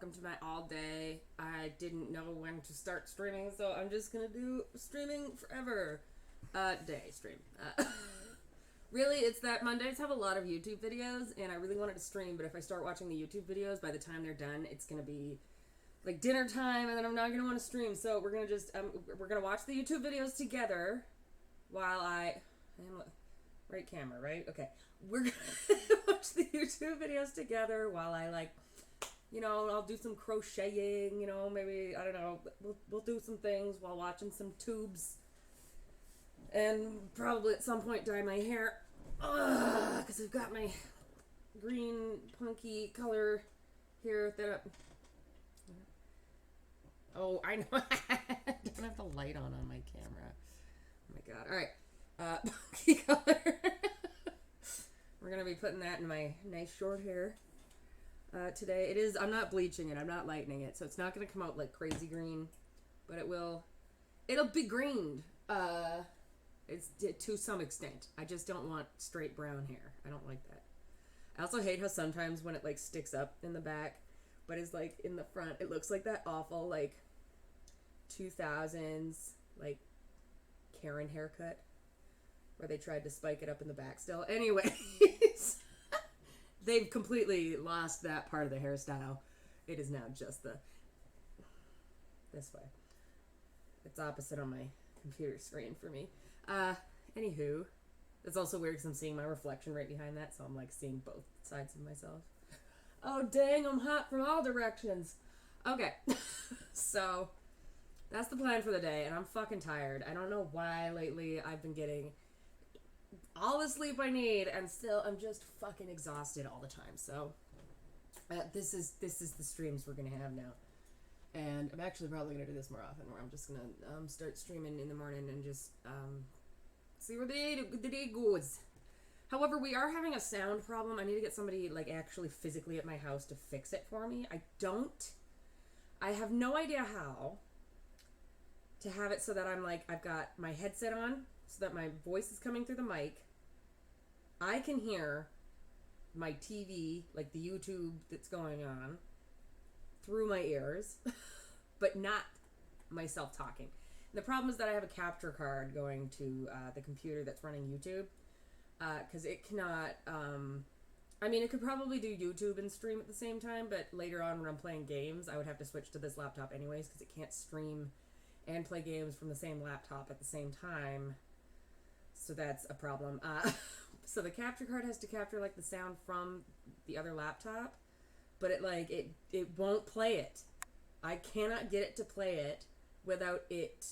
welcome to my all day. I didn't know when to start streaming, so I'm just gonna do streaming forever. Day stream. Really, it's that Mondays have a lot of YouTube videos, and I really wanted to stream, but if I start watching the YouTube videos, by the time they're done, it's gonna be like dinner time, and then I'm not gonna want to stream. So we're gonna just we're gonna watch the YouTube videos together while I am right camera, right? Okay, we're gonna watch the YouTube videos together while I I'll do some crocheting, maybe, I don't know, we'll do some things while watching some tubes. And probably at some point dye my hair. Because I've got my green punky color here that Oh, I know. I don't have the light on my camera. Oh my god. Alright. Punky color. We're going to be putting that in my nice short hair. Today I'm not bleaching it, I'm not lightening it, so it's not going to come out like crazy green, but it'll be greened, it's to some extent. I just don't want straight brown hair. I don't like that. I also hate how sometimes when it like sticks up in the back, but is like in the front, it looks like that awful like 2000s like Karen haircut where they tried to spike it up in the back still. Anyways. They've completely lost that part of the hairstyle. It is now just this way. It's opposite on my computer screen for me. Anywho, it's also weird because I'm seeing my reflection right behind that, so I'm like seeing both sides of myself. Oh dang, I'm hot from all directions. Okay, so that's the plan for the day, and I'm fucking tired. I don't know why lately I've been getting all the sleep I need, and still I'm just fucking exhausted all the time. So this is the streams we're gonna have now, and I'm actually probably gonna do this more often, where I'm just gonna start streaming in the morning and just see where the day goes. However, we are having a sound problem. I need to get somebody like actually physically at my house to fix it for me. I have no idea how to have it so that I've got my headset on so that my voice is coming through the mic. I can hear my TV, like the YouTube that's going on, through my ears, but not myself talking. And the problem is that I have a capture card going to the computer that's running YouTube, because it cannot, it could probably do YouTube and stream at the same time, but later on when I'm playing games, I would have to switch to this laptop anyways, because it can't stream and play games from the same laptop at the same time. So that's a problem. So the capture card has to capture like the sound from the other laptop, but it won't play it. I cannot get it to play it without it.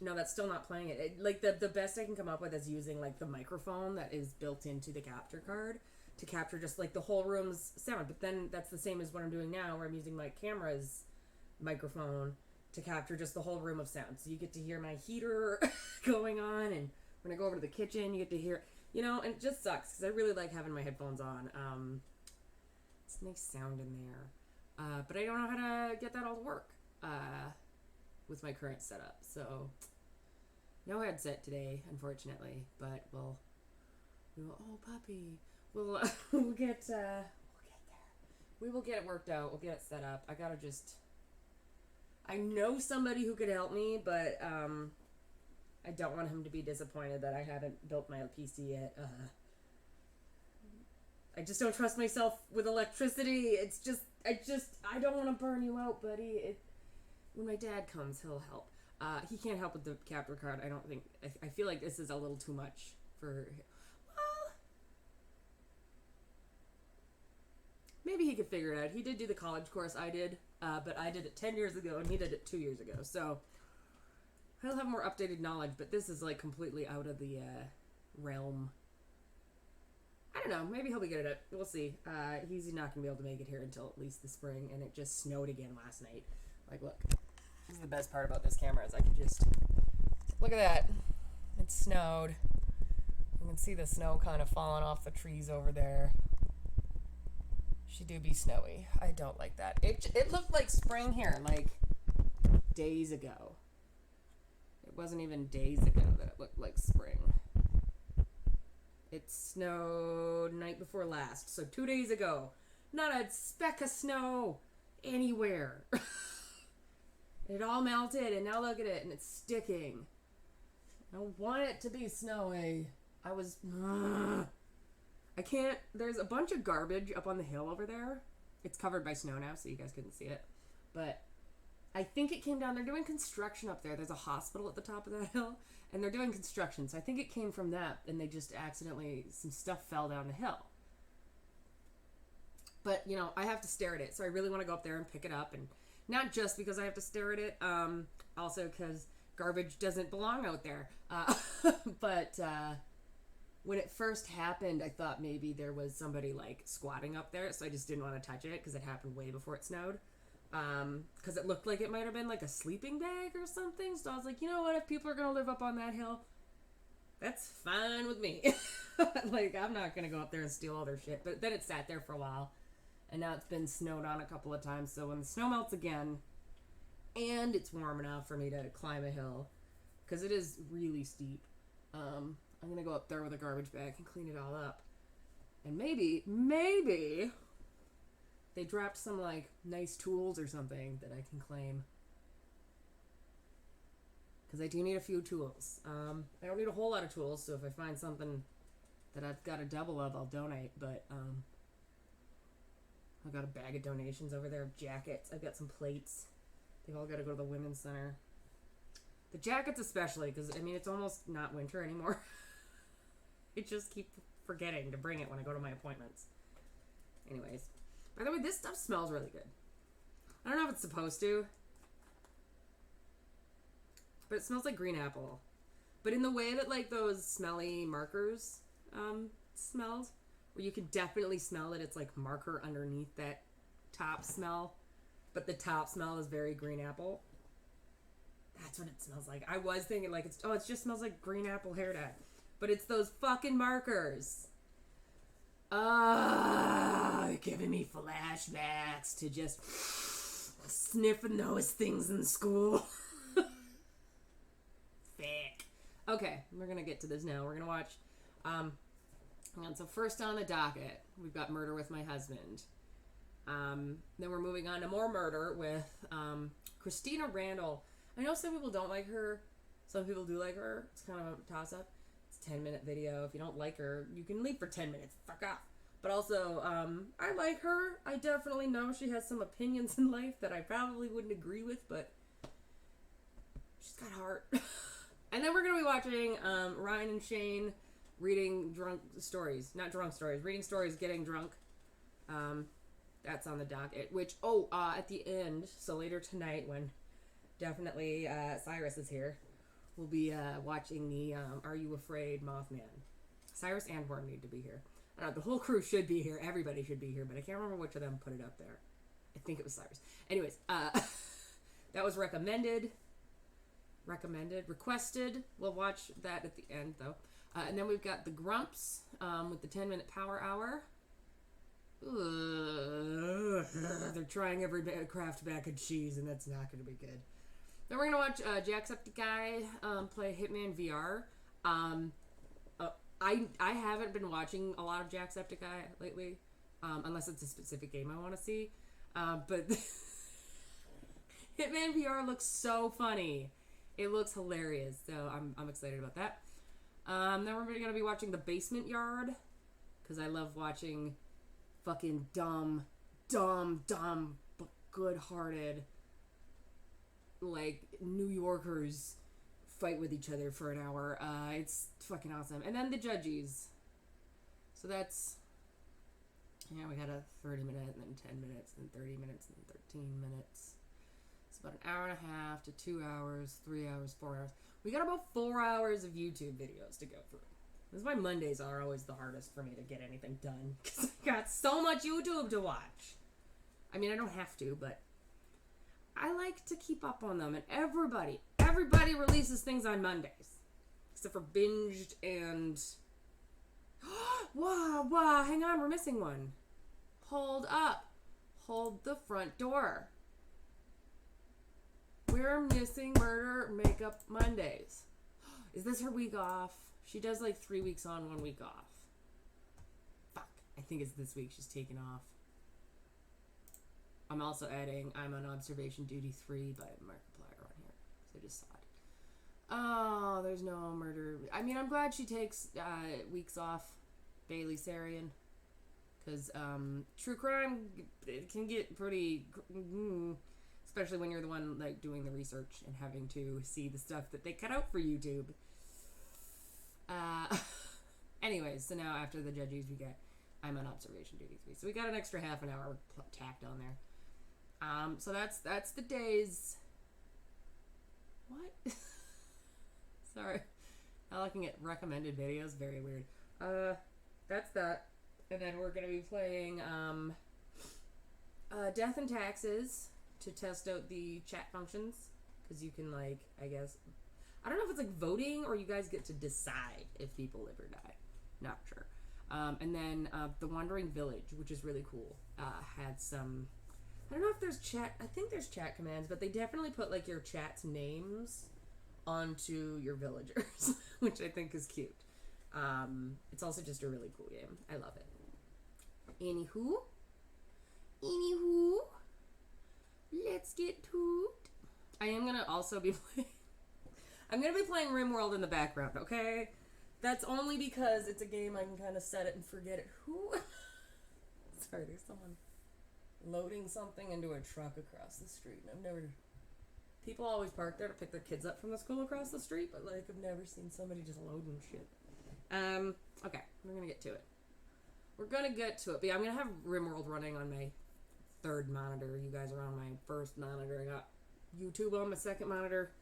No, that's still not playing it. Like the best I can come up with is using like the microphone that is built into the capture card to capture just like the whole room's sound. But then that's the same as what I'm doing now, where I'm using my camera's microphone to capture just the whole room of sound. So you get to hear my heater going on, and when I go over to the kitchen, you get to hear, and it just sucks because I really like having my headphones on. It's a nice sound in there. But I don't know how to get that all to work with my current setup. So no headset today, unfortunately, but oh puppy, we'll get there. We will get it worked out. We'll get it set up. I know somebody who could help me, but I don't want him to be disappointed that I haven't built my PC yet. I just don't trust myself with electricity. I don't want to burn you out, buddy. When my dad comes, he'll help. He can't help with the capture card. I don't think. I feel like this is a little too much for. Well, maybe he could figure it out. He did do the college course I did, but I did it 10 years ago, and he did it 2 years ago. So he'll have more updated knowledge, but this is like completely out of the realm. I don't know. Maybe he'll be good at it. We'll see. He's not going to be able to make it here until at least the spring, and it just snowed again last night. Like, look. This is the best part about this camera is I can just... Look at that. It snowed. You can see the snow kind of falling off the trees over there. She do be snowy. I don't like that. It looked like spring here, like, days ago. It wasn't even days ago that it looked like spring. It snowed night before last, so 2 days ago. Not a speck of snow anywhere. It all melted, and now look at it, and it's sticking. I don't want it to be snowy. I can't. There's a bunch of garbage up on the hill over there. It's covered by snow now, so you guys couldn't see it. But I think it came down. They're doing construction up there. There's a hospital at the top of that hill, and they're doing construction. So I think it came from that, and they just accidentally, some stuff fell down the hill. But, you know, I have to stare at it, so I really want to go up there and pick it up. And not just because I have to stare at it, also because garbage doesn't belong out there. But when it first happened, I thought maybe there was somebody, like, squatting up there, so I just didn't want to touch it because it happened way before it snowed. Because it looked like it might have been, like, a sleeping bag or something. So I was like, you know what? If people are going to live up on that hill, that's fine with me. Like, I'm not going to go up there and steal all their shit. But then it sat there for a while. And now it's been snowed on a couple of times. So when the snow melts again, and it's warm enough for me to climb a hill, because it is really steep, I'm going to go up there with a garbage bag and clean it all up. And maybe they dropped some, like, nice tools or something that I can claim. Because I do need a few tools. I don't need a whole lot of tools, so if I find something that I've got a double of, I'll donate. But, I've got a bag of donations over there of jackets. I've got some plates. They've all got to go to the women's center. The jackets especially, because, I mean, it's almost not winter anymore. I just keep forgetting to bring it when I go to my appointments. Anyways. By the way, this stuff smells really good. I don't know if it's supposed to. But it smells like green apple. But in the way that, like, those smelly markers smells, where you can definitely smell that it's, like, marker underneath that top smell. But the top smell is very green apple. That's what it smells like. I was thinking, like, it just smells like green apple hair dye. But it's those fucking markers. Giving me flashbacks to just sniffing those things in school. Thick. Okay, we're gonna get to this now. We're gonna watch. So first on the docket, we've got Murder with My Husband. Then we're moving on to more murder with Christina Randall. I know some people don't like her. Some people do like her. It's kind of a toss-up. It's a 10-minute video. If you don't like her, you can leave for 10 minutes. Fuck off. But also, I like her. I definitely know she has some opinions in life that I probably wouldn't agree with, but she's got heart. And then we're going to be watching Ryan and Shane reading drunk stories. Not drunk stories. Reading stories, getting drunk. That's on the docket. Which, at the end, so later tonight when definitely Cyrus is here, we'll be watching the Are You Afraid Mothman. Cyrus and Worm need to be here. The whole crew should be here. Everybody should be here, but I can't remember which of them put it up there. I think it was Cyrus. Anyways, that was requested. We'll watch that at the end, though. And then we've got the Grumps with the 10-minute power hour. They're trying every Kraft mac and cheese, and that's not going to be good. Then we're going to watch Jacksepticeye play Hitman VR. I haven't been watching a lot of Jacksepticeye lately, unless it's a specific game I want to see. But Hitman VR looks so funny. It looks hilarious, so I'm excited about that. Then we're going to be watching The Basement Yard, because I love watching fucking dumb, but good-hearted, like, New Yorkers fight with each other for an hour. It's fucking awesome. And then the Judgies. So that's, we got a 30-minute, and then 10 minutes, and 30 minutes, and 13 minutes. It's about an hour and a half to 2 hours, 3 hours, 4 hours. We got about 4 hours of YouTube videos to go through. This is why Mondays are always the hardest for me to get anything done, because I got so much YouTube to watch. I mean, I don't have to, but I like to keep up on them, and everybody releases things on Mondays. Except for Binged and... Wow, hang on, we're missing one. Hold up. Hold the front door. We're missing Murder Makeup Mondays. Is this her week off? She does like 3 weeks on, 1 week off. Fuck. I think it's this week she's taking off. I'm also adding I'm on observation duty 3 by Markiplier on here. So I just saw it. Oh, there's no murder. I mean, I'm glad she takes weeks off, Bailey Sarian. Because true crime, it can get pretty... especially when you're the one like doing the research and having to see the stuff that they cut out for YouTube. Anyways, so now after the judges we get I'm on observation duty 3. So we got an extra half an hour tacked on there. So that's the days. What? Sorry. Not looking at recommended videos. Very weird. That's that. And then we're going to be playing Death and Taxes to test out the chat functions. Because you can, like, I guess... I don't know if it's, like, voting or you guys get to decide if people live or die. Not sure. And then The Wandering Village, which is really cool, had some... I don't know if there's chat... I think there's chat commands, but they definitely put, like, your chat's names onto your villagers, which I think is cute. It's also just a really cool game. I love it. Anywho, let's get to it. I am gonna also be playing... I'm gonna be playing RimWorld in the background, okay? That's only because it's a game I can kind of set it and forget it. Who? Sorry, there's someone loading something into a truck across the street. I've never... People always park there to pick their kids up from the school across the street, but, like, I've never seen somebody just loading shit. Okay, we're gonna get to it. We're gonna get to it, but yeah, I'm gonna have RimWorld running on my third monitor. You guys are on my first monitor. I got YouTube on my second monitor.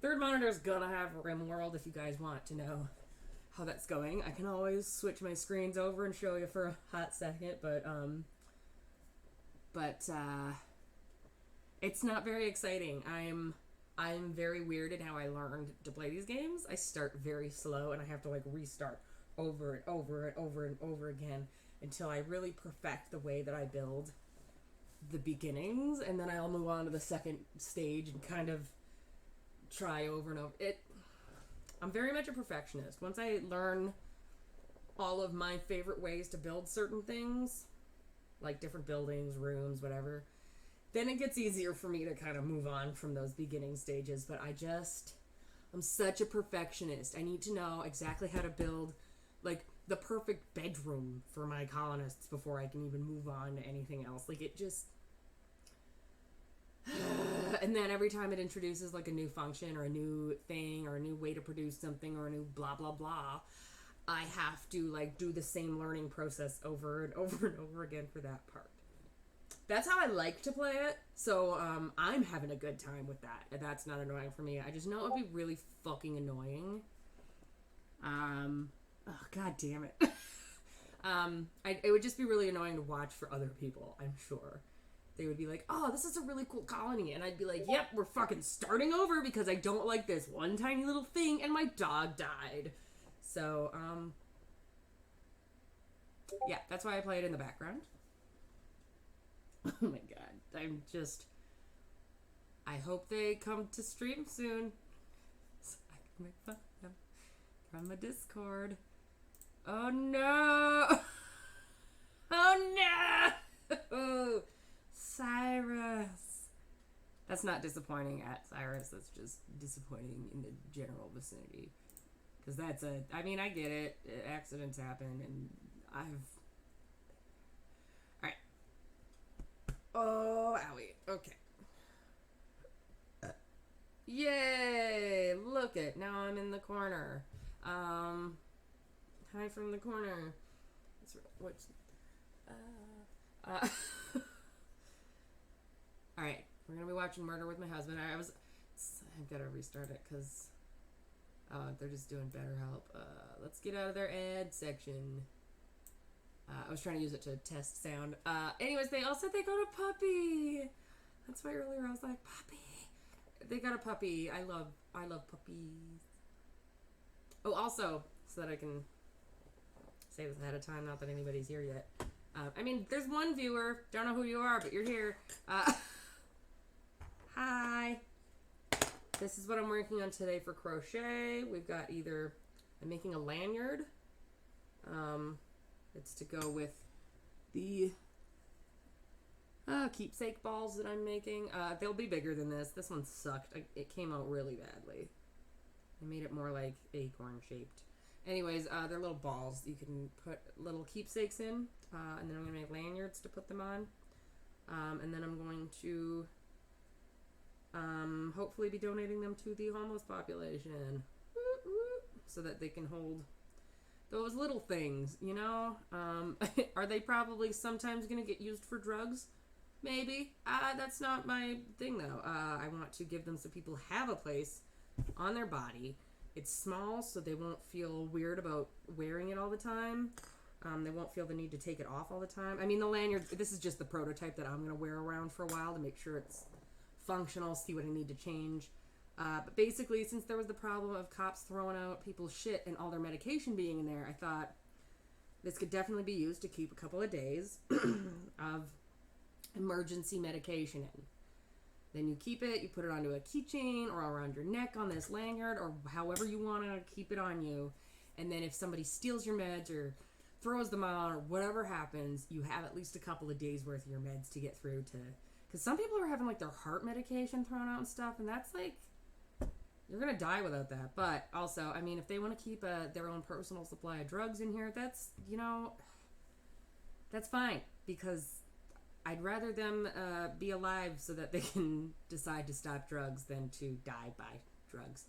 Third monitor is gonna have RimWorld if you guys want to know how that's going. I can always switch my screens over and show you for a hot second, but it's not very exciting. I'm very weird in how I learned to play these games. I start very slow and I have to like restart over and over and over and over again until I really perfect the way that I build the beginnings, and then I'll move on to the second stage and kind of try over and over. I'm very much a perfectionist. Once I learn all of my favorite ways to build certain things, like different buildings, rooms, whatever, then it gets easier for me to kind of move on from those beginning stages. But I'm such a perfectionist. I need to know exactly how to build like the perfect bedroom for my colonists before I can even move on to anything else. Like it just... And then every time it introduces like a new function or a new thing or a new way to produce something or a new blah blah blah, I have to like do the same learning process over and over and over again for that part. That's how I like to play it, so I'm having a good time with that. That's not annoying for me. I just know it would be really fucking annoying. Oh, god damn it. It would just be really annoying to watch for other people, I'm sure. They would be like, oh, this is a really cool colony. And I'd be like, yep, we're fucking starting over because I don't like this one tiny little thing and my dog died. So, yeah, that's why I play it in the background. Oh my god. I hope they come to stream soon so I can make fun of them from a Discord. Oh no! Oh no! Cyrus! That's not disappointing at Cyrus, that's just disappointing in the general vicinity. Because I get it, accidents happen, and Alright. Oh, owie. Okay. Yay! Look it, now I'm in the corner. Hi from the corner. Alright, we're gonna be watching Murder with My Husband. I've gotta restart it because they're just doing BetterHelp. Let's get out of their ad section. I was trying to use it to test sound. Anyways, they all said they got a puppy. That's why earlier I was like, puppy. They got a puppy. I love puppies. Oh, also, so that I can say this ahead of time, not that anybody's here yet. There's one viewer. Don't know who you are, but you're here. Hi. This is what I'm working on today for crochet. We've got I'm making a lanyard. It's to go with the keepsake balls that I'm making. They'll be bigger than this. This one sucked. It came out really badly. I made it more like acorn shaped. Anyways, they're little balls. You can put little keepsakes in, and then I'm going to make lanyards to put them on. And then I'm going to hopefully be donating them to the homeless population. So that they can hold those little things, you know? Are they probably sometimes going to get used for drugs? Maybe. That's not my thing, though. I want to give them so people have a place on their body. It's small, so they won't feel weird about wearing it all the time. They won't feel the need to take it off all the time. I mean, the lanyard, this is just the prototype that I'm going to wear around for a while to make sure it's functional, see what I need to change. But basically, since there was the problem of cops throwing out people's shit and all their medication being in there, I thought this could definitely be used to keep a couple of days of emergency medication in. Then you keep it, you put it onto a keychain or around your neck on this lanyard or however you want to keep it on you. And then if somebody steals your meds or throws them out or whatever happens, you have at least a couple of days worth of your meds to get through to... Because some people are having like their heart medication thrown out and stuff, and that's like... You're going to die without that. But also, I mean, if they want to keep their own personal supply of drugs in here, that's, you know, that's fine. Because I'd rather them be alive so that they can decide to stop drugs than to die by drugs.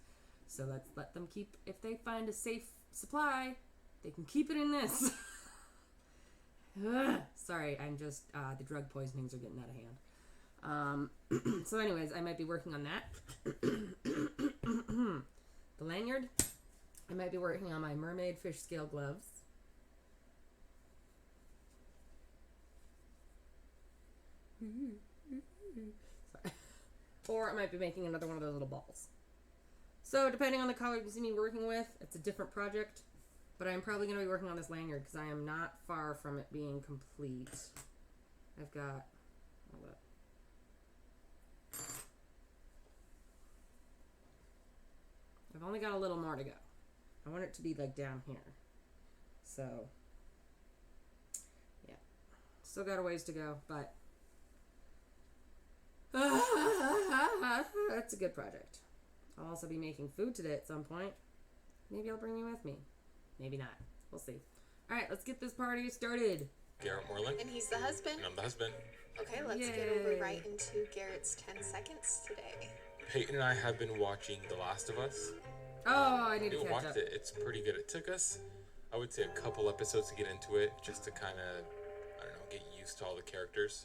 So let's let them keep, if they find a safe supply, they can keep it in this. Sorry, I'm just, the drug poisonings are getting out of hand. So anyways, I might be working on that. The lanyard. I might be working on my mermaid fish scale gloves. Sorry. Or I might be making another one of those little balls. So depending on the color you see me working with, it's a different project. But I'm probably going to be working on this lanyard because I am not far from it being complete. I've got... Hold up. I've only got a little more to go. I want it to be like down here. So, yeah. Still got a ways to go, but that's a good project. I'll also be making food today at some point. Maybe I'll bring you with me. Maybe not. We'll see. All right, let's get this party started. Garrett Moreland. And he's the husband. And I'm the husband. Okay, let's get over right into Garrett's 10 seconds today. Peyton and I have been watching The Last of Us. Oh, I need to catch watched up. it. It's pretty good. It took us, I would say, a couple episodes to get into it, just to kind of, I don't know, get used to all the characters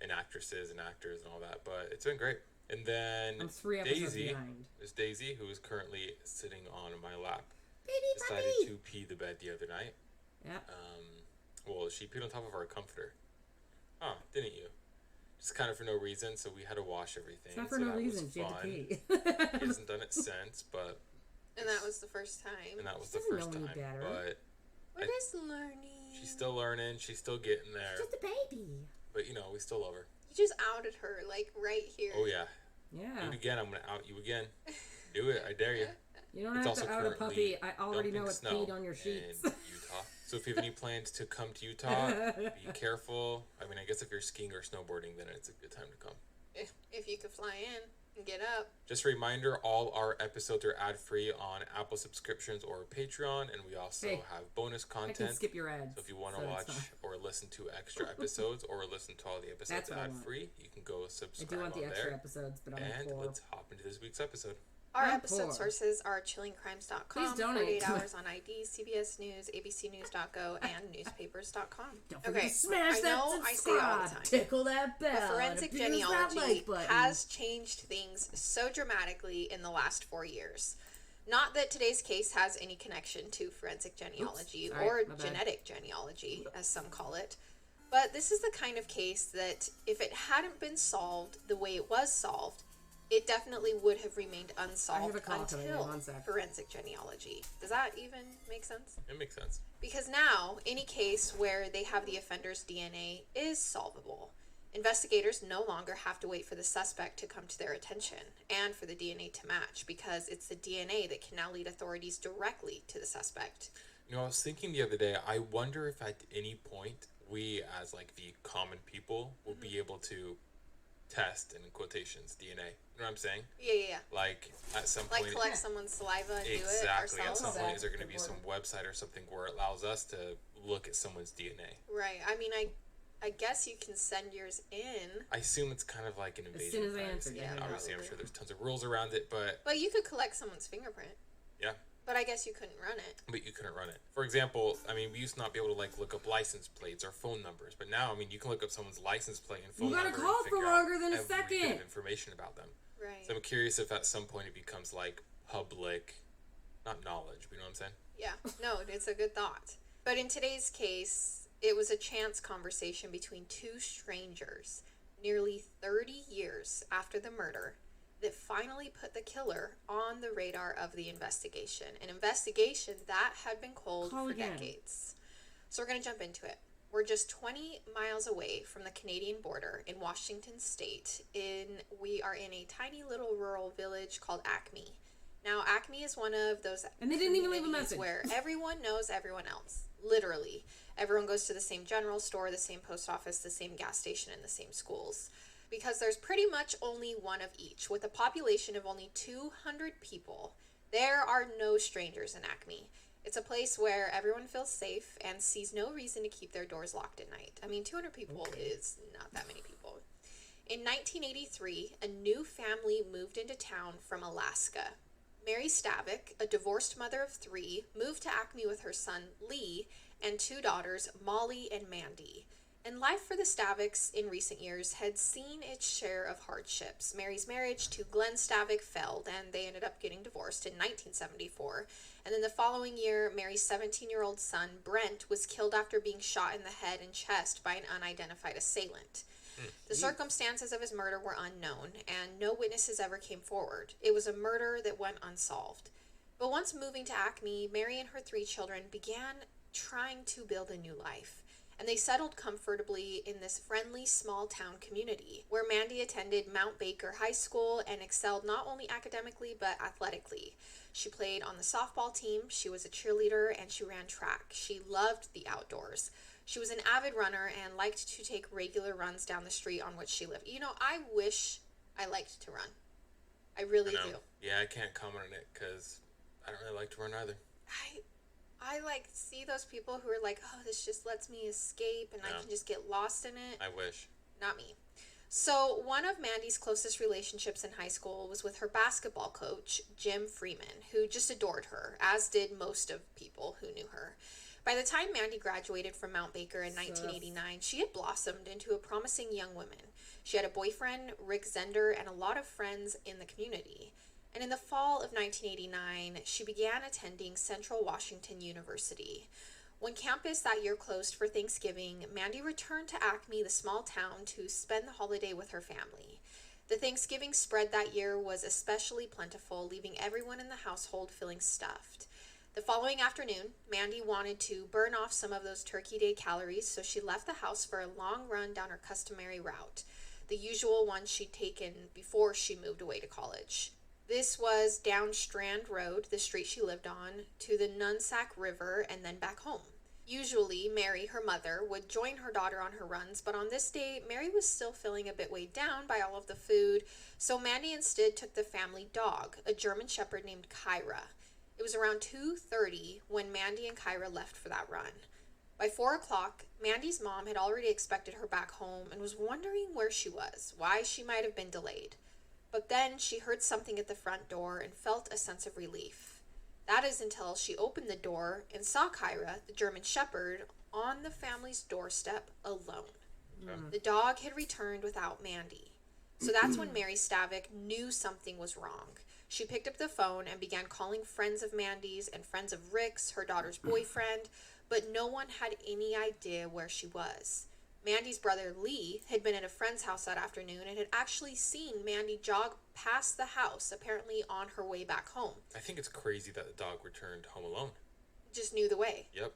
and actresses and actors and all that. But it's been great. And then I'm 3 episodes Daisy, behind. there's Daisy, who is currently sitting on my lap. Baby Decided to pee the bed the other night. Yeah. Well, she peed on top of our comforter. Oh, didn't you? Just kind of for no reason, so we had to wash everything. It's not for so no that reason. was She had to fun. pee. He hasn't done it since, but... And that was the first time. And that was She the doesn't first know any time. better. But We're just learning. she's still learning. She's still getting there. She's just a baby. But, you know, we still love her. You just outed her, like, right here. Oh, yeah. Yeah. Do it again. I'm going to out you again. Do it. I dare you. You don't It's have to also out a puppy. currently I already know dumping it's snow peed on your sheets. in Utah. So if you have any plans to come to Utah, be careful. I mean, I guess if you're skiing or snowboarding, then it's a good time to come. If you could fly in and get up. Just a reminder, all our episodes are ad-free on Apple subscriptions or Patreon, and we also have bonus I content. can skip your ads. So if you want to so watch it's fine. or listen to extra episodes or listen to all the episodes That's what I want. ad-free, you can go I subscribe do want the on extra there. episodes, but I'm And poor. let's hop into this week's episode. Our I'm episode poor. sources are chillingcrimes.com, Please donate. 48 Hours on ID, CBS News, abcnews.go, and newspapers.com. Don't forget Okay, to smash I that know I say it all the subscribe. time. Tickle that bell. The forensic and abuse that genealogy like button. has changed things so dramatically in the last 4 years. Not that today's case has any connection to forensic genealogy Sorry, or my bad. genetic genealogy, as some call it. But this is the kind of case that if it hadn't been solved the way it was solved, it definitely would have remained unsolved a call coming in. until 1 sec. forensic genealogy. Does that even make sense? It makes sense. Because now, any case where they have the offender's DNA is solvable. Investigators no longer have to wait for the suspect to come to their attention and for the DNA to match, because it's the DNA that can now lead authorities directly to the suspect. You know, I was thinking the other day, I wonder if at any point we, as like the common people, will be be able to test, in quotations, DNA. You know what I'm saying? Yeah. Like, at some Like point... collect someone's saliva and Exactly. do it At some ourselves. point, is there going to be some website or something where it allows us to look at someone's DNA? Right. I mean, I guess you can send yours in. I assume it's kind of like an invasion. As soon as I privacy. answered, yeah. Obviously, I'm Probably. sure there's tons of rules around it, but But you could collect someone's fingerprint. yeah, But I guess you couldn't run it. but you couldn't run it. For example, I mean, we used to not be able to like look up license plates or phone numbers, but now, I mean, you can look up someone's license plate and phone You gotta number call and for figure out longer than a every bit second. of information about them. Right. So I'm curious if at some point it becomes like public, not knowledge, but you know what I'm saying? Yeah. No, it's a good thought. But in today's case, it was a chance conversation between two strangers nearly 30 years after the murder that finally put the killer on the radar of the investigation. An investigation that had been cold Call for again. decades. So we're going to jump into it. We're just 20 miles away from the Canadian border in Washington State. We are in a tiny little rural village called Acme. Now, Acme is one of those And they didn't even leave a communities message. where everyone knows everyone else. Literally. Everyone goes to the same general store, the same post office, the same gas station, and the same schools. Because there's pretty much only one of each. With a population of only 200 people, there are no strangers in Acme. It's a place where everyone feels safe and sees no reason to keep their doors locked at night. I mean, 200 people is not that many people. In 1983, a new family moved into town from Alaska. Mary Stavik, a divorced mother of 3, moved to Acme with her son Lee and 2 daughters, Molly and Mandy. And life for the Staviks in recent years had seen its share of hardships. Mary's marriage to Glenn Stavik failed, and they ended up getting divorced in 1974. And then the following year, Mary's 17-year-old son, Brent, was killed after being shot in the head and chest by an unidentified assailant. The circumstances of his murder were unknown, and no witnesses ever came forward. It was a murder that went unsolved. But once moving to Acme, Mary and her 3 children began trying to build a new life. And they settled comfortably in this friendly small town community, where Mandy attended Mount Baker High School and excelled not only academically but athletically. She played on the softball team, she was a cheerleader, and she ran track. She loved the outdoors. She was an avid runner and liked to take regular runs down the street on which she lived. You know, I wish I liked to run. I really I know. do. Yeah, I can't comment on it because I don't really like to run either. I like see those people who are like, oh, this just lets me escape and I Yeah. can just get lost in it. I wish. Not me. So one of Mandy's closest relationships in high school was with her basketball coach, Jim Freeman, who just adored her, as did most of people who knew her. By the time Mandy graduated from Mount Baker in 1989, she had blossomed into a promising young woman. She had a boyfriend, Rick Zender, and a lot of friends in the community. And in the fall of 1989, she began attending Central Washington University. When campus that year closed for Thanksgiving, Mandy returned to Acme, the small town, to spend the holiday with her family. The Thanksgiving spread that year was especially plentiful, leaving everyone in the household feeling stuffed. The following afternoon, Mandy wanted to burn off some of those Turkey Day calories, so she left the house for a long run down her customary route, the usual one she'd taken before she moved away to college. This was down Strand Road, the street she lived on, to the Nunsack River, and then back home. Usually, Mary, her mother, would join her daughter on her runs, but on this day, Mary was still feeling a bit weighed down by all of the food, so Mandy instead took the family dog, a German Shepherd named Kyra. It was around 2:30 when Mandy and Kyra left for that run. By 4 o'clock, Mandy's mom had already expected her back home and was wondering where she was, why she might have been delayed. But then she heard something at the front door and felt a sense of relief. That is until she opened the door and saw Kyra, the German Shepherd, on the family's doorstep alone. The dog had returned without Mandy. So that's when Mary Stavik knew something was wrong. She picked up the phone and began calling friends of Mandy's and friends of Rick's, her daughter's boyfriend, but no one had any idea where she was. Mandy's brother Lee had been at a friend's house that afternoon and had actually seen Mandy jog past the house, apparently on her way back home. I think it's crazy that the dog returned home alone. Just knew the way. Yep.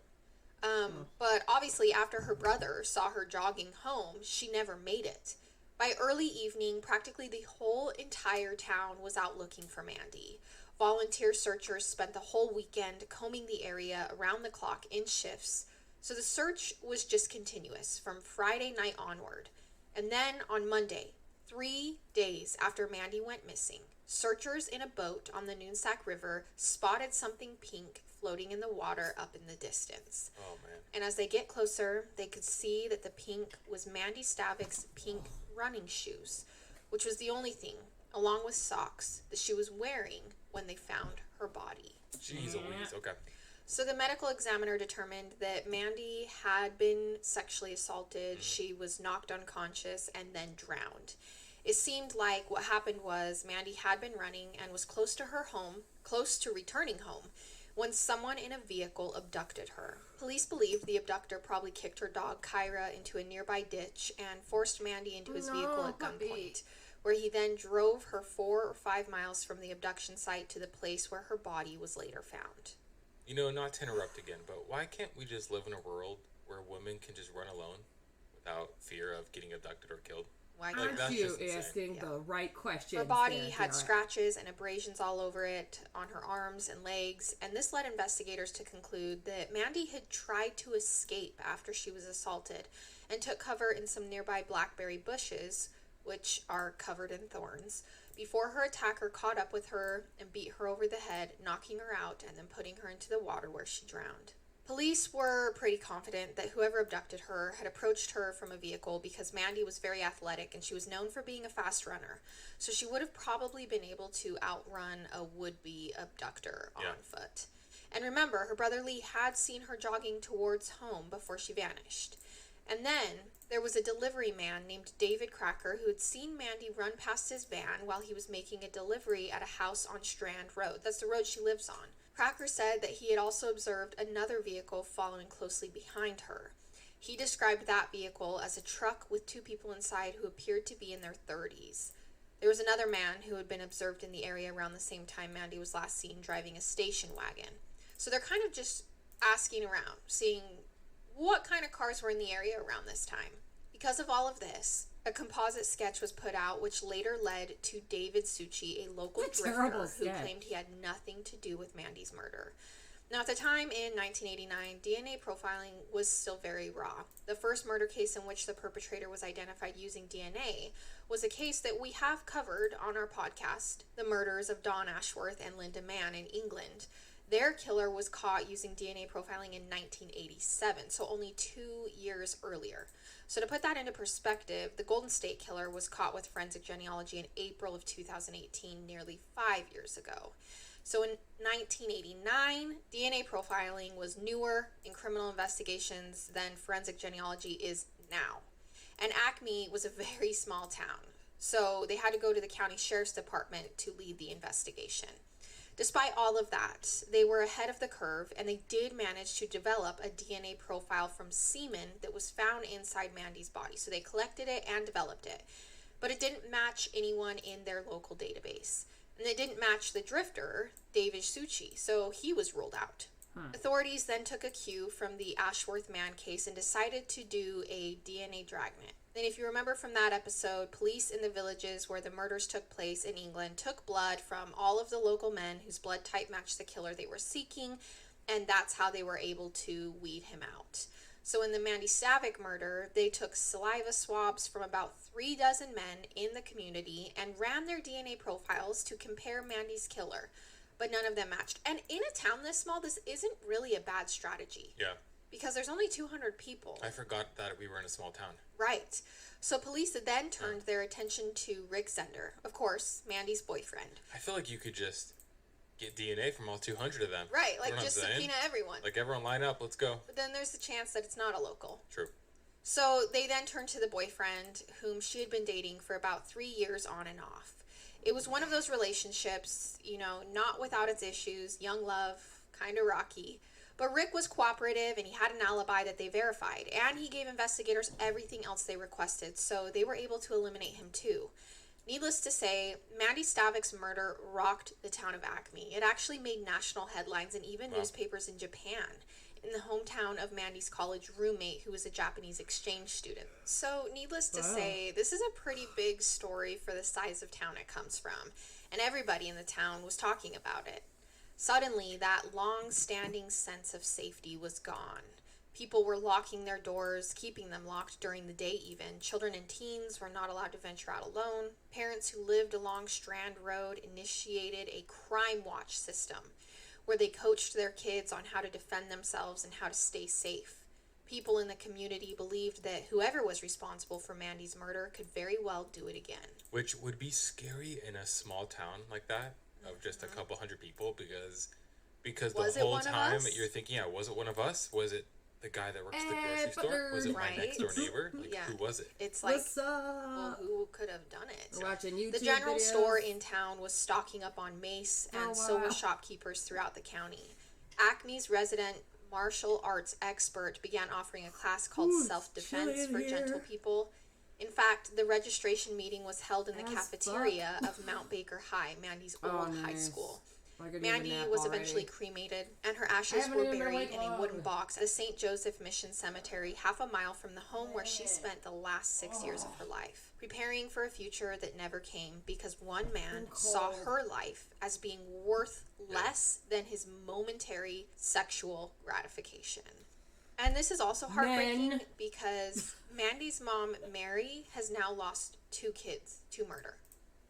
But obviously after her brother saw her jogging home, she never made it. By early evening, practically the whole entire town was out looking for Mandy. Volunteer searchers spent the whole weekend combing the area around the clock in shifts, so the search was just continuous from Friday night onward. And then on Monday, 3 days after Mandy went missing, searchers in a boat on the Noonsack River spotted something pink floating in the water up in the distance. Oh, man. And as they get closer, they could see that the pink was Mandy Stavik's pink running shoes, which was the only thing, along with socks, that she was wearing when they found her body. Jeez Louise. Okay. So the medical examiner determined that Mandy had been sexually assaulted, she was knocked unconscious, and then drowned. It seemed like what happened was Mandy had been running and was close to her home, close to returning home, when someone in a vehicle abducted her. Police believe the abductor probably kicked her dog Kyra into a nearby ditch and forced Mandy into his vehicle at gunpoint, where he then drove her 4 or 5 miles from the abduction site to the place where her body was later found. You know, not to interrupt again, but why can't we just live in a world where women can just run alone without fear of getting abducted or killed? Why Like, can't that's Aren't you just insane. asking the right question? Her body had scratches and abrasions all over it, on her arms and legs, and this led investigators to conclude that Mandy had tried to escape after she was assaulted and took cover in some nearby blackberry bushes, which are covered in thorns, before her attacker caught up with her and beat her over the head, knocking her out and then putting her into the water where she drowned. Police were pretty confident that whoever abducted her had approached her from a vehicle because Mandy was very athletic and she was known for being a fast runner. So she would have probably been able to outrun a would-be abductor on foot. And remember, her brother Lee had seen her jogging towards home before she vanished. And then there was a delivery man named David Cracker who had seen Mandy run past his van while he was making a delivery at a house on Strand Road. That's the road she lives on. Cracker said that he had also observed another vehicle following closely behind her. He described that vehicle as a truck with 2 people inside who appeared to be in their 30s. There was another man who had been observed in the area around the same time Mandy was last seen driving a station wagon. So they're kind of just asking around, seeing what kind of cars were in the area around this time. Because of all of this, a composite sketch was put out, which later led to David Succi, a local drifter who claimed he had nothing to do with Mandy's murder. Now, at the time in 1989, DNA profiling was still very raw. The first murder case in which the perpetrator was identified using DNA was a case that we have covered on our podcast, the murders of Dawn Ashworth and Linda Mann in England. Their killer was caught using DNA profiling in 1987, so only 2 years earlier. So to put that into perspective, the Golden State Killer was caught with forensic genealogy in April of 2018, nearly 5 years ago. So in 1989, DNA profiling was newer in criminal investigations than forensic genealogy is now. And Acme was a very small town, so they had to go to the county sheriff's department to lead the investigation. Despite all of that, they were ahead of the curve, and they did manage to develop a DNA profile from semen that was found inside Mandy's body. So they collected it and developed it. But it didn't match anyone in their local database. And it didn't match the drifter, David Succi, so he was ruled out. Authorities then took a cue from the Ashworth Mann case and decided to do a DNA dragnet. And if you remember from that episode, police in the villages where the murders took place in England took blood from all of the local men whose blood type matched the killer they were seeking, and that's how they were able to weed him out. So in the Mandy Stavik murder, they took saliva swabs from about 3 dozen men in the community and ran their DNA profiles to compare Mandy's killer, but none of them matched. And in a town this small, this isn't really a bad strategy. Yeah. Because there's only 200 people. I forgot that we were in a small town. Right. So police then turned their attention to Rick Zender, of course, Mandy's boyfriend. I feel like you could just get DNA from all 200 of them. Right, You like know what just I'm saying? subpoena everyone. Like, everyone line up, let's go. But then there's the chance that it's not a local. True. So they then turned to the boyfriend, whom she had been dating for about 3 years on and off. It was one of those relationships, you know, not without its issues, young love, kind of rocky. But Rick was cooperative, and he had an alibi that they verified, and he gave investigators everything else they requested, so they were able to eliminate him too. Needless to say, Mandy Stavik's murder rocked the town of Acme. It actually made national headlines and even newspapers in Japan, in the hometown of Mandy's college roommate, who was a Japanese exchange student. So, needless to say, this is a pretty big story for the size of town it comes from, and everybody in the town was talking about it. Suddenly, that long-standing sense of safety was gone. People were locking their doors, keeping them locked during the day even. Children and teens were not allowed to venture out alone. Parents who lived along Strand Road initiated a crime watch system where they coached their kids on how to defend themselves and how to stay safe. People in the community believed that whoever was responsible for Mandy's murder could very well do it again. Which would be scary in a small town like that of just a couple hundred people because Was the it whole one of time us? you're thinking, yeah, was it one of us? Was it the guy that works at the grocery but store? Was it my Right. next door neighbor? Like, Yeah. who was it? It's like, What's well, up? who could have done it? We're watching YouTube The general videos. store in town was stocking up on mace, Oh, and so were wow. shopkeepers throughout the county. Acme's resident martial arts expert began offering a class called Ooh, self-defense chilly in for gentle here. people. In fact, the registration meeting was held in the As cafeteria of Mount Baker High, Mandy's Oh, old high nice. school. I could Mandy even nap was already. eventually cremated, and her I ashes haven't were even been buried awake in a wooden long. box at the St. Joseph Mission Cemetery, half a mile from the home where she spent the last 6 years of her life, preparing for a future that never came because one man saw her life as being worth less than his momentary sexual gratification. And this is also heartbreaking Men. because Mandy's mom, Mary, has now lost 2 kids to murder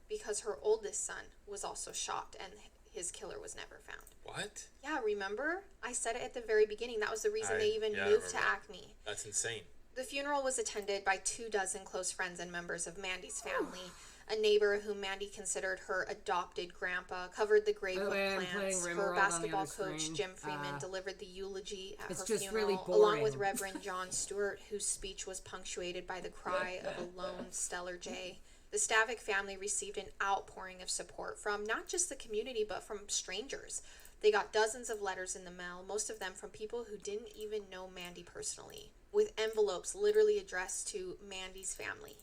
because her oldest son was also shot and his killer was never found. What? Yeah, remember? I said it at the very beginning. That was the reason they even I moved to remember. Acme. That's insane. The funeral was attended by 24 close friends and members of Mandy's family. A neighbor whom Mandy considered her adopted grandpa covered the grave By the with way, I'm plants. playing Her Rimworld on the basketball other coach, screen. Jim Freeman, delivered the eulogy at it's her just funeral, really along with boring. Reverend John Stewart, whose speech was punctuated by the cry of a lone stellar jay. The Stavik family received an outpouring of support from not just the community, but from strangers. They got dozens of letters in the mail, most of them from people who didn't even know Mandy personally, with envelopes literally addressed to Mandy's family.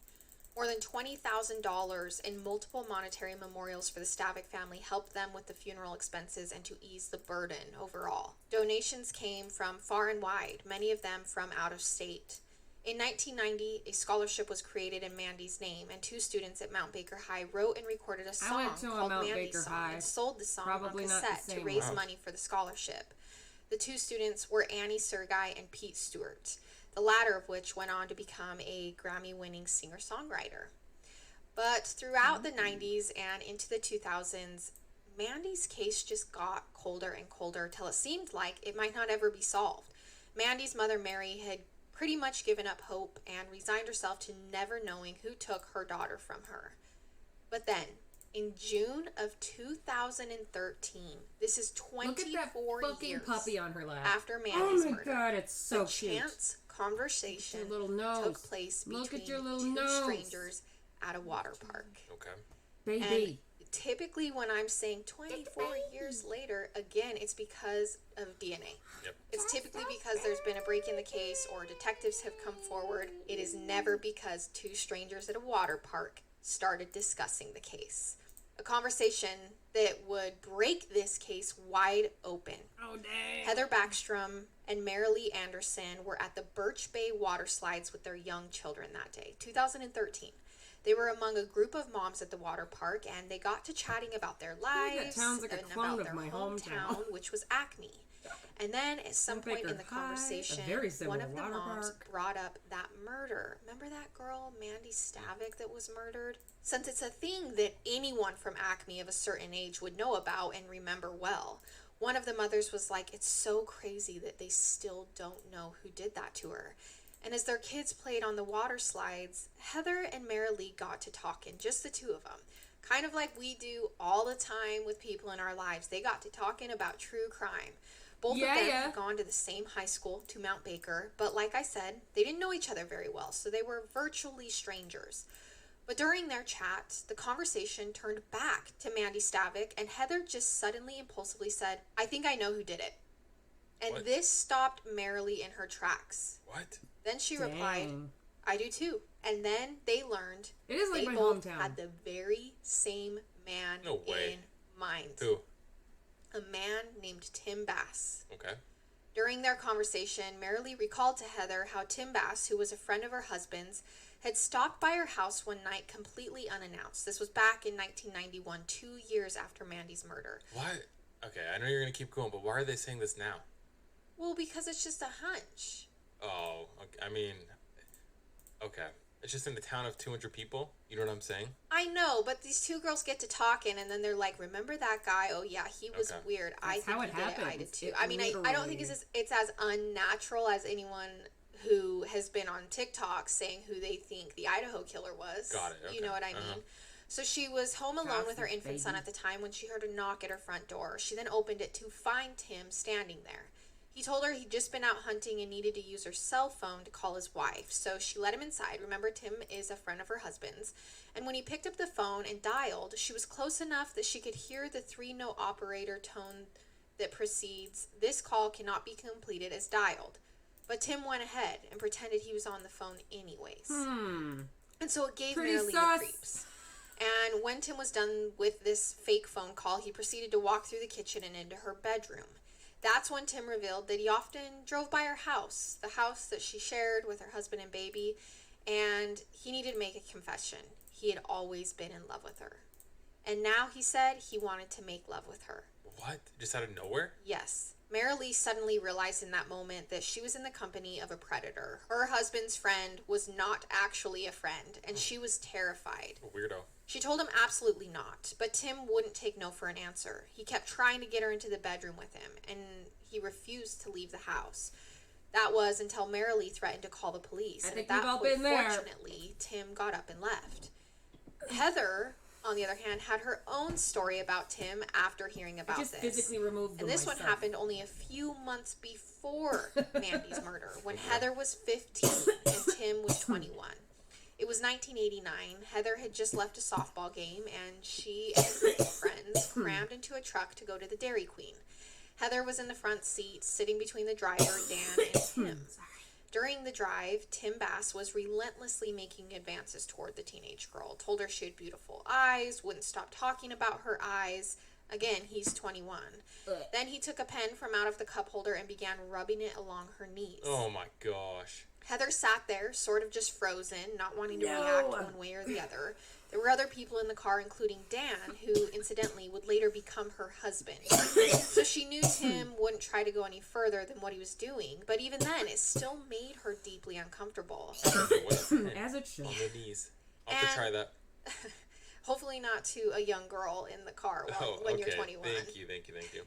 More than $20,000 in multiple monetary memorials for the Stavik family helped them with the funeral expenses and to ease the burden overall. Donations came from far and wide, many of them from out of state. In 1990, a scholarship was created in Mandy's name, and 2 students at Mount Baker High wrote and recorded a song went to a called Mount Mandy's Baker Song High. and sold the song Probably on not the cassette to same raise one. money for the scholarship. The 2 students were Annie Sergei and Pete Stewart, the latter of which went on to become a Grammy-winning singer-songwriter. But throughout the 90s and into the 2000s, Mandy's case just got colder and colder till it seemed like it might not ever be solved. Mandy's mother, Mary, had pretty much given up hope and resigned herself to never knowing who took her daughter from her. But then, in June of 2013, this is Look at that 24 fucking years puppy on her lap. after Oh Mandy's my murder, god, it's so a cute. chance conversation Your little nose. took place Look between at your little 2 nose. strangers at a water park. Okay. Baby. And typically when I'm saying 24 years later, again, it's because of DNA. Yep. It's typically because there's been a break in the case or detectives have come forward. It is never because 2 strangers at a water park started discussing the case. A conversation that would break this case wide open. Oh, dang. Heather Backstrom and Marilee Anderson were at the Birch Bay water slides with their young children that day, 2013. They were among a group of moms at the water park, and they got to chatting about their lives sounds like a and clone about of their my hometown, which was Acme. And then at some Mount point in Baker the High, a conversation, very one similar of the water moms park. brought up that murder. Remember that girl, Mandy Stavik, that was murdered? Since it's a thing that anyone from Acme of a certain age would know about and remember well, one of the mothers was like, it's so crazy that they still don't know who did that to her. And as their kids played on the water slides, Heather and Marilee got to talking, just the 2 of them. Kind of like we do all the time with people in our lives. They got to talking about true crime. Both of them had gone to the same high school, to Mount Baker, but like I said, they didn't know each other very well, so they were virtually strangers. But during their chat, the conversation turned back to Mandy Stavik, and Heather just suddenly impulsively said, I think I know who did it. And What? this stopped Marilee in her tracks. What? Then she replied, Dang. I do too. And then they learned It is like they my both hometown. had the very same man No way. in mind. Who? A man named Tim Bass. Okay. During their conversation, Marilee recalled to Heather how Tim Bass, who was a friend of her husband's, had stopped by her house one night completely unannounced. This was back in 1991, 2 years after Mandy's murder. Why? Okay, I know you're gonna keep going, but why are they saying this now? Well, because it's just a hunch. Oh, okay. I mean, okay. It's just in the town of 200 people. You know what I'm saying? I know, but these two girls get to talking, and then they're like, "Remember that guy? Oh yeah, he was Okay. weird. I That's think how he it did it. I happens. did too. It I mean, I don't think literally- it's as unnatural as anyone who has been on TikTok saying who they think the Idaho killer was. Got it, You okay. know what I mean? So she was home alone with her Gossip, infant son baby. at the time when she heard a knock at her front door. She then opened it to find Tim standing there. He told her he'd just been out hunting and needed to use her cell phone to call his wife. So she let him inside. Remember, Tim is a friend of her husband's. And when he picked up the phone and dialed, she was close enough that she could hear the 3-note operator tone that precedes, "This call cannot be completed as dialed." But Tim went ahead and pretended he was on the phone anyways. And so it gave Pretty Marilee the sus. creeps. And when Tim was done with this fake phone call, he proceeded to walk through the kitchen and into her bedroom. That's when Tim revealed that he often drove by her house, the house that she shared with her husband and baby, and he needed to make a confession. He had always been in love with her. And now he said he wanted to make love with her. What? Just out of nowhere? Yes. Marilee suddenly realized in that moment that she was in the company of a predator. Her husband's friend was not actually a friend, and she was terrified. A weirdo. She told him absolutely not, but Tim wouldn't take no for an answer. He kept trying to get her into the bedroom with him, and he refused to leave the house. That was until Marilee threatened to call the police. I And think at we've that all point, been there. fortunately, Tim got up and left. Heather, on the other hand, had her own story about Tim after hearing about Just this. physically removed them And this one myself. happened only a few months before Mandy's murder, when Heather was 15 and Tim was 21. It was 1989. Heather had just left a softball game, and she and her group of friends crammed into a truck to go to the Dairy Queen. Heather was in the front seat, sitting between the driver, Dan, and Tim. During the drive, Tim Bass was relentlessly making advances toward the teenage girl, told her she had beautiful eyes, wouldn't stop talking about her eyes. Again, he's 21. Then he took a pen from out of the cup holder and began rubbing it along her knees. Oh my gosh. Heather sat there, sort of just frozen, not wanting to No. react one way or the other. There were other people in the car, including Dan, who incidentally would later become her husband. So she knew Tim wouldn't try to go any further than what he was doing, but even then, it still made her deeply uncomfortable. What a pen. As it should. On the knees. I'll have to try that. Hopefully not to a young girl in the car when you're 21. Thank you.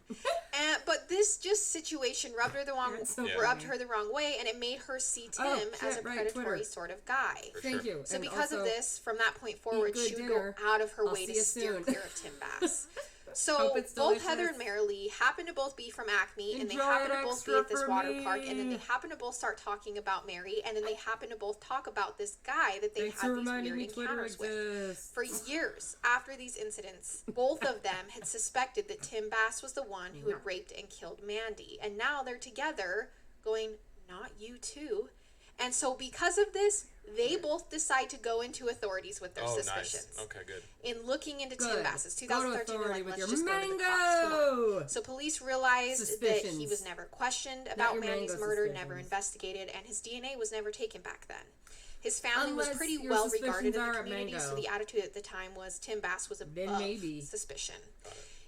But this just situation rubbed her the wrong, That's so rubbed funny. her the wrong way, and it made her see Tim Oh, as a shit, right, predatory Twitter. sort of guy. For Thank sure. you. So And because of also, this, from that point forward, good she would dinner. go out of her I'll way see to you steer soon. clear of Tim Bass. So Hope it's both Heather delicious. and Marilee happen to both be from Acme, and they Enjoy happen it to both be extra at this for water park, and then me. they happen to both start talking about Mary, and then they happen to both talk about this guy that they Thanks had for these reminding weird me Twitter encounters with. exists. For years after these incidents, both of them had suspected that Tim Bass was the one who had raped and killed Mandy. And now they're together going, "Not you too." And so because of this, they both decide to go into authorities with their Oh, suspicions. nice. Okay, good. In looking into Tim Good. Bass's Go to 2013, they're authority like, with let's your just go to the cops. Come on. mango. So police realized that he Suspicions. was never questioned about your Mandy's mango murder, never suspicions. investigated, and his DNA was never taken back then. His family was Unless pretty your well regarded in suspicions the are a community, so mango. the attitude at the time was Tim Bass was Then above maybe. suspicion.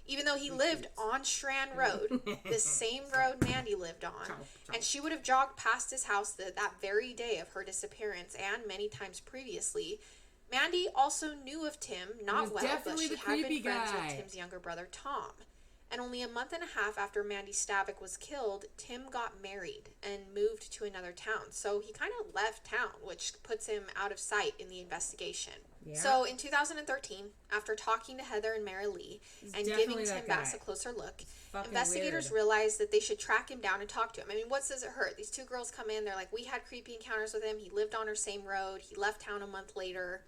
Even though he lived on Strand Road, the same road Mandy lived on, and she would have jogged past his house that very day of her disappearance and many times previously. Mandy also knew of Tim, not was well, but definitely she the had been creepy friends guy. with Tim's younger brother, Tom. And only a month and a half after Mandy Stavik was killed, Tim got married and moved to another town. So he kind of left town, which puts him out of sight in the investigation. Yeah. So in 2013, after talking to Heather and Marilee and giving definitely Tim that Bass guy. a closer look, Fucking investigators weird. realized that they should track him down and talk to him. I mean, what does it hurt? These two girls come in, they're like, we had creepy encounters with him. He lived on our same road. He left town a month later.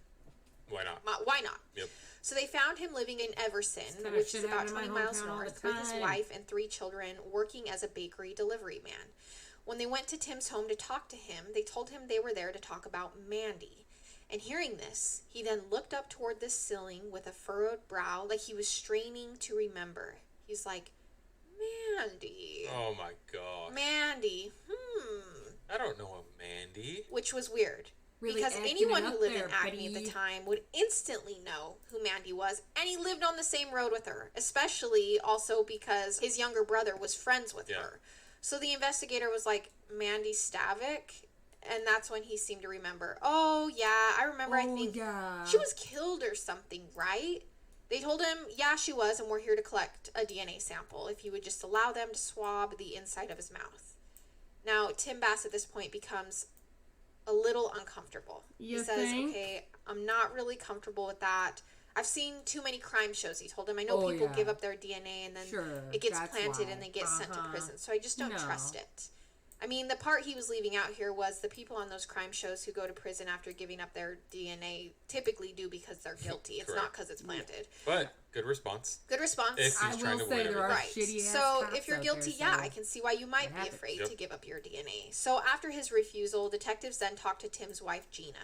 Why not? Why not? Yep. So they found him living in Everson, kinda which shit is about happen in 20 my miles hometown all the north, with his time. wife and 3 children, working as a bakery delivery man. When they went to Tim's home to talk to him, they told him they were there to talk about Mandy. And hearing this, he then looked up toward the ceiling with a furrowed brow, like he was straining to remember. He's like, Mandy. Oh my gosh. Mandy. I don't know a Mandy. Which was weird. Really because acting anyone it who up lived there, in Acme at buddy. the time would instantly know who Mandy was, and he lived on the same road with her, especially also because his younger brother was friends with Yeah. her. So the investigator was like, Mandy Stavik? And that's when he seemed to remember. Oh, yeah, I remember. I think yeah. she was killed or something, right? They told him, yeah, she was, and we're here to collect a DNA sample if you would just allow them to swab the inside of his mouth. Now, Tim Bass at this point becomes a little uncomfortable. You he says, think? okay, I'm not really comfortable with that. I've seen too many crime shows, he told him. I know people yeah. give up their DNA and then Sure, it gets that's planted why. and they get sent to prison. So I just don't No. trust it. I mean, the part he was leaving out here was the people on those crime shows who go to prison after giving up their DNA typically do because they're guilty. It's not because it's planted. But good response. Good response. If I he's trying will to say win there are everything. Right. shitty ass So cops if you're out guilty, there, yeah, so I can see why you might that be happens. afraid Yep. to give up your DNA. So after his refusal, detectives then talked to Tim's wife, Gina.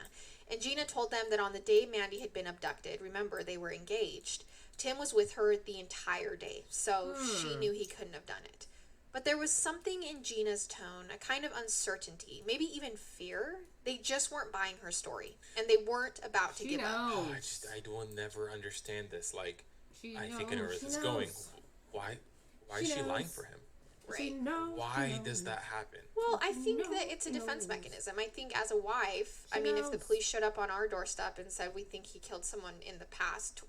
And Gina told them that on the day Mandy had been abducted, remember, they were engaged, Tim was with her the entire day. So she knew he couldn't have done it. But there was something in Gina's tone, a kind of uncertainty, maybe even fear. They just weren't buying her story. And they weren't about to She give up. Oh, knows. I will never understand this. Like, She I knows. think I know where She this is knows. going. Why is She she lying knows. for him? She Right. knows. Why She does knows. that happen? Well, I think No, that it's a defense knows. mechanism. I think as a wife, She I mean, if the knows. police showed up on our doorstep and said, we think he killed someone in the past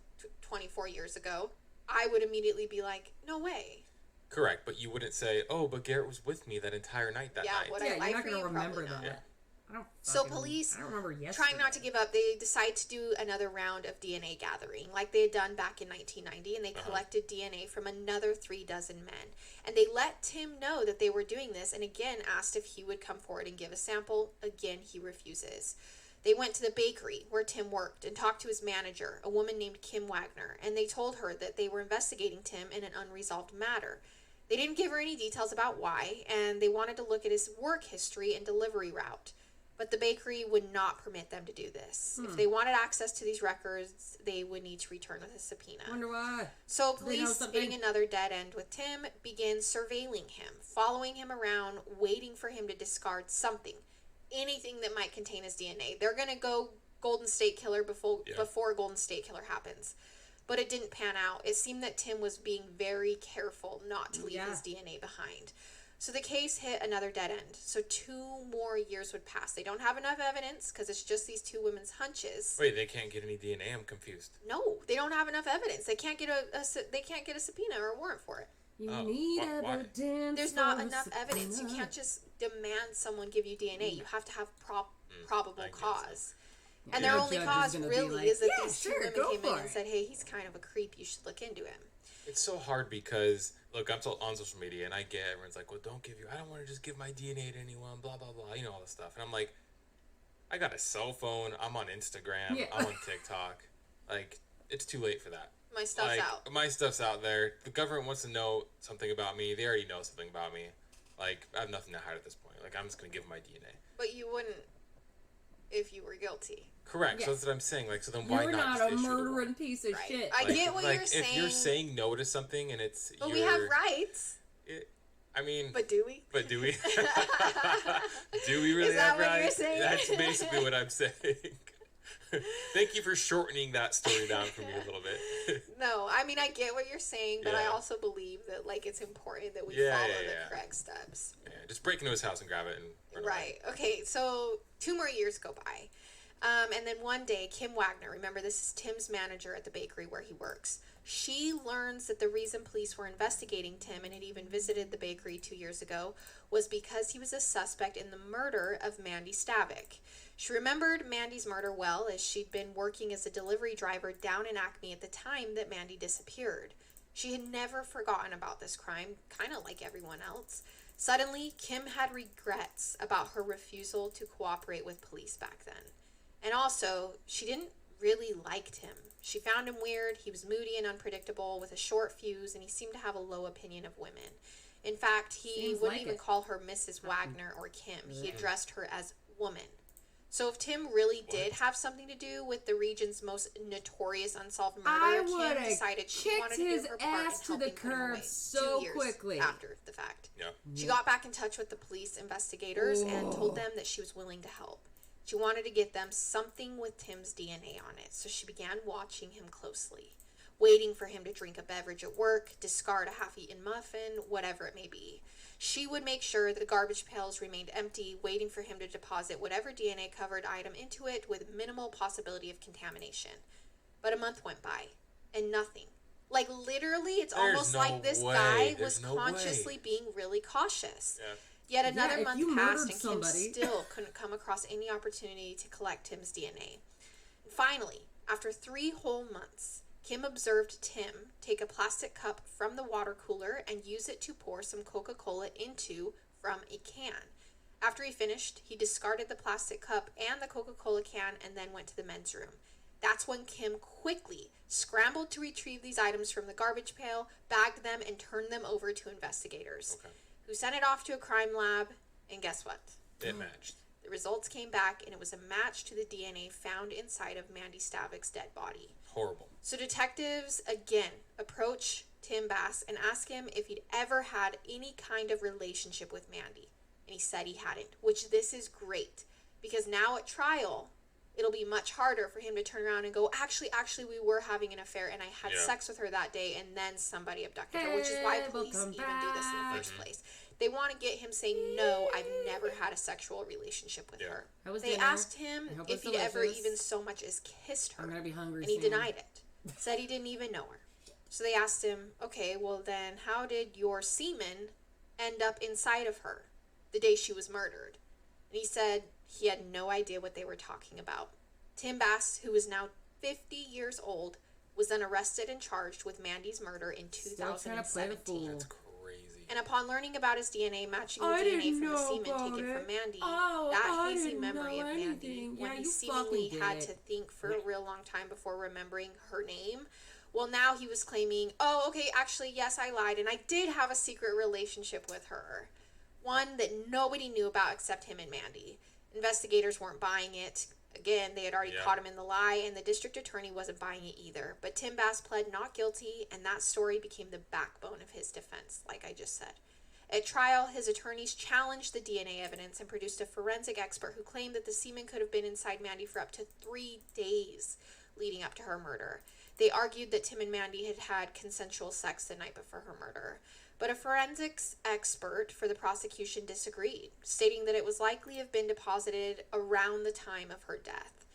24 years ago, I would immediately be like, no way. Correct, but you wouldn't say, "Oh, but Garrett was with me that entire night that Yeah, night." what Yeah, I you're lie not for gonna you, remember probably not. that. I don't. So fucking- police, I don't remember yesterday. trying not to give up, they decide to do another round of DNA gathering like they had done back in 1990, and they collected DNA from another 36 men. And they let Tim know that they were doing this, and again asked if he would come forward and give a sample. Again, he refuses. They went to the bakery where Tim worked and talked to his manager, a woman named Kim Wagner, and they told her that they were investigating Tim in an unresolved matter. They didn't give her any details about why, and they wanted to look at his work history and delivery route. But the bakery would not permit them to do this. If they wanted access to these records, they would need to return with a subpoena. Wonder why. So They know police, something. hitting another dead end with Tim, begin surveilling him, following him around, waiting for him to discard something, anything that might contain his DNA. They're gonna go Golden State Killer before Golden State Killer happens. But it didn't pan out. It seemed that Tim was being very careful not to leave his DNA behind. So the case hit another dead end. So 2 more years would pass. They don't have enough evidence because it's just these 2 women's hunches. Wait, they can't get any DNA. I'm confused. No, they don't have enough evidence. They can't get they can't get a subpoena or a warrant for it. You Oh, need why? evidence. There's not for a enough evidence. You subpoena. can't just demand someone give you DNA. You have to have probable I guess so. cause. And Yeah, their the only judge is cause gonna be really like, is that "Yeah, these 2 sure, women go came in for and it." said, hey, he's kind of a creep. You should look into him. It's so hard because look, I'm on social media and I get everyone's like, "Well, I don't want to just give my DNA to anyone." Blah blah blah. You know all this stuff, and I'm like, I got a cell phone. I'm on Instagram. Yeah. I'm on TikTok. Like, it's too late for that. My stuff's Like, out. my stuff's out there. The government wants to know something about me. They already know something about me. Like, I have nothing to hide at this point. Like, I'm just gonna give them my DNA. But you wouldn't if you were guilty. Correct. Yeah. So that's what I'm saying. Like, so then why You're not? not a just issue the murdering warrant? piece of Right. shit. I get what you're If you're saying. saying no to something and it's But your, we have rights. I mean, But do we? but do we? Do we really Is that have what rights? you're saying? That's basically what I'm saying. Thank you for shortening that story down for me a little bit. No, I mean I get what you're saying, but I Yeah. also believe that like it's important that we Yeah, follow yeah, the yeah. correct steps. Yeah, just break into his house and grab it and run away. Right. Okay. So 2 more years go by, and then one day Kim Wagner, remember this is Tim's manager at the bakery where he works. She learns that the reason police were investigating Tim and had even visited the bakery 2 years ago was because he was a suspect in the murder of Mandy Stavik. She remembered Mandy's murder well, as she'd been working as a delivery driver down in Acme at the time that Mandy disappeared. She had never forgotten about this crime, kind of like everyone else. Suddenly, Kim had regrets about her refusal to cooperate with police back then. And also, she didn't really like Tim. She found him weird. He was moody and unpredictable with a short fuse, and he seemed to have a low opinion of women. In fact, he Seems wouldn't like even it. call her Mrs. Wagner or Kim. He addressed her as woman. So if Tim really did have something to do with the region's most notorious unsolved murder, I Kim would've decided she kicked wanted to his do her part ass in to the helping put him curb away so 2 years quickly. after the fact. Yeah. She got back in touch with the police investigators and told them that she was willing to help. She wanted to get them something with Tim's DNA on it, so she began watching him closely. waiting for him to drink a beverage at work, discard a half-eaten muffin, whatever it may be. She would make sure the garbage pails remained empty, waiting for him to deposit whatever DNA-covered item into it with minimal possibility of contamination. But a month went by, and nothing. Like, literally, it's There's almost no like this way. guy There's was no consciously way. being really cautious. Yeah. Yet another Yeah, if month you passed, murdered and Kim somebody- still couldn't come across any opportunity to collect Tim's DNA. And finally, after 3 whole months, Kim observed Tim take a plastic cup from the water cooler and use it to pour some Coca-Cola into from a can. After he finished, he discarded the plastic cup and the Coca-Cola can and then went to the men's room. That's when Kim quickly scrambled to retrieve these items from the garbage pail, bagged them, and turned them over to investigators, Okay. who sent it off to a crime lab, and guess what? It matched. The results came back, and it was a match to the DNA found inside of Mandy Stavik's dead body. Horrible. So detectives, again, approach Tim Bass and ask him if he'd ever had any kind of relationship with Mandy. And he said he hadn't, which this is great, because now at trial, it'll be much harder for him to turn around and go, actually, we were having an affair, and I had Yeah. sex with her that day, and then somebody abducted her, which is why Hey, police even welcome do this in the back. first place. They want to get him saying, no, I've never had a sexual relationship with Yeah. her. How was They dinner? asked him I hope if it's he'd ever delicious. even so much as kissed her. I'm gonna be hungry And he soon. denied it. Said he didn't even know her. So they asked him, okay, well then how did your semen end up inside of her the day she was murdered? And he said he had no idea what they were talking about. Tim Bass, who is now 50 years old, was then arrested and charged with Mandy's murder in Still trying to play the 2017. fool. That's crazy. And upon learning about his DNA matching the I DNA didn't from the know semen about taken it. from Mandy, Oh, that I hazy didn't memory know of Mandy, anything. when Yeah, he you seemingly fucking had did to it. think for a real long time before remembering her name, well, now he was claiming, oh, okay, actually, yes, I lied, and I did have a secret relationship with her. One that nobody knew about except him and Mandy. Investigators weren't buying it. Again, they had already Yeah. caught him in the lie, and the district attorney wasn't buying it either. But Tim Bass pled not guilty, and that story became the backbone of his defense, like I just said. At trial, his attorneys challenged the DNA evidence and produced a forensic expert who claimed that the semen could have been inside Mandy for up to 3 days leading up to her murder. They argued that Tim and Mandy had had consensual sex the night before her murder. But a forensics expert for the prosecution disagreed, stating that it was likely to have been deposited around the time of her death.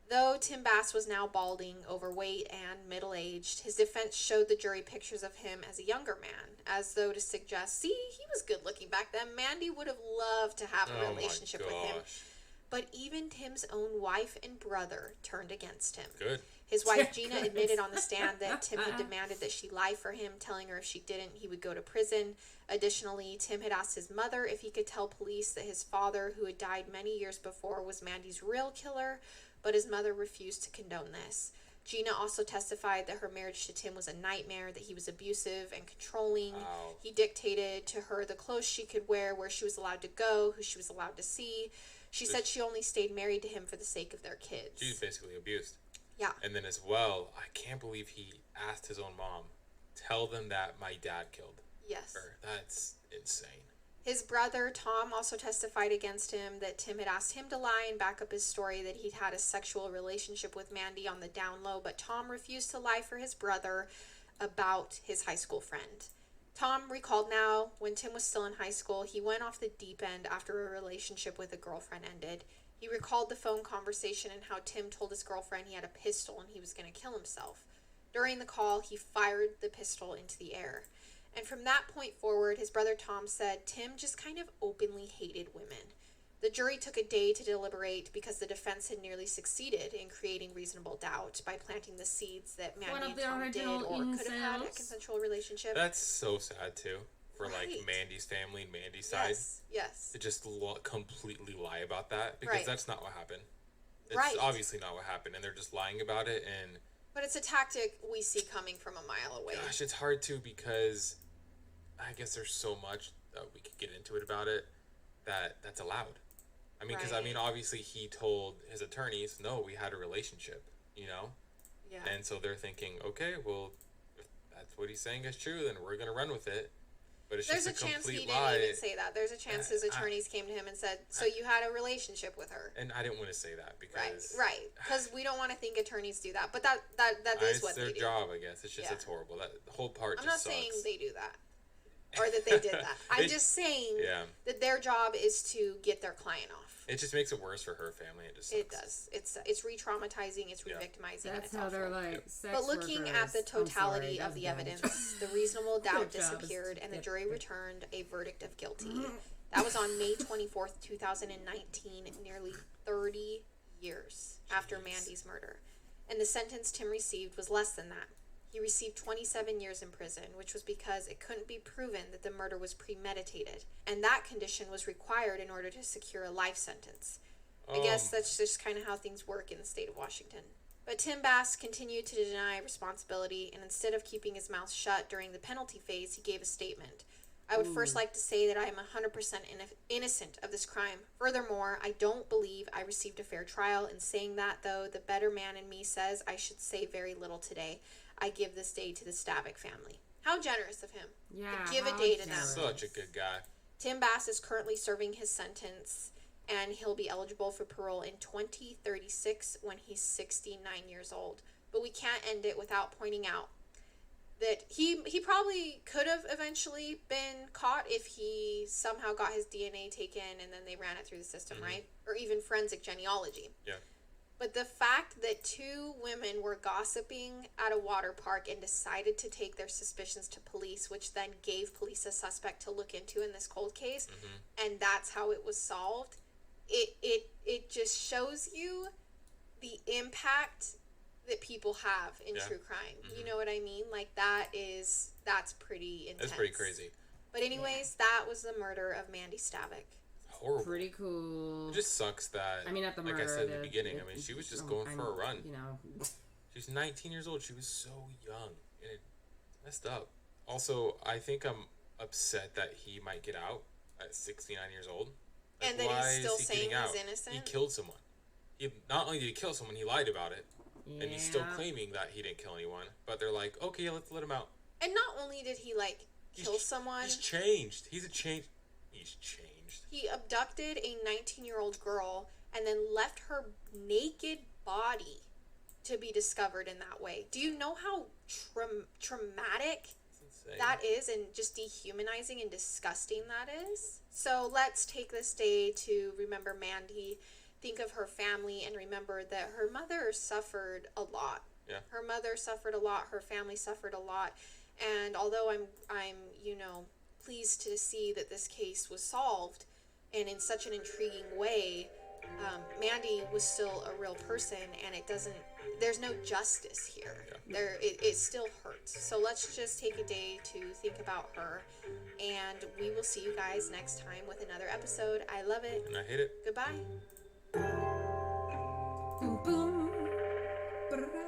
Though Tim Bass was now balding, overweight, and middle-aged, his defense showed the jury pictures of him as a younger man, as though to suggest, see, he was good-looking back then. Mandy would have loved to have a Oh my relationship with him. gosh. But even Tim's own wife and brother turned against him. Good. His wife Gina admitted on the stand that Tim had demanded that she lie for him, telling her if she didn't, he would go to prison. Additionally, Tim had asked his mother if he could tell police that his father, who had died many years before, was Mandy's real killer, but his mother refused to condone this. Gina also testified that her marriage to Tim was a nightmare, that he was abusive and controlling. Wow. He dictated to her the clothes she could wear, where she was allowed to go, who she was allowed to see. She said she only stayed married to him for the sake of their kids. She's basically abused. Yeah. And then as well, I can't believe he asked his own mom, tell them that my dad killed Yes. her. That's insane. His brother, Tom, also testified against him that Tim had asked him to lie and back up his story that he'd had a sexual relationship with Mandy on the down low, but Tom refused to lie for his brother about his high school friend. Tom recalled now, when Tim was still in high school, he went off the deep end after a relationship with a girlfriend ended. He recalled the phone conversation and how Tim told his girlfriend he had a pistol and he was going to kill himself. During the call, he fired the pistol into the air. And from that point forward, his brother Tom said Tim just kind of openly hated women. The jury took a day to deliberate because the defense had nearly succeeded in creating reasonable doubt by planting the seeds that One Mandy of and the Tom did original or could have had a incels. consensual relationship. That's so sad too. For like Right. Mandy's family and Mandy's side. Yes. To just completely lie about that. Because Right. that's not what happened. It's Right. obviously not what happened. And they're just lying about it. And But it's a tactic we see coming from a mile away. gosh, it's hard to, because I guess there's so much that we could get into it about it that's allowed. I mean, because I Right. mean, obviously he told his attorneys, no, we had a relationship, you know? Yeah. And so they're thinking, okay, well, if that's what he's saying is true, then we're going to run with it. But it's There's a just a chance he complete lie. didn't even say that. There's a chance his attorneys came to him and said, "So you had a relationship with her." And I didn't want to say that because Right, because we don't want to think attorneys do that, but that is what it's their they do. job, I guess. It's just Yeah. it's horrible. That the whole part I'm just not sucks. saying they do that, or that they did that. I'm just saying that their job is to get their client off. It just makes it worse for her family. It just sucks. It does. It's re-traumatizing. It's re-victimizing. That's and how it's they're awful. like sex But looking workers. at the totality I'm of the sorry, evidence, the reasonable doubt Their job is disappeared, to and the get jury the- returned a verdict of guilty. That was on May 24th, 2019, nearly 30 years after Mandy's murder. And the sentence Tim received was less than that. He received 27 years in prison, which was because it couldn't be proven that the murder was premeditated, and that condition was required in order to secure a life sentence. I guess that's just kind of how things work in the state of Washington. But Tim Bass continued to deny responsibility, and instead of keeping his mouth shut during the penalty phase, he gave a statement. I would first like to say that I am 100% innocent of this crime. Furthermore, I don't believe I received a fair trial. In saying that, though, the better man in me says I should say very little today. I give this day to the Stavick family. How generous of him. Yeah, To give a how day to them. generous. Such a good guy. Tim Bass is currently serving his sentence, and he'll be eligible for parole in 2036 when he's 69 years old. But we can't end it without pointing out that he probably could have eventually been caught if he somehow got his DNA taken and then they ran it through the system, right? Or even forensic genealogy. Yeah. But the fact that two women were gossiping at a water park and decided to take their suspicions to police, which then gave police a suspect to look into in this cold case, and that's how it was solved, it just shows you the impact that people have in true crime. You know what I mean? Like that's pretty intense. That's pretty crazy. But anyways, that was the murder of Mandy Stavick. Horrible. Pretty cool. It just sucks that. I mean, at the like murder. I said at the beginning, I mean, she was just going for a run. You know. She was 19 years old. She was so young, and it messed up. Also, I think I'm upset that he might get out at 69 years old. Like, And that why he's still is he saying getting he's out? innocent? He killed someone. He not only did he kill someone, he lied about it, Yeah. and he's still claiming that he didn't kill anyone. But they're like, okay, let's let him out. And not only did he kill someone, He's changed. He's changed. he abducted a 19-year-old girl and then left her naked body to be discovered in that way. Do you know how traumatic It's insane. that is, and just dehumanizing and disgusting that is? So let's take this day to remember Mandy, think of her family, and remember that her mother suffered a lot. Yeah. Her mother suffered a lot. Her family suffered a lot. And although I'm pleased to see that this case was solved and in such an intriguing way, Mandy was still a real person, and there's no justice here. Yeah. It still hurts. So let's just take a day to think about her, and we will see you guys next time with another episode. I love it. And I hate it. Goodbye. Boom, boom. Ba-da-da.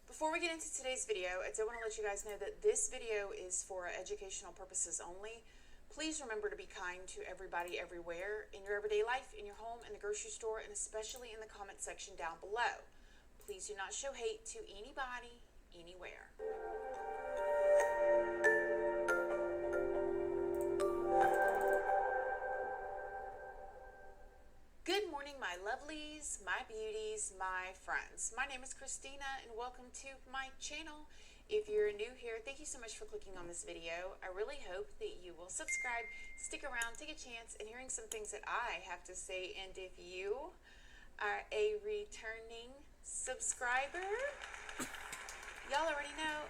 Before we get into today's video, I do want to let you guys know that this video is for educational purposes only. Please remember to be kind to everybody everywhere in your everyday life, in your home, in the grocery store, and especially in the comment section down below. Please do not show hate to anybody, anywhere. Good morning, my lovelies, my beauties, my friends. My name is Christina, and welcome to my channel. If you're new here, thank you so much for clicking on this video. I really hope that you will subscribe, stick around, take a chance in hearing some things that I have to say. And if you are a returning subscriber, y'all already know,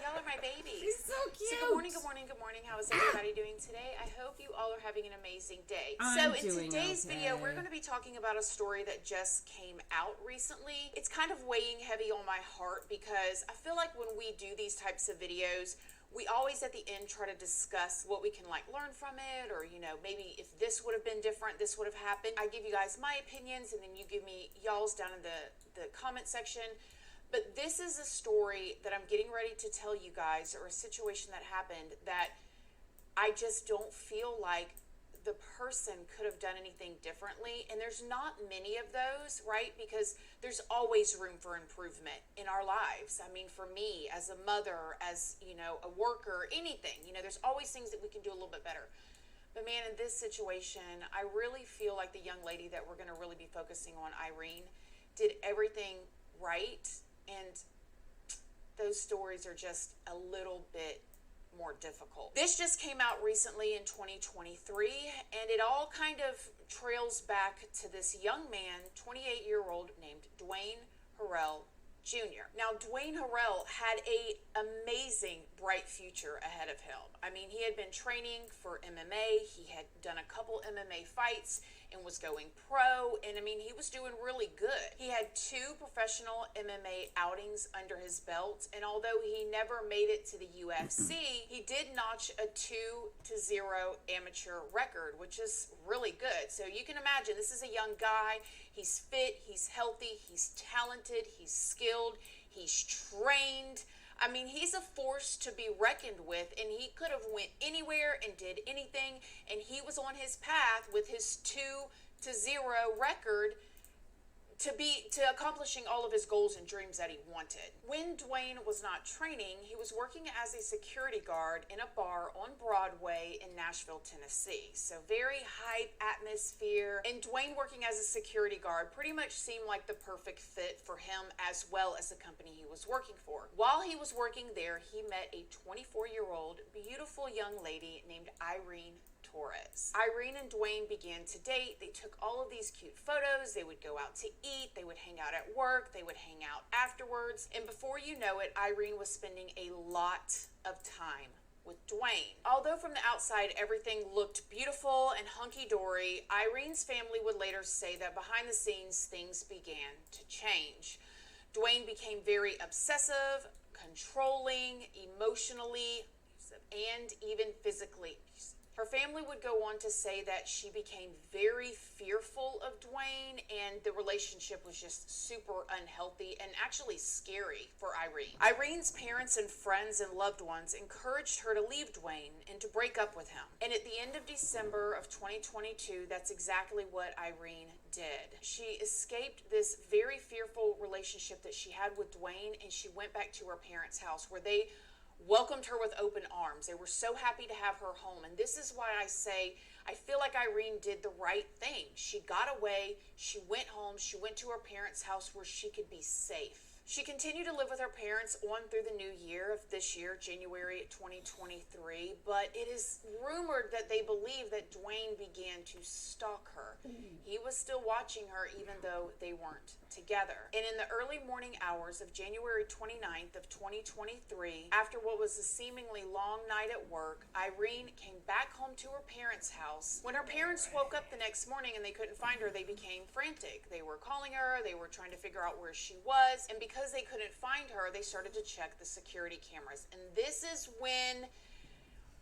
y'all are my babies. He's so cute. So good morning, good morning, good morning. How is everybody doing today? I hope you all are having an amazing day. I'm So in doing today's video, okay. we're going to be talking about a story that just came out recently. It's kind of weighing heavy on my heart because I feel like when we do these types of videos, we always at the end try to discuss what we can learn from it, or maybe if this would have been different, this would have happened. I give you guys my opinions, and then you give me y'all's down in the comment section. But this is a story that I'm getting ready to tell you guys, or a situation that happened that I just don't feel like the person could have done anything differently. And there's not many of those, right? Because there's always room for improvement in our lives. I mean, for me, as a mother, as, you know, a worker, anything, you know, there's always things that we can do a little bit better. But man, in this situation, I really feel like the young lady that we're going to really be focusing on, Irene, did everything right. And those stories are just a little bit more difficult. This just came out recently in 2023, and it all kind of trails back to this young man, 28-year-old, named Dwayne Harrell Jr. Now, Dwayne Harrell had a amazing, bright future ahead of him. I mean, he had been training for MMA. He had done a couple MMA fights and was going pro. And I mean, he was doing really good. He had 2 professional MMA outings under his belt. And although he never made it to the UFC, he did notch a 2-0 amateur record, which is really good. So you can imagine, this is a young guy. He's fit, he's healthy, he's talented, he's skilled, he's trained. I mean, he's a force to be reckoned with, and he could have went anywhere and did anything, and he was on his path with his 2-0 record to accomplishing all of his goals and dreams that he wanted. When Dwayne was not training, he was working as a security guard in a bar on Broadway in Nashville, Tennessee. So very hype atmosphere, and Dwayne working as a security guard pretty much seemed like the perfect fit for him as well as the company he was working for. While he was working there, he met a 24-year-old beautiful young lady named Irene Torres. Irene and Dwayne began to date. They took all of these cute photos. They would go out to eat. They would hang out at work. They would hang out afterwards. And before you know it, Irene was spending a lot of time with Dwayne. Although from the outside everything looked beautiful and hunky-dory, Irene's family would later say that behind the scenes things began to change. Dwayne became very obsessive, controlling, emotionally, and even physically abusive. Her family would go on to say that she became very fearful of Dwayne, and the relationship was just super unhealthy and actually scary for Irene. Irene's parents and friends and loved ones encouraged her to leave Dwayne and to break up with him. And at the end of December of 2022, that's exactly what Irene did. She escaped this very fearful relationship that she had with Dwayne, and she went back to her parents' house where they welcomed her with open arms. They were so happy to have her home. And this is why I say I feel like Irene did the right thing. She got away, she went home, she went to her parents' house where she could be safe. She continued to live with her parents on through the new year of this year, January 2023, but it is rumored that they believe that Dwayne began to stalk her. He was still watching her even though they weren't together. And in the early morning hours of January 29th of 2023, after what was a seemingly long night at work, Irene came back home to her parents' house. When her parents woke up the next morning and they couldn't find her, they became frantic. They were calling her, they were trying to figure out where she was, and because they couldn't find her, they started to check the security cameras. And this is when,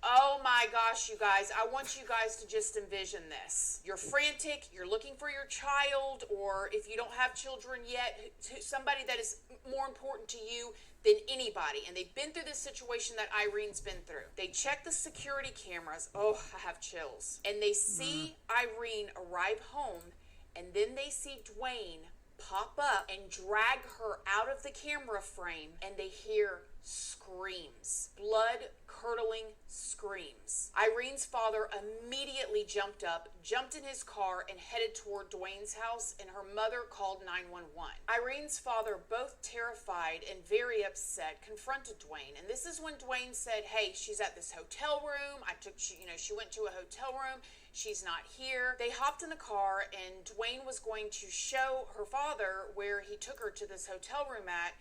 oh my gosh, you guys, I want you guys to just envision this. You're frantic, you're looking for your child, or if you don't have children yet, somebody that is more important to you than anybody. And they've been through this situation that Irene's been through. They check the security cameras. Oh, I have chills. And they see Irene arrive home, and then they see Dwayne pop up and drag her out of the camera frame, and they hear screams, blood-curdling screams. Irene's father immediately jumped up, jumped in his car, and headed toward Dwayne's house, and her mother called 911. Irene's father, both terrified and very upset, confronted Dwayne, and this is when Dwayne said, hey, she's at this hotel room. She went to a hotel room. She's not here. They hopped in the car, and Dwayne was going to show her father where he took her to this hotel room at.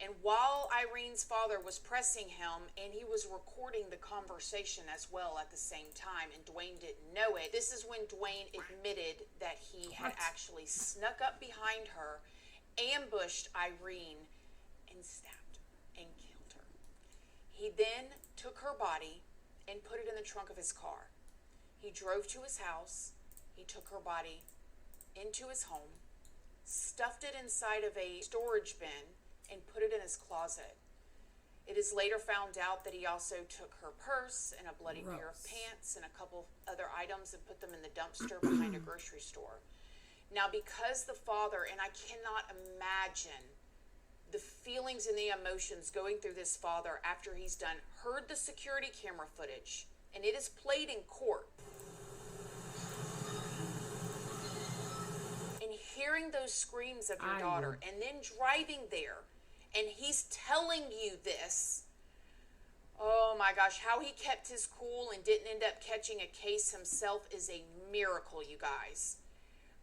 And while Irene's father was pressing him, and he was recording the conversation as well at the same time, and Dwayne didn't know it, this is when Dwayne admitted that he had actually snuck up behind her, ambushed Irene, and stabbed and killed her. He then took her body and put it in the trunk of his car. He drove to his house, he took her body into his home, stuffed it inside of a storage bin, and put it in his closet. It is later found out that he also took her purse and a bloody pair of Gross. pants and a couple other items and put them in the dumpster behind a grocery store. Now, because the father, and I cannot imagine the feelings and the emotions going through this father after he's heard the security camera footage, and it is played in court. And hearing those screams of your daughter, and then driving there, and he's telling you this. Oh my gosh, how he kept his cool and didn't end up catching a case himself is a miracle, you guys.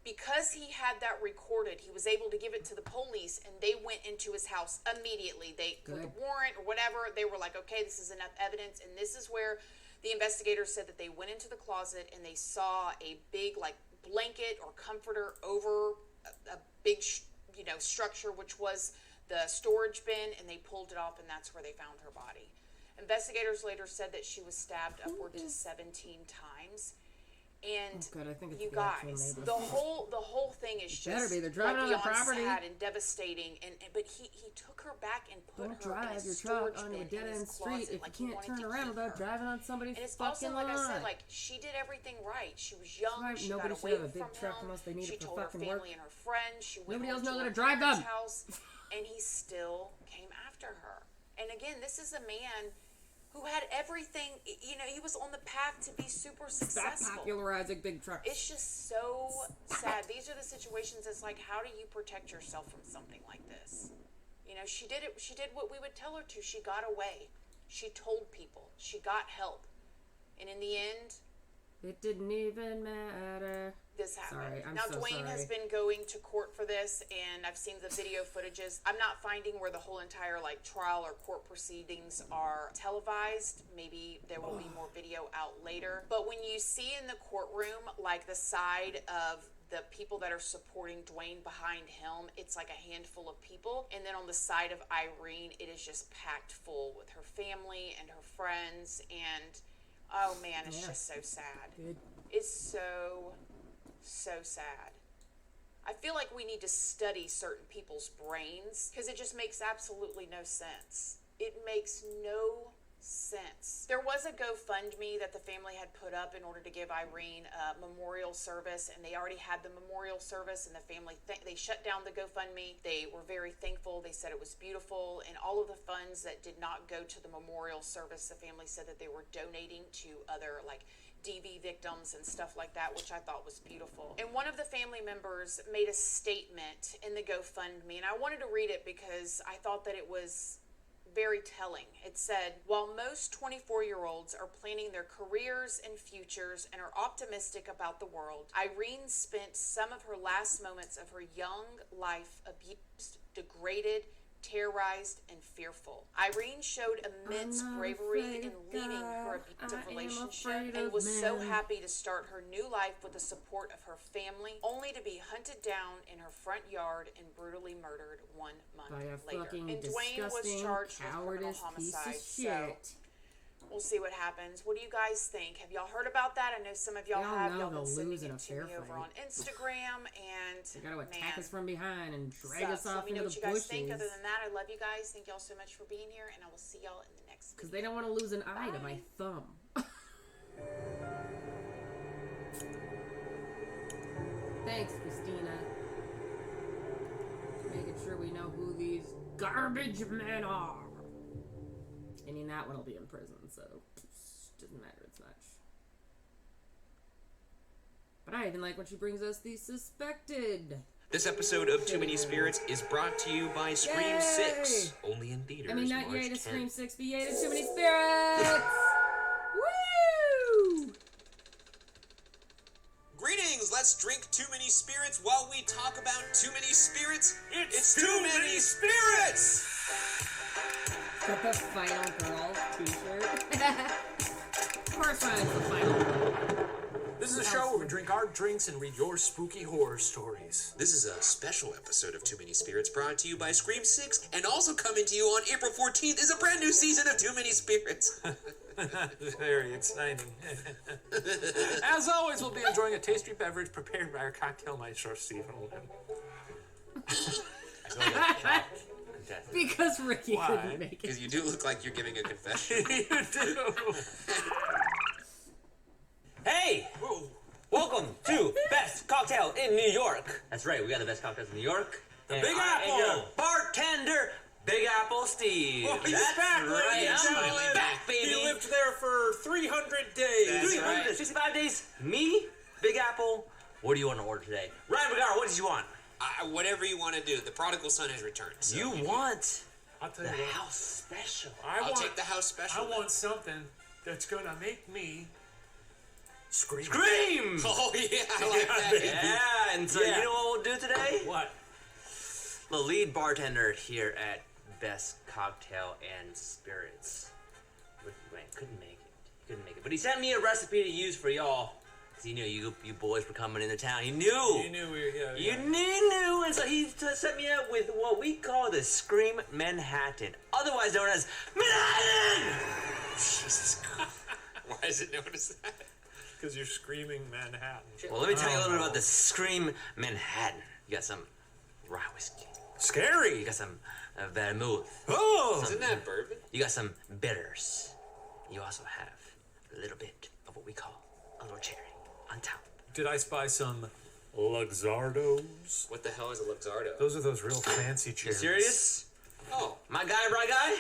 Because he had that recorded, he was able to give it to the police, and they went into his house immediately. With a warrant or whatever, they were like, okay, this is enough evidence. And this is where the investigators said that they went into the closet and they saw a big, like, blanket or comforter over a big, structure, which was the storage bin, and they pulled it off, and that's where they found her body. Investigators later said that she was stabbed upward to 17 times. And I think it's you the actual guys, neighbor. the whole thing is Better just be. They're driving on the beyond property. sad and devastating. But he took her back and put Don't her in drive a your storage truck on bin a dead in end his street closet, if like you he can't wanted turn to around keep without her. driving on somebody's And it's fucking also, like lawn. I said, like, she did everything right. She was young. Right, She nobody got should away have a big from truck him. unless they need She it for told her fucking family work. and her friends. She went Nobody else home knows to how to her drive parents' them. house, and he still came after her. And again, this is a man who had everything. He was on the path to be super Stop successful. popularizing big trucks. It's just so sad. These are the situations. It's like, how do you protect yourself from something like this? She did it. She did what we would tell her to. She got away. She told people. She got help. And in the end, It didn't even matter. this happened. Sorry, I'm now, so Dwayne has sorry. been going to court for this, and I've seen the video footages. I'm not finding where the whole entire trial or court proceedings are televised. Maybe there will be more video out later. But when you see in the courtroom, the side of the people that are supporting Dwayne behind him, it's like a handful of people. And then on the side of Irene, it is just packed full with her family and her friends. And, oh man, it's just so sad. Good. It's so sad. I feel like we need to study certain people's brains because it just makes absolutely no sense. It makes no sense. There was a GoFundMe that the family had put up in order to give Irene a memorial service, and they already had the memorial service, and the family they shut down the GoFundMe. They were very thankful. They said it was beautiful, and all of the funds that did not go to the memorial service, the family said that they were donating to other DV victims and stuff like that, which I thought was beautiful. And one of the family members made a statement in the GoFundMe, and I wanted to read it because I thought that it was very telling. It said, while most 24-year-olds are planning their careers and futures and are optimistic about the world, Irene spent some of her last moments of her young life abused, degraded, terrorized, and fearful. Irene showed immense bravery in leaving her abusive relationship and was so happy to start her new life with the support of her family, only to be hunted down in her front yard and brutally murdered 1 month By a later. fucking And Dwayne was disgusting, charged with criminal cowardice piece homicide. of So shit. we'll see what happens. What do you guys think? Have y'all heard about that? I know some of y'all Y'all have. know Y'all they'll been sending lose in it a to fair me over fight. on Instagram, and They gotta attack man, us from behind and drag sucks. us off Let me know into what the you guys bushes. think. Other than that, I love you guys. Thank y'all so much for being here, and I will see y'all in the next Because video. they don't want to lose an eye to my thumb. Thanks, Christina. Making sure we know who these garbage men are. And in that one, will be in prison, so doesn't matter as much. But I even like when she brings us the suspected. This episode of Too Many Spirits is brought to you by Scream Yay! 6, only in theaters I mean, not March yay to 10th. Scream 6, but yay to Too Many Spirits! Woo! Greetings! Let's drink Too Many Spirits while we talk about Too Many Spirits. It's Too Many Spirits! Got the Final Girl t-shirt. Of course mine's the Final Girl. This is a show where we drink our drinks and read your spooky horror stories. This is a special episode of Too Many Spirits brought to you by Scream 6, and also coming to you on April 14th is a brand new season of Too Many Spirits. Very exciting. As always, we'll be enjoying a tasty beverage prepared by our cocktail maestro, Stephen Lim. I feel like fantastic. Because Ricky Why? couldn't make it. Because you do look like you're giving a confession. You do. Hey! Welcome to Best Cocktail in New York. That's right, we got the best cocktails in New York. The Big I am Apple. your bartender, Big Apple Steve. Oh, he's That's back, right, ladies and I'm gentlemen. back, baby. He lived there for 300 days. That's 365 days. Me, Big Apple. What do you want to order today? Ryan Vergara, what did you want? Whatever you want to do. The prodigal son has returned. So You want I'll tell the you what. house special. I'll take the house special. I want something that's gonna make me scream. Scream! Oh yeah, I like that. baby. Yeah, and so Yeah. you know what we'll do today? What? The lead bartender here at Best Cocktail and Spirits. Wait, couldn't make it. But he sent me a recipe to use for y'all. Because he knew you boys were coming into town. He knew. You knew we were, You knew, and so he set me up with what we call the Scream Manhattan, otherwise known as Manhattan! Jesus Christ. Why is it known as that? Because you're screaming Manhattan. Well, let me tell you a little bit about the Scream Manhattan. You got some rye whiskey. Scary. You got some vermouth. Oh. Isn't that bourbon? You got some bitters. You also have a little bit of what we call a little cherry on top. Did I spy some Luxardos? What the hell is a Luxardo? Those are those real fancy You cherries. serious? Oh, My guy, right guy?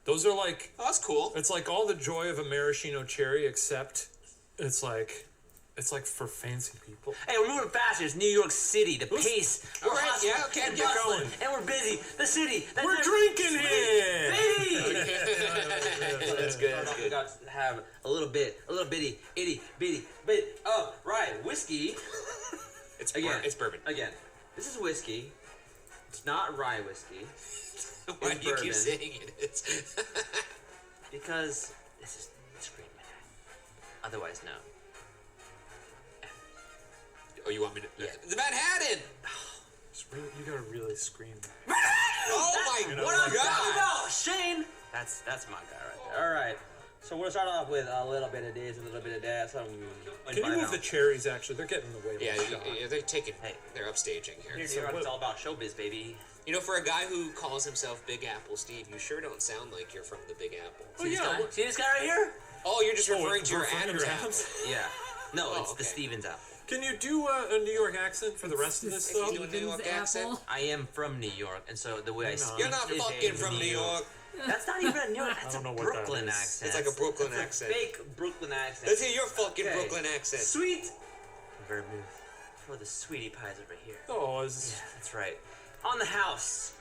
Those are like, that's cool. it's like all the joy of a maraschino cherry, except it's like for fancy people. Hey, we're moving faster. It's New York City. The pace. All We're right, hustling yeah, okay, and get bustling, going. and we're busy. The city. We're drinking here. Hey! That's good. That's We good. got to have a little bitty bit of rye whiskey. It's Again. It's bourbon. Again, this is whiskey. It's not rye whiskey. Why do you bourbon. keep saying it is? Because this is Scream Manhattan. Otherwise known. Oh, you want me to? Yeah. The Manhattan. You gotta really scream. Oh my What I'm talking God. about, Shane! That's my guy right there. Alright. So we're starting off with a little bit of this, a little bit of that. Can you move the cherries? Actually, they're getting in the way. of Yeah, the shot. they're taking. Hey. They're upstaging here. It's all about showbiz, baby. You know, for a guy who calls himself Big Apple Steve, you sure don't sound like you're from the Big Apple. Oh, See this yeah, guy? what- See this guy right here? Oh, you're just referring it's to your referring to Adam's your apple. Adam's? Yeah. No, Oh, it's the okay. Stevens apple. Can you do a New York accent for the rest of this If you stuff? do a New York Stevens accent. apple. I am from New York, and so the way I You're not. speak You're not is fucking a from New York. That's not even a New York. That's don't a know what that Brooklyn is. accent. It's like a Brooklyn It's accent. fake Brooklyn accent. Let's hear your fucking Okay. Brooklyn accent. Sweet vermouth for the sweetie pies over here. Oh, is That's right. On the house.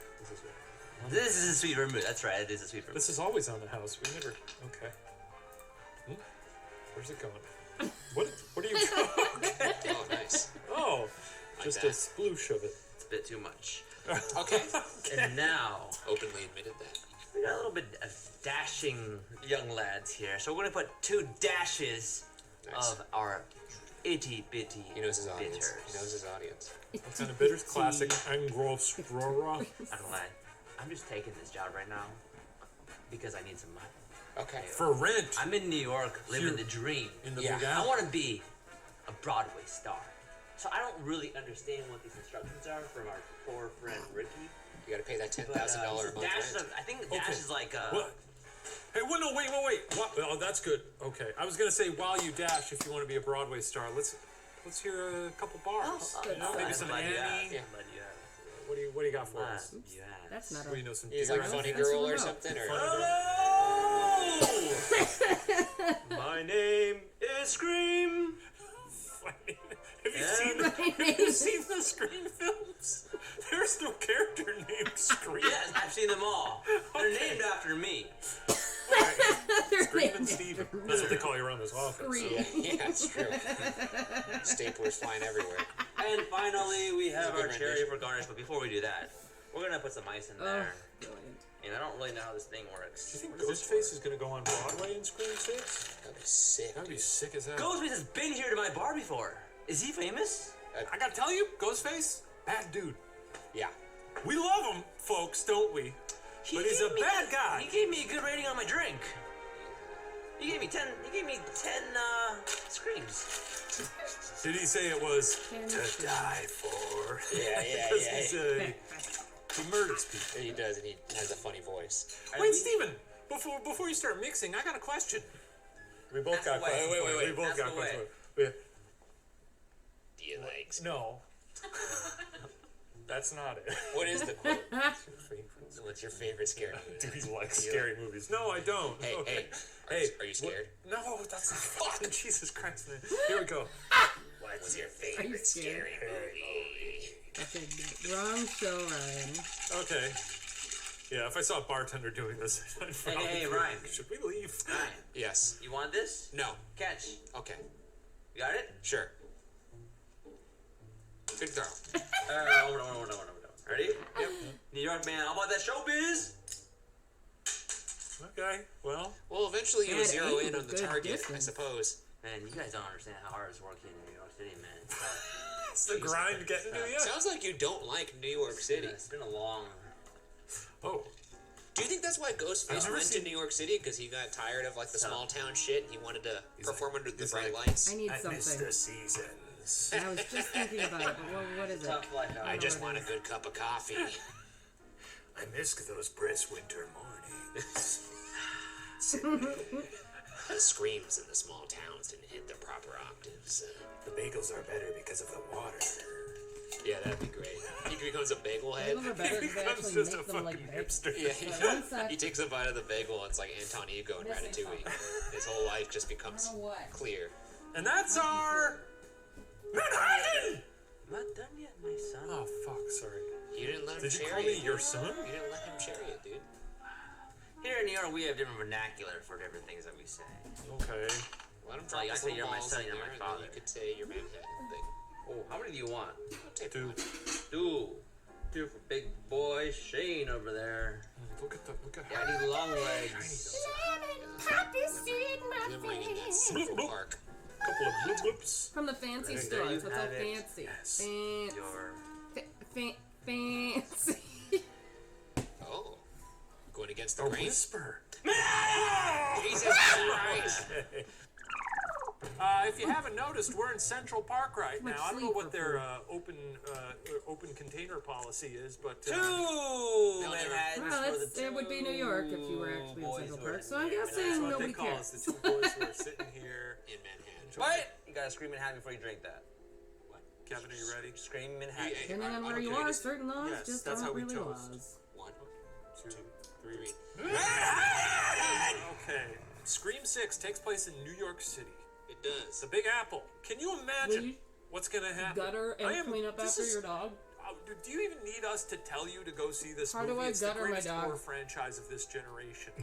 This is a sweet vermouth. That's right. It is a sweet vermouth. this is always on the house. We never. Okay. Where's it going? What are you? Oh, nice. Oh, just a that. sploosh of it. It's a bit too much. Okay. And now Openly admitted that. we got a little bit of dashing young lads here. So we're gonna put 2 dashes Nice. of our itty bitty He knows his audience. bitters. He knows his audience. What kind of bitters? Classic Angostura. I don't lie. I'm just taking this job right now because I need some money. Okay. For rent. I'm in New York living You're the dream. in the Yeah. Big I Apple. want to be a Broadway star. So I don't really understand what these instructions are from our poor friend Ricky. You gotta pay that But, $10,000 a month Dash rent. is, I think Dash is like What? Hey, no, wait. What? Oh, that's good. Okay, I was gonna say while you dash, if you want to be a Broadway star, let's hear a couple bars. Oh, you know, maybe I'm some glad you asked. Annie. Yeah. I'm glad you asked. What do you got for Glad us? you asked. That's not What do a. you know? Some He's like Dear Funny That's Girl or remote. something, or Hello! My name is Scream. Have you seen the Scream films? There's no character named Scream. Yes, I've seen them all. They're named after me. Scream and Steven. That's what they call you around this office. Scream. yeah, it's true. Staplers flying everywhere. And finally, we have Good our cherry rendition. for garnish. But before we do that, we're gonna put some ice in Oh, there. brilliant. And I don't really know how this thing works. Do you think What does this Ghostface is gonna go on Broadway in Scream 6? That'd be sick. That'd be sick as hell. Ghostface has been here to my bar before. Is he famous? I gotta tell you, Ghostface, bad dude. Yeah. We love him, folks, don't we? But he's a gave me bad guy. He gave me a good rating on my drink. He gave me 10. He gave me 10 screams. Did he say it was Ten to die for? Yeah. Because he's a He murders people. He does, and he has a funny voice. Wait, Steven, before you start mixing, I got a question. We both got away. questions. Wait. We both Ask got away. questions. Do you like? No. That's not it. What is the quote? What's your favorite scary movie? Do you like scary movies? No, I don't. Hey, Okay. Are you scared? No, that's not fucking Jesus Christ. Man. Here we go. What's your Are you favorite scared? scary movie? Okay, wrong show, Ryan. Okay. Yeah, if I saw a bartender doing this, I'd probably hey, be Ryan. like, should we leave? Ryan, Yes. you want this? No. Catch. Okay. You got it? Sure. Good throw. Hold on. Ready? Yep. New York man, how about that showbiz? Okay, well. Well, eventually you That zero ain't in a on the good target, I distance. suppose. Man, you guys don't understand how hard it's working in New York City, man. It's the grind getting to you. Sounds like you don't like New York City. It's been a long. Oh, Do you think that's why Ghostface never went to seen- New York City? Because he got tired of like the small town shit and he wanted to perform under the he's bright like, lights? I need I miss something. the seasons. And I was just thinking about it, but what is it? Tough life out I there. just want a good cup of coffee. I miss those brisk winter mornings. The screams in the small towns didn't hit the proper octaves. The bagels are better because of the water. Yeah, that'd be great. He becomes a bagel head. Bagels are better because they becomes actually just a make them like fucking bagels. hipster. Yeah, One sec. he takes a bite of the bagel. It's like Anton Ego and Missing Ratatouille. His whole life just I becomes don't know what. clear. And that's our Manhattan! I'm not done yet, my son. Oh fuck, sorry. You didn't let him Did you share call it. me your son? You didn't let him share it, dude. Here in New York, we have different vernacular for different things that we say. Okay. Let him Like, drop I his say little you're my balls son, in you're my there, and father. then you could say your Manhattan thing. Oh, how many do you want? I'll take Dude, one. Two for big boy Shane over there. look at Yeah, I need long legs. Glimmering in that Central Park. couple of bloop bloops. From the fancy There store. you So it's all have it. fancy. Yes. Your Fancy. Oh. Going against the A grain. whisper. Jesus Christ. If you haven't noticed, we're in Central Park right now. I don't know sleep what for their open container policy is, but two Manhattans Well, for the it would be New York if you were actually in boys Central who are Park. So I'm here. that's guessing what nobody they call cares. us, the two boys who are sitting here. In Manhattan. What? You gotta scream Manhattan before you drink that. Kevin, are you ready? Scream Manhattan. Yeah. Depending on where Okay, you are, just- certain laws yes, just that's how aren't we really chose. laws. 1, 2, 3. Okay. Scream 6 takes place in New York City. It does. The Big Apple. Can you Will imagine you what's gonna happen? gutter I and am- clean up this after is- your dog? Do you even need us to tell you to go see this How do movie? I It's gutter the my greatest dog? horror franchise of this generation.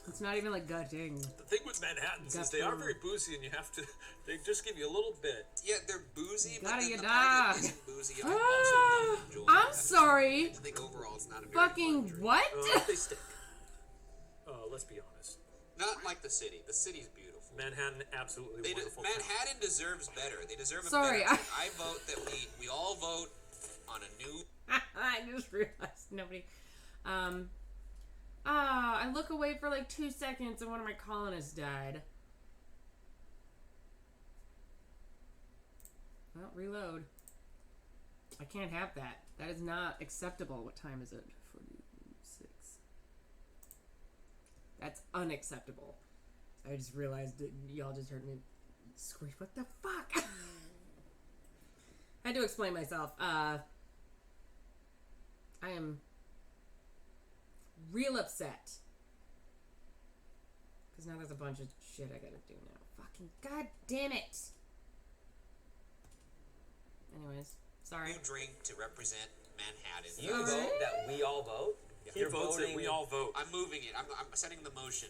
It's not even like gutting. The thing with Manhattans is they are very boozy, and you have to. They just give you a little bit. Yeah, they're boozy, but Gotta then get the part that dog. isn't boozy, I also don't enjoy. I'm sorry. I think overall it's not a very Fucking fun drink. what? They stink. Let's be honest. Not like the city. The city's beautiful. Manhattan, absolutely They wonderful. town. Manhattan deserves better. They deserve a Sorry, better. I vote that we all vote on a new. I just realized nobody. I look away for like 2 seconds and one of my colonists died. Well, reload. I can't have that. That is not acceptable. What time is it? 46. That's unacceptable. I just realized that y'all just heard me scream. What the fuck? I had to explain myself. I am real upset. Because now there's a bunch of shit I gotta do now. Fucking god damn it! Anyways, sorry. New drink to represent Manhattan. You Alright. vote that we all vote. He votes that we all vote. I'm moving it. I'm setting the motion.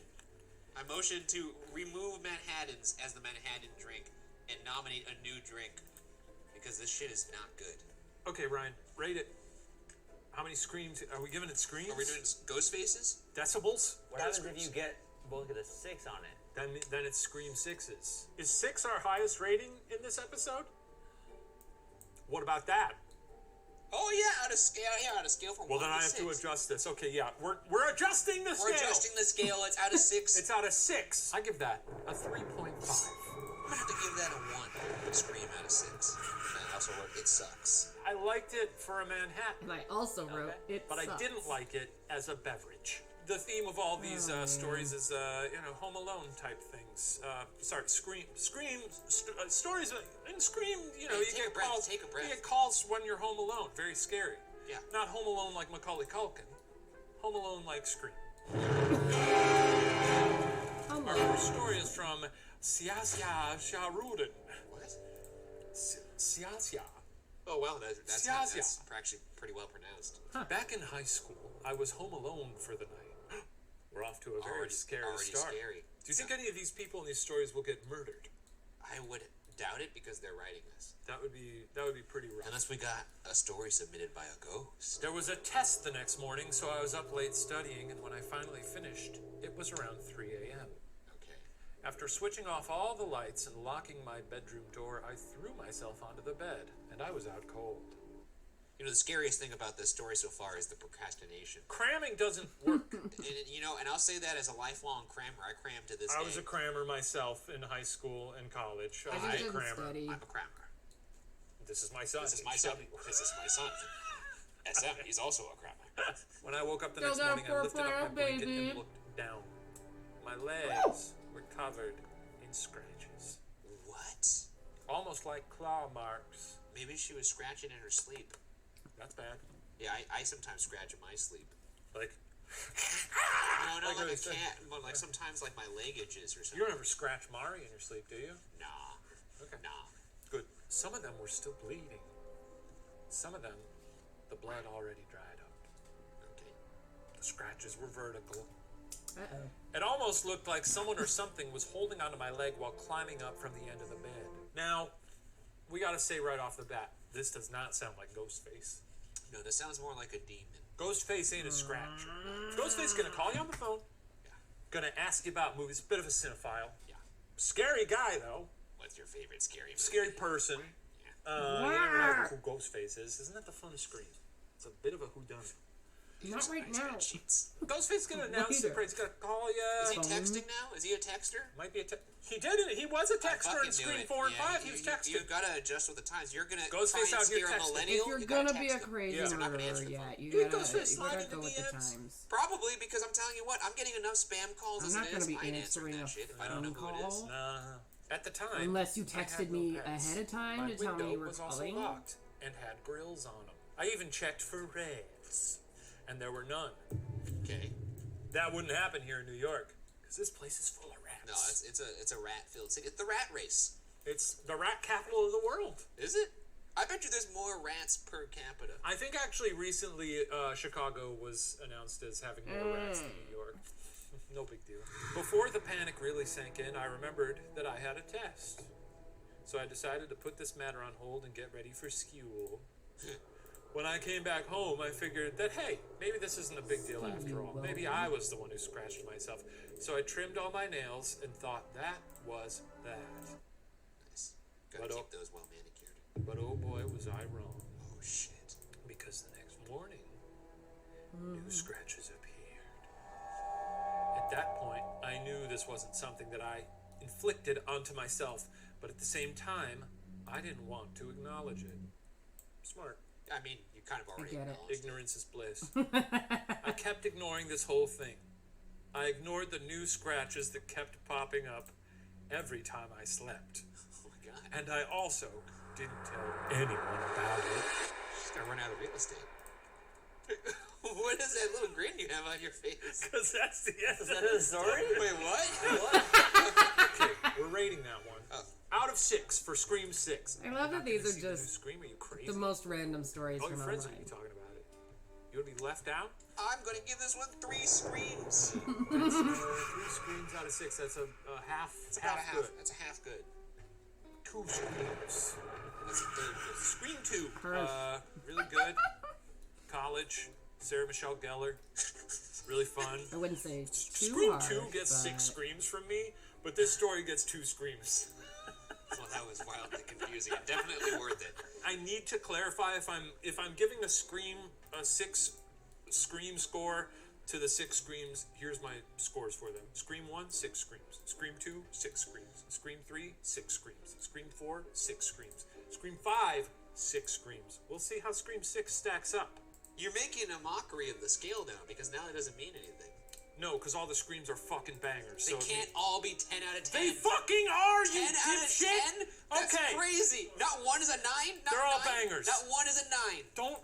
I motion to remove Manhattans as the Manhattan drink and nominate a new drink because this shit is not good. Okay, Ryan, rate it. How many screams? Are we giving it screams? Are we doing ghost faces? Decibels? What happens if you both get a 6 on it? Then it's Scream 6s. Is 6 our highest rating in this episode? What about that? Oh yeah, on a scale. Yeah, on a scale from Well, 1 then I to have 6. to adjust this. Okay, yeah, we're adjusting the We're scale. adjusting the scale. It's out of 6. It's out of 6. I give that a 3.5. I'm gonna have to give that a 1. Scream out of 6. And also also wrote It Sucks. I liked it for a Manhattan. And I also wrote it. But Sucks. I didn't like it as a beverage. The theme of all these stories is, Home Alone type things. Stories in Scream. You Hey, you take get a breath, calls. take a breath. You get calls when you're home alone. Very scary. Yeah. Not Home Alone like Macaulay Culkin. Home Alone like Scream. Home Our Alone. first story is from Siasia Sharuden. What? Siasia. Oh, well, that's Siasia. actually pretty well pronounced. Back in high school, I was home alone for the night. We're off to a very scary start. Scary. Do you think any of these people in these stories will get murdered? I would doubt it because they're writing this. That would be pretty rough. Unless we got a story submitted by a ghost. There was a test the next morning, so I was up late studying, and when I finally finished, it was around 3 a.m. Okay. After switching off all the lights and locking my bedroom door, I threw myself onto the bed, and I was out cold. You know, the scariest thing about this story so far is the procrastination. Cramming doesn't work. And I'll say that as a lifelong crammer. I crammed to this I day. was a crammer myself in high school and college. I was just a didn't crammer. study. I'm a crammer. This is my son. This is my son. This is my son. SM, he's also a crammer. When I woke up the Go next down morning, I lifted up my profile, blanket baby. and looked down. My legs were covered in scratches, What? almost like claw marks. Maybe she was scratching in her sleep. That's bad. Yeah, I sometimes scratch in my sleep. Like, No, not Like like really a sad. cat, but like sometimes like my leg itches or you something. don't ever scratch Mari in your sleep, do you? Nah. Okay. Nah. Good. Some of them were still bleeding. Some of them, the blood already dried up. Okay. The scratches were vertical. Uh-oh. It almost looked like someone or something was holding onto my leg while climbing up from the end of the bed. Now, we gotta say right off the bat, this does not sound like Ghostface. No, this sounds more like a demon. Ghostface ain't a scratcher. Ghostface gonna call you on the phone. Yeah. Gonna ask you about movies. Bit of a cinephile. Yeah. Scary guy though. What's your favorite scary movie? Scary person. Yeah. You never know who Ghostface is. Isn't that the fun of Scream? It's a bit of a whodunit. Not right Nice now. bed sheets. Ghostface gonna announce it. Later. He's gonna call you. Is he texting now? Is he a texter? Might be a he did it. He was a I texter fucking in knew Scream it. 4 and Yeah, 5. He was texting. You've got to adjust with the times. You're gonna Ghostface try and out here scare a texting. millennial. If you're you gotta gonna be a text him. crazy Yeah. They're not gonna answer murderer, the phone. yeah, you You gotta, Ghostface you slide gotta in go the with the DMs. times. Probably because I'm telling you what, I'm getting enough spam calls I'm as not it gonna is. be I ain't answering answering that a shit if I don't know phone who it is. call. No. At the time, Unless you I had texted no me pets. ahead of time My to tell me window you were was also calling. locked and had grills on them. I even checked for rats, and there were none. Okay. That wouldn't happen here in New York, because this place is full of No, rats. it's a rat filled city. It's the rat race. It's the rat capital of the world. Is it? I bet you there's more rats per capita. I think actually recently Chicago was announced as having more rats than New York. No big deal. Before the panic really sank in, I remembered that I had a test. So I decided to put this matter on hold and get ready for school. When I came back home, I figured that, hey, maybe this isn't a big deal after all. Maybe I was the one who scratched myself. So I trimmed all my nails and thought that was that. Nice. Gotta But, keep those well manicured. But oh boy, was I wrong. Oh shit. Because the next morning, new scratches appeared. At that point, I knew this wasn't something that I inflicted onto myself, but at the same time, I didn't want to acknowledge it. Smart. I mean, you kind of already get it. acknowledged it. Ignorance is bliss. I kept ignoring this whole thing. I ignored the new scratches that kept popping up every time I slept. Oh my god. And I also didn't tell anyone about it. She's gonna run out of real estate. What is that little grin you have on your face? Because that's the end Is that a story? Wait, what? Okay, we're rating that one. Oh. Out of 6 for Scream 6. I love that these are See the new just Scream? Are you crazy? the most random stories All your from our friends will be life. talking about it. You'll be left out. I'm gonna give this one 3 screams. That's 3 screams out of 6. That's a half. It's about a half. good. That's a half good. 2 screams. That's a third good. Scream 2. Perf. Really good. College. Sarah Michelle Gellar. Really fun. I wouldn't say too Scream harsh, 2 gets but 6 screams from me, but this story gets 2 screams. Well, that was wildly confusing and definitely worth it. I need to clarify if I'm giving a Scream a 6 Scream score to the 6 screams. Here's my scores for them: Scream 1, 6 screams; Scream 2, 6 screams; Scream 3, 6 screams; Scream 4, 6 screams; Scream 5, 6 Screams. We'll see how Scream 6 stacks up. You're making a mockery of the scale now because now it doesn't mean anything. No, because all the Screams are fucking bangers. They so can't all be 10 out of 10. They fucking are, 10 you out of dipshit! 10? That's Okay. crazy. Not one is a 9. Not They're all 9. bangers. Not one is a 9. Don't.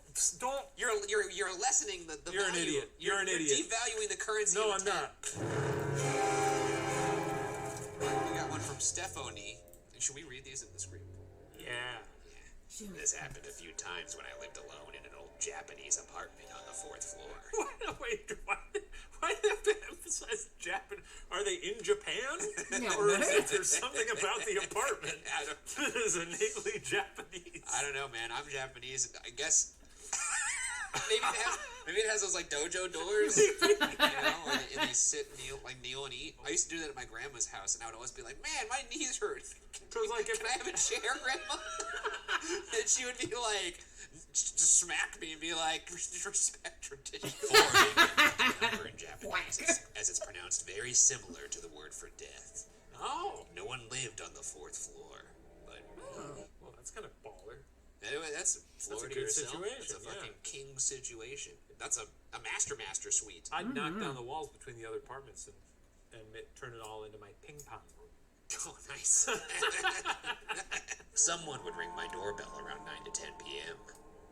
You're lessening the You're an value. idiot. You're an idiot. You're devaluing the currency. No, of I'm 10. not. We got one from Stephanie. Should we read these in the screen? Yeah. This happened a few times when I lived alone in an old Japanese apartment on the 4th floor. Wait, why do they have to emphasize Japan? Are they in Japan? Yeah, Or is right? there something about the apartment that is innately Japanese? I don't know, man. I'm Japanese. I guess maybe it has those like dojo doors, you know, and they sit, kneel and eat. I used to do that at my grandma's house, and I would always be like, "Man, my knees hurt. So it's like if Can I have a chair, Grandma?" And she would be like, just smack me and be like, "Respect tradition." Or in Japanese, as it's pronounced very similar to the word for death. Oh, No one lived on the 4th floor, but well, that's kind of baller. anyway, that's Florida good yourself. situation, That's a yeah. fucking king situation. That's a master suite. I'd knock down the walls between the other apartments and turn it all into my ping pong room. Oh, nice. Someone would ring my doorbell around 9 to 10 p.m.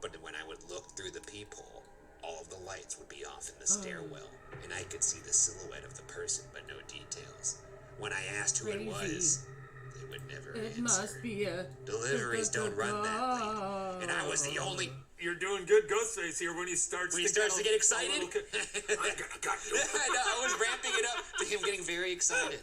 But when I would look through the peephole, all of the lights would be off in the stairwell, and I could see the silhouette of the person, but no details. When I asked who it was, they would never It answer. must be a Deliveries don't run that late, and I was the only. You're doing good Ghostface here when he starts When he starts to get excited? I'm gonna cut you. I was ramping it up to him getting very excited.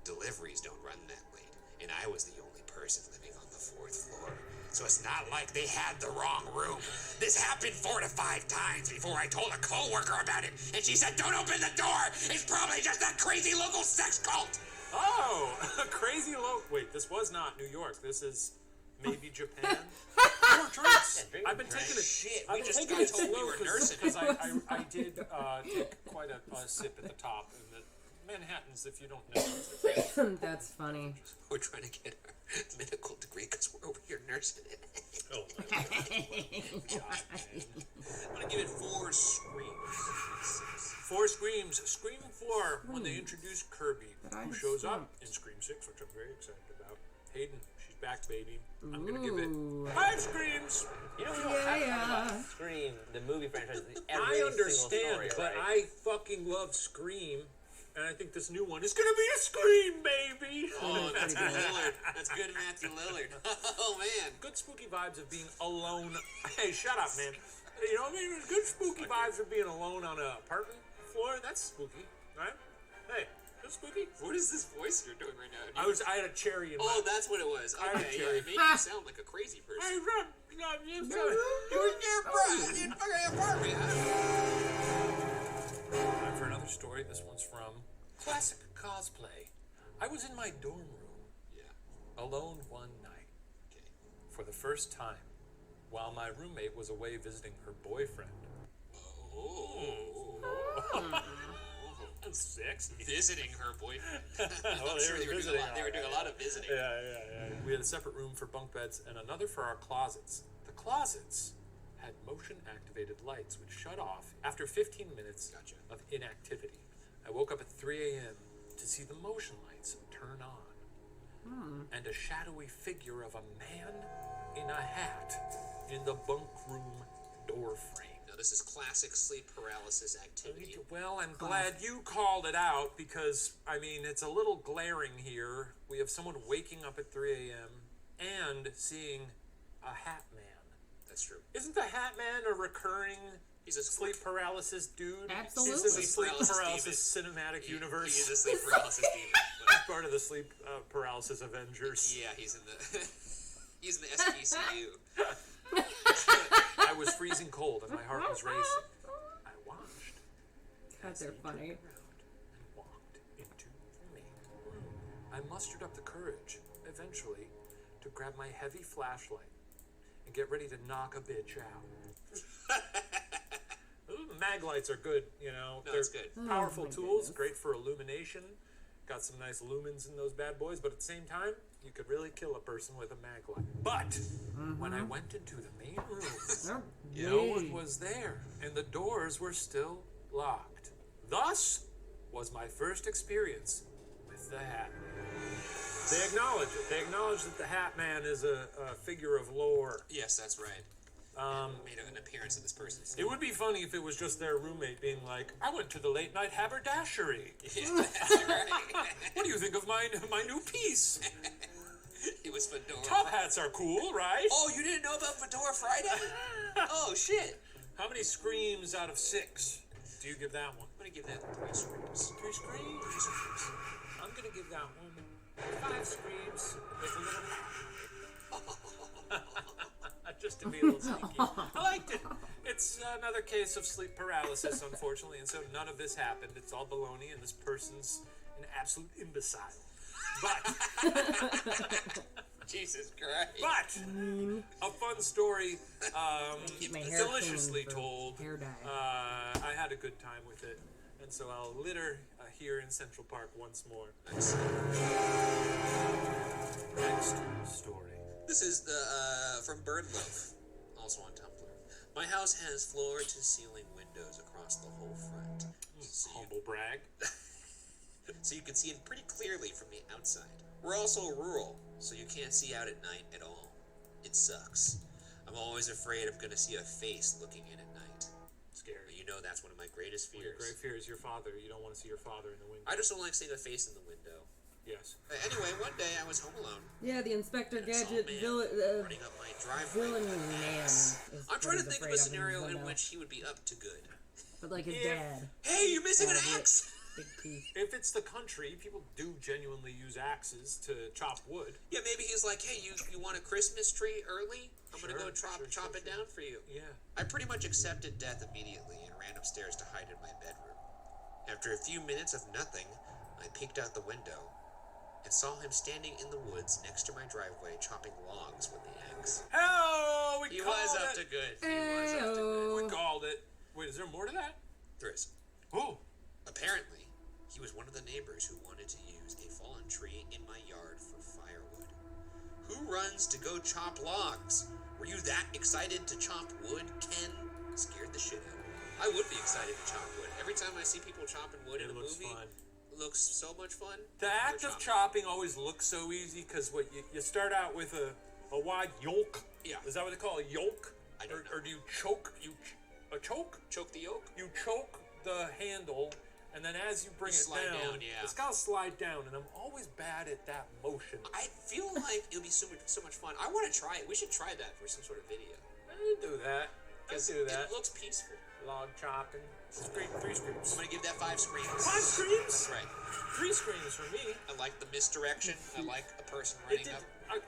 Deliveries don't run that late, and I was the only person living on the 4th floor. So it's not like they had the wrong room. This happened 4 to 5 times before I told a coworker about it, and she said, "Don't open the door. It's probably just that crazy local sex cult." Oh, crazy low. Wait, this was not New York. This is maybe Japan. More drinks. drink I've been more taking it. Shit, I've we been just taking got it told we slow were nursing. because I did take quite a sip at the top. And the Manhattans, if you don't know. That's funny. We're trying to get our medical degree because we're over here nursing it. Oh my God. God, man. I'm gonna give it 4 screams. 4 Screams. Scream 4 when they introduce Kirby, I who shows up stopped. in Scream 6, which I'm very excited about. Hayden, she's back, baby. I'm gonna give it Ooh. 5 Screams. You know, we don't Yeah, have to yeah. talk about Scream, the movie franchise, every I single understand, story, but right? I fucking love Scream, and I think this new one is gonna be a Scream, baby. Oh, that's good Lillard. That's good Matthew Lillard. Oh, man. Good spooky vibes of being alone. Hey, shut up, man. You know what I mean? Good spooky vibes of being alone on an apartment floor. That's spooky, right? Hey, that's spooky. What is this voice you're doing right now? I had a cherry in my. Oh, that's what it was. I Okay, don't yeah, it made you sound like a crazy person. Hey, Rob, you In fucking apartment, huh? Time for another story. This one's from Classic Cosplay. I was in my dorm room, Yeah. alone one night, Okay. for the first time, while my roommate was away visiting her boyfriend. Oh. That's sexy. Visiting her boyfriend. Oh, I'm they sure were they were doing a visiting, lot. They were doing a lot of visiting. Yeah. We had a separate room for bunk beds and another for our closets. The closets had motion-activated lights which shut off after 15 minutes Gotcha. of inactivity. I woke up at 3 a.m. to see the motion lights turn on. And a shadowy figure of a man in a hat in the bunk room door frame. Now, this is classic sleep paralysis activity. Well, I'm glad you called it out because, I mean, it's a little glaring here. We have someone waking up at 3 a.m. and seeing a hat man. That's true. Isn't the hat man a recurring He's a sleep paralysis dude? Absolutely. He's in the Sleep sleep paralysis paralysis cinematic universe. He is a sleep paralysis demon. Part of the sleep paralysis Avengers. Yeah, he's in the he's in the SPCU. I was freezing cold and my heart was racing. I watched God, they're funny. around and walked into the main room. I mustered up the courage, eventually, to grab my heavy flashlight and get ready to knock a bitch out. Ooh, mag lights are good, you know. No, They're it's good. powerful my tools, goodness. great for illumination. Got some nice lumens in those bad boys, but at the same time, you could really kill a person with a mag light. But when I went into the main room, no one was there, and the doors were still locked. Thus was my first experience with the Hat Man. They acknowledge it. They acknowledge that the Hat Man is a figure of lore. Yes, that's right. Made an appearance in this person's. It would be funny if it was just their roommate being like, I went to the late night haberdashery. Yeah, that's right. What do you think of my new piece? It was Fedora. Top hats are cool, right? Oh, you didn't know about Fedora Friday? Oh, shit. How many screams out of 6 do you give that one? I'm gonna give that 3 screams. 3 screams? I'm gonna give that one 5 screams. With a little... Just to be a little sneaky. I liked it. It's another case of sleep paralysis, unfortunately, and so none of this happened. It's all baloney, and this person's an absolute imbecile. But... Jesus Christ. But a fun story, Keep my hair deliciously clean for told. hair dye. I had a good time with it, and so I'll litter here in Central Park once more. Nice. Next story. This is from Birdloaf, also on Tumblr. My house has floor-to-ceiling windows across the whole front, Humble brag. so you can see in pretty clearly from the outside. We're also rural, so you can't see out at night at all. It sucks. I'm always afraid I'm gonna see a face looking in at night. Scary. You know that's one of my greatest Your fears. great fear is your father. You don't want to see your father in the window. I just don't like seeing a face in the window. Yes. Anyway, one day I was home alone. Yeah, the Inspector and I saw a Gadget man villain. running up my driveway. Villain with an man. axe. Is I'm what trying to he's think of afraid a scenario in window. which he would be up to good. But like his If- dad. Hey, you're missing an That'd be it. axe! Big teeth. If it's the country, people do genuinely use axes to chop wood. Yeah, maybe he's like, hey, you want a Christmas tree early? I'm gonna go Sure, chop it down for you. Yeah. I pretty much accepted death immediately and ran upstairs to hide in my bedroom. After a few minutes of nothing, I peeked out the window and saw him standing in the woods next to my driveway chopping logs with the axe. Oh, He was up to good. He was up to good. We called it. Wait, is there more to that? There is. Oh. Apparently, he was one of the neighbors who wanted to use a fallen tree in my yard for firewood. Who runs to go chop logs? Were you that excited to chop wood, Ken? Scared the shit out of me. I would be excited to chop wood. Every time I see people chopping wood in a looks movie, fun. it looks so much fun. The act of chopping always looks so easy because what you start out with a wide yolk. Yeah. Is that what they call a yolk? I don't know. Or do you choke? A choke? Choke the yolk? You choke the handle, and then as you bring You it slide down, yeah. it's gotta slide down, and I'm always bad at that motion. I feel like it'll be so much fun. I want to try it. We should try that for some sort of video. I do that. I do that. It looks peaceful. Log chopping. Three I'm screams. gonna give that 5 screams. 5 screams? That's right. 3 screams for me. I like the misdirection. I like a person It running did. up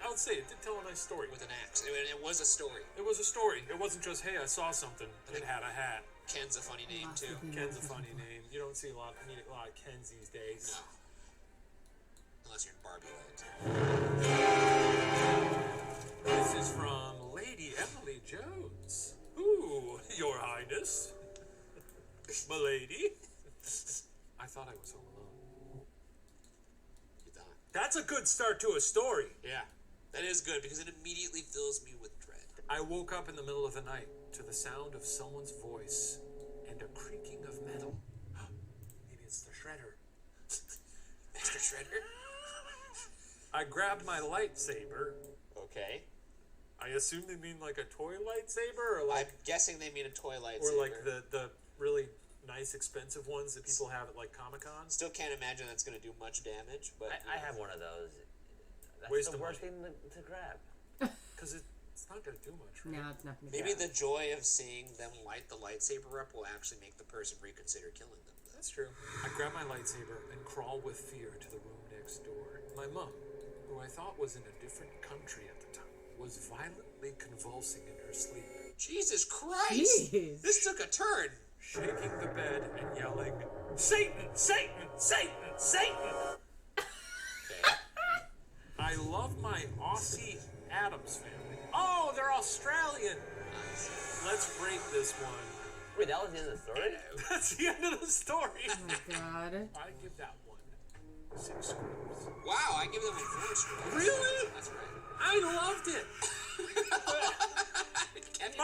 I'll say it did tell a nice story. with an axe. It was a story. It was a story. It wasn't just, hey, I saw something. It had a hat. Ken's a funny name too. Ken's a funny name. You don't see a lot of Kens these days. No. Unless you're in Barbie Land. This is from Lady Emily Jones. Ooh, Your Highness. Milady. I thought I was home alone. You thought? That's a good start to a story. Yeah. That is good because it immediately fills me with dread. I woke up in the middle of the night to the sound of someone's voice and a creaking of metal. Maybe it's the shredder. Master Shredder? I grabbed my lightsaber. Okay. I assume they mean like a toy lightsaber, or like, I'm guessing they mean a toy lightsaber. or like the really nice expensive ones that people have at like Comic-Con. Still can't imagine that's going to do much damage, but I have one of those. That's Waste the of worst money. thing to grab. Because it's not going to do much, right? No, it's not gonna maybe be. the joy of seeing them light the lightsaber up will actually make the person reconsider killing them. That's true. I grab my lightsaber and crawl with fear to the room next door. My mom, who I thought was in a different country at the time, was violently convulsing in her sleep, Jesus Christ! Jeez. This took a turn. shaking the bed and yelling, "Satan! Satan! Satan! Satan!" Okay. I love my Aussie Adams family. Oh, they're Australian. Let's rate this one. Wait, that was the end of the story? That's the end of the story. Oh my god. I give that one 6 screams. Wow, I give them a 4 screams. Really? That's right. I loved it. Can you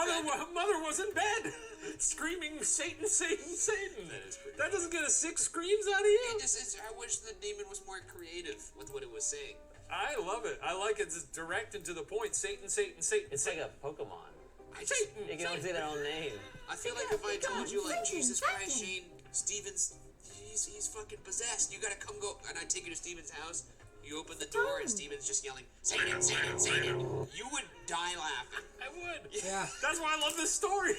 Mother was in bed, screaming, Satan, Satan, Satan. That is pretty That doesn't get a 6 screams out of you? I wish the demon was more creative with what it was saying. I love it. I like it. It's direct and to the point. Satan, Satan, Satan. It's like a Pokemon. I just, They can only say their own name. I feel like if I told you, like, Satan, Jesus Christ, Satan. Shane, Steven's, he's fucking possessed. You gotta come go, and I take you to Steven's house. You open the door, and Steven's just yelling, Satan, Satan, Satan. You would die laughing. I would. Yeah. That's why I love this story.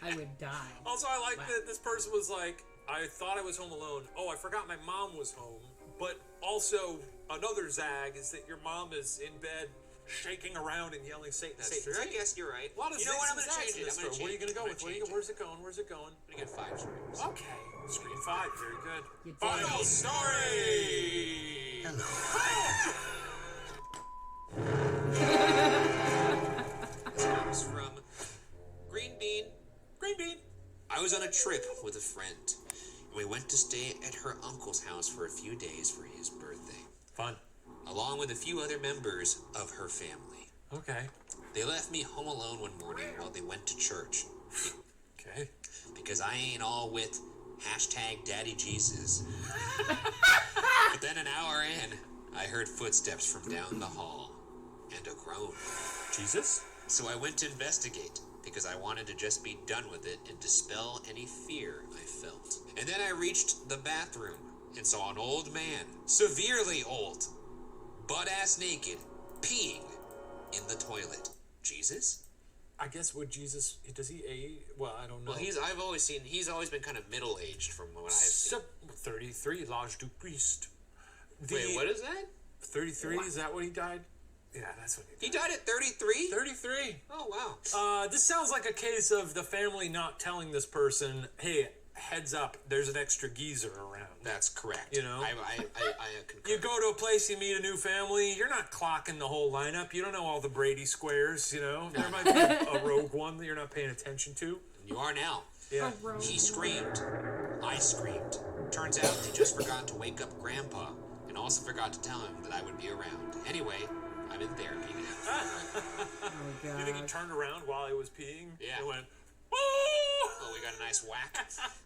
I would die. Also, I like Wow. that this person was like, I thought I was home alone. Oh, I forgot my mom was home. But also, another zag is that your mom is in bed, shaking around and yelling, Satan, That's Satan, true. I Satan. guess you're right. A lot of you know what? I'm zigs gonna and change zags in it. this I'm gonna story. What are you change gonna go it. with? I'm gonna Where's it going? Where's it going? I'm gonna get 5 screams. Okay. Screen 5. Very good. You did. Final story. This comes from Green Bean. Green bean. I was on a trip with a friend. We went to stay at her uncle's house for a few days for his birthday, Fun. along with a few other members of her family. Okay. They left me home alone one morning while they went to church, Okay. because I ain't all with #Daddy Jesus. But then an hour in, I heard footsteps from down the hall and a groan. Jesus? So I went to investigate because I wanted to just be done with it and dispel any fear I felt. And then I reached the bathroom and saw an old man, severely old, butt-ass naked, peeing in the toilet. Jesus? I guess would Jesus, does he age? Well, I don't know. Well, he's always been kind of middle-aged from what I've seen. 33, L'Age du Christ. Wait, what is that? 33, is that what he died? Yeah, that's what he He died. died at 33? 33. Oh, wow. This sounds like a case of the family not telling this person, hey, heads up, there's an extra geezer around. That's correct. You know? I concur. You go to a place, you meet a new family, you're not clocking the whole lineup. You don't know all the Brady squares, you know? There might be a rogue one that you're not paying attention to. You are now. Yeah. He screamed. I screamed. Turns out they just forgot to wake up Grandpa and also forgot to tell him that I would be around. Anyway, I'm in therapy now. Oh You think he god. turned around while he was peeing? Yeah. And went, oh! Oh, we got a nice whack.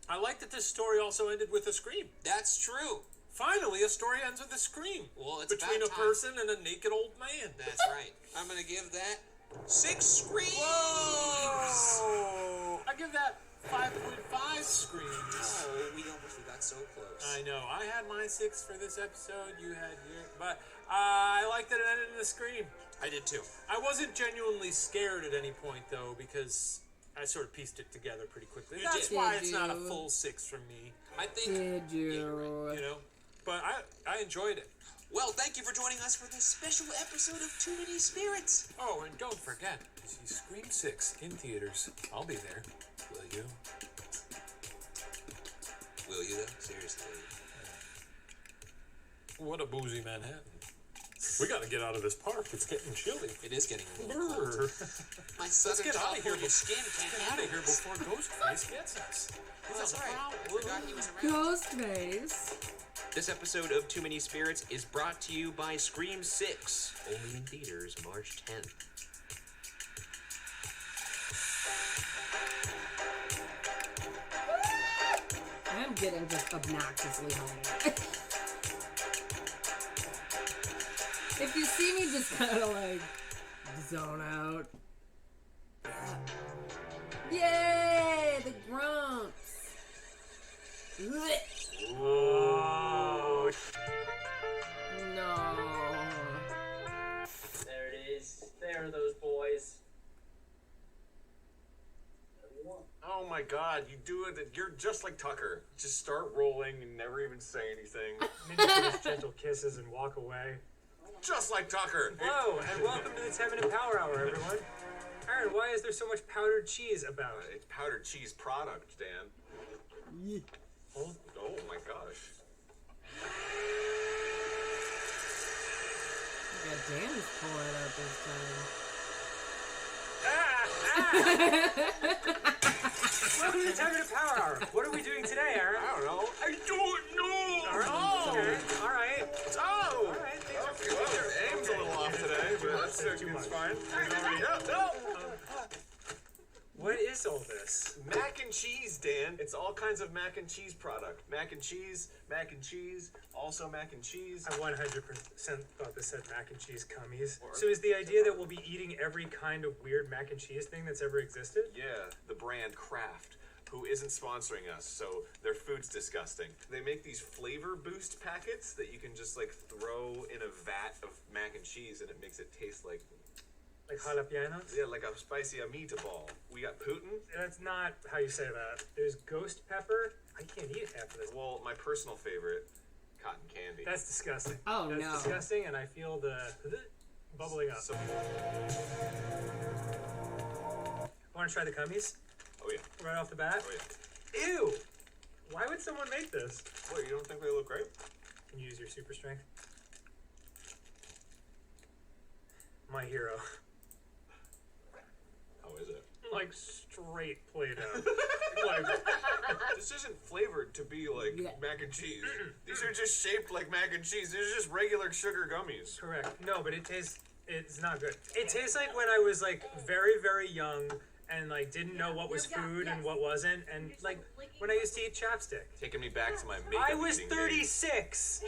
I like that this story also ended with a scream. That's true. Finally, a story ends with a scream. Well, it's between about a time. person and a naked old man. That's right. I'm gonna give that 6 screams. Whoa! I give that 5.5 screams. Oh, we got so close. I know. I had my 6 for this episode. You had your, but I like that it ended in a scream. I did too. I wasn't genuinely scared at any point though, because I sort of pieced it together pretty quickly. You That's did. why Did it's not a you? full 6 from me. I think. Did Yeah, you're right. You know, but I enjoyed it. Well, thank you for joining us for this special episode of Too Many Spirits. Oh, and don't forget, see Scream 6 in theaters. I'll be there. Will you? Will you though? Seriously. What a boozy Manhattan. We gotta get out of this park. It's getting chilly. It is getting a little cold. Brr. My southern get outta here California skin Get can't out handle of here this. before Ghostface gets us. Oh, that's right. I forgot he was around. Ghostface. This episode of Too Many Spirits is brought to you by Scream 6, only in theaters March 10th. I'm getting just obnoxiously hungry. If you see me just kind of like zone out. Yay! The grumps. Oh, No. there it is. There are those boys. Oh my god, you do it. You're just like Tucker. Just start rolling and never even say anything. Just gentle kisses and walk away. Just like Tucker. Hello, and welcome to the 10 Minute Power Hour, everyone. Aaron, why is there so much powdered cheese about? It's powdered cheese product, Dan. Oh my gosh. Yeah, Dan's pulling it out this Welcome to the 10 Minute Power Hour. What are we doing today, Aaron? I don't know. I don't know. All right. time. So That's too it's much. fine. No! What is all this? Mac and cheese, Dan. It's all kinds of mac and cheese product. Mac and cheese, also mac and cheese. I 100% thought this said mac and cheese cummies. So is the idea that we'll be eating every kind of weird mac and cheese thing that's ever existed? Yeah, the brand Kraft, who isn't sponsoring us, so their food's disgusting. They make these flavor boost packets that you can just like throw in a vat of mac and cheese, and it makes it taste like jalapenos? yeah, like a spicy meatball. We got Putin. That's not how you say that. There's ghost pepper. I can't eat half of this. Well, my personal favorite, cotton candy. That's disgusting. Oh, That's no. disgusting, and I feel the bubbling up. So, Want to try the cummies oh yeah, right off the bat? oh yeah. Ew! Why would someone make this? What, you don't think they look great? Can you use your super strength? My hero. How is it? Like straight Play-Doh. Like, This isn't flavored to be like Yeah. mac and cheese. These are just shaped like mac and cheese. These are just regular sugar gummies. correct. No, but it's not good. It tastes like when I was like very, very young and like didn't know what was food and what wasn't, and like when I used to eat chapstick. Taking me back to my makeup I was eating days. 36.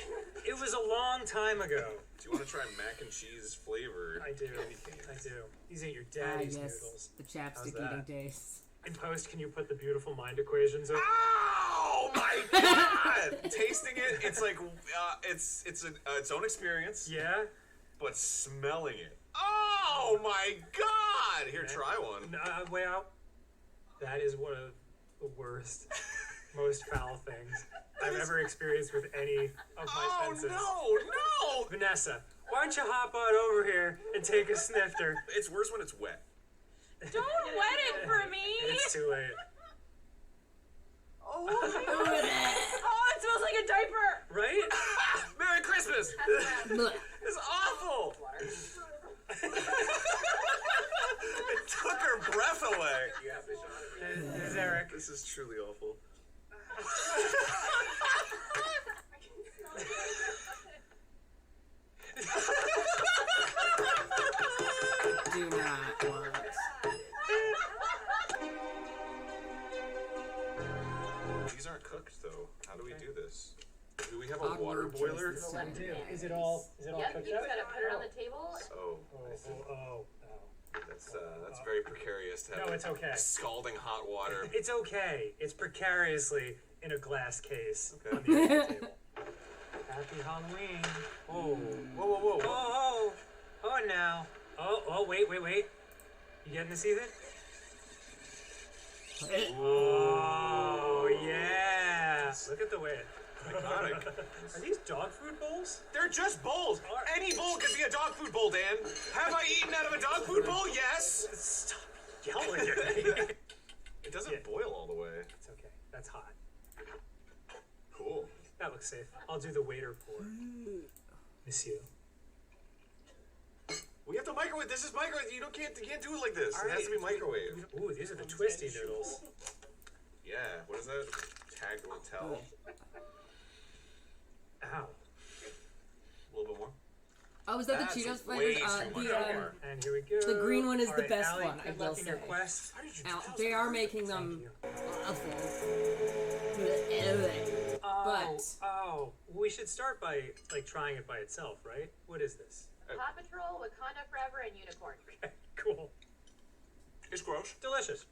It was a long time ago. Do you want to try mac and cheese flavored I do. candy canes? I do. These ain't your Ah, daddy's yes. noodles. The chapstick How's that? eating days. In post, can you put the beautiful mind equations over? Oh my god! Tasting it, it's like it's its own experience, Yeah? but smelling it. Oh my god! Here, try one. Way out. That is one of the worst, most foul things I've ever experienced with any of my Oh senses. no! Vanessa, why don't you hop on over here and take a snifter? It's worse when it's wet. Don't wet it for me. It's too late. Oh, it smells like a diaper. Right? Merry Christmas! Blech. It's awful! It took her breath away. There's Eric. This is truly awful. Do not want. These aren't cooked though. How do we do this? Do we have a water Awkward boiler? choices to make. Is it all Yep, cooked you up? just gotta put it on the table. Oh, I see. That's very precarious to have No, it's okay. scalding hot water. It's okay. It's precariously in a glass case Okay. on the end of the table. Happy Halloween. Oh. Whoa, whoa, whoa! Oh, now. Oh, wait. You getting this, Ethan? Oh, yeah. Look at the way it. Iconic. Are these dog food bowls? They're just bowls. Any bowl could be a dog food bowl, Dan. Have I eaten out of a dog food bowl? Yes. Stop yelling at me. It doesn't Yeah. boil all the way. It's okay. That's hot. Cool. That looks safe. I'll do the waiter pour. Monsieur. We have to microwave. This is microwave. You can't do it like this. It has to be microwave. Ooh, these are the twisty noodles. Yeah. What is that? Tag will tell. Ow. A little bit more. Oh, is that That's the Cheetos way flavored? too much The more. And here we go. The green one is All the right, best Allie, one, I good will luck in your say. quest. They are making them awful. But Oh, we should start by like trying it by itself, right? What is this? Paw Patrol, Wakanda Forever, and Unicorn. Okay, cool. It's gross. Delicious.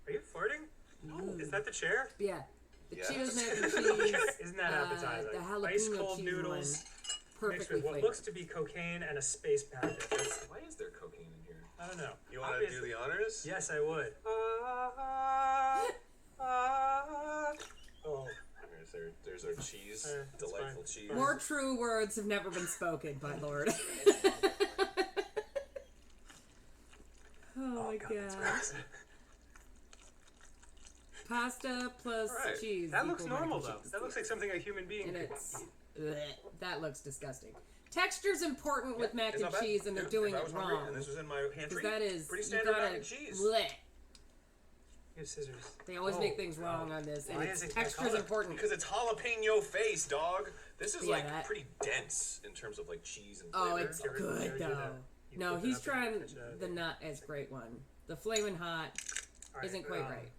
Are you farting? No. Is that the chair? yeah, the Yes. Cheetos mac and cheese. Isn't that appetizing? The jalapeno Ice cold cheese noodles one, mixed perfectly with what flavored. looks to be cocaine and a space packet. That's, Why is there cocaine in here? I don't know. You want to do Obviously- the honors? Yes, I would. Oh, There's our cheese. It's Delightful fine. cheese. More true words have never been spoken, my lord. Oh my that's god. gross. Pasta plus Alright. cheese. That looks equal mac normal and though. cheese. That looks like something a human being And could it's eat. that looks disgusting. Texture's important with mac It's and not bad. cheese, and they're Dude, doing if I it was hungry wrong. And this was in my Because pantry. that is pretty you standard gotta mac and cheese. bleh. You have scissors. They always make things wrong on this, and Why it's is it extra's color? important. Because it's jalapeno face, dog. This is Yeah, like that- pretty dense in terms of like cheese and Oh, flavor. it's Get rid- good get rid of though. that. You No, flip it he's up and trying pitch it out of the there. not as great one. The flaming hot All right, isn't quite right.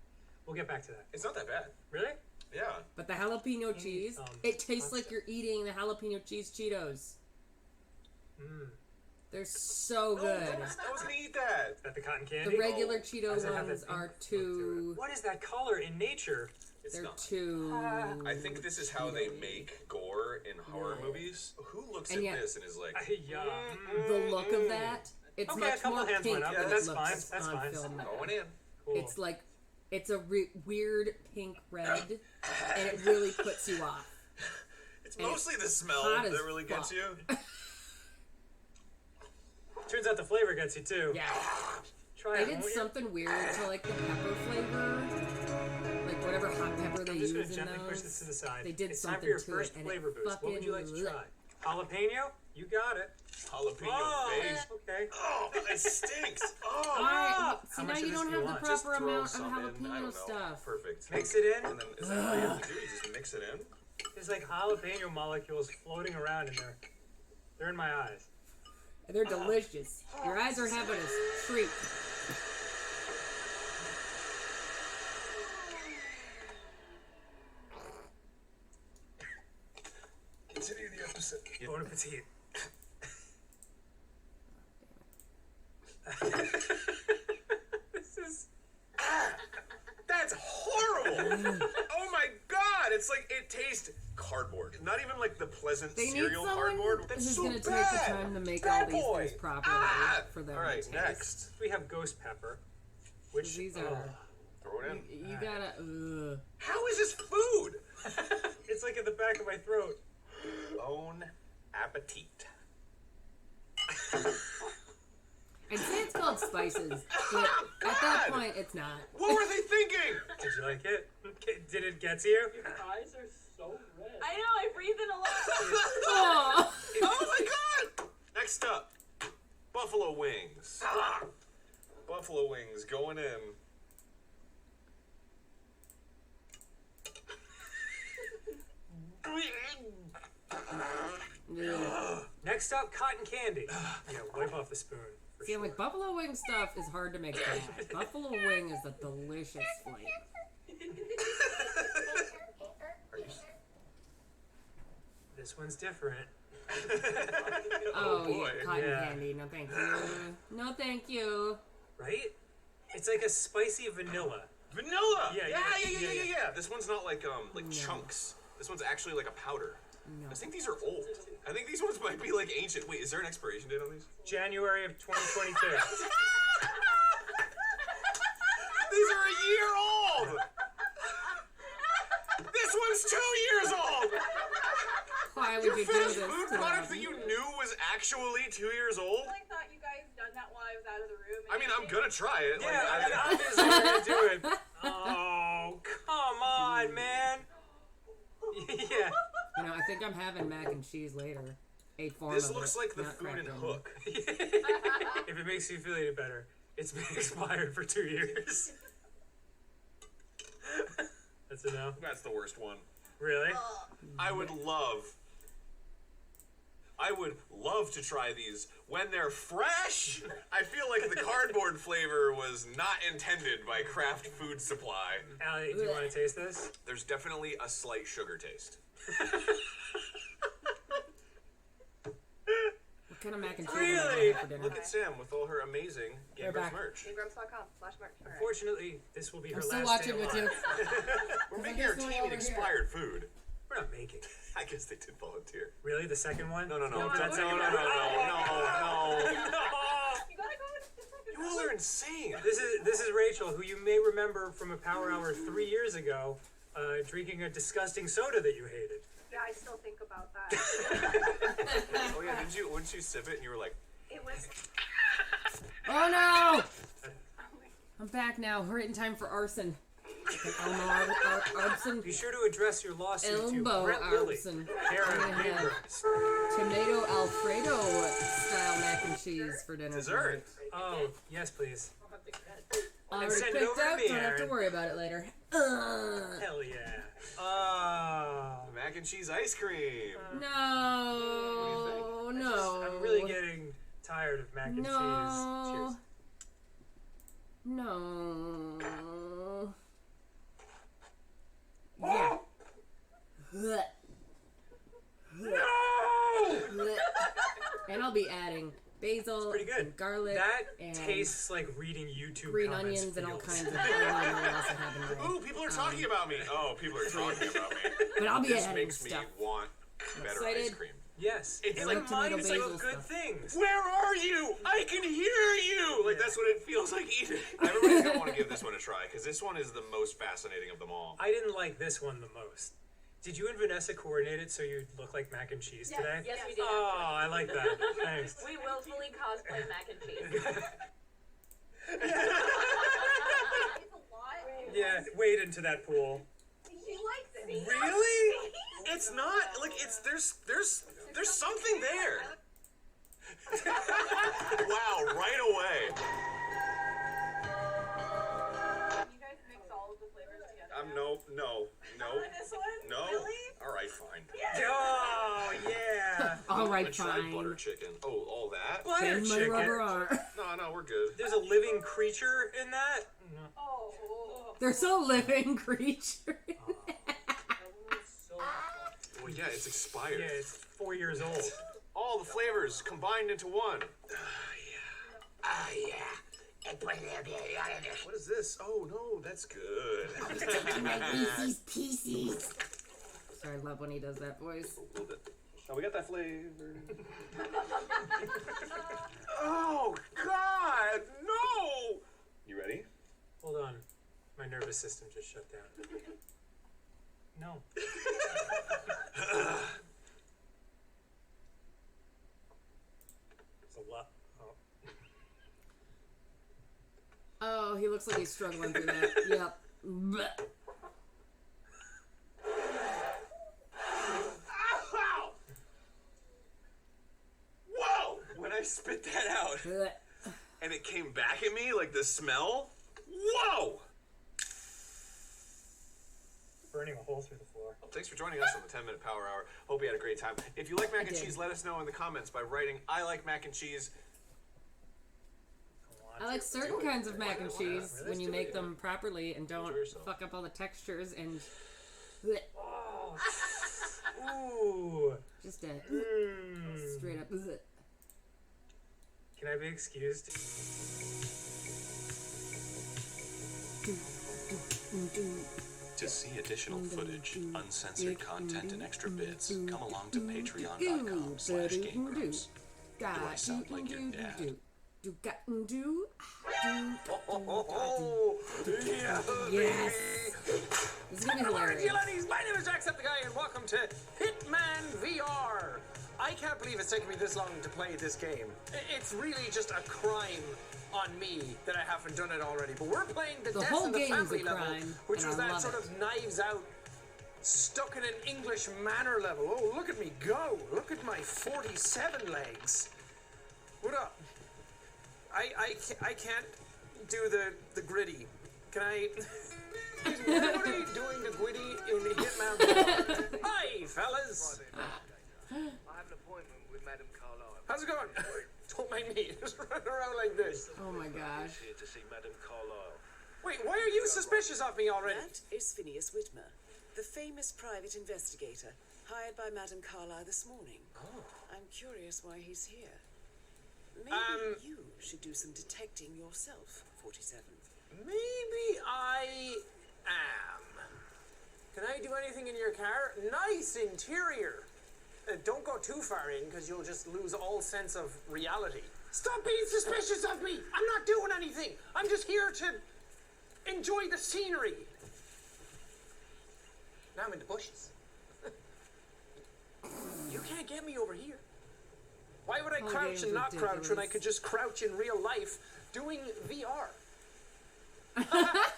We'll get back to that. It's not that bad. Really? Yeah. But the jalapeno cheese, it tastes like you're eating the jalapeno cheese Cheetos. Mmm. They're so good. I was gonna eat that. Is that the cotton candy? The regular Why Cheeto does it have ones that pink are look to too. it? What is that color in nature? It's They're not. too. I think this is how they make gore in horror Yeah. movies. Who looks And at yet- this and is like, Yeah. The look of that, it's Okay, a much couple more hands pink went up, than but it that's looks fine, that's on fine. film. going in? Cool. It's like it's a weird pink red, and it really puts you off. It's And mostly the smell hot that as really gets fuck. you. Turns out the flavor gets you too. Yeah. Try I it. did won't you? something weird to like the pepper flavor, like whatever hot pepper they I'm just use gonna in gently push those. this to the side. They did it's time something for your to first it, and flavor it boost. What would you like to fucking try? Jalapeno? You got it. Jalapeno Oh, face. okay. Oh, it stinks. Oh. Alright, see How now much you of this don't do you have the want? Just proper throw amount of some in. I jalapeno don't know. stuff. Perfect. Mix it in. And then is that all you have to do? You just mix it in? There's like jalapeno molecules floating around in there. They're in my eyes. They're delicious. Your eyes are having a treat. Continue the episode. Bon appetit. This is. That's horrible. Oh my god, it's like it tastes cardboard. Not even like the pleasant They need cereal someone cardboard. That's who's so gonna take bad. the time to make Bad all these boy. things properly for them All right, to taste. next. We have ghost pepper, which These are. Throw it in. You gotta. Ugh. How is this food? it's like at the back of my throat. Bon appetit. I'd say it's called spices, but at that point, it's not. What were they thinking? Did you like it? Did it get to you? Eyes are so red. I know, I breathe in a lot. Oh. Oh my god! Next up, buffalo wings. Buffalo wings going in. Ugh. Next up, cotton candy. Yeah, wipe off the spoon. For See, sure. like buffalo wing stuff is hard to make bad. Buffalo wing is a delicious flavor. This one's different. Oh, boy. yeah, cotton Yeah. candy. No, thank you. No, thank you. Right? It's like a spicy vanilla. Vanilla. Yeah, Yeah. This one's not like chunks. This one's actually like a powder. No. I think these are old. I think these ones might be like ancient. Wait, is there an expiration date on these? January of 2022. These are a year old. This one's 2 years old. Why would You you do finished this food to product them? that you knew was actually 2 years old? I thought you guys done that while I was out of the room. I mean, I'm gonna try it. Yeah, I mean, Like, obviously we're gonna do it. Oh, come on, man. Yeah. You know, I think I'm having mac and cheese later. A form this of looks it, like the not food in cracked Hook. If it makes you feel any better, it's been expired for 2 years. That's a no. That's the worst one. Really? I would love to try these when they're fresh. I feel like the cardboard flavor was not intended by Kraft Food Supply. Allie, do you want to taste this? There's definitely a slight sugar taste. What kind of mac and cheese Really? am I gonna have for dinner? Look at Sam with all her amazing We're Game Grumps back. merch. GameGrumps.com/merch. Unfortunately, this will be her I'm still last watching day with alive. you. We're making our just went team over eat here. expired food. We're not making. I guess they did volunteer. Really? The second one? No. That's No. You gotta go. You all are insane. This is Rachel, who you may remember from a Power Hour 3 years ago, drinking a disgusting soda that you hated. Yeah, I still think about that. Oh yeah, wouldn't you sip it and you were like, It was. Oh no! I'm back now. We're in time for arson. Arson. Be sure to address your lawsuit to Elbow Brett Lilly, arson. Karen I'm gonna have Abrams. tomato Alfredo style mac and cheese for dinner. dessert. Oh, yes, please. Already send it picked over to out, me, don't have to Aaron. worry about it later. Hell yeah. Mac and cheese ice cream. No, no. I'm really getting tired of mac and cheese. Cheers. No. Yeah. No! And I'll be adding basil, Pretty good. and garlic, That and tastes like reading YouTube green comments onions and all feels. kinds of onion we also have in there. Ooh, people are talking about me. Oh, people are talking about me. But I'll be This adding makes stuff. me want better Excited? ice cream. Yes, It's it like reminds tomato me basil of good stuff. things. Where are you? I can hear you. Like that's what it feels like eating. Everybody's gonna want to give this one a try because this one is the most fascinating of them all. I didn't like this one the most. Did you and Vanessa coordinate it so you look like mac and cheese today? Yes, we did. Oh, I like that. Thanks. We willfully cosplay mac and cheese. Yeah, wade into that pool. He likes it. Really? It's not like it's there's something there. Wow! Right away. You guys mix all of the flavors together. No. This one? No. Really? All right, fine. Oh, yeah. All right, I'm gonna try fine. butter chicken. Oh, all that? Butter Bend my chicken. rubber arm. No, we're good. There's a living creature in that? Oh. There's a living creature. Well, yeah, it's expired. Yeah, it's 4 years old. All the flavors combined into one. What is this? Oh no, that's good. Pieces. Sorry, I love when he does that voice. A little bit. Oh, we got that flavor. Oh God, no! You ready? Hold on. My nervous system just shut down. No. It's a lot. Oh. Oh, he looks like he's struggling through that. Yep. Blech. Ow! Whoa! When I spit that out Blech. and it came back at me, like the smell. Whoa! Burning a hole through the floor. Thanks for joining us on the 10-Minute Power Hour. Hope you had a great time. If you like mac and did. cheese, let us know in the comments by writing "I like mac and cheese." I like certain kinds of mac and cheese Really? when you make them properly and don't Enjoy yourself. fuck up all the textures and blech. Ooh. Just a Mm. straight up. Blech. Can I be excused? To see additional footage, uncensored content, and extra bits, come along to patreon.com/GameGrumps. Do I sound like your dad? You got do. Oh, yeah. Yes. This is gonna be hilarious. Ladies, my name is Jacksepticeye and welcome to Hitman VR. I can't believe it's taken me this long to play this game. It's really just a crime on me that I haven't done it already. But we're playing the The Death whole in the game's Family a level, crime, which and was I that love sort it. of Knives Out, stuck in an English manor level. Oh, look at me go. Look at my 47 legs. What up? I can't do the gritty. Can I? Is everybody doing the gritty in Hitman? Hi, fellas. I have an appointment with Madame Carlyle. How's it going? Don't mind me. Just run around like this. Oh my gosh. Here to see Madame Carlyle. Wait, why are you suspicious of me already? That is Phineas Whitmer, the famous private investigator hired by Madame Carlyle this morning. Oh. I'm curious why he's here. Maybe you should do some detecting yourself, 47. Maybe I am. Can I do anything in your car? Nice interior. Don't go too far in, because you'll just lose all sense of reality. Stop being suspicious of me! I'm not doing anything! I'm just here to enjoy the scenery. Now I'm in the bushes. You can't get me over here. Why would I Oh, crouch game's and not crouch when I ridiculous. could just crouch in real life doing VR?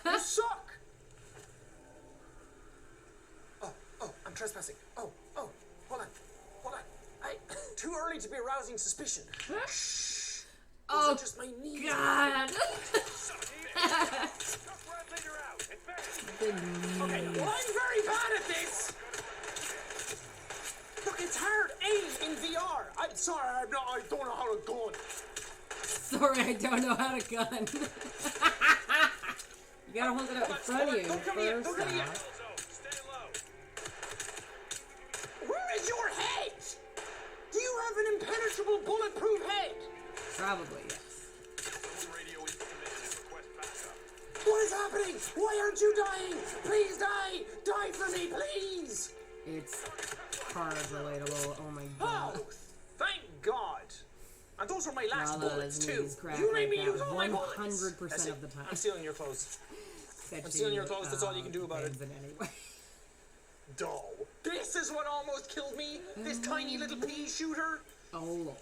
You suck! Oh, I'm trespassing. Oh, hold on. Too early to be arousing suspicion. Shh. Those Oh, are just my knees. God. Sorry, I don't know how to gun. You gotta hold it up in front of you first off. Where is your head? Do you have an impenetrable bulletproof head? Probably, yes. What is happening? Why aren't you dying? Please die! Die for me, please! It's hard relatable. Oh my god. Oh, thank God! And those were my last bullets too. Crack You made like me that use all my bullets. 100% of the time. I'm stealing your clothes. I'm stealing your clothes. That's all you can do about it. Anyway. Doll. This is what almost killed me. This tiny little pea shooter. Oh Lord.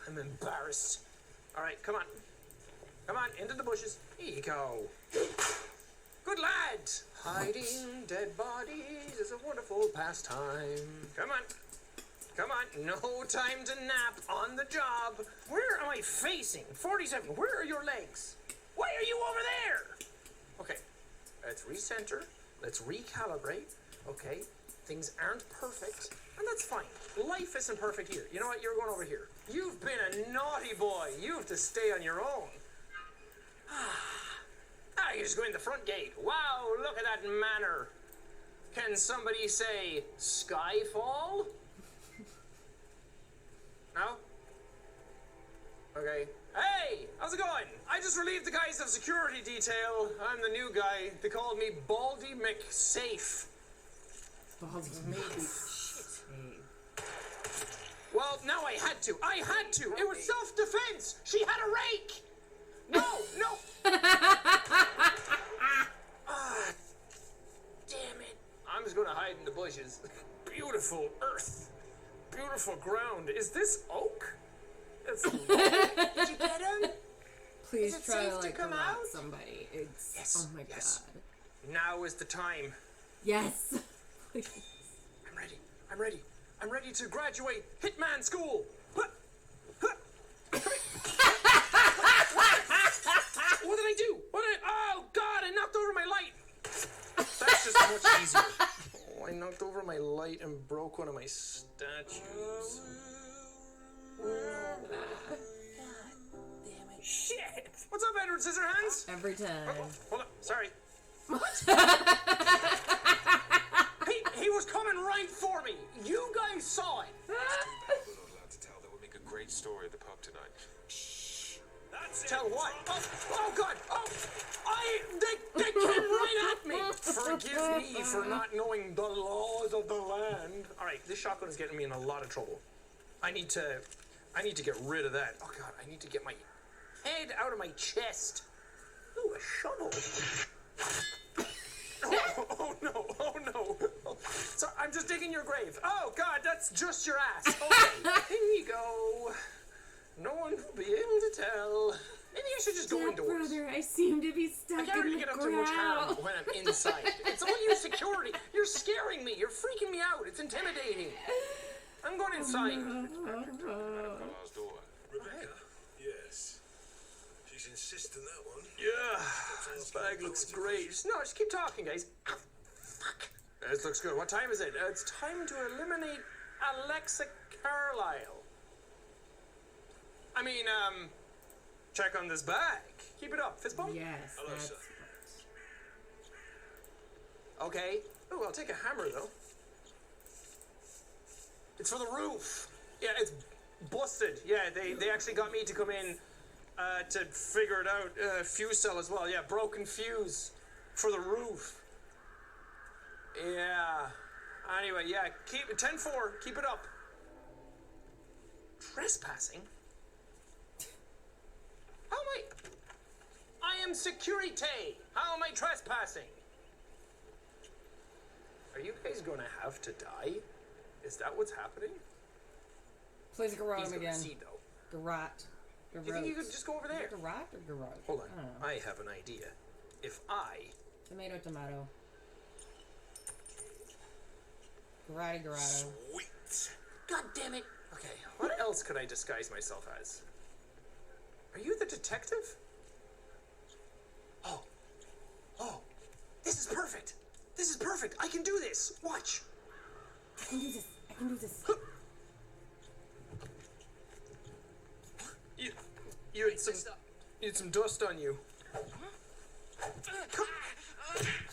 I'm embarrassed. All right, come on. Come on, into the bushes. Here you go. Good lad. Hiding dead bodies is a wonderful pastime. Come on. Come on. No time to nap on the job. Where am I facing? 47. Where are your legs? Why are you over there? Okay. Let's recenter. Let's recalibrate. Okay. Things aren't perfect. And that's fine. Life isn't perfect here. You know what? You're going over here. You've been a naughty boy. You have to stay on your own. You just go in the front gate. Wow, look at that manor. Can somebody say Skyfall? No? Okay. Hey, how's it going? I just relieved the guys of security detail. I'm the new guy. They called me Baldy McSafe. Baldy McSafe. Well, now I had to. I had to. It was self-defense. She had a rake. No, no. Damn it. I'm just going to hide in the bushes. Beautiful earth. Beautiful ground. Is this oak? Did you get him? Please Is it try safe to to like come correct out? somebody. It's Yes, oh my yes. god. Now is the time. Yes. Please. I'm ready. I'm ready. I'm ready to graduate Hitman school. What did I do? Oh God! I knocked over my light. That's just much easier. Oh, I knocked over my light and broke one of my statues. Shit! What's up, Edward Scissorhands? Every time. Hold up. Sorry. He was coming right for me. You guys saw it. We're not allowed to tell. That would make a great story at the pub tonight. Tell what? Oh God! Oh, they came right at me. Forgive me for not knowing the laws of the land. All right, this shotgun is getting me in a lot of trouble. I need to get rid of that. Oh God, I need to get my head out of my chest. Ooh, a shovel. Oh no! Oh no! So I'm just digging your grave. Oh God, that's just your ass. Okay, here you go. No one will be able to tell. Maybe I should just go indoors. Brother, I seem to be stuck I can't in really the get up to much harm ground. when I'm inside. It's all you security. You're scaring me. You're freaking me out. It's intimidating. I'm going inside. Carlisle's daughter. Rebecca? Yes. She's insisting that one. Yeah. This bag looks great. No, just keep talking, guys. Ah, fuck. This looks good. What time is it? It's time to eliminate Alexa Carlisle. I mean, check on this bag. Keep it up. Fist bump? Yes. Hello, That's sir. Okay. Oh, I'll take a hammer, though. It's for the roof. Yeah, it's busted. Yeah, they actually got me to come in to figure it out. Fuse cell as well. Yeah, broken fuse for the roof. Yeah. Anyway, yeah, keep 10-4. Keep it up. Trespassing? How am I am security. How am I trespassing? Are you guys going to have to die? Is that what's happening? Please garrote He's him gonna again. see, though. Garrot. Do you think you could just go over there? Garrot or garrot? Hold on. I don't know. I have an idea. If I... Tomato, tomato. Garrote, garrote. Sweet. God damn it. Okay, what else could I disguise myself as? Are you the detective? Oh, this is perfect. This is perfect. I can do this. Watch. I can do this. I can do this. You had some dust on you.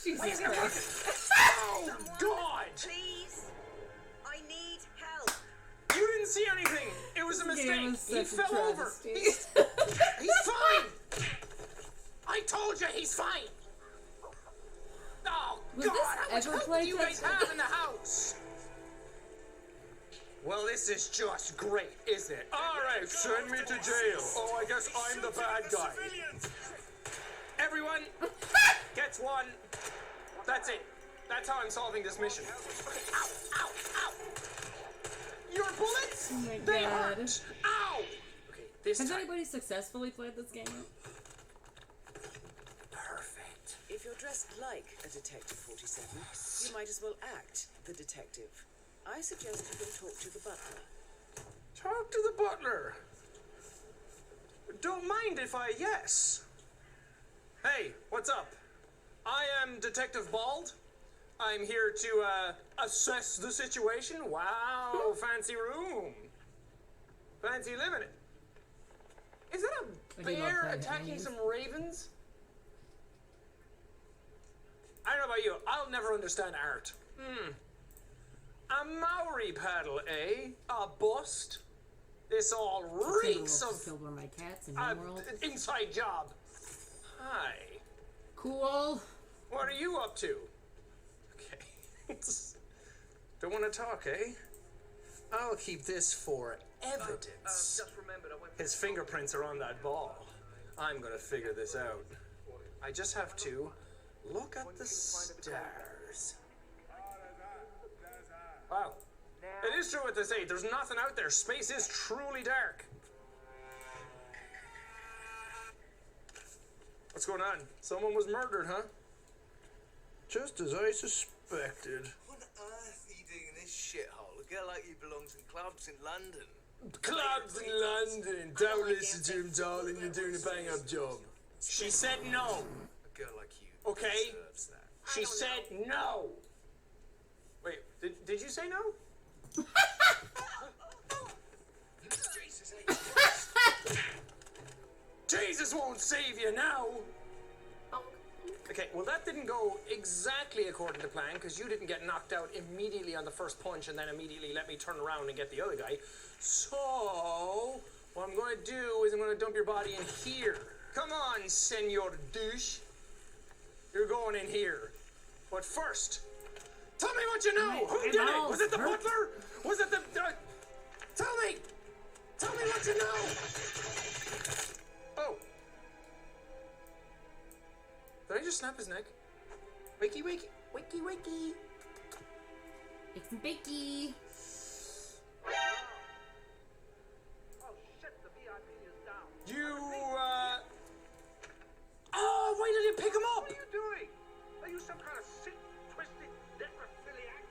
Jesus Christ. Oh, God! Please, I need help. You didn't see anything. It was a This game mistake. is He such a fell over. travesty. He's fine. I told you he's fine. Oh, Was God, this how much ever help played do you guys Texas? have in the house? Well, this is just great, isn't it? All right, send me to jail. Oh, I guess I'm the bad guy. Everyone gets one. That's it. That's how I'm solving this mission. Ow, ow, ow. Your bullets? Oh my They God. hurt. Ow. Okay, this Has time. anybody successfully played this game? Perfect. If you're dressed like a Detective 47, you might as well act the detective. I suggest you go talk to the butler. Talk to the butler. Don't mind if I yes. Hey, what's up? I am Detective Bald. I'm here to assess the situation. Wow, fancy room. Fancy living it. Is that a I do love bear playing attacking enemies. some ravens? I don't know about you. I'll never understand art. A Maori paddle, eh? A bust? This all reeks of killed one of my cats in New World. inside job. Hi. Cool. What are you up to? Okay. Don't want to talk, eh? I'll keep this for evidence. Just remembered I went. His fingerprints are on that ball. I'm gonna figure this out. I just have to look at the stars. Wow. It is true what they say. There's nothing out there. Space is truly dark. What's going on? Someone was murdered, huh? Just as I suspected. What on earth are you doing in this shithole? A girl like you belongs in clubs in London. Clubs in London. Don't listen to him, darling. You're doing a bang-up job. She said no. A girl like you Okay? deserves that. She said no. Wait, did you say no? Jesus won't save you now. Okay, well that didn't go exactly according to plan because you didn't get knocked out immediately on the first punch and then immediately let me turn around and get the other guy. So, what I'm going to do is I'm going to dump your body in here. Come on, Senor Douche. You're going in here. But first, tell me what you know. Who did it? Was it the butler? Was it the... tell me. Tell me what you know. Oh. Did I just snap his neck? Wakey, wakey, wakey, wakey. It's Bakey. You, oh, why did you pick him up? What are you doing? Are you some kind of sick, twisted necrophiliac?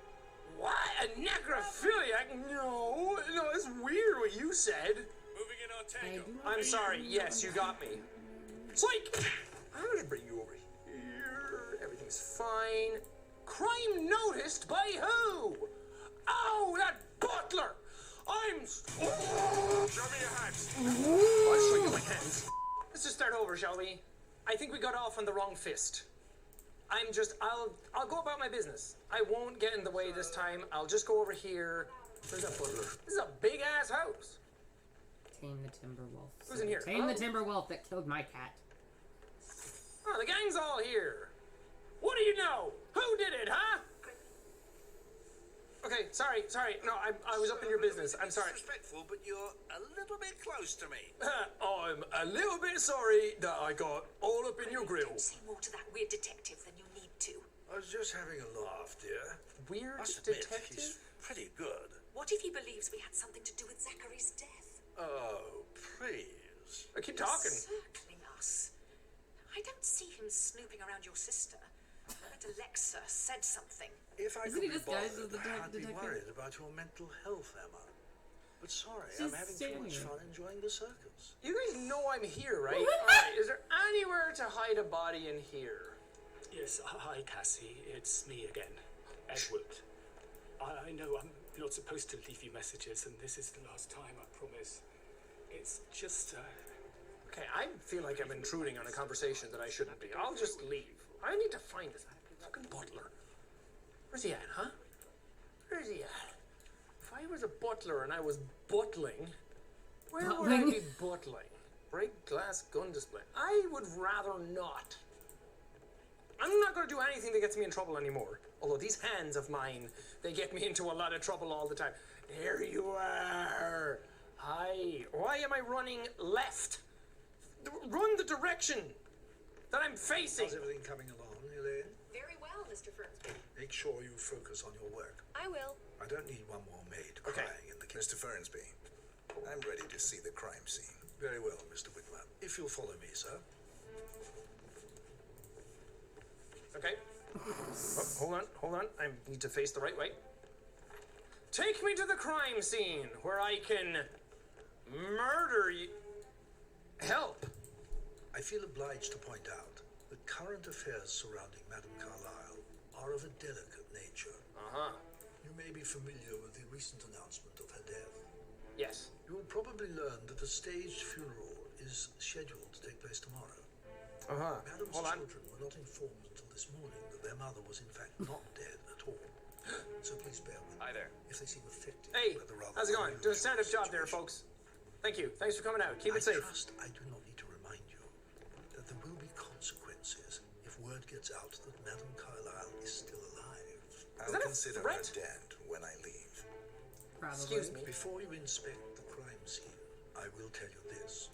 What? A necrophiliac? No, it's weird what you said. Moving in on Tango. I'm sorry. Yes, you got me. It's like, I'm gonna bring you over here. Everything's fine. Crime noticed by who? Oh, that butler. I'm. Oh. Show me your hands. I'll show you my hands. Let's just start over, shall we? I think we got off on the wrong fist. I'll go about my business. I won't get in the way this time. I'll just go over here. Where's that butler? This is a big ass house. Tame the Timberwolf. Who's in here? Tame the Oh. Timberwolf that killed my cat. Oh, the gang's all here. What do you know? Who did it, huh? Okay, sorry. No, I was up in your business. I'm sorry. Disrespectful, but you're a little bit close to me. I'm a little bit sorry that I got all up in your grill. Don't say more to that weird detective than you need to. I was just having a laugh, dear. Weird Must admit, detective? he's pretty good. What if he believes we had something to do with Zachary's death? Oh, please. Keep talking. Circling us. I don't see him snooping around your sister. I bet Alexa said something. If I Isn't could he be disguised bothered, as the I'd be detective? worried about your mental health, Emma. But sorry, Just I'm having too standing much there. fun enjoying the circus. You guys know I'm here, right? Alright, is there anywhere to hide a body in here? Yes, hi Cassie, it's me again, Edward. I know I'm not supposed to leave you messages, and this is the last time, I promise. It's just, Okay, I feel like I'm intruding on a conversation that I shouldn't be. I'll just leave. I need to find this fucking butler. Where's he at, huh? Where's he at? If I was a butler and I was buttling, where would I be buttling? Break glass gun display. I would rather not. I'm not going to do anything that gets me in trouble anymore. Although these hands of mine, they get me into a lot of trouble all the time. There you are. Hi. Why am I running left? Run the direction that I'm facing. How's everything coming along, Elaine? Very well, Mr. Fernsby. Make sure you focus on your work. I will. I don't need one more maid crying in the kitchen. Mr. Fernsby, I'm ready to see the crime scene. Very well, Mr. Whitman. If you'll follow me, sir. Okay. Oh, hold on. I need to face the right way. Take me to the crime scene where I can murder you. Help. I feel obliged to point out that current affairs surrounding Madame Carlyle are of a delicate nature. Uh-huh. You may be familiar with the recent announcement of her death. Yes. You will probably learn that a staged funeral is scheduled to take place tomorrow. Uh-huh. Madame's children were not informed until this morning that their mother was in fact not dead at all. So please bear with me. Hi there. If they seem affected Hey, by the rather how's it going? Doing a unusual stand-up job there, situation. folks. Thank you. Thanks for coming out. Keep it I safe. trust I do not need to remind you that there will be consequences if word gets out that Madame Carlyle is still alive. I'll consider her dead when I leave. Probably. Excuse me. Before you inspect the crime scene, I will tell you this.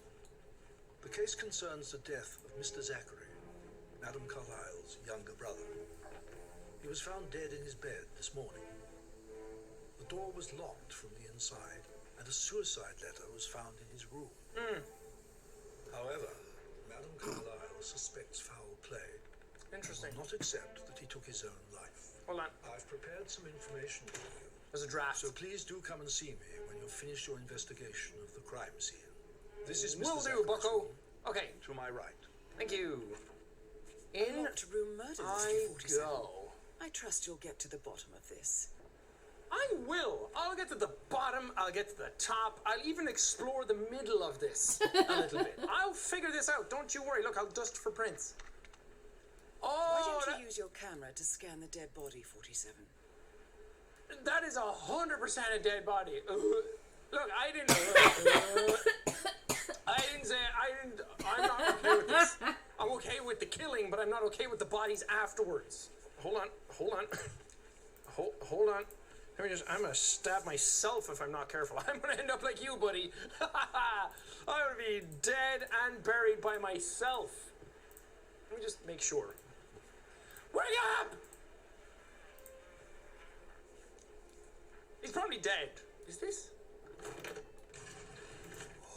The case concerns the death of Mr. Zachary, Madame Carlyle's younger brother. He was found dead in his bed this morning. The door was locked from the inside, and a suicide letter was found in his room. However, Madame Carlyle suspects foul play. Interesting. And will not accept that he took his own life. Hold on. I've prepared some information for you. There's a draft. So please do come and see me when you've finished your investigation of the crime scene. This is Mr. Will do, Zachary's bucko. room. Okay. To my right. Thank you. In Locked room murder, I Mr. 47. go. I trust you'll get to the bottom of this. I will. I'll get to the bottom. I'll get to the top. I'll even explore the middle of this a little bit. I'll figure this out. Don't you worry. Look, I'll dust for prints. Why Oh, don't you use your camera to scan the dead body, 47? that is 100% a dead body. Look, I didn't say. I'm not okay with this. I'm okay with the killing, but I'm not okay with the bodies afterwards. Hold on. Hold on. I'm gonna stab myself if I'm not careful. I'm gonna end up like you, buddy. I'm gonna be dead and buried by myself. Let me just make sure. Wake up! He's probably dead. Is this?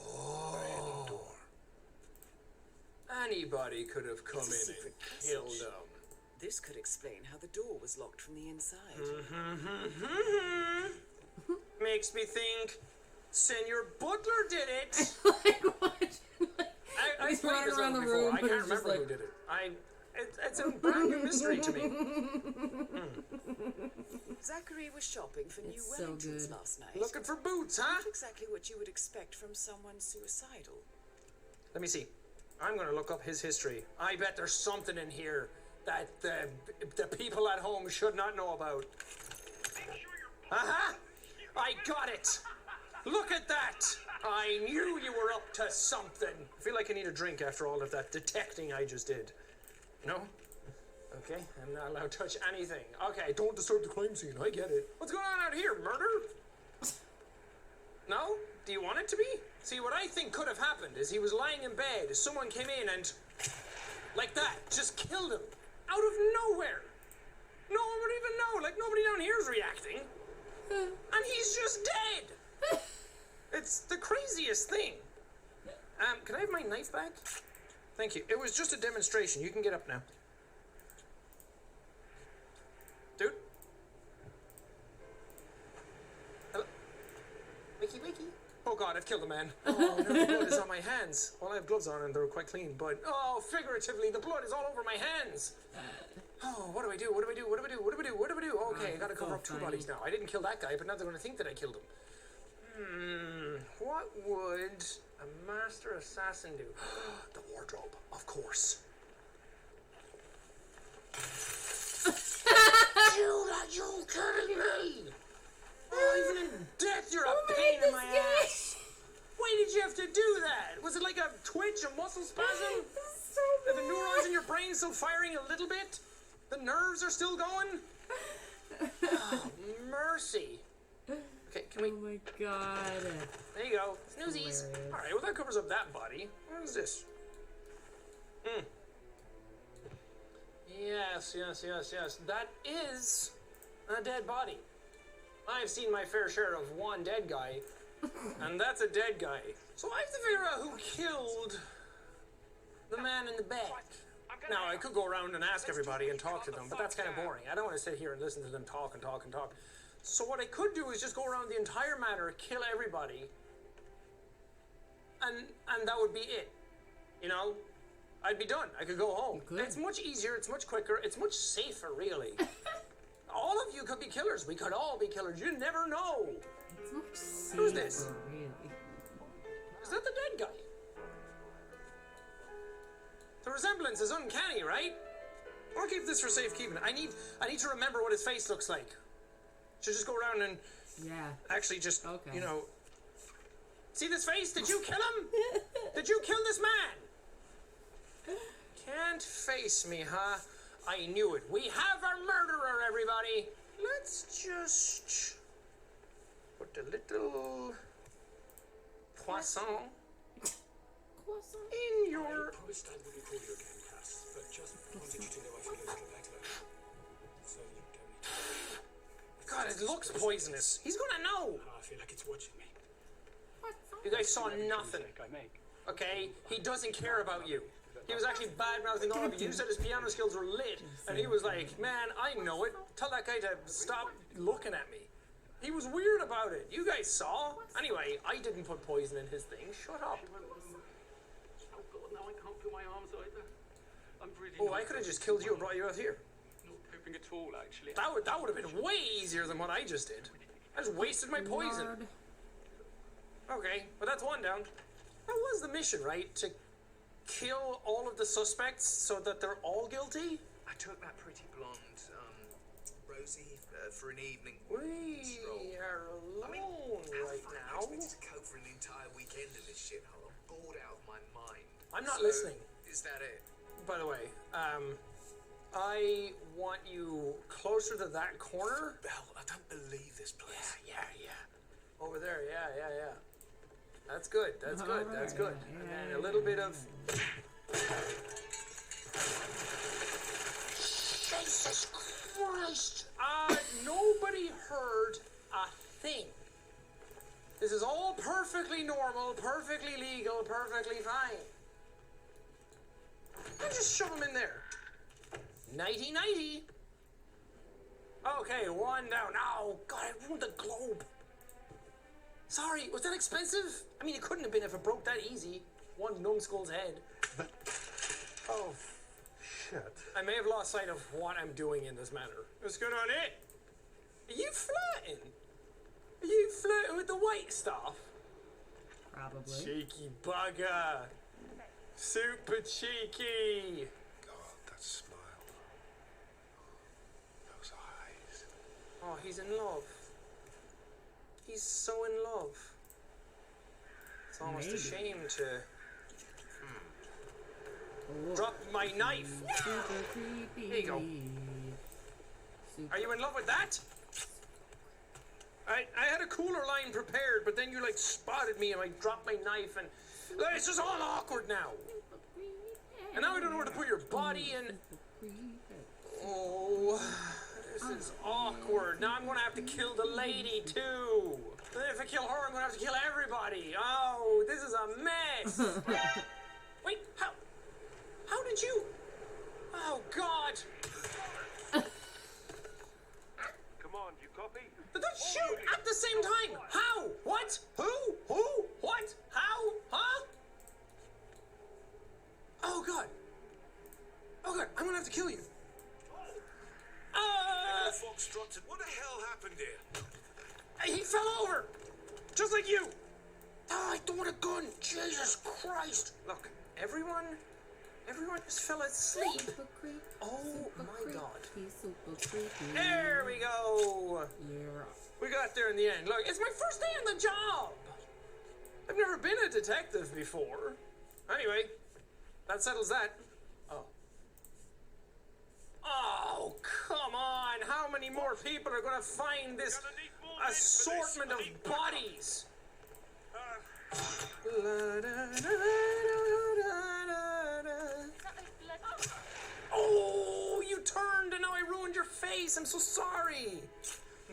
Oh. Anybody could have come It's a in and secret killed passage. him. This could explain how the door was locked from the inside. Makes me think Senor Butler did it. I He's played running this around one the before. room, I but can't it's just remember who like- did it. It's a brand new mystery to me. Zachary was shopping for new It's so Wellingtons good. last night. Looking for boots, huh? Not exactly what you would expect from someone suicidal. Let me see. I'm gonna look up his history. I bet there's something in here that the people at home should not know about. Aha! I got it! Look at that! I knew you were up to something. I feel like I need a drink after all of that detecting I just did. No? Okay, I'm not allowed to touch anything. Okay, don't disturb the crime scene. I get it. What's going on out here? Murder? No? Do you want it to be? See, what I think could have happened is he was lying in bed. Someone came in and, like that, just killed him. Out of nowhere. No one would even know. Like, nobody down here is reacting. And he's just dead. It's the craziest thing. Can I have my knife back? Thank you. It was just a demonstration. You can get up now. Dude? Hello? Wakey. Oh god, I've killed a man. Oh, no, the blood is on my hands. Well, I have gloves on and they're quite clean, but oh, figuratively, the blood is all over my hands. Oh, what do I do? Okay, I gotta cover up two bodies now. I didn't kill that guy, but now they're gonna think that I killed him. what would a master assassin do? The wardrobe, of course. Dude, are you kidding me? Oh, even in death, you're a pain in my ass. Why did you have to do that? Was it like a twitch, a muscle spasm? Are the neurons in your brain still firing a little bit? The nerves are still going? Oh, mercy. Okay, can we... Oh my god. There you go. Snoozies. Alright, well that covers up that body. What is this? Yes. That is a dead body. I've seen my fair share of one dead guy, and that's a dead guy. So I have to figure out who killed the man in the bed. Now, I could go around and ask everybody and talk to them, but that's kind of boring. I don't want to sit here and listen to them talk and talk and talk. So what I could do is just go around the entire manor, kill everybody, and that would be it. You know? I'd be done. I could go home. It's much easier, it's much quicker, it's much safer, really. All of you could be killers. We could all be killers. You never know. It's much safer, Who's this? really. Is that the dead guy? The resemblance is uncanny, right? I'll keep this for safekeeping. I need to remember what his face looks like. Should just go around and actually just you know. See this face? Did you kill him? Did you kill this man? Can't face me, huh? I knew it. We have a murderer, everybody. Let's just put a little poisson in your... I promised I wouldn't call you again, Cass, but just wanted you to know I feel a little better. So you don't need to... God, it looks poisonous. He's gonna know. I feel like it's watching me. You guys saw nothing. Okay? He doesn't care about you. He was actually bad-mouthing all of you. You said his piano skills were lit, and he was like, man, I know it. Tell that guy to stop looking at me. He was weird about it. You guys saw. Anyway, I didn't put poison in his thing. Shut up. Oh God, now I can't feel my arms either. I'm breathing. Oh, I could have just killed you and brought you out here. Not coping at all, actually. That would have been way easier than what I just did. I just wasted my poison. Okay, but that's one down. That was the mission, right? To kill all of the suspects so that they're all guilty? I took that pretty blonde, Rosie, for an evening stroll. We are alone right now. I expected to cope for an entire weekend in this shithole. I'm bored out of my mind. I'm not listening. Is that it? By the way, I want you closer to that corner. Belle, I don't believe this place. Yeah. Over there, yeah. That's good, that's good. And then a little bit of... Jesus Christ! Nobody heard a thing. This is all perfectly normal, perfectly legal, perfectly fine. And just shove them in there. Nighty-nighty. Okay, one down. Oh, God, I ruined the globe. Sorry, was that expensive? I mean, it couldn't have been if it broke that easy. One numbskull's head. Oh, shit. I may have lost sight of what I'm doing in this matter. What's going on here? Are you flirting? Are you flirting with the white stuff? Probably. Cheeky bugger. Super cheeky. God, that smile. Those eyes. Oh, he's in love. He's so in love. It's almost a shame to drop my knife. There you go. Are you in love with that? I had a cooler line prepared, but then you like spotted me and I dropped my knife and it's just all awkward now. And now I don't know where to put your body in. Oh, this is awkward. Now I'm gonna have to kill the lady too. And then if I kill her, I'm gonna have to kill everybody. Oh, this is a mess. Wait, how did you? Oh God. Come on, you copy? Did they shoot at the same time? How? What? Who? What? How? Huh? Oh God. I'm gonna have to kill you. Foxtrotted. What the hell happened here? He fell over, just like you. Oh, I don't want a gun. Jesus Christ. Look, everyone just fell asleep. Oh my God. He's super creepy. There we go. Yeah. We got there in the end. Look, it's my first day on the job. I've never been a detective before. Anyway, that settles that. Oh. Oh, come on. How many more people are going to find this assortment of bodies? Oh, you turned and now I ruined your face. I'm so sorry.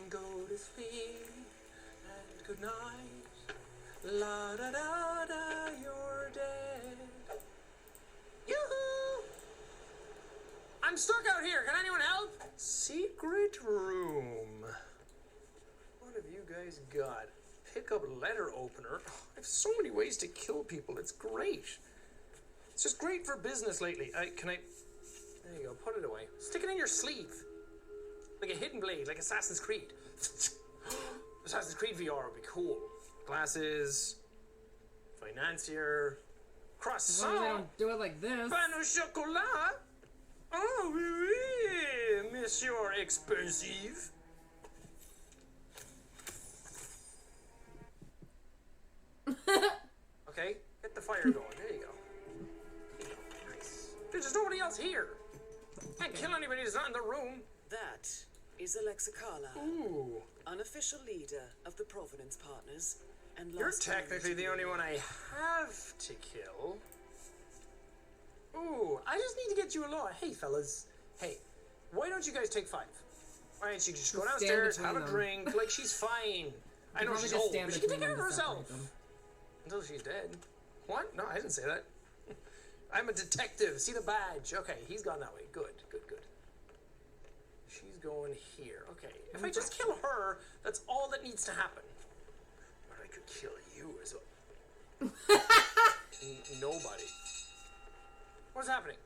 Go to sleep and good night. La da da da, you're dead. Yoo-hoo! I'm stuck out here. Can anyone help? Secret room. What have you guys got? Pick up letter opener. I have so many ways to kill people. It's great. It's just great for business lately. There you go. Put it away. Stick it in your sleeve. Like a hidden blade, like Assassin's Creed. Assassin's Creed VR would be cool. Glasses. Financier. Croissant. As long as I don't do it like this. Pain au chocolat. Oh, oui, oui, monsieur expensive. Okay, get the fire going. There you go. Nice. There's nobody else here. Can't kill anybody who's not in the room. That is Alexa Carlisle, Ooh. unofficial leader of the Provenance Partners, and You're last technically the only one I have to kill. Ooh, I just need to get you along. Hey, fellas. Hey, why don't you guys take 5? Why don't you just go Stand downstairs, between have a them. drink, like she's fine. I know probably she's just old, stand but she can take between care of them to herself. separate them. Until she's dead. What? No, I didn't say that. I'm a detective. See the badge. Okay, he's gone that way. Good, good, good. She's going here. Okay, if I just kill her, that's all that needs to happen. But I could kill you as well. Nobody. What's happening?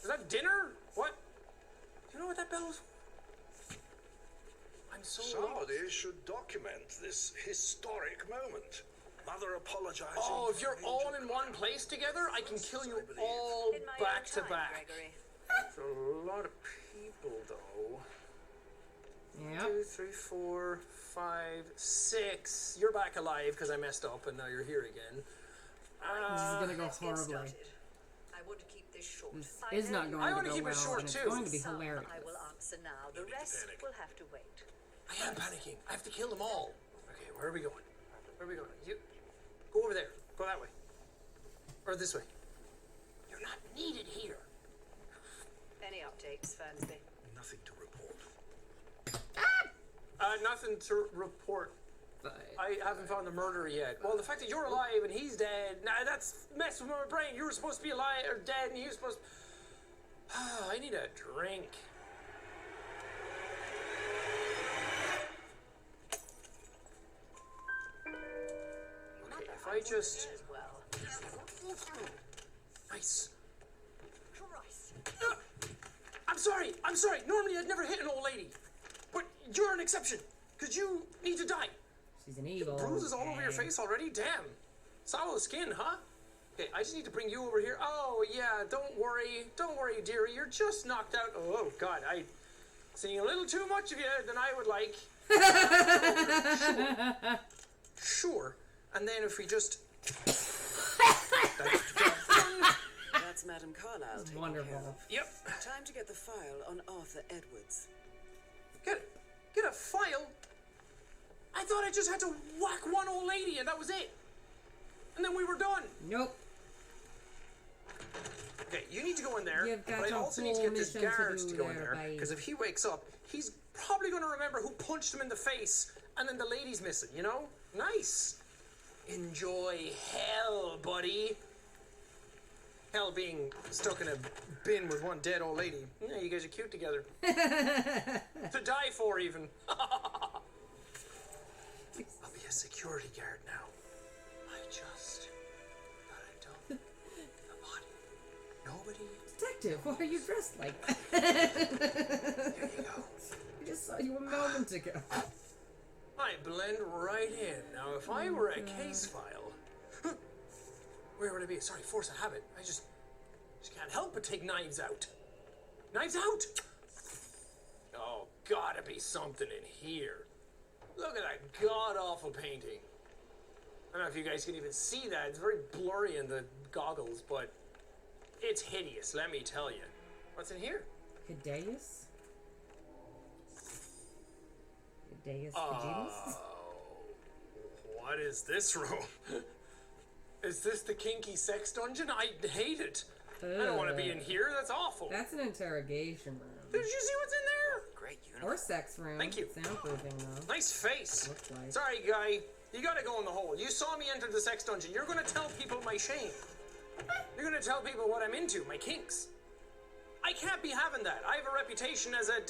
Is that dinner? What? Do you know what that bell was for? I'm so Somebody should document this historic moment. Mother apologizing. Oh, if for you're an all injured in one place together, I can kill you all back to back. That's a lot of people, though. Yeah. 2, 3, 4, 5, 6. You're back alive because I messed up, and now you're here again. This is gonna go let's get horribly. started. I want to keep this short. This is not going I to want to go keep it well, short, and it's too. going to be Some hilarious. I will answer now. The rest will have to wait. I am panicking. I have to kill them all. Okay, where are we going? Where are we going? You go over there. Go that way. Or this way. You're not needed here. Any updates, Fernsby? Nothing to report. Nothing to report. I haven't found the murderer yet. Well, the fact that you're alive and he's dead, nah, that's messed with my brain. You were supposed to be alive or dead, and he was supposed. I need a drink. Okay, if I just. Nice. I'm sorry. I'm sorry. Normally I'd never hit an old lady, but you're an exception because you need to die. She's an evil. Bruises all over your face already? Damn. Sallow skin, huh? Okay, I just need to bring you over here. Oh, yeah, don't worry. Don't worry, dearie. You're just knocked out. Oh, God, I seeing a little too much of you than I would like. Sure. And then if we just... That's Madame Carlisle taken Wonderful. care of. Yep. Time to get the file on Arthur Edwards. Get a file? I thought I just had to whack one old lady and that was it. And then we were done. Nope. Okay, you need to go in there, You've got but I a also need to whole get this mission to guard do to go in there, there, babe. because if he wakes up, he's probably going to remember who punched him in the face, and then the lady's missing, you know? Nice. Enjoy hell, buddy. Hell being stuck in a bin with one dead old lady. Yeah, you guys are cute together. To die for, even. I'll be a security guard now. I just got it done. The body. Nobody. Detective, why are you dressed like that? There you go. I just saw you a moment ago. blend right in. Now, if I were a case file, where would it be? Sorry, force of habit. I just can't help but take knives out. Knives out! Oh, gotta be something in here. Look at that god-awful painting. I don't know if you guys can even see that. It's very blurry in the goggles, but it's hideous, let me tell you. What's in here? Hideous? Hideous Kajimas? What is this room? Is this the kinky sex dungeon? I hate it. I don't want to be in here. That's awful. That's an interrogation room. Did you see what's in there? Great Or sex room. Thank you. Soundproofing, though. Nice face. Looks like. Sorry, guy. You gotta go in the hole. You saw me enter the sex dungeon. You're gonna tell people my shame. You're gonna tell people what I'm into, my kinks. I can't be having that. I have a reputation as a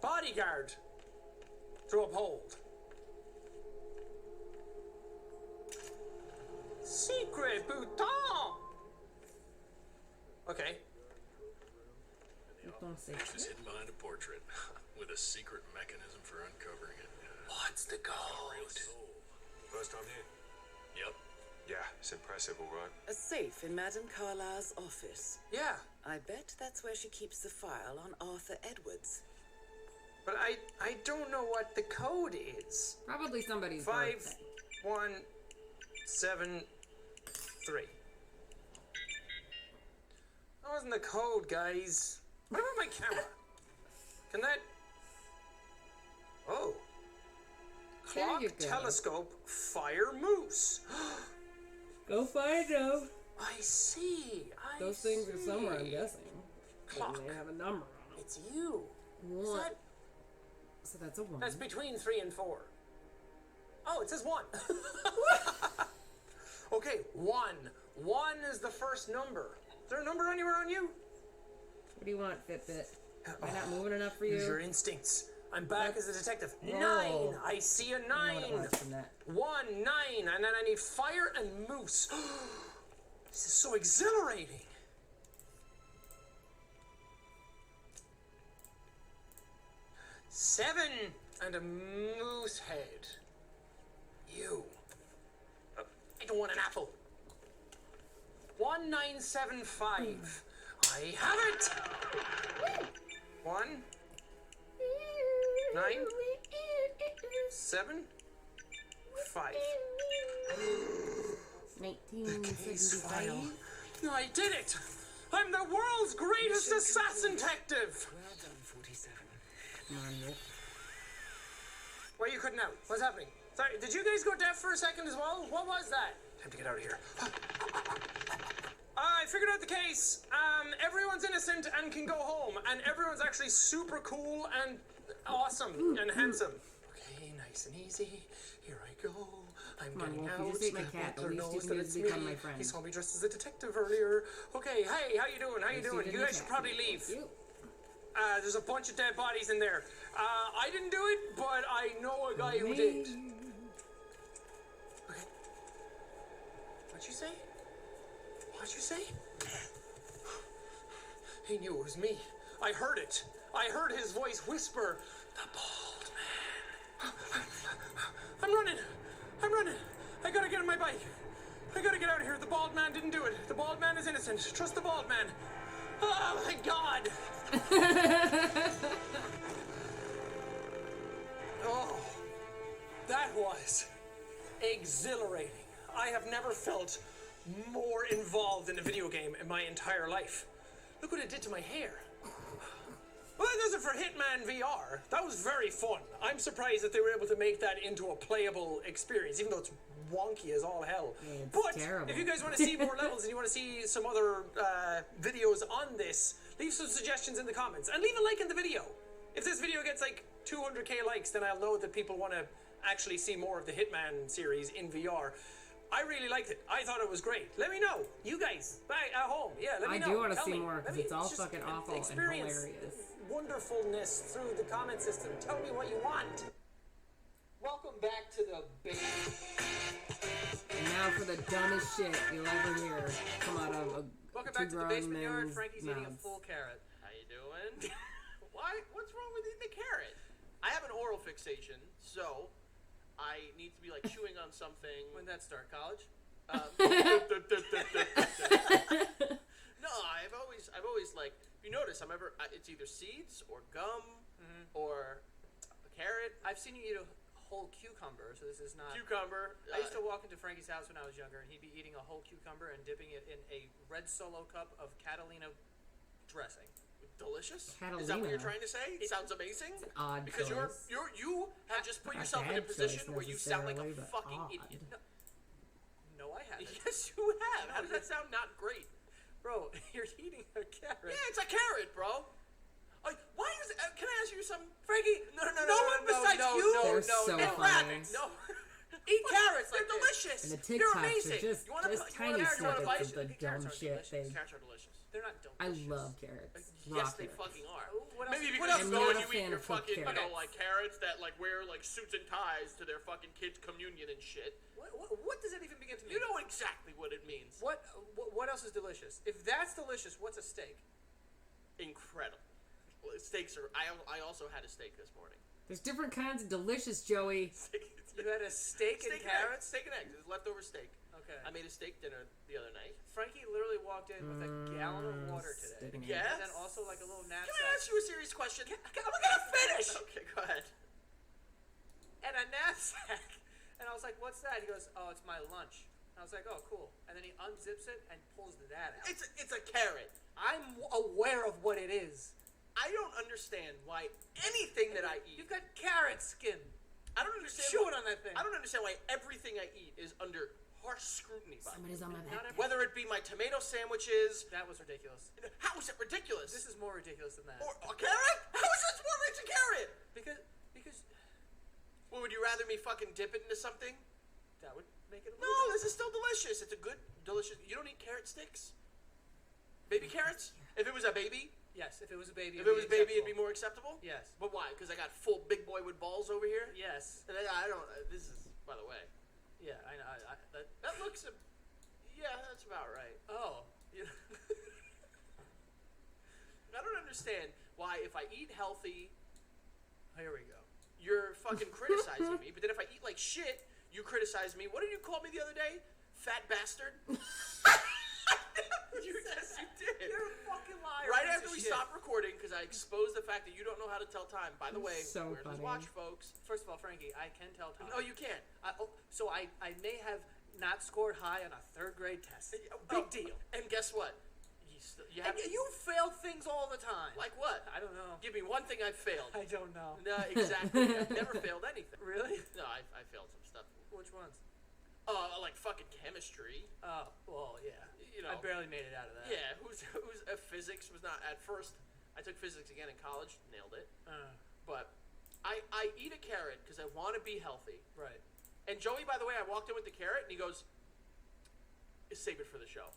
bodyguard to uphold. Secret bouton. Okay. It's hidden behind a portrait with a secret mechanism for uncovering it. What's the code? First time here? Yep. Yeah, it's impressive, all right. A safe in Madame Carlyle's office. Yeah. I bet that's where she keeps the file on Arthur Edwards. But I don't know what the code is. Probably somebody's 5, birthday. 1, 7, 3. That wasn't the code, guys. What about my camera? Can that... Oh. There Clock, you go. telescope, fire, moose. Go find them. I see. Those things are somewhere, I'm guessing. Clock. And they have a number on them. It's you. Is One. that... So that's a 1. That's between 3 and 4. Oh, it says 1. Okay, 1. 1 is the first number. Is there a number anywhere on you? What do you want, Fitbit? Am I not moving enough for you? Use your instincts. I'm back as a detective. Whoa. 9. I see a 9. I know what it was from that. 1, 9, and then I need fire and moose. This is so exhilarating. Seven and a moose head. You. I don't want an apple. 1975. I have it. 1, 9, 7, 5. 1975. I did it! I'm the world's greatest assassin detective! Well done, 47. Come on, Wolf. Why are you cutting out? What's happening? Sorry, did you guys go deaf for a second as well? What was that? Time to get out of here. I figured out the case. Everyone's innocent and can go home, and everyone's actually super cool and awesome and handsome. Okay, nice and easy. Here I go. I'm Come on, getting Wolf, out. you just ate my cat. At Butler least you knows can that just it's become me. my friend. He saw me dressed as a detective earlier. Okay, hey, how you doing? How you doing? You guys should probably leave. There's a bunch of dead bodies in there. I didn't do it, but I know a guy who did. Okay. What'd you say? What'd you say? He knew it was me. I heard it. I heard his voice whisper, "The bald man." I'm running. I'm running. I gotta get on my bike. I gotta get out of here. The bald man didn't do it. The bald man is innocent. Trust the bald man. Oh my God. Oh, that was exhilarating. I have never felt more involved in a video game in my entire life. Look what it did to my hair. Well, that does it for Hitman VR. That was very fun. I'm surprised that they were able to make that into a playable experience, even though it's wonky as all hell. But terrible. if you guys want to see more levels and you want to see some other videos on this, leave some suggestions in the comments and leave a like in the video. If this video gets like 200k likes, then I'll know that people want to actually see more of the Hitman series in VR. I really liked it. I thought it was great. Let me know. You guys, back at home. Yeah, let me know. I do want to Tell see me. more Let because me it's all just fucking awful and experience hilarious. Wonderfulness through the comment system. Tell me what you want. Welcome back to the base. And now for the dumbest shit you'll ever hear come out of a Welcome two back to the grown basement yard. men's Frankie's eating a mouths. full carrot. How you doing? Why? What's wrong with eating the carrot? I have an oral fixation, so I need to be like chewing on something. When did that start? College? No, I've always like. If you notice, it's either seeds or gum or a carrot. I've seen you eat a whole cucumber, so this is not Cucumber. I used to walk into Frankie's house when I was younger, and he'd be eating a whole cucumber and dipping it in a red Solo cup of Catalina dressing. Delicious. Catalina. Is that what you're trying to say? It sounds amazing. Odd because choice. you have just put Not yourself in a bad position choice where you sound like a necessarily, but fucking odd. idiot. No, I haven't. Yes, you have. How does that sound not great? Bro, you're eating a carrot. Yeah, it's a carrot, bro. Why is? Can I ask you something, Frankie? No one besides you They're so and funny. rabbits. No, eat carrots. They're delicious. And the You're TikToks are amazing. just You wanna tiny carrots? You wanna snippets bite? of the dumb shit they. Carrots are delicious. They're not I delicious. love carrots. Yes, Raw they carrots. fucking are. What Maybe else? because I'm you go not and a you fan eat your of cooked fucking, you know, carrots. like carrots that like wear like suits and ties to their fucking kids' communion and shit. What does that even begin to mean? You know exactly what it means. What else is delicious? If that's delicious, what's a steak? Incredible. Well, steaks are. I also had a steak this morning. There's different kinds of delicious, Joey. You had a steak and carrots? Steak and eggs. It was leftover steak. Okay. I made a steak dinner the other night. Frankie literally walked in with a gallon of water today. steak and Yes. And then also like a little knapsack. Can I ask you a serious question? I'm gonna finish. Okay, go ahead. And a knapsack. And I was like, what's that? He goes, oh, it's my lunch. And I was like, oh, cool. And then he unzips it and pulls that out. It's a carrot. I'm aware of what it is. I don't understand why anything that I eat. You've got carrot skin. I don't understand. Chewing on that thing. I don't understand why everything I eat is under harsh scrutiny by Somebody's on my back. whether it be my tomato sandwiches. That was ridiculous. How is it ridiculous? This is more ridiculous than that. Or a carrot? How is this more rich a carrot? Because Well, would you rather me fucking dip it into something? that would make it a No, this is still delicious. It's a good, delicious. You don't eat carrot sticks? Baby carrots? If it was a baby? Yes, if it was a baby. If it was baby, it'd be more acceptable? Yes. But why? Because I got full big boy with balls over here? Yes. And I don't, this is, by the way. Yeah, I know. That looks, yeah, that's about right. Oh. You know? I don't understand why if I eat healthy, Here we go. you're fucking criticizing me, but then if I eat like shit, you criticize me. What did you call me the other day? Fat bastard? Yes, you did. You're a fucking liar. Right piece after of we shit. stopped recording, because I exposed the fact that you don't know how to tell time. By the way, So where's his funny. watch, folks? First of all, Frankie, I can tell time. No, you can't. So I may have not scored high on a third grade test. Big deal. And guess what? You have You fail things all the time. like what? I don't know. Give me one thing I've failed. I don't know. No, exactly. I've never failed anything. Really? No, I failed some stuff. Which ones? Like fucking chemistry. Oh, well, yeah. You know. I barely made it out of that. Yeah, who's physics was not at first. I took physics again in college, nailed it. But I eat a carrot because I want to be healthy. Right. And Joey, by the way, I walked in with the carrot and he goes, "Save it for the show."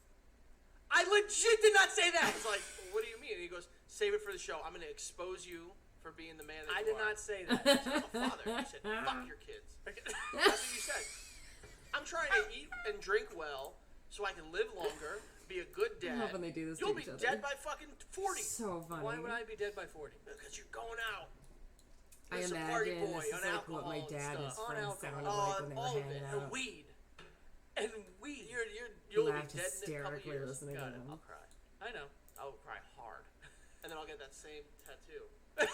I legit did not say that. I was like, "What do you mean?" And he goes, "Save it for the show. I'm going to expose you for being the man that I you did are." not say that. You said, "I'm a father." You said, "Fuck your kids." That's what you said. I'm trying to eat and drink well so I can live longer, be a good dad. I love when they do this to You'll be each other. dead by fucking 40. So funny. Why would I be dead by 40? Because you're going out. I You're some party imagine boy this on is like alcohol what my and dad and his stuff. friends On sounded alcohol. like when they were All of hanging it. out. And weed. And weed. You'll be Laughed dead in a couple hysterically years. listening to Got it. them. I'll cry. I know. I'll cry hard. And then I'll get that same tattoo.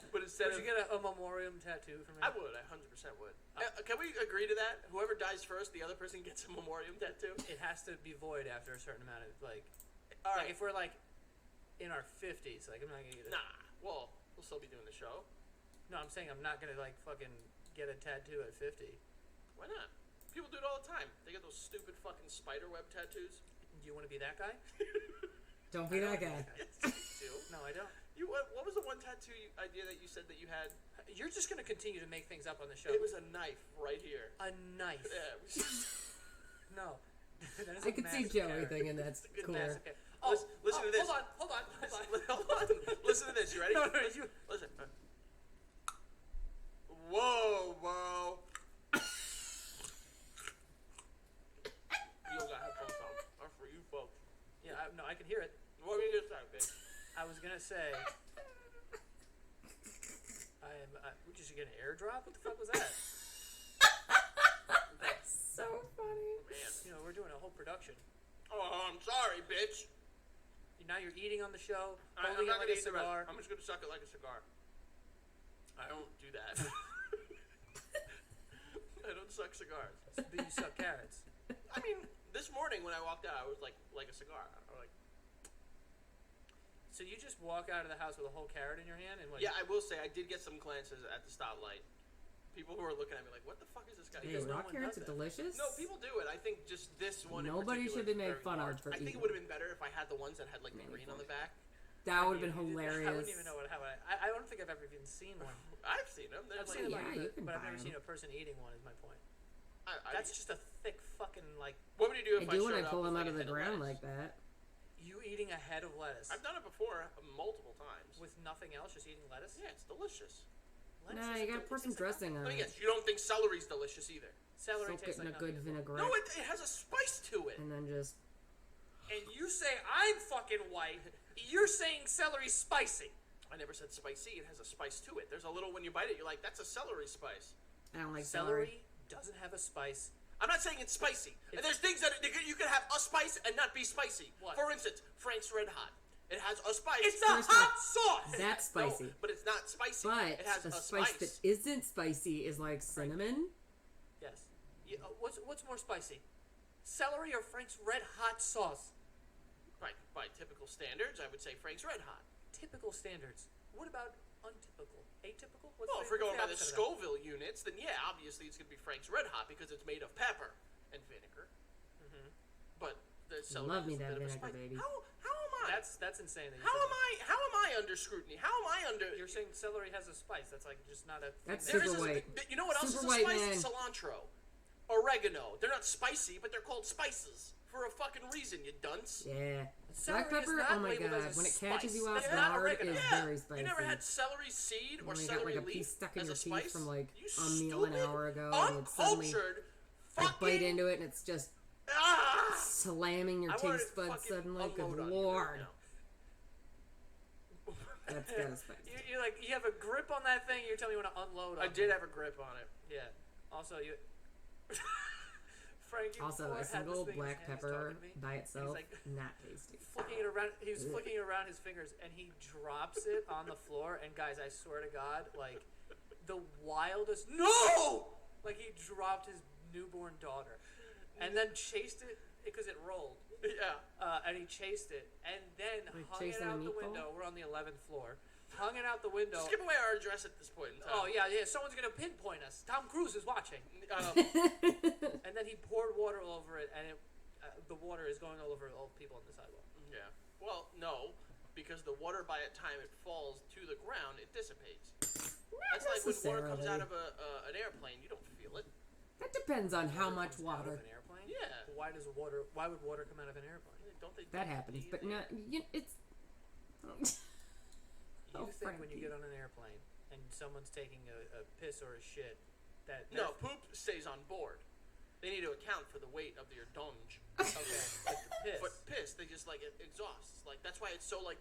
But instead Would you get a memoriam tattoo for me? I would. I 100% would. Can we agree to that? Whoever dies first, the other person gets a memoriam tattoo? It has to be void after a certain amount of, like... All right. Like, if we're, like, in our 50s, like, I'm not gonna get it. Nah. Well, we'll still be doing the show. No, I'm saying I'm not gonna, like, fucking get a tattoo at 50. Why not? People do it all the time. They get those stupid fucking spider web tattoos. Do you want to be that guy? Don't be that guy. Yes, you do. No, I don't. What was the one tattoo idea that you said that you had? You're just gonna continue to make things up on the show. It was a knife right here. A knife. Yeah. It was No. That is I a could see massive Joey carrot. thinking that's Good cool. massive carrot. Oh, listen to this. Hold on. Hold on. Listen to this. You ready? No, you. Listen. Whoa, bro. You don't got headphones on. Are for you folks. Yeah, no, I can hear it. What were you gonna say, bitch? I was gonna say, I am We just get an airdrop. What the fuck was that? That's so funny. Man. You know, we're doing a whole production. Oh, I'm sorry, bitch. Now you're eating on the show, I'm holding it not like gonna a eat the rest. cigar. I'm just gonna suck it like a cigar. I don't do that. I don't suck cigars. But you suck carrots. I mean, this morning when I walked out, I was like a cigar. I like. So you just walk out of the house with a whole carrot in your hand and what? Yeah, I will say I did get some glances at the stoplight. People who are looking at me like, "What the fuck is this guy?" Hey, doing?" raw carrots are delicious. No, people do it. I think just this one. Nobody in should be made very fun of large. for I think it eating. would have been better if I had the ones that had like the green on the back. That would have been I hilarious. wouldn't even know how I don't think I've ever even seen one. I've seen them. They're I've like, seen them, Yeah, you can but I've buy never them. seen a person eating one. Is my point. That's just a thick fucking like. What would you do I if do when showed I up pull with, them like, out of a the head ground lettuce? like that. You eating a head of lettuce I've done it before, multiple times. with nothing else, just eating lettuce. Yeah, it's delicious. Lettuce Nah, is you gotta pour some dressing on Oh it. yes, you don't think celery's delicious either. Celery Soak it tastes in like a good nothing. vinaigrette. No, it has a spice to it. And then just And you say I'm fucking white. You're saying celery's spicy. I never said spicy. It has a spice to it. There's a little when you bite it, you're like, that's a celery spice. I don't like Celery doesn't have a spice. I'm not saying it's spicy. And there's things that you can have a spice and not be spicy. What? For instance, Frank's Red Hot. It has a spice. It's a First hot off, sauce. That's No, spicy. but it's not spicy. But it has a a spice that isn't spicy is like cinnamon. Yes. What's more spicy? Celery or Frank's Red Hot sauce? By typical standards, I would say Frank's Red Hot. Typical standards. What about untypical? Atypical? Well, if we're going by the Scoville units, then yeah, obviously it's going to be Frank's Red Hot because it's made of pepper and vinegar. Mm-hmm. But the celery Love me is a that bit of a vinegar, spice. baby. How am I? That's insane. That you How said am I under scrutiny? How am I under? You're saying celery has a spice. That's like just not a. That's There is super white. You know what else Super is a white spice? man. Cilantro, oregano. They're not spicy, but they're called spices for a fucking reason. You dunce. Yeah. Celery Black is pepper, not oh my labeled god, as a when it catches spice. you off It's not guard, oregano. it's Yeah. very spicy. You never had celery seed or When you got celery like a leaf piece stuck in as your a spice? teeth from like You a meal an stupid, hour ago, and it's suddenly uncultured, I bite fucking into it and it's just ah! slamming your I wanted taste to buds fucking suddenly. unload Good on you right lord. now. That's kind of spicy. You're like you have a grip on that thing. You're telling me you want to unload on. I did have a grip on it. Yeah. Also, you. Frank, you Also, before a had this single thing in his black hand, he's talking pepper to me, by and itself, He's like not tasty. flicking it around. He was flicking it around his fingers, and he drops it on the floor. And guys, I swear to God, like the wildest. No! Like he dropped his newborn daughter, and then chased it because it rolled. Yeah. And he chased it, and then Like hung it chasing a out the meatball? window. We're on the 11th floor. Hung it out the window. Just give away our address at this point in time. Oh yeah. Someone's gonna pinpoint us. Tom Cruise is watching. And then he poured water all over it, and the water is going all over all the people on the sidewalk. Yeah. Well, no, because the water by the time it falls to the ground, it dissipates. That's like when water comes out of an airplane. You don't feel it. That depends on how much Out water. of an airplane? Yeah. Why would water come out of an airplane? Don't they? That happens, but no, it's. You Oh, think when you Frankie. get on an airplane and someone's taking a piss or a shit that No, poop stays on board. They need to account for the weight of your dunge. Okay, but the piss. But piss, they just like it exhausts. Like that's why it's so like.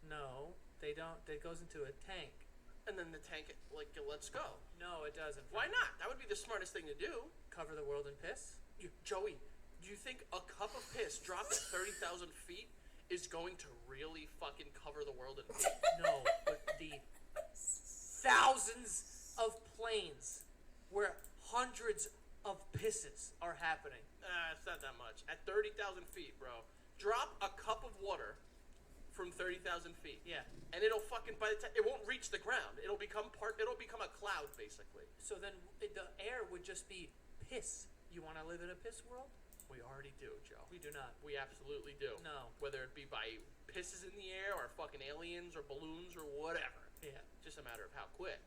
No, they don't. It goes into a tank. And then the tank like lets go. No, it doesn't. Why not? That would be the smartest thing to do. Cover the world in piss? Joey, do you think a cup of piss dropped at 30,000 feet is going to really fucking cover the world in piss? No, but the thousands of planes where hundreds of pisses are happening. It's not that much. At 30,000 feet, bro. Drop a cup of water from 30,000 feet. Yeah. And it'll fucking, by the time, it won't reach the ground. It'll become a cloud, basically. So then the air would just be piss. You want to live in a piss world? We already do, Joe. We do not. We absolutely do. No. Whether it be by pisses in the air or fucking aliens or balloons or whatever. Yeah. Just a matter of how quick.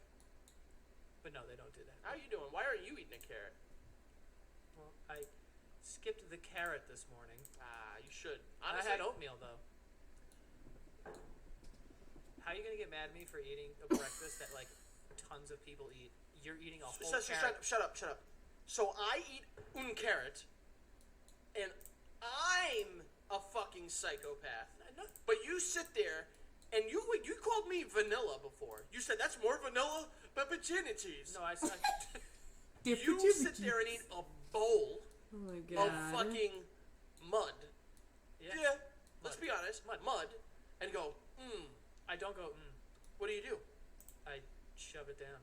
But no, they don't do that. How are you doing? Why aren't you eating a carrot? Well, I skipped the carrot this morning. You should. I Honestly, had oatmeal though. How are you gonna get mad at me for eating a breakfast that like tons of people eat? You're eating a whole carrot. Shut up. So I eat un carrot, and I'm a fucking psychopath. But you sit there And you called me vanilla before. You said that's more vanilla, but virginities. No, I you sit there and eat a bowl Oh my of god. fucking mud. Yeah. Let's be honest. Mud. And go, I don't go, What do you do? I shove it down.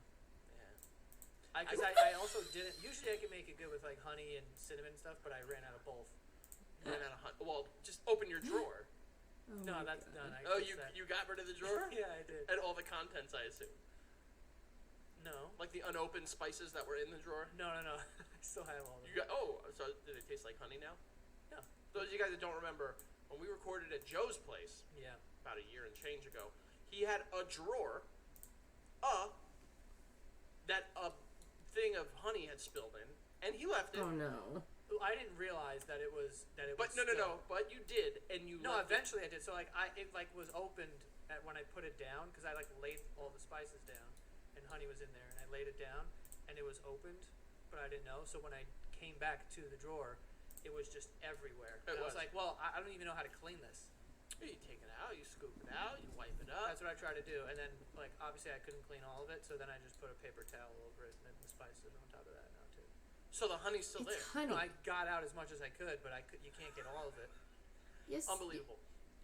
Yeah. Because I also didn't. Usually I can make it good with like honey and cinnamon and stuff, but I ran out of both. Ran out of honey. Well, just open your drawer. No, that's done. Oh, you got rid of the drawer? Yeah, I did. And all the contents, I assume. No. Like the unopened spices that were in the drawer? No. I still have all of them. You got so did it taste like honey now? Yeah. Those of you guys that don't remember, when we recorded at Joe's place, about a year and change ago, he had a drawer, that a thing of honey had spilled in, and he left it. Oh no. I didn't realize that it was But no. But you did, and you. No, left eventually I did. So like it was opened when I put it down because I like laid all the spices down, and honey was in there, and I laid it down, and it was opened, but I didn't know. So when I came back to the drawer, it was just everywhere. It I was was. like, well, I don't even know how to clean this. You take it out, you scoop it out, you wipe it up. That's what I tried to do, and then like obviously I couldn't clean all of it, so then I just put a paper towel over it, and then the spices on top of that now too. So the honey's still there. Honey. No, I got out as much as I could, but you can't get all of it. Yes. Unbelievable.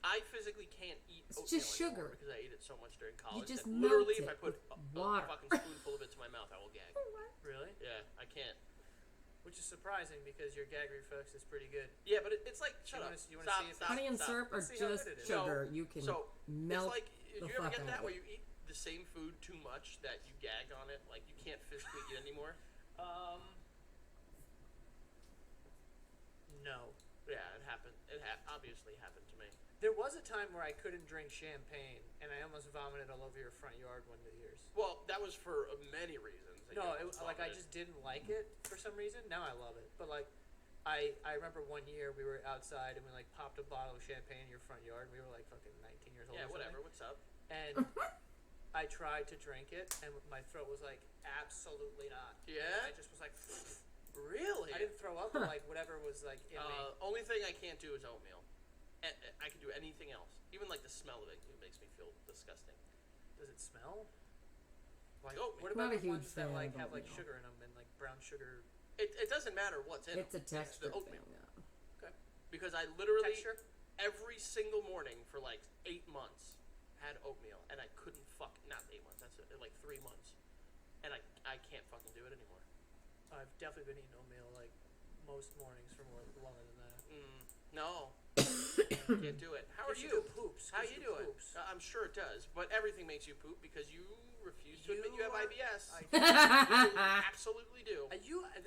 I physically can't eat It's oatmeal just anymore sugar. because I ate it so much during college. just that literally, melt if I it put with a water. fucking spoonful of it to my mouth, I will gag. Really? Yeah, I can't. Which is surprising because your gag reflex is pretty good. Yeah, but it's like shut up. You wanna see if Honey and syrup are Let's see how just good it is. sugar. You can So melt it's like, the do you ever fuck get out that of where it. you eat the same food too much that you gag on it, like you can't physically eat anymore? No. Yeah, it happened. It obviously happened to me. There was a time where I couldn't drink champagne, and I almost vomited all over your front yard one of the years. Well, that was for many reasons. that No, you it, like I vomited. just didn't like it for some reason. Now I love it, but like I remember one year we were outside and we like popped a bottle of champagne in your front yard. And we were like fucking 19 years old. Yeah, or whatever. something. What's up? And I tried to drink it, and my throat was like, absolutely not. Yeah? And I just was like, Really? I didn't throw up, but like whatever was like in me. Only thing I can't do is oatmeal. I can do anything else. Even like the smell of it makes me feel disgusting. Does it smell? Like oatmeal. What about Not a the huge ones that fan like of have like oatmeal. sugar in them and like brown sugar? It doesn't matter what's in It's a them. texture the oatmeal. thing. Yeah. Okay. Because I literally Texture? every single morning for like 8 months had oatmeal, and I couldn't not 8 months. That's like 3 months, and I can't fucking do it anymore. I've definitely been eating oatmeal like most mornings for longer than that. No, can't do it. How are Gives you you? good poops. How Gives you you good doing? poops. I'm sure it does, but everything makes you poop because you refuse to admit you have are- IBS. I You absolutely do.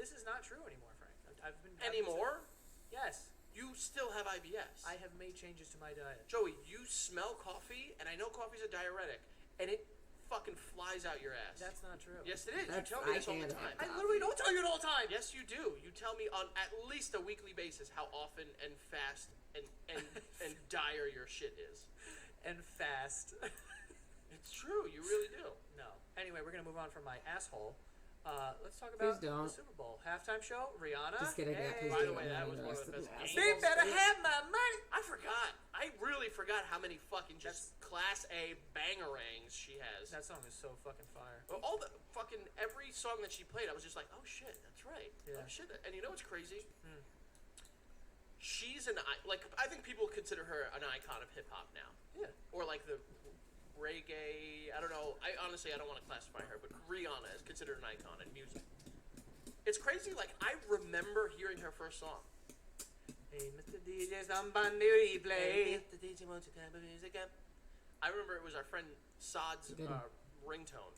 This is not true anymore, Frank. I've been Anymore? Yes, You still have IBS. I have made changes to my diet. Joey, you smell coffee, and I know coffee's a diuretic, and it fucking flies out your ass. That's not true. Yes, it is. That's- you tell me I this all the can't time. have I literally don't tell you it all the time. Yes, you do. You tell me on at least a weekly basis how often and fast and dire your shit is. And fast. It's true. You really do. No. Anyway, we're gonna move on from my asshole. Let's talk Please about don't. the Super Bowl halftime show. Rihanna. Just kidding, yeah, please By the don't. way, that No, was the one rest of the of best the games. They better have my money. I forgot. I really forgot how many fucking just class A bangerangs she has. That song is so fucking fire. All the fucking every song that she played, I was just like, oh shit, that's right. Yeah. Oh shit, and you know what's crazy? She's I think people consider her an icon of hip hop now. Yeah. Or like the reggae. I don't know. I honestly don't want to classify her, but Rihanna is considered an icon in music. It's crazy. Like I remember hearing her first song. Hey, Mr. DJ, somebody replay. Mr. DJ, won't you turn the music up? I remember it was our friend Saad's Good. ringtone.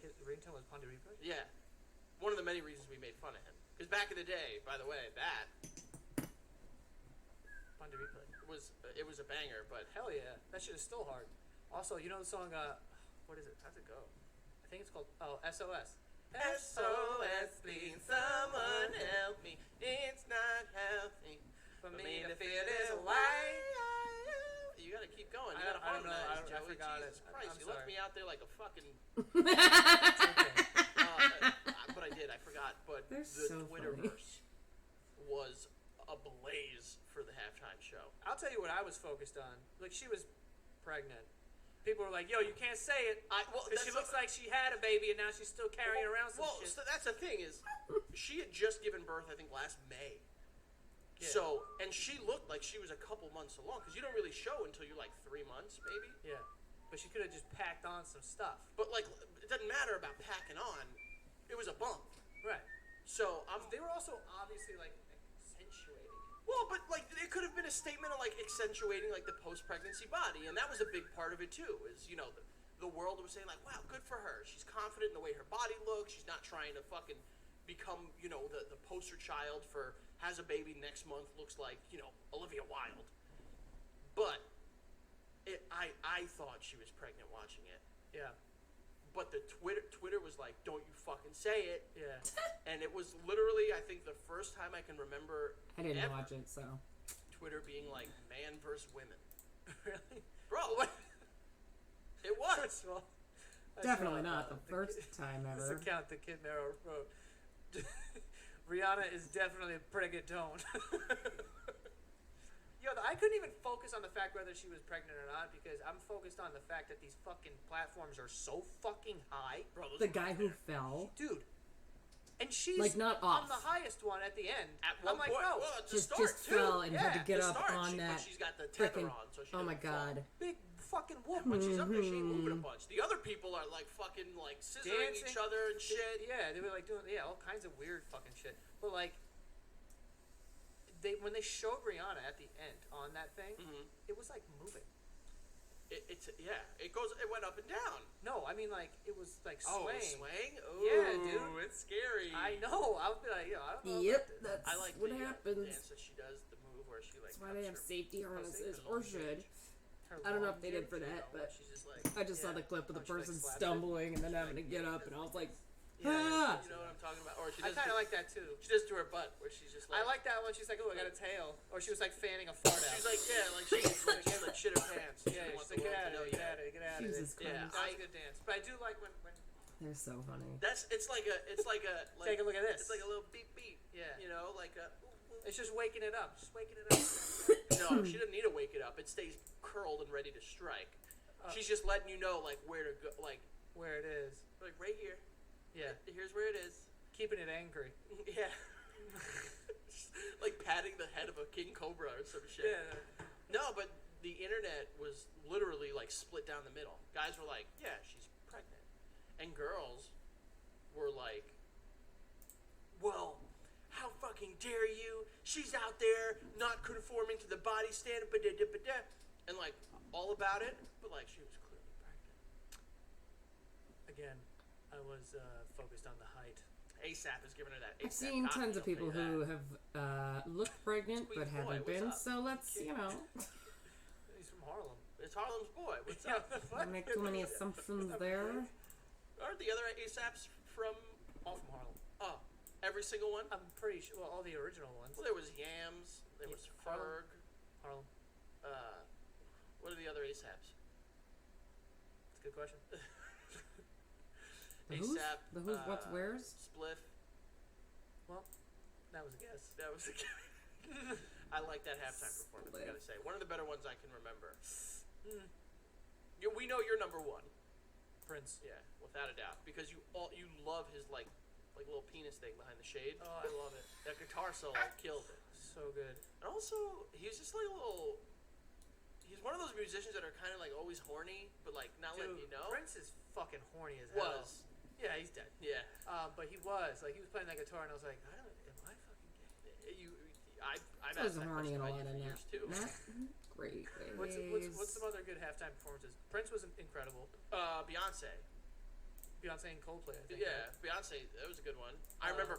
His ringtone was Ponte Replay? Yeah. One of the many reasons we made fun of him. Because back in the day, by the way, that Ponte Replay. it was a banger, but Hell yeah. That shit is still hard. Also, you know the song, what is it? How's it go? I think it's called, SOS. SOS, please someone help me. It's not healthy For me to feel this way. You gotta keep going. You I gotta don't know. harmonize, I Joey. forgot Jesus it. Christ, I'm you left sorry. me out there like a fucking. But I did. I forgot. But They're the so Twitterverse was ablaze for the halftime show. I'll tell you what I was focused on. Like, she was pregnant. People were like, "Yo, you can't say it." Because she looks like she had a baby and now she's still carrying around some shit. So that's the thing is, she had just given birth, I think, last May. Yeah. So, and she looked like she was a couple months along, because you don't really show until you're like 3 months, maybe. Yeah, but she could have just packed on some stuff. But like, it doesn't matter about packing on. It was a bump. Right. So they were also obviously like accentuating. Well, but like it could have been a statement of like accentuating like the post-pregnancy body, and that was a big part of it too. Is the world was saying like, wow, good for her. She's confident in the way her body looks. She's not trying to fucking become the poster child for has a baby next month, looks like Olivia Wilde. But I thought she was pregnant watching it. Yeah. But the Twitter was like, don't you fucking say it. Yeah. And it was literally, I think, the first time I can remember. I didn't ever watch it, so. Twitter being like man versus women. Really? Bro, what? It was. First of all, Definitely not the first time This ever. account that Kid Mero wrote. Rihanna is definitely a pregnant tone. Yo, I couldn't even focus on the fact whether she was pregnant or not because I'm focused on the fact that these fucking platforms are so fucking high. Bro, The guy who fell. Dude. And she's Like, not on off. the highest one at the end. At I'm one like, point, bro. well, at the Just start, too. fell and had to get the up start, on but that. she's got the tether frickin'- on, so she oh my doesn't fall. god. Big fucking And whoop. when she's up there, she ain't moving a bunch. The other people are like fucking like scissoring Dancing. each other and shit. Yeah, they were like doing all kinds of weird fucking shit. But like, when they showed Rihanna at the end on that thing, it was like moving. It went up and down. No, I mean like it was like Oh, swaying. swaying? Ooh, Yeah, dude. it's scary. I know. I would be like, I don't know. Yep, about that's I like what the happens. dance that she does, the move where she like. That's why they have cups safety her- harnesses, her or long should. her I don't know long if they did for jig, that, but she's just like, I just saw the clip of the she, like, person slaps it. stumbling and then having to get up, and I was like, yeah, ah! you know what I'm talking about? Or she I does kind of to- like that too. She does to her butt where she's just like. I like that one. She's like, oh, I got a tail, or she was like fanning a fart out. She's like, yeah, like she's like shit her pants. yeah, She wants she's like, the get world out to of know it, get you. out of it, get out of Jesus it. Yeah, Christ. That was a good dance. But I do like when They're so funny. it's like a Take a look at this. It's like a little beep beep. Yeah. Like a. It's just waking it up. Just waking it up. No, she doesn't need to wake it up. It stays curled and ready to strike. She's just letting you know like where to go, like Where it is. right here. Yeah. Here's where it is. Keeping it angry. Yeah. Like patting the head of a king cobra or some shit. Yeah. No, but the internet was literally like split down the middle. Guys were like, yeah, she's pregnant. And girls were like, well, how fucking dare you? She's out there not conforming to the body standard, and like all about it, but like she was clearly pregnant. Again, I was focused on the height. ASAP is giving her that. I've ASAP seen cocky, tons of I'll tell people you who have looked pregnant but Squeeze boy, haven't what's been, up? so let's, He's from Harlem. It's Harlem's boy. What's Yeah, up? the fuck? make too many assumptions there. Aren't the other ASAPs from? All from Harlem. Oh, every single one. I'm pretty sure. Well, all the original ones. Well, there was Yams. There was Ferg. Harlem. What are the other ASAPs? That's a good question. The who's? ASAP. The who's, what's, where's? Spliff. Well, that was a guess. That was the I like that halftime performance. I gotta say, one of the better ones I can remember. We know you're number one. Prince. Yeah, without a doubt, because you love his like little penis thing behind the shade. Oh, I love it. That guitar solo killed it. So good. And also, he's just like a little. He's one of those musicians that are kind of like always horny, but like not letting you know. Prince is fucking horny as hell. Was. Yeah, he's dead. Yeah. But he was playing that guitar, and I was like, am I fucking gay? I've I was asked that horny question in a about lot you of for that. years too. Not great ways. What's some other good halftime performances? Prince was incredible. Beyonce. Beyonce and Coldplay, I think. Yeah, Beyonce. That was a good one. I remember.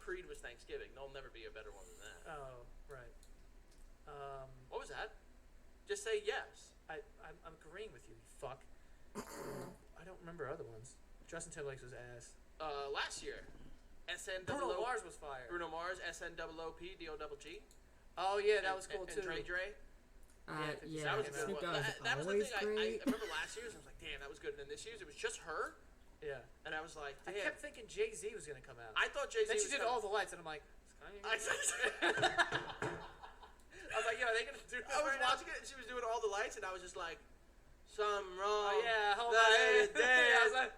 Creed was Thanksgiving. There'll never be a better one than that. Oh, right. What was that? Just say yes. I'm agreeing with you, you fuck. I don't remember other ones. Justin Timberlake's was ass. Last year, Bruno Mars was fire. Bruno Mars, SNOOP, DOGG. Oh yeah, that was cool and too. Dre. Yeah, that was a good Snoop one. Dogg is That was the always thing. I great. remember last year's. I was like, damn, that was good. And then this year's, it was just her. Yeah. And I was like, I damn. kept thinking Jay-Z was gonna come out. I thought Jay-Z Then was she did gonna- all the lights, and I'm like, I was like, yo, are they gonna do? I was watching it, and she was doing all the lights, and I was just like, Something wrong. Oh yeah, hold That my ain't a hand. dance. I was like,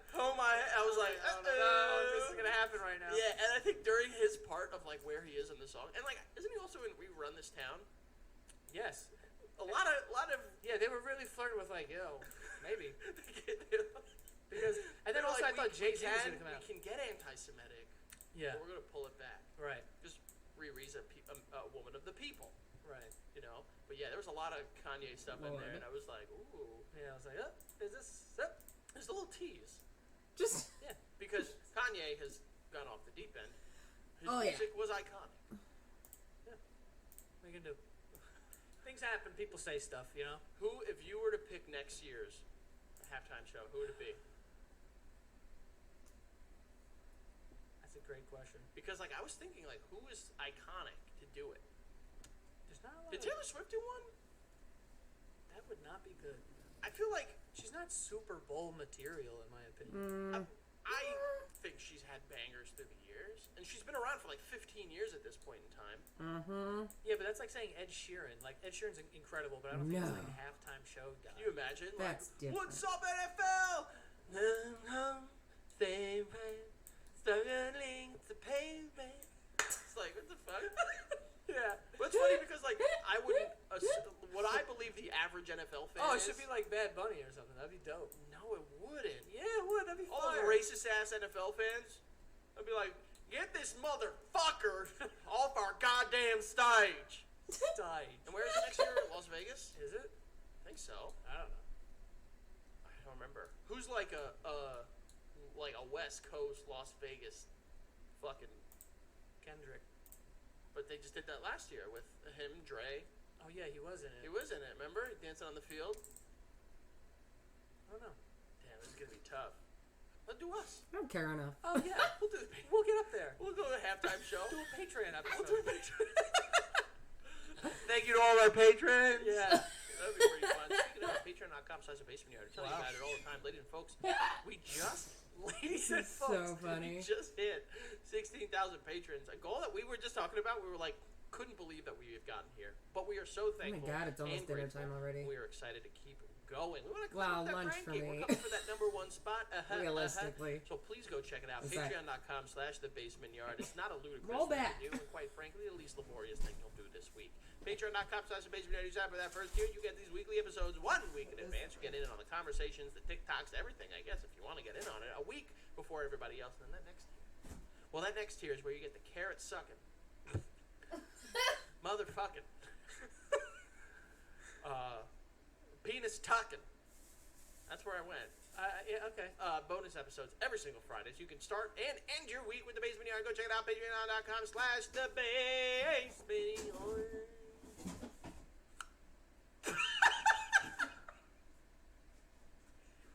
I was like, oh no, this is gonna happen right now. Yeah, and I think during his part of like where he is in the song, and like, isn't he also in We Run This Town? Yes. A lot of Yeah, they were really flirting with like, yo, maybe. Because and then they're also like, I thought we Jay-Z was gonna come we out. can get anti-Semitic. Yeah. But we're gonna pull it back. Right. Just Riri's a woman of the people. Right. You know. But yeah, there was a lot of Kanye stuff in there, and I was like, ooh. Yeah, I was like, is this? There's a little tease. Just Yeah, because Kanye has gone off the deep end. His Oh, yeah. music was iconic. What are you gonna do? Things happen. People say stuff. You know. Who, if you were to pick next year's halftime show, who would it be? That's a great question. Because like I was thinking, like who is iconic to do it? There's not a lot. Did Taylor Swift do one? That would not be good. I feel like She's not Super Bowl material, in my opinion. I think she's had bangers through the years, and she's been around for like 15 years at this point in time. Mm-hmm. Yeah, but that's like saying Ed Sheeran. Like Ed Sheeran's incredible, but I don't think he's like a halftime show guy. Can you imagine? That's like, different. What's up, NFL? Favorite, struggling to pavement. It's like, what the fuck? Yeah. But it's funny because like I wouldn't what I believe the average NFL fan Oh, it is. should be like Bad Bunny or something. That'd be dope. No, it wouldn't. Yeah, it would. That'd be All fire. the racist ass NFL fans, I'd be like, get this motherfucker off our goddamn stage. Stage. And where is it next year? Las Vegas? Is it? I think so. I don't know. I don't remember. Who's like a West Coast Las Vegas fucking Kendrick. But they just did that last year with him, Dre. Oh yeah, he was in it. He was in it, remember? Dancing on the field. I don't know. Damn, this is gonna be tough. Let's do us. I don't care enough. Oh yeah, we'll get up there. We'll go to the halftime show. Do a Patreon episode. We'll do a Patreon. Thank you to all our patrons. Yeah. That'd be pretty fun. Speaking of patreon.com/thebasement yard, I tell you about it all the time, ladies and folks. We just, ladies and This is folks, so funny. we just hit 16,000 patrons. A goal that we were just talking about. We were like, couldn't believe that we have gotten here, but we are so Oh my thankful. God, it's almost and dinner grateful. time already. We are excited to keep going. We want to Wow, that lunch ranking. for me. We're coming for that number one spot. Realistically. So please go check it out. Is that- Patreon.com/thebasement yard. It's not a ludicrous Roll thing back. to do, and quite frankly, the least laborious thing you'll do this week. Patreon.com/thebasement yard. You sign up for that first tier, you get these weekly episodes 1 week in advance. You get in on the conversations, the TikToks, everything, I guess, if you want to get in on it, a week before everybody else. And then that next tier. Well, that next tier is where you get the carrot sucking. Motherfucking. Penis tucking. That's where I went. Yeah, okay. Bonus episodes every single Friday. So you can start and end your week with the Basement Yard. Go check it out. Patreon.com/thebasement yard.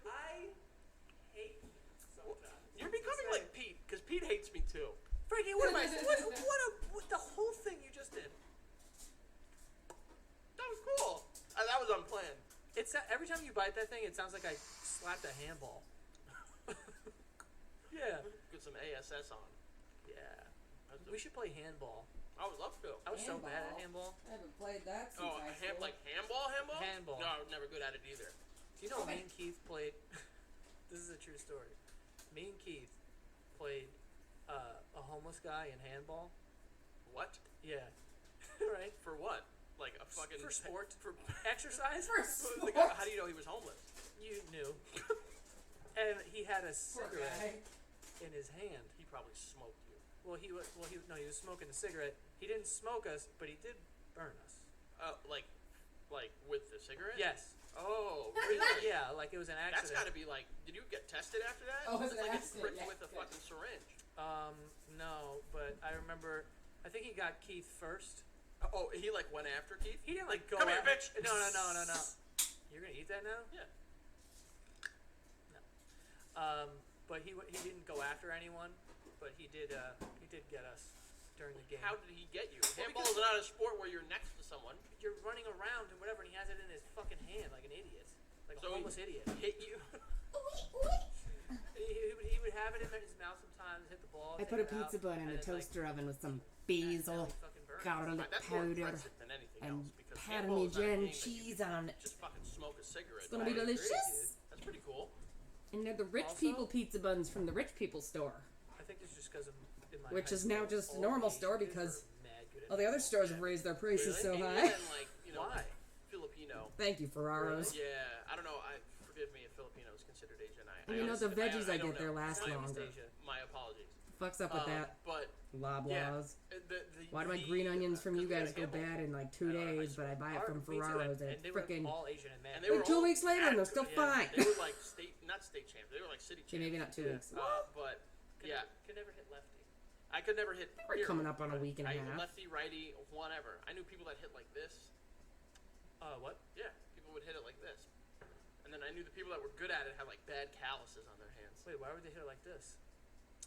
I hate you sometimes. You're becoming like Pete, because Pete hates me too. Frankie, what am I? What the whole thing you just did? That was cool. That was unplanned. It's every time you bite that thing, it sounds like I slapped a handball. Yeah. Get some ASS on. Yeah. We should play handball. I would love to. I was so bad at handball. I haven't played that since Oh, high school. like handball? Handball. No, I was never good at it either. Do you know me and Keith played? This is a true story. Me and Keith played a homeless guy in handball. What? Yeah. Right. For what? Like a fucking For sport. For Exercise. the guy, how do you know he was homeless? You knew. And he had a Poor cigarette guy. in his hand. He probably smoked you. He was smoking the cigarette. He didn't smoke us, but he did burn us. Like with the cigarette? Yes. Oh, really? Yeah, like it was an accident. That's got to be like. Did you get tested after that? Oh, it was an like accident, pricked yeah. with a fucking syringe. No, but I remember. I think he got Keith first. Oh, he like went after Keith. He didn't like go. Come here, bitch. No. You're gonna eat that now? Yeah. But he didn't go after anyone, but he did get us during the game. How did he get you? Well, Handball is not a sport where you're next to someone. You're running around and whatever, and he has it in his fucking hand like an idiot, like So a homeless idiot. Hit you. He would have it in his mouth sometimes, hit the ball. I take put a it out, pizza bun in and a it's like- toaster oven with some basil, fucking burn. garlic That's more powder, impressive than anything and else because handball is not a Parmesan game that you cheese can on it. just fucking smoke a cigarette. It's gonna be I agree, delicious. dude. That's pretty cool. And they're the rich Also- people pizza buns from the rich people store, I think it's just because in my which high is now school, just a all normal Asian store kids because were mad good at all the other stores have raised their prices so Asian high. and like Why? Filipino. Thank you, Ferraros. Yeah, I don't know. Forgive me if Filipino is considered Asian. And you know, the veggies I don't get there know. last My longer. mistake. My apologies. Fucks up with that. But Loblaws. yeah, Why do my green onions from you guys go bad in like 2 days, but I buy it from Ferraros and they were frickin' all Asian and mad. And they like were 2 all weeks later and they're still fine. They were like not state champs. They were like city champs. Okay, maybe not 2 weeks. But yeah, Could never hit lefty. I could never hit. We're coming up on a week and a half. Lefty, righty, whatever. I knew people that hit like this. What? Yeah, people would hit it like this. And then I knew the people that were good at it had like bad calluses on their hands. Wait, why would they hit it like this?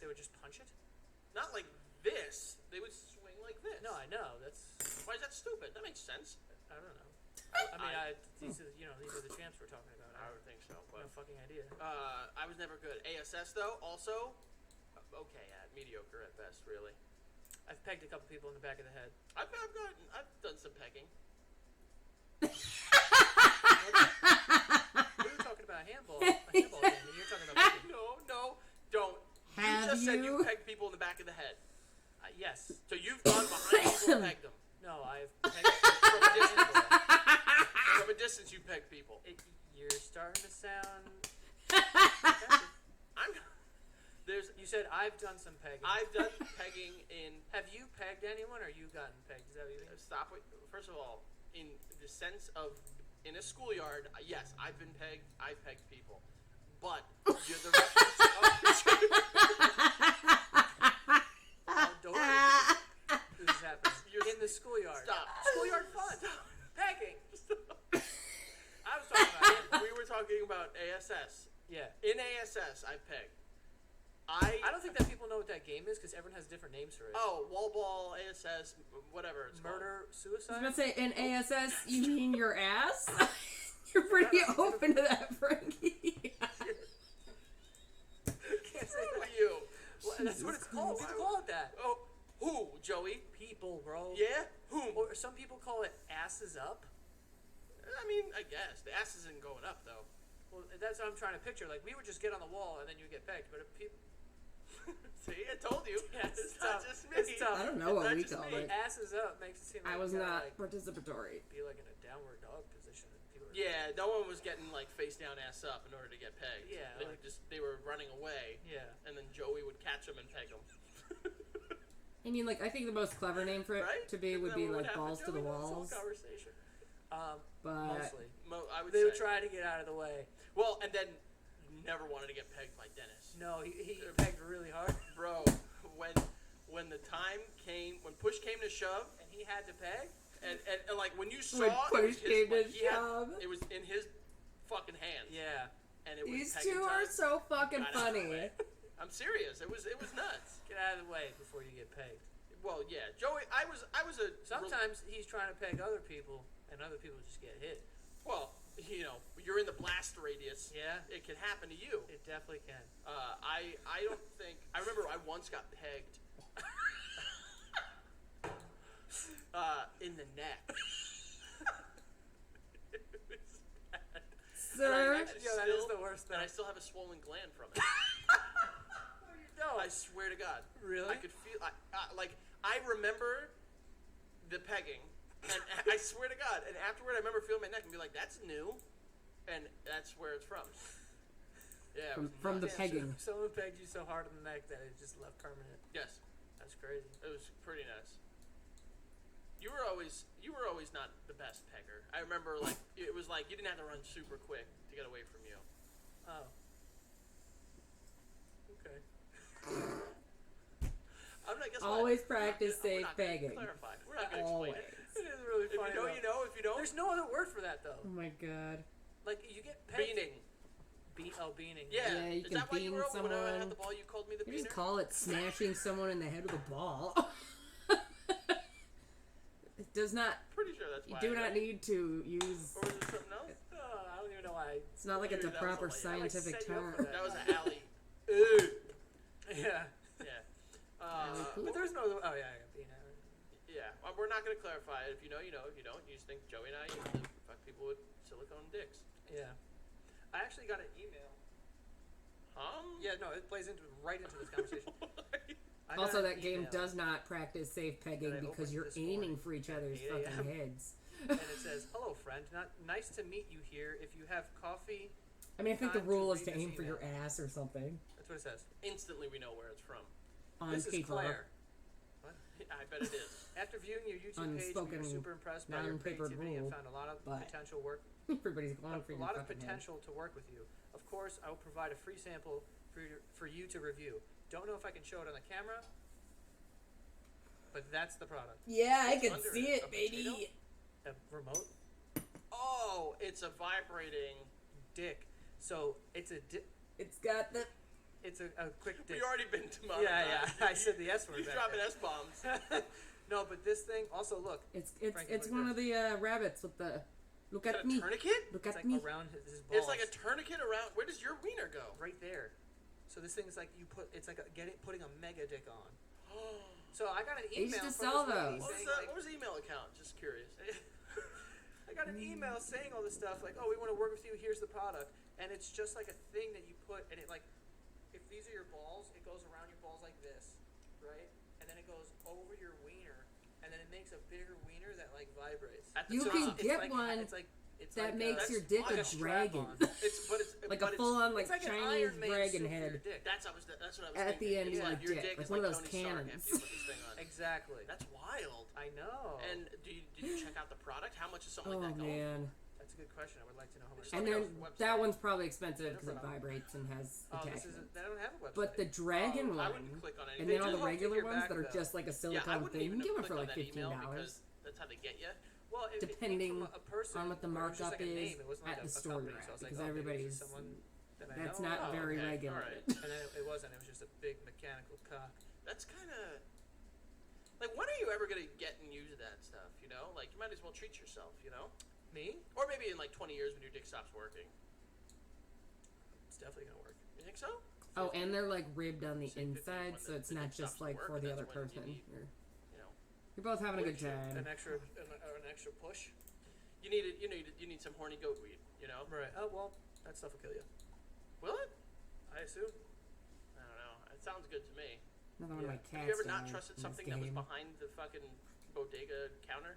They would just punch it? Not like this. They would swing like this. No, I know. That's. Why is that stupid? That makes sense. I don't know. I mean, these are the champs we're talking about. I would think so. But No fucking idea. I was never good. ASS though, also okay at mediocre at best, really. I've pegged a couple people in the back of the head. I've done some pegging. We were talking about a handball game, and you're talking about pegging. No, don't. Have you just said you? you pegged people in the back of the head. Yes. So you've gone behind people and pegged them. No, I've pegged From a distance. From a distance, you peg people. You're starting to sound. You said I've done some pegging. I've done pegging in. Have you pegged anyone, or you gotten pegged? Is that what you mean? Stop. First of all, in the sense of in a schoolyard, yes, I've been pegged. I've pegged people, but you're the reference outdoors. This is happening. You're in the schoolyard. Stop. Schoolyard fun. Pegging. I was talking about. We were talking about ASS. Yeah. In ASS, I've pegged. I don't think that people know what that game is because everyone has different names for it. Oh, wall ball, ASS, whatever it's Murder, I suicide. was gonna say, in ASS, you mean your ass? You're pretty open to that, Frankie. Can't say Who that. are you? Well, that's what it's called. People call it that. Oh, who, Joey? People, bro. Yeah? Whom? Or some people call it asses up. I mean, I guess. The ass isn't going up, though. Well, that's what I'm trying to picture. Like, we would just get on the wall and then you get pegged. But if people. See, I told you. Yeah, it's tough. not just me. It's tough. I don't know what we call But it. asses up makes it seem like I was you gotta, not participatory. be like in a downward dog position. And people are Yeah, no one was getting, like, face down, ass up in order to get pegged. Yeah, They like- were running away. Yeah. And then Joey would catch them and peg them. I mean, like, I think the most clever name for it Right? to be Isn't would that be what like happened, balls to the Joey? That was the whole walls. conversation. But mostly. I would They would say. try to get out of the way. Well, and then never wanted to get pegged by Dennis. No, he pegged really hard. Bro, when the time came, when push came to shove, And he had to peg? and like when you saw When it was push his, came to like, he had- shove. it was in his fucking hands. Yeah. And it was these pegging two are time. so fucking Got out of the funny. way. I'm serious. It was nuts. Get out of the way before you get pegged. Well, yeah, Joey. I was a Sometimes he's trying to peg other people, and other people just get hit. Well, you know, you're in the blast radius. Yeah. It can happen to you. It definitely can. I don't think. I remember I once got pegged. In the neck. It was bad. Sir? And That is the worst And thing. I still have a swollen gland from it. No. I swear to God. Really? I could feel. I remember the pegging, and I swear to God. And afterward, I remember feeling my neck and be like, "That's new," and that's where it's from. Yeah. it was From the nuts. pegging. Someone pegged you so hard in the neck that it just left permanent. Yes. That's crazy. It was pretty nuts. You were always not the best pegger. I remember it was like you didn't have to run super quick to get away from you. Oh. Okay. I'm not guess Always what? practice We're safe not gonna pegging. clarify. We're not gonna explain Always. it. It is really If funny. you know, though. you know. If you don't, There's no other word for that though. Oh my god. Like you get pegged. beaning. Beaning. Yeah. Yeah, you Is can that why you bean were when I someone. had the ball? You called me the You just beaner. call it smashing someone in the head with a ball. It does not. Pretty sure that's You why. do I not know. need to use. Or was it something else? I don't even know why. It's not like it's a Dude, that was proper hilarious. scientific set you up term. for That was an alley. Yeah. Yeah. But there's no. Oh yeah, I got beaten. Yeah. We're not going to clarify it. If you know, you know. If you don't, you just think Joey and I used to fuck people with silicone dicks. Yeah. I actually got an email. Yeah, no, it plays right into this conversation. Also, that game does not practice safe pegging because you're aiming for each other's 8 fucking a.m. heads. And it says, "Hello, friend. Nice to meet you here. If you have coffee." I mean, I think the time rule to is to read this aim for your email." ass or something. That's what it says. Instantly, we know where it's from. On This is paper. Claire. What? I bet it is. After viewing your YouTube page, we were Unspoken, super impressed by your non-papered creativity and rule, found a lot of but potential work. Everybody's going for a your lot of fucking head. potential to work with you. Of course, I will provide a free sample for you to review. Don't know if I can show it on the camera, but that's the product. Yeah, I can Under see a it, baby. potato? A remote Oh, it's a vibrating dick. So it's a It's got the. It's a quick dick. We already been demonetized. Yeah. I said the S word. He's back dropping there. S-bombs. No, but this thing also look. It's Frankie, it's look one at of the rabbits with the. Look Is at that a me. tourniquet? Look It's at like me. around his balls. It's like a tourniquet around. Where does your wiener go? Right there. So this thing is like you put. It's like putting a mega dick on. So I got an They used email to from sell this lady those. saying, What was the email account? Just curious. I got an email saying all this stuff like, oh, we want to work with you. Here's the product, and it's just like a thing that you put, and it like, if these are your balls, it goes around your balls like this, right? And then it goes over your wiener, and then it makes a bigger wiener that like vibrates. At the You top. can It's get like, one It's like it's that like makes that's your dick like a strap-on. dragon. It's like but a full-on like It's like an Chinese Iron Man dragon suit for head. your dick. That's what I was At the thinking. end, It's your like your dick, dick like is one of like those Tony Stark cannons. after you put this thing on. Exactly. That's wild. I know. And did you check out the product? How much is something Oh like that going? man. That's a good question. I would like to know how much. And then that one's probably expensive because it Jennifer. vibrates and has Oh, this attachments. is they don't have a website. But the dragon I one, wouldn't click on and anything. then all They the do regular take your ones back, that are though. just like a Yeah, I silicone wouldn't thing, you even can get one click for on like that email $15. because that's how they get you. Well, it Depending came from a person on what the where it was just markup like a name. is It wasn't at like the a store company, you're so I at, was like, because oh, maybe it's everybody's just someone that I that's know. not Oh, very okay, regular. alright. And then it wasn't. It was just a big mechanical cock. That's kind of like, when are you ever gonna get and use that stuff? You know, like you might as well treat yourself. You know, Me? or maybe in like 20 years when your dick stops working. It's definitely gonna work. You think so? Oh, and they're like ribbed on the Say 50 inside, when so the it's dick not just stops like for working, the other that's when you person. need, You're, you know, you're both having a good time. An extra push. you need some horny goat weed. You know, Right. Oh well, that stuff will kill you. will it? I assume. I don't know. It sounds good to me. Another one of my Yeah. cats. Have you ever not died trusted in this something that was game. behind the fucking bodega counter?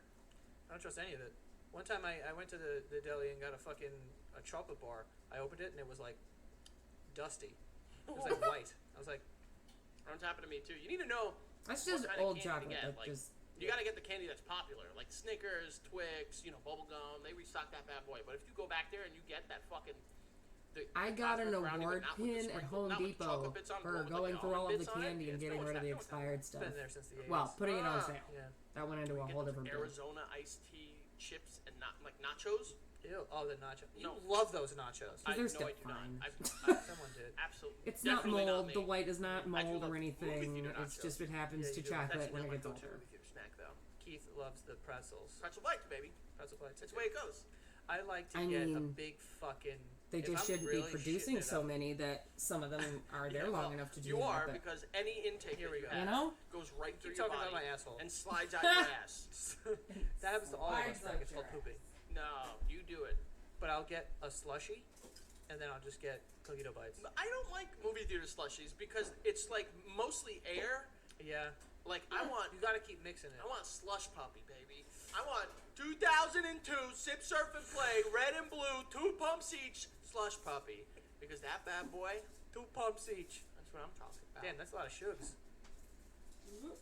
I don't trust any of it. One time I went to the deli and got a chocolate bar. I opened it and it was like dusty. It was like white. I was like, That's happened to me too. You need to know. That's what just kind of old candy to chocolate. get. That Like, just you gotta get the candy that's popular, like Snickers, Twix, bubble gum. They restock that bad boy. But if you go back there and you get that fucking, I got an Cosmic brownie, but award not with the pin at sprinkle- Home not with the Depot chocolate bits on it, for but with, like, going the through all of almond the bits on it. candy Yeah, and it's getting no rid of the it's expired it's stuff. been there since the 80s. Well, putting it on Ah. sale. Yeah. That went into a Get whole those different thing. Arizona iced tea chips and not like nachos. Ew. Oh, the nacho. You No. love those nachos. They're no, still I do fine. not. Someone did. Absolutely. It's not definitely mold. me. The white is not I do mold love or movie anything. theater It's nachos. just it happens Yeah, to you do. chocolate That's when not it my gets go-to older. movie theater snack though. Keith loves the pretzels. Pretzel bites, baby. Pretzel bites. That's the way it goes. I like to I get a mean, big fucking. They if just I'm shouldn't really be producing shitting it so up- many that some of them are there Yeah, long well, enough to do You that, are but- because any intake Here that we you go. have You know? goes right through Keep your talking body about my asshole. and slides out your ass. That happens to all of us, Slides Frank. up It's called your pooping. No, you do it. But I'll get a slushie, and then I'll just get cookie dough bites. But I don't like movie theater slushies because it's like mostly air. Yeah. Like I want You gotta keep mixing it. I want slush puppy, baby. I want 2002 Sip Surf and Play red and blue 2 pumps each slush puppy because that bad boy 2 pumps each. that's what I'm talking about. Damn, that's a lot of sugs.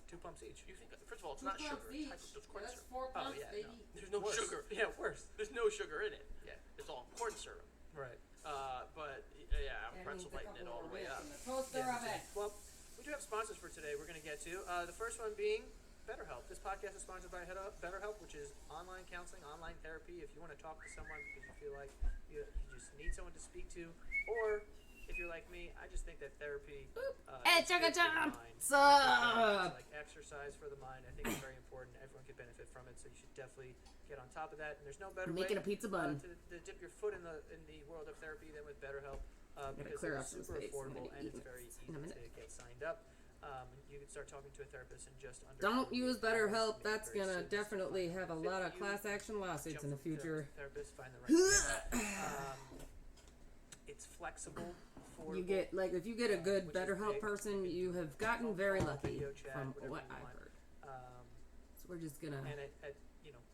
2 pumps each. You think first of all it's not sugar, it's hydrochlorous corn syrup. 4 Oh yeah, no. There's no Worse. sugar. Yeah, worse. There's no sugar in it. Yeah. It's all corn syrup. Right. But yeah, I'm pretzel biting it all the way up. Well, we do have sponsors for today we're going to get to. The first one being BetterHelp. This podcast is sponsored by BetterHelp, which is online counseling, online therapy. If you want to talk to someone because you feel like you just need someone to speak to, or if you're like me, I just think that therapy Hey, is good for the Chugga-Chomp! mind. What's up? It's like exercise for the mind. I think it's very important. Everyone could benefit from it, so you should definitely get on top of that. And there's no better Making way a pizza bun. to dip your foot in the world of therapy than with BetterHelp gonna because clear it's up some super space. I'm affordable gonna and eat it's very this easy in a to minute. get signed up. You can start talking to a therapist in just under. Don't 48 use hours. BetterHelp. Make it That's very gonna simple. definitely have a lot of You class action lawsuits in the jump from future. Therapist, find the right fit. It's flexible. Affordable. You get like if you get a good which is BetterHelp big. person, you have gotten very Call, lucky video chat, from whatever what you I've want. heard. So we're just gonna And at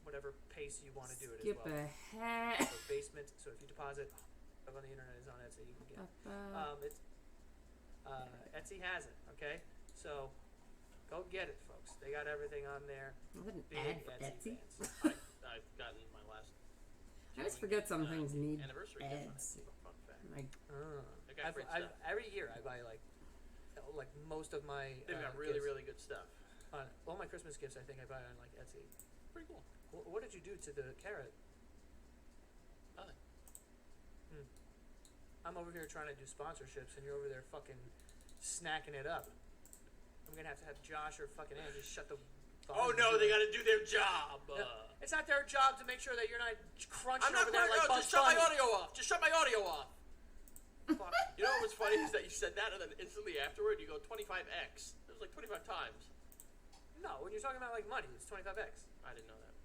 whatever pace you want to do it skip as well. ahead. So basement. So if you deposit, stuff on the internet is on Etsy. You can get. It's Etsy has it. Okay, so go get it, folks. They got everything on there. What an Big ad for Etsy. fans. I've gotten my last I always forget some things need anniversary ads. Fun fact. Like, They got great stuff. Every year I buy like most of my. They've got really, gifts really good stuff. On all my Christmas gifts, I think I buy on like Etsy. Pretty cool. What did you do to the carrot? Nothing. I'm over here trying to do sponsorships, and you're over there fucking snacking it up. I'm gonna have to have Josh or fucking Ann just shut the. Oh no, they got to do their job. No, it's not their job to make sure that you're not crunching I'm not over there going like to Bugs just shut my Bunny. audio off. Just shut my audio off. Fuck. You know what was funny is that you said that, and then instantly afterward you go 25x. It was like 25 times. No, when you're talking about like money, it's 25x. I didn't know that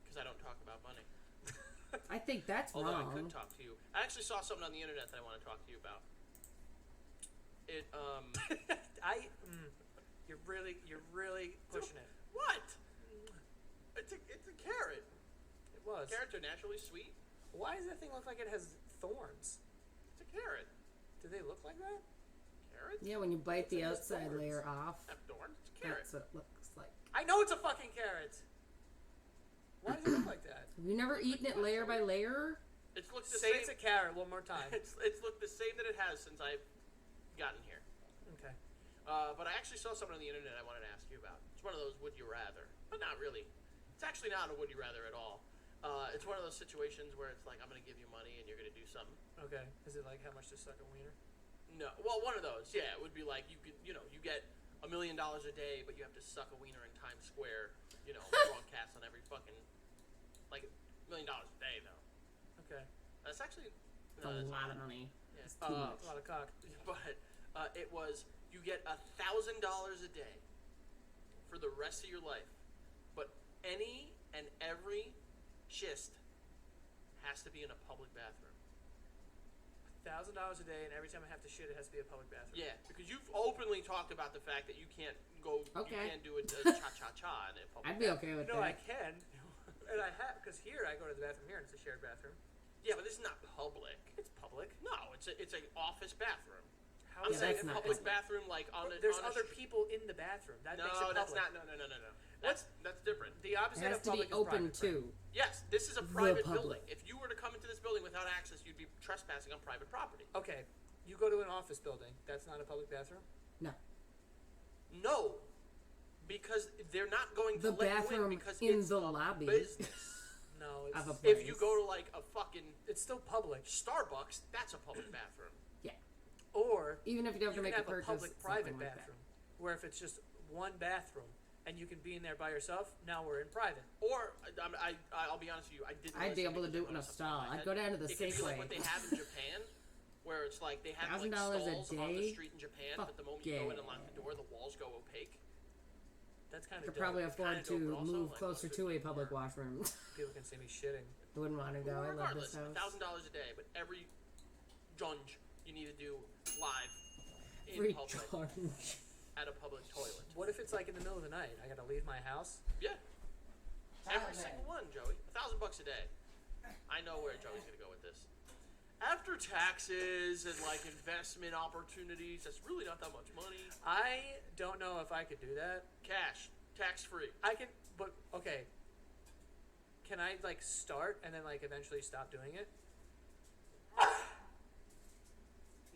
because I don't talk about money. I think that's Although wrong. I could talk to you. I actually saw something on the internet that I want to talk to you about. It You're really pushing it. What? It's a carrot. It was. Carrots are naturally sweet. Why does that thing look like it has thorns? It's a carrot. Do they look like that? Carrots? Yeah, when you bite the It has outside thorns. layer off, Have thorns? It's a carrot. that's what it looks like. I know it's a fucking carrot. Why does it look like that? Have you never eaten it layer by layer? It's looked the Say same. it's a carrot one more time. It's looked the same that it has since I've gotten here. Okay. But I actually saw something on the internet I wanted to ask you about. It's one of those would you rather, but not really. It's actually not a would you rather at all. It's one of those situations where it's like I'm going to give you money and you're going to do something. Okay. Is it like how much to suck a wiener? No, well, one of those. Yeah, it would be like you could, you get $1 million a day, but you have to suck a wiener in Times Square. Broadcast on every fucking like $1 million a day though. Okay. That's actually It's a lot of money. Yeah. It's too much. A lot of cock. But it was you get $1,000 a day for the rest of your life, but any and every gist has to be in a public bathroom. $1,000 a day, and every time I have to shit, it has to be a public bathroom. Yeah, because you've openly talked about the fact that you can't go, you Okay. can't do a cha-cha-cha in a public I'd be bathroom. okay with No, I that. can, and I have because here I go to the bathroom here, and it's a shared bathroom. Yeah, but this is not public. It's public. No, it's an office bathroom. How I'm is saying that's a not public public. bathroom like on a There's on a other sh- people in the bathroom. That No, makes it public. that's not. No. That's different. The It opposite has of to be public is open private, too. Yes, this is a private public. building. If you were to come into this building without access, you'd be trespassing on private property. Okay, you go to an office building. That's not a public bathroom. No. No, because they're not going to The let you bathroom in because in it's the a lobby. business. No, Of a it's If you place. go to like a fucking it's still public. Starbucks, that's a public bathroom. Or Even if you have to you make can a have a purchase, public-private something like that. bathroom, where if it's just one bathroom and you can be in there by yourself, now we're in private. Or I'll be honest with you, I didn't. I'd be listen able to do because it in a went off the top of stall. my I'd head. go down to the It could be like Safeway. what they have in Japan, where it's like they have like $1,000 a stalls on the day? street in Japan, Fuck but the moment you go in and yeah. lock the door, the walls go opaque. That's kind Could of probably dope. afford to dope, but also, move like, closer most to of a it public are- washroom. People can see me shitting. Wouldn't want to go. I love this Regardless, house. $1,000 a day, but every junge you need to do live in Free public charge. at a public toilet. What if it's like in the middle of the night? I gotta leave my house. Yeah. Every single one, Joey. $1,000 a day. I know where Joey's gonna go with this. After taxes and like investment opportunities, that's really not that much money. I don't know if I could do that. Cash, tax free. I can, but okay. Can I like start and then like eventually stop doing it?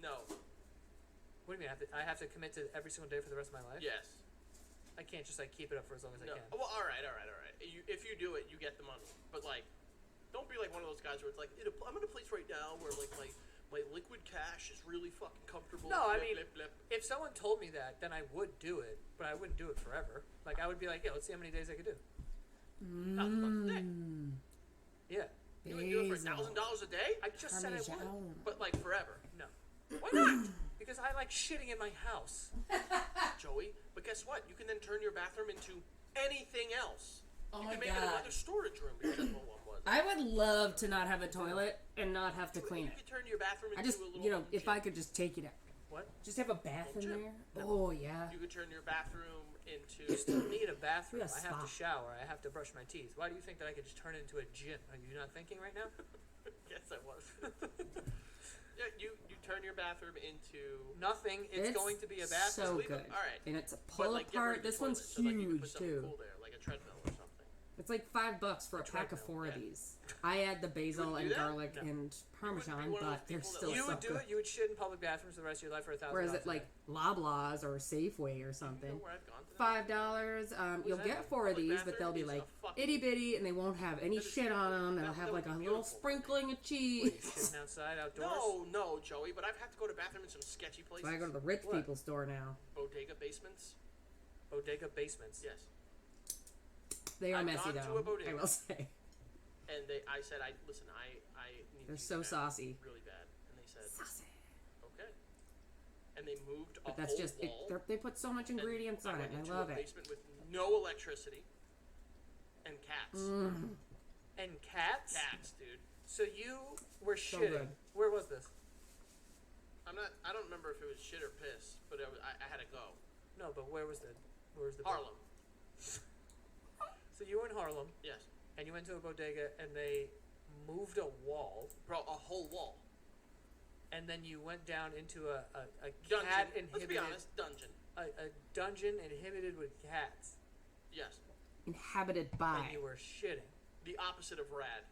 No. What do you mean? I have to commit to every single day for the rest of my life? Yes. I can't just like keep it up for as long as I No. can. Well, all right. If you do it, you get the money. But like, don't be like one of those guys where it's like, I'm in a place right now where like my liquid cash is really fucking comfortable. No, I blip, mean, blip, blip. if someone told me that, then I would do it, but I wouldn't do it forever. Like I would be like, yeah, let's see how many days I could do. Yeah. You would do it for $1,000 a day? I just said I would. But like forever? No. Why not? Because I like shitting in my house. Joey, but guess what? You can then turn your bathroom into anything else. Oh you my can make it God. another storage room because that's what one was. I would love to not have a toilet and not have to clean You it. could turn your bathroom into I just, a little you know, home if gym. I could just take it out. What? Just have a bath in gym. there. Oh, yeah. You could turn your bathroom into. You still need a bathroom. We got I have to spa. shower. I have to brush my teeth. Why do you think that I could just turn it into a gym? Are you not thinking right now? Yes, I was. Yeah, you turn your bathroom into Nothing. It's going to be a bathroom. so Leave it. good. All right. And it's a But, pull like, get rid apart. of the This one's toilet, so, like, you can put huge, something too. cool there, like a treadmill or something. It's like $5 for a pack of 4 of these. I add the basil wouldn't and do that? garlic No. and Parmesan, one of but those they're people that still You so would do good. it. You would shit in public bathrooms the rest of your life for $1,000. Whereas at like Loblaws or Safeway or something, You know where I've gone to that? $5. You'll that get mean? 4 of Public these, but they'll be bathroom is like a fucking- itty bitty, and they won't have any That is- shit on them. They'll that have would like be a beautiful. little sprinkling of cheese. Shitting outside, outdoors. No, Joey, but I've had to go to bathroom in some sketchy places. So I go to the rich What? people store now. Bodega basements. Bodega basements. Yes. They are I've messy gone to though. a bodega. I will say And I said, I need they're to so use the bathroom saucy. really bad. And they said, Saucy. okay. And they moved a But that's whole just it. wall. They put so much and ingredients on it, went and I into love a it. basement with no electricity and cats. And cats. Cats, dude. So you were So shitting. good. Where was this? I don't remember if it was shit or piss, but I had to go. No, but where was the Harlem. So you were in Harlem, Yes. and you went to a bodega, and they moved a wall, Bro, a whole wall. and then you went down into a Dungeon. cat Let's inhibited be honest, dungeon. a dungeon inhibited with cats, Yes. Inhabited and by. you were shitting. The opposite of rad.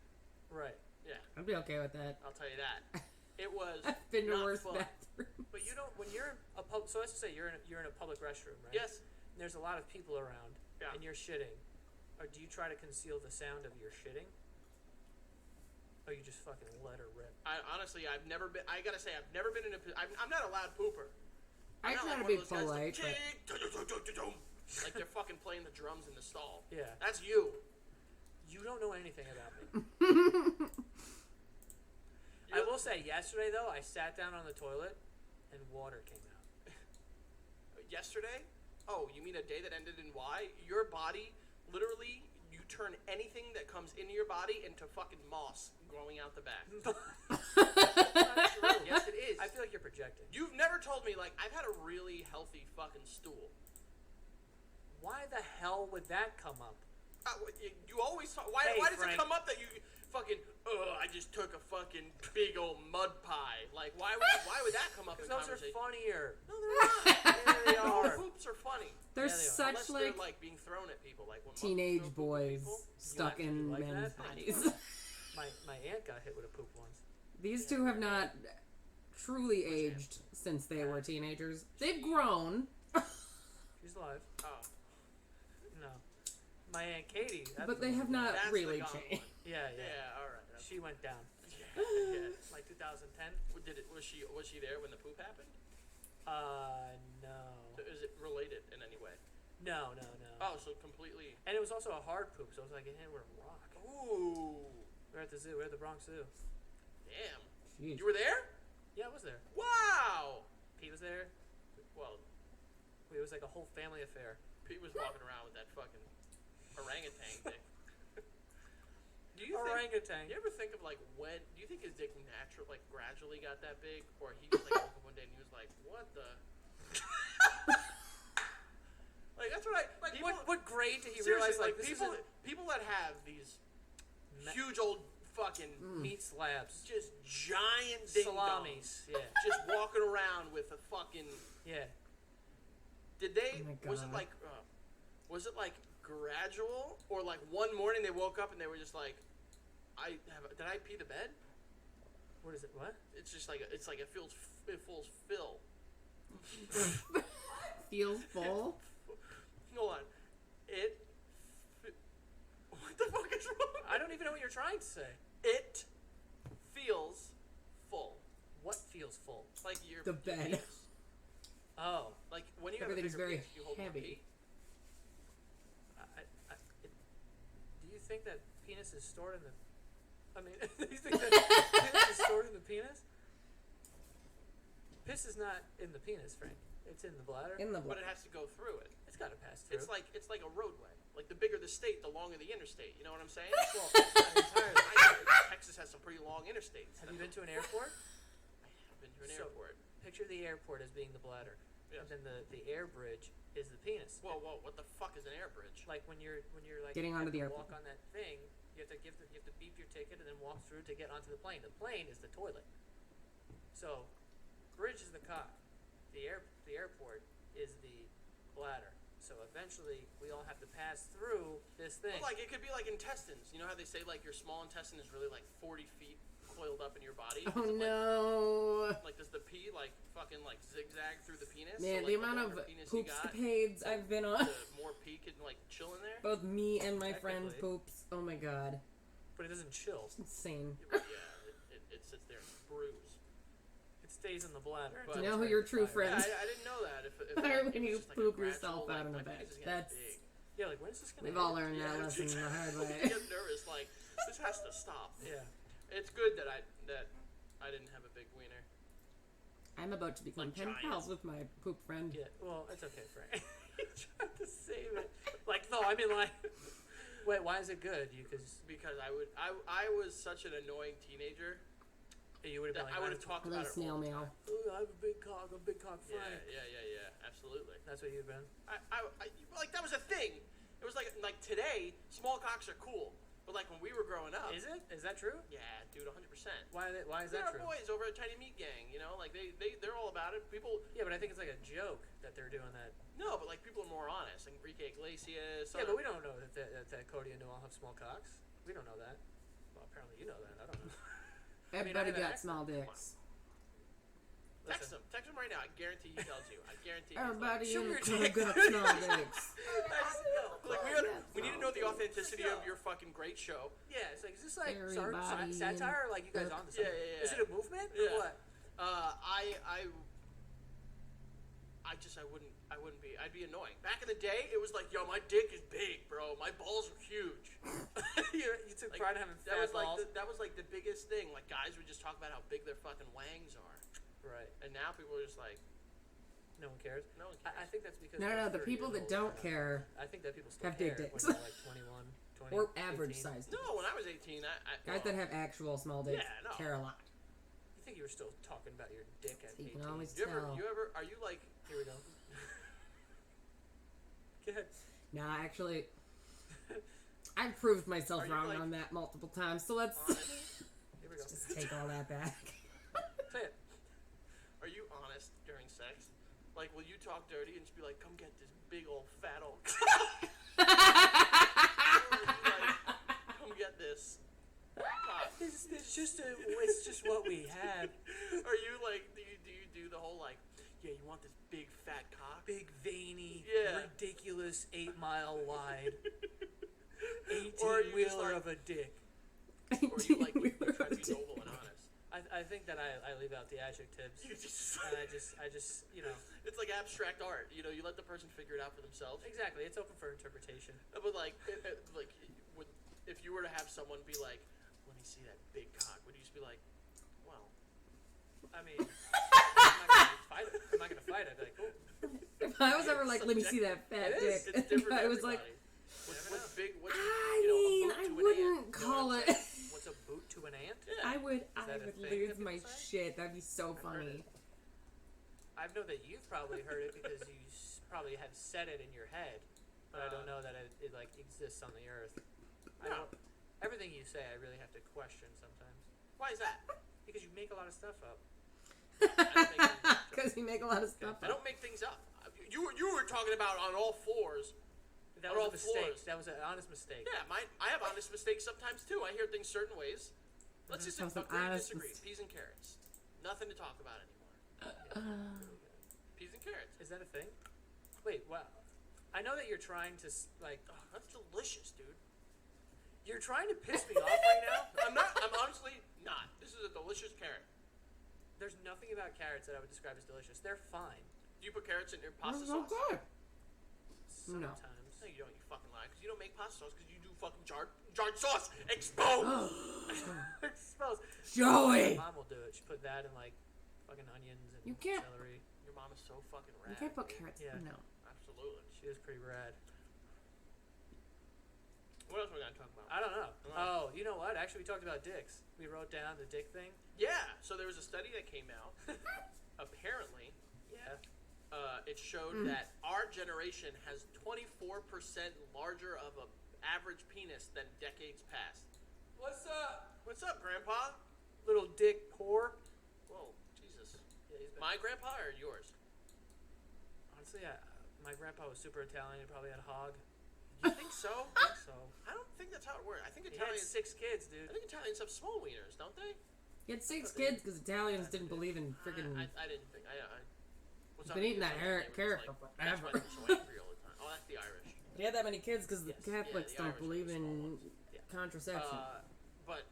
Right. Yeah, I'd be okay with that. I'll tell you that. It was I've been to not worse fun. bathrooms. But you don't when you're in a pub. So let's just say you're in a public restroom, right? Yes. And there's a lot of people around, Yeah. and you're shitting. Or do you try to conceal the sound of your shitting? Or you just fucking let her rip? Honestly, I've never been. I gotta say, I've never been in a. I'm not a loud pooper. I I'm not try to like be one of those guys polite, but like, like they're fucking playing the drums in the stall. Yeah. That's you. You don't know anything about me. I will say, yesterday though, I sat down on the toilet, and water came out. Yesterday? Oh, you mean a day that ended in Y? Your body, literally, you turn anything that comes into your body into fucking moss growing out the back. Not true. Yes, it is. I feel like you're projecting. You've never told me, like, I've had a really healthy fucking stool. Why the hell would that come up? You always talk. Why does Frank. it come up that you fucking? I just took a fucking big old mud pie. Like, why would that come up in Because those are conversation? funnier. No, they're not. Yeah, they No, are. poops are funny. They're Yeah, they are. such Unless they're like being thrown at people, like when teenage monkeys throw poop at boys people. stuck actually in like men's that? bodies. My aunt got hit with a poop once. These two have not truly aged since they were teenagers. They've grown, She's alive. Oh, No. My Aunt Katie. that's but the they one have who not died. that's the really gone changed. one. Yeah, Yeah, all right. She went down. Yeah. Like 2010? Was she there when the poop happened? No. Is it related in any way? No. Oh, so completely. And it was also a hard poop, so it was like it hit with a rock. Ooh. We're at the zoo. We're at the Bronx Zoo. Damn. Jeez. You were there? Yeah, I was there. Wow. Pete was there. Well, It was like a whole family affair. Pete was walking around with that fucking orangutan thing. Do you Orangutan. You ever think of like when? Do you think his dick gradually got that big, or he was like woke up one day and he was like, "What the?" Like that's what I like. What grade did he Seriously, realize? Like this people, is people that have these huge old fucking meat slabs, just giant ding salamis. Yeah. just walking around with a fucking. Yeah. Did they? Oh my Was it God. like? Was it like gradual, or like one morning they woke up and they were just like, did I pee the bed? What is it? What? It's just like it feels fill. Feels full. Hold on. What the fuck is wrong? I don't even know what you're trying to say. It feels full. What feels full? Like your The bed. penis. Oh. Like when you Everything's have a bigger very penis, you hold more heavy. pee. Do you think that penis is stored in the? I mean, do you think that penis is stored in the penis? Piss is not in the penis, Frank. It's in the bladder. In the But bladder. it has to go through it. It's got to pass through. It's like a roadway. Like the bigger the state, the longer the interstate. You know what I'm saying? Well, not entirely. Texas has some pretty long interstates. Have you been to an airport? I've been to an So, airport. Picture the airport as being the bladder, Yes. and then the air bridge is the penis. Whoa, what the fuck is an air bridge? Like when you're like Getting you onto have the to airplane. walk on that thing, you have to beep your ticket and then walk through to get onto the plane. The plane is the toilet. So, bridge is the cock. The airport is the bladder. So eventually, we all have to pass through this thing. Well, like it could be like intestines. You know how they say like your small intestine is really like 40 feet coiled up in your body? Oh no! Like does the pee like fucking like zigzag through the penis? Man, so, like, the amount of longer penis you got, poopscapades I've been on. the more pee can like chill in there. Both me and my friend Technically. poops. Oh my god. But it doesn't chill. It's insane. Yeah, it sits there and brews. It stays in the bladder. But- You know who your true Yeah, friends I didn't know that. If are like, when it you was just, like, a poop gradual, yourself like, out in my the bed. penis is getting That's big. Yeah, like when's this gonna we've all end? learned that Yeah, lesson the hard You way. get nervous, like this has to stop. Yeah. It's good that I didn't have a big wiener. I'm about to become Like pen giant. pals with my poop friend. Yeah. Well, it's okay, Frank. You tried to save it. Like no, I mean like. Wait, why is it good? Because I was such an annoying teenager. You would have been that like, I would have talked Little about it snail all the mail. time. "Ooh, I have a big cock. I'm a big cock Yeah, Frank." absolutely. That's what you've been. I like that was a thing. It was like today, small cocks are cool, but like when we were growing up, Is it? Is that true? yeah, dude, 100%. Why is There that are true? boys over at Tiny Meat Gang, you know, like they're all about it. People, Yeah, but I think it's like a joke that they're doing that. no, but like people are more honest. Enrique Iglesias. Yeah, but we don't know that Cody and Noel have small cocks. We don't know that. Well, apparently you know that. I don't know. Everybody even got that- small dicks. Text him right now. I guarantee he tells you. I guarantee. he's Everybody like, "Show in your the club dick." got small dicks. Like we need to know the authenticity of your fucking great show. Yeah, it's like is this like Everybody satire? Or like you guys in- on to something? Yeah. Is it a movement or Yeah. what? I wouldn't be. I'd be annoying. Back in the day, it was like, yo, my dick is big, bro. My balls are huge. you took Like, pride in having that fat was like balls. that was like the biggest thing. Like guys would just talk about how big their fucking wangs are, Right. and now people are just like, No one cares. no one cares. I think that's because No, we're the 30 people years that old don't now. care I think that people still have big care dicks. when they're like 21, 20, or average 18. sized. No, when I was 18, Guys that have actual small dicks Yeah, no. care a lot. You think you were still talking about your dick at You 18? can always you ever, tell. are you like? Here we go. Go ahead. Nah, actually, I've proved myself Are you, wrong like, on that multiple times. So let's honest? Here we go. just take all that back. Say it. Are you honest during sex? Like, will you talk dirty and just be like, "Come get this big old fat old," or will you like, "Come get this"? cock? It's just what we have. Are you like? Do you do the whole like? Yeah, you want this big fat cock? Big veiny, Yeah. ridiculous 8 mile wide, 18 Or are you just wheeler like- of a dick. Or you like you try to be noble and honest? I think that I leave out the adjectives. You just And I just you know. It's like abstract art. You know, you let the person figure it out for themselves. Exactly, it's open for interpretation. But like, if you were to have someone be like, "Let me see that big cock," would you just be like, "Well, I mean, I'm not gonna fight it. I'd be like, cool. If I was ever like, let me see that fat It dick, is. It's different. I for was like, everybody. What's big? What's I you know, a mean, boot I to an wouldn't ant, you know call what I'm it. saying? What's a boot to an ant? Yeah. I would that a lose thing that my people say? shit. That'd be so funny. I know that you've probably heard it because you probably have said it in your head, but I don't know that it like exists on the earth. I No. don't, everything you say, I really have to question sometimes Why is that? because you make a lot of stuff up. Because you make a lot of stuff I up. don't make things up. You were talking about on all fours. That on was all a mistake. floors. That was an honest mistake. Yeah, I have honest mistakes sometimes too. I hear things certain ways. Let's just That was an agree to honest disagree. mis- Peas and carrots. Nothing to talk about anymore. Peas and carrots. Is that a thing? Wait, wow. I know that you're trying to like. Oh, that's delicious, dude. You're trying to piss me off right now. I'm not. I'm honestly not. This is a delicious carrot. There's nothing about carrots that I would describe as delicious. They're fine. Do you put carrots in your pasta That's so sauce? good. No. Sometimes. No, you don't. You fucking lie. Because you don't make pasta sauce. Because you do fucking jarred sauce. Expose. Expose. Joey! My mom will do it. She put that in like fucking onions and You can't- celery. Your mom is so fucking rad. You can't put dude. carrots. Yeah. No. Absolutely. She is pretty rad. What else are we gonna talk about? I don't know. Oh, you know what? Actually, we talked about dicks. We wrote down the dick thing. Yeah. So there was a study that came out. Apparently, Yeah. it showed that our generation has 24% larger of a average penis than decades past. What's up? What's up, Grandpa? Little dick whore. Whoa, Jesus. Yeah, he's been. My grandpa or yours? Honestly, my grandpa was super Italian. He probably had a hog. You think so? I think so. I don't think that's how it works. I think He had Italians. 6 kids, dude. I think Italians have small wieners, don't they? He had 6 kids because Italians didn't believe in freaking. I didn't think. What's Been eating that carrot for That's forever. why they're so angry all the time. Oh, that's the Irish. He had that many kids because Yes. the Catholics Yeah, the don't Irish believe are the small in ones. contraception. But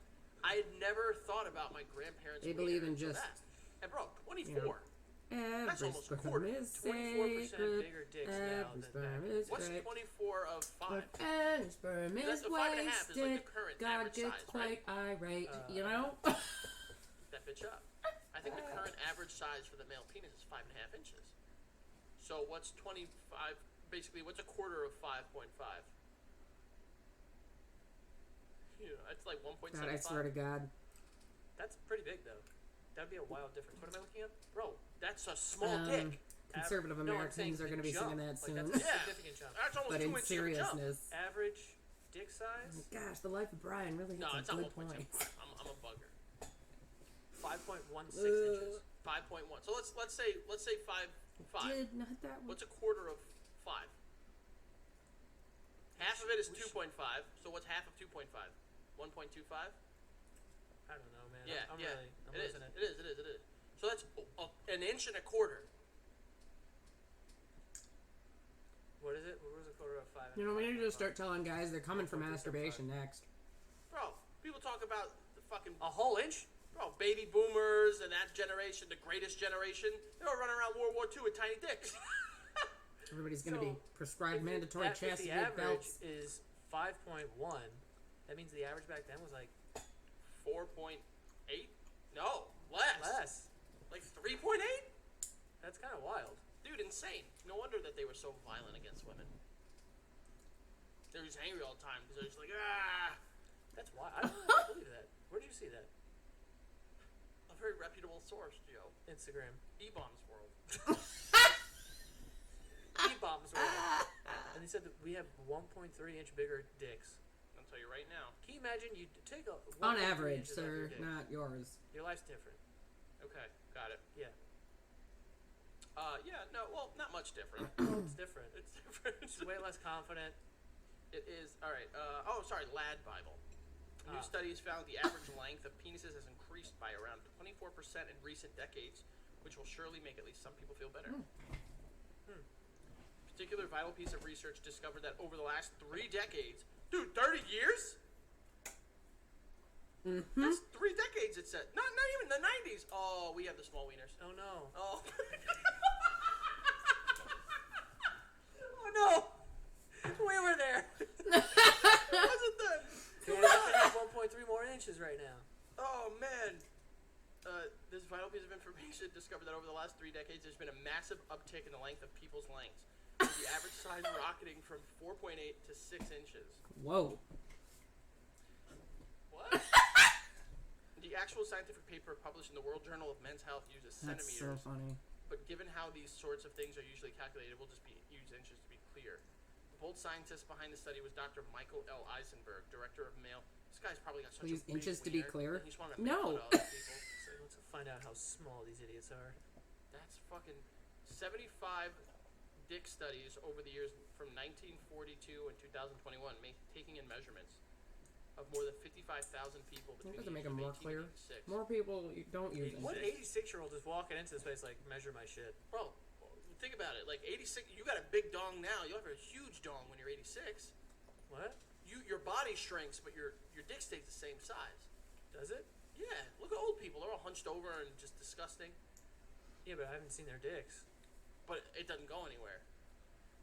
I had never thought about my grandparents. They believe in wiener until just- that. And bro, 24. That's Every almost a sperm quarter. is 24% sacred. bigger dicks now Every than sperm back. is What's great. 24 of 5? Every sperm That's is the 5.5 is like the wasted. current God average gets size, quite irate. You know? That bitch up. I think the current average size for the male penis is 5.5 inches. So what's 25? Basically, what's a quarter of 5.5? Yeah, it's like 1.75. God, I swear to God. That's pretty big, though. That would be a wild difference. What am I looking at? Bro, that's a small dick. Conservative No, I'm saying Americans are the going to be jump. singing that Like, soon. that's a significant jump. That's almost But 2 in inches of a jump. seriousness, Average dick size? gosh, the life of Brian really No, hits it's some not good 1.75. points. I'm a bugger. 5.16 inches. 5.1. So let's say 5. Did not that one. What's a quarter of 5? Half of it is 2.5. So what's half of 2.5? 1.25? I don't know, man. Yeah, I'm yeah. I'm It is. losing it. It is. So that's an inch and a quarter. What is it? What was a quarter of 5? You know, we need to just start telling guys they're coming for masturbation next. Bro, people talk about the fucking A whole inch? bro, baby boomers and that generation, the greatest generation. They were running around World War II with tiny dicks. Everybody's going to be prescribed mandatory If chastity the average belts. is 5.1, that means the average back then was like 4.8? No, less. Like 3.8? That's kind of wild. Dude, insane. No wonder that they were so violent against women. They're just angry all the time because they're just like, ah. That's wild. I don't really believe that. Where did you see that? A very reputable source, Joe. Instagram. E-Bombs World. E-bombs world. And they said that we have 1.3 inch bigger dicks. I'll tell you right now. Can you imagine you take a On 1.3 average, inches off your sir, dick? not yours. Your life's different. Okay, got it. Yeah. Yeah, no, well, not much different. It's different. It's different. It's way less confident. It is. All right. Lad Bible. A new study has found the average length of penises has increased by around 24% in recent decades, which will surely make at least some people feel better. Particular vital piece of research discovered that over the last 3 decades, dude, 30 years? That's 3 decades, it said. Not even the 90s. Oh, we have the small wieners. Oh no. Oh. Oh no. We were there. Wasn't that? You have 1.3 more inches right now. Oh man. This vital piece of information discovered that over the last 3 decades, there's been a massive uptick in the length of people's lengths, with the average size rocketing from 4.8 to 6 inches. Whoa. What? The actual scientific paper published in the World Journal of Men's Health uses That's centimeters. so funny. But given how these sorts of things are usually calculated, we'll just use inches to be clear. The bold scientist behind the study was Dr. Michael L. Eisenberg, director of male. This guy's probably got such Please, a big inches to be wiener, clear? and he's wanting to make No. fun of other people. So let's find out how small these idiots are. That's fucking 75 dick studies over the years from 1942 and 2021, taking in measurements of more than 55,000 people between That the doesn't make ages them of more 18 clear. and 86. More people don't use What it. 86-year-old is walking into this place like, measure my shit? Bro, think about it. Like 86, you got a big dong now. You'll have a huge dong when you're 86. What? Your body shrinks, but your dick stays the same size. Does it? Yeah. Look at old people. They're all hunched over and just disgusting. Yeah, but I haven't seen their dicks. But it doesn't go anywhere.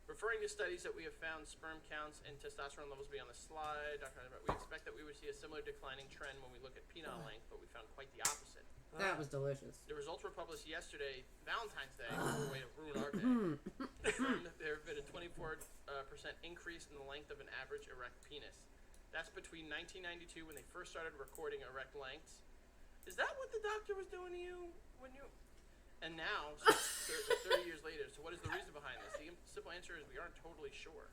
Referring to studies that we have found sperm counts and testosterone levels be on the slide, Dr. We expect that we would see a similar declining trend when we look at penile length, but we found quite the opposite. That was delicious. The results were published yesterday, Valentine's Day, way to ruin our day. Confirmed that there have been a 24% increase in the length of an average erect penis. That's between 1992 when they first started recording erect lengths. Is that what the doctor was doing to you when you... And now, so 30 years later, so what is the reason behind this? The simple answer is we aren't totally sure.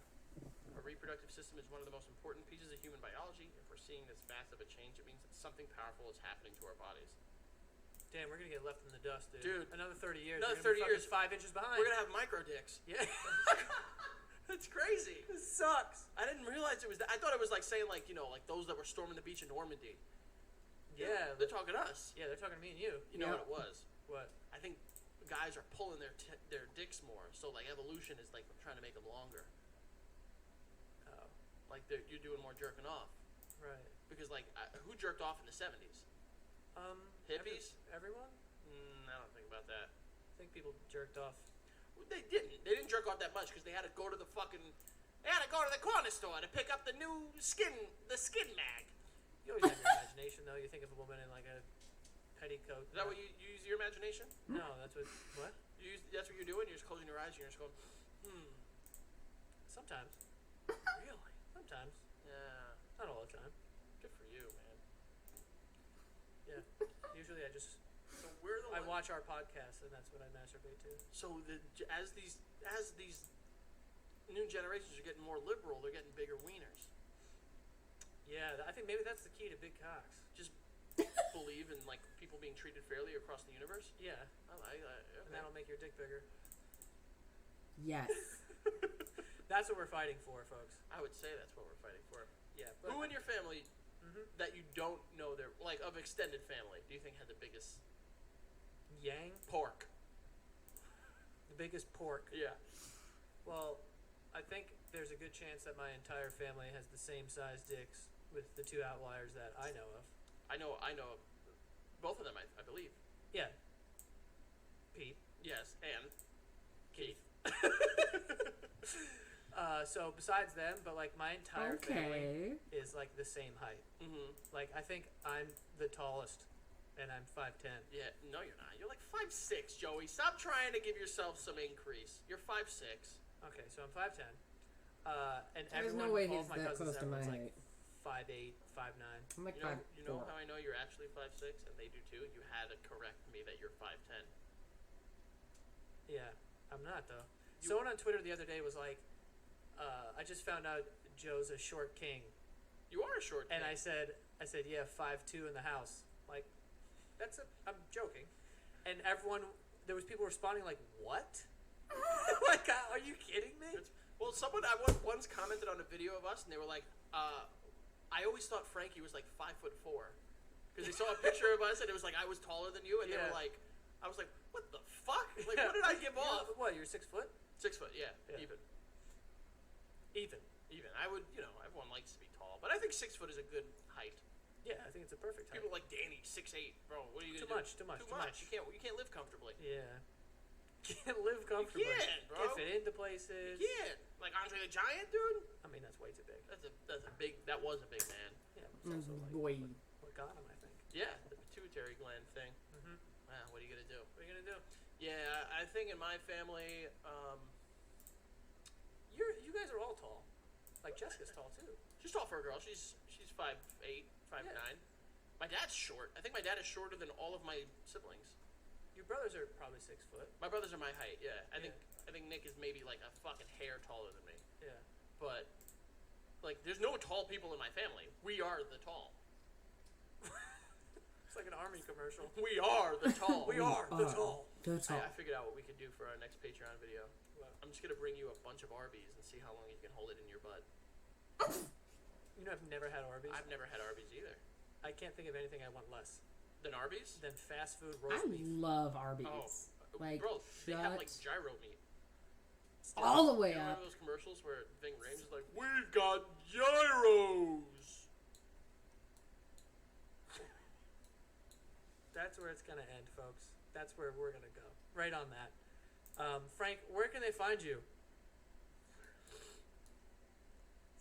Our reproductive system is one of the most important pieces of human biology. If we're seeing this massive a change, it means that something powerful is happening to our bodies. Damn, we're gonna get left in the dust, dude. Dude, another 30 years. Another we're 30 years, 5 inches behind. We're gonna have micro dicks. Yeah. That's crazy. This sucks. I didn't realize it was that. I thought it was like saying like, you know, like those that were storming the beach in Normandy. Yeah. They're talking to us. Yeah, they're talking to me and you. You know what it was? What? I think guys are pulling their dicks more. So like evolution is like trying to make them longer. Oh. Like you're doing more jerking off. Right. Because like who jerked off in the 70s? Hippies? Everyone? I don't think about that. I think people jerked off. Well, they didn't. They didn't jerk off that much because they had to go to the fucking. They had to go to the corner store to pick up the new skin mag. You always have your imagination, though. You think of a woman in like a petticoat. Is that what you use your imagination? No, that's what. What? That's what you're doing. You're just closing your eyes. And you're just going, Sometimes. Really? Sometimes. Yeah. Not all the time. Good for you, man. Yeah. Usually I just. So we're the I watch our podcast and that's what I masturbate to. So as these new generations are getting more liberal, they're getting bigger wieners. Yeah, I think maybe that's the key to big cocks. Just believe in like people being treated fairly across the universe. Yeah. Okay. And that'll make your dick bigger. Yes. That's what we're fighting for, folks. I would say that's what we're fighting for. Yeah. But who in your family that you don't know their like of extended family do you think had the biggest Yang? Pork. The biggest pork. Yeah. Well, I think there's a good chance that my entire family has the same size dicks with the two outliers that I know of. I know both of them, I believe. Yeah. Pete. Yes, and Keith. So besides them, but like my entire family is like the same height. Mm-hmm. Like I think I'm the tallest, and I'm 5'10". Yeah, no, you're not. You're like 5'6", Joey. Stop trying to give yourself some increase. You're 5'6". Okay, so I'm 5'10". And There's everyone, no way all he's of my that cousins, close to my everyone's height. like 5'8", 5'9". I'm like You know 5'4". how I know you're actually 5'6", and they do too? You had to correct me that you're 5'10". Yeah, I'm not though. Someone on Twitter the other day was like, I just found out Joe's a short king. You are a short king. And I said, yeah, 5'2" in the house. Like, I'm joking. And everyone, there was people responding like, what? Like, are you kidding me? Well, someone I once commented on a video of us, and they were like, I always thought Frankie was like 5'4", because they saw a picture of us, and it was like I was taller than you, and they were like, I was like, what the fuck? Like, what did I give off? What, you're 6 foot? 6 foot, yeah. Even. I would, everyone likes to be tall, but I think 6 foot is a good height. Yeah, I think it's a perfect height. People like Danny, 6'8", bro. What are you Too gonna do? much. Too much. You can't live comfortably. Yeah. Can't live comfortably. You can, bro. Can't fit into places. You can. Like Andre the Giant, dude. I mean, that's way too big. That was a big man. Yeah, but it's also Boy. what got him, I think. Yeah, the pituitary gland thing. Mm-hmm. Wow, what are you gonna do? What are you gonna do? Yeah, I think in my family, you guys are all tall. Like Jessica's tall too. She's tall for a girl. She's 5'8", 5'9". My dad's short. I think my dad is shorter than all of my siblings. Your brothers are probably 6 foot. My brothers are my height. Yeah, I think Nick is maybe like a fucking hair taller than me. Yeah. But like, there's no tall people in my family. We are the tall. It's like an army commercial. We are the tall. We are the tall. The tall. I figured out what we could do for our next Patreon video. I'm just gonna bring you a bunch of Arby's and see how long you can hold it in your butt. You know, I've never had Arby's. I've never had Arby's either. I can't think of anything I want less than Arby's. Than fast food I roast beef. love Arby's. Oh, Like, bro, they have like gyro meat. All the way you up. Remember those commercials where Ving Rhames is like, "We've got gyros." That's where it's gonna end, folks. That's where we're gonna go. Right on that. Frank, where can they find you?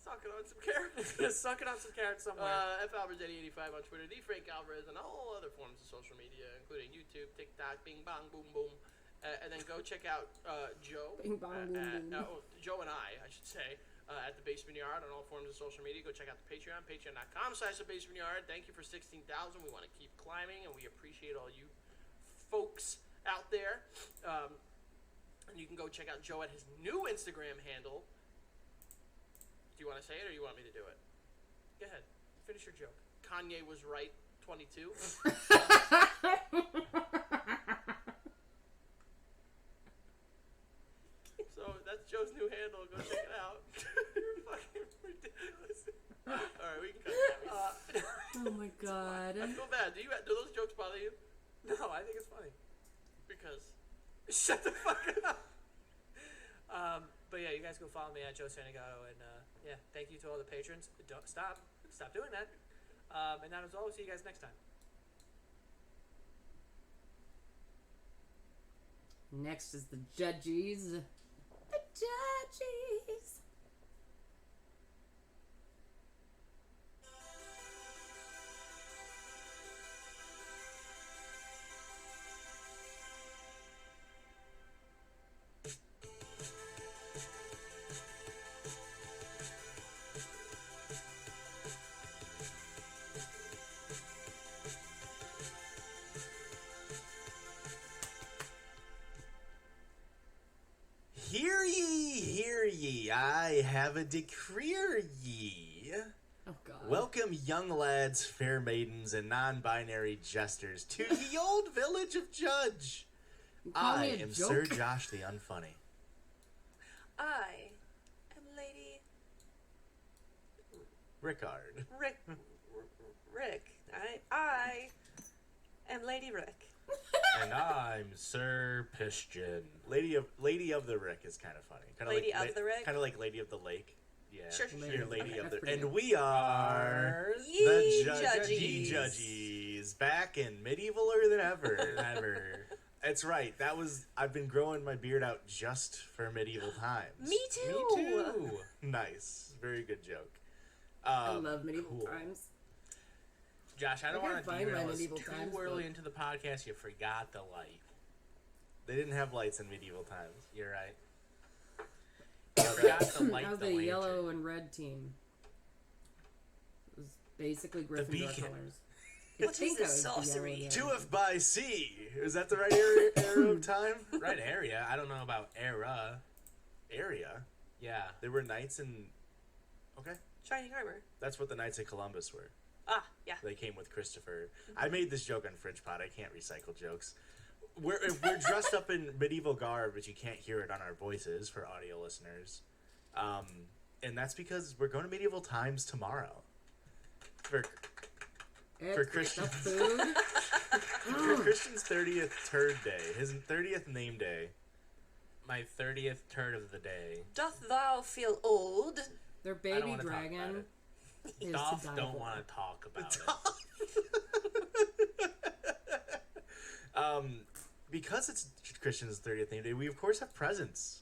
Sucking on some carrots. Sucking on some carrots somewhere. FAlvarez8085 on Twitter, the Frank Alvarez, and all other forms of social media, including YouTube, TikTok, Bing Bong Boom Boom. And then go check out Joe. Bing Bong Boom Boom. Joe and I should say, at the Basement Yard on all forms of social media. Go check out the Patreon, patreon.com/thebasement-yard. Thank you for 16,000. We want to keep climbing, and we appreciate all you folks out there. And you can go check out Joe at his new Instagram handle. Do you want to say it, or you want me to do it? Go ahead. Finish your joke. Kanye was right, 22. So that's Joe's new handle. Go check it out. You're fucking ridiculous. Alright, we can cut that. Oh my god. I feel bad. Do those jokes bother you? No, I think it's funny. Because. Shut the fuck up. But yeah, you guys go follow me at Joe Santagato, and yeah, thank you to all the patrons. Don't stop doing that. And that is all. We'll see you guys next time. Next is the judges. The judges. Hear ye, I have a decree ye. Oh God. Welcome, young lads, fair maidens, and non-binary jesters, to the old village of Judge. call me I a am joke? Sir Josh the Unfunny. I am Lady Rickard. Rick. I am Lady Rick. And I'm Sir Pishton. Lady of the Rick is kind of funny. Kinda Lady of the Rick? Kind of like Lady of the Lake. Yeah. Sure. You're Lady Okay, of that's the... pretty And good. we are... Ye the Judgies. Judgies. Back in medievaler than ever. That's right. I've been growing my beard out just for medieval times. Me too. Me too. Nice. Very good joke. I love medieval cool. times. Josh, I don't I want can't to find my derail us medieval too times early book. into the podcast. You forgot the light. They didn't have lights in medieval times. You're right. You forgot to light How's the the lantern. yellow and red team? It was basically Gryffindor beacon. colors. What I is think this I was the sorcery? yellow and To red. if by sea. Is that the right era of time? Right area. I don't know about era. Area? Yeah. There were knights in... Okay. Shining armor. That's what the Knights of Columbus were. Ah, yeah. They came with Christopher. I made this joke on Fridge Pod. I can't recycle jokes. We're dressed up in medieval garb, but you can't hear it on our voices for audio listeners. And that's because we're going to medieval times tomorrow. For Christian. food. For Christian's 30th turd day. His 30th name day. My 30th turd of the day. Doth thou feel old? Their I don't baby wanna talk about dragon it. is Doth to die don't for. want to talk about it. Because it's Christian's 30th name day, we of course have presents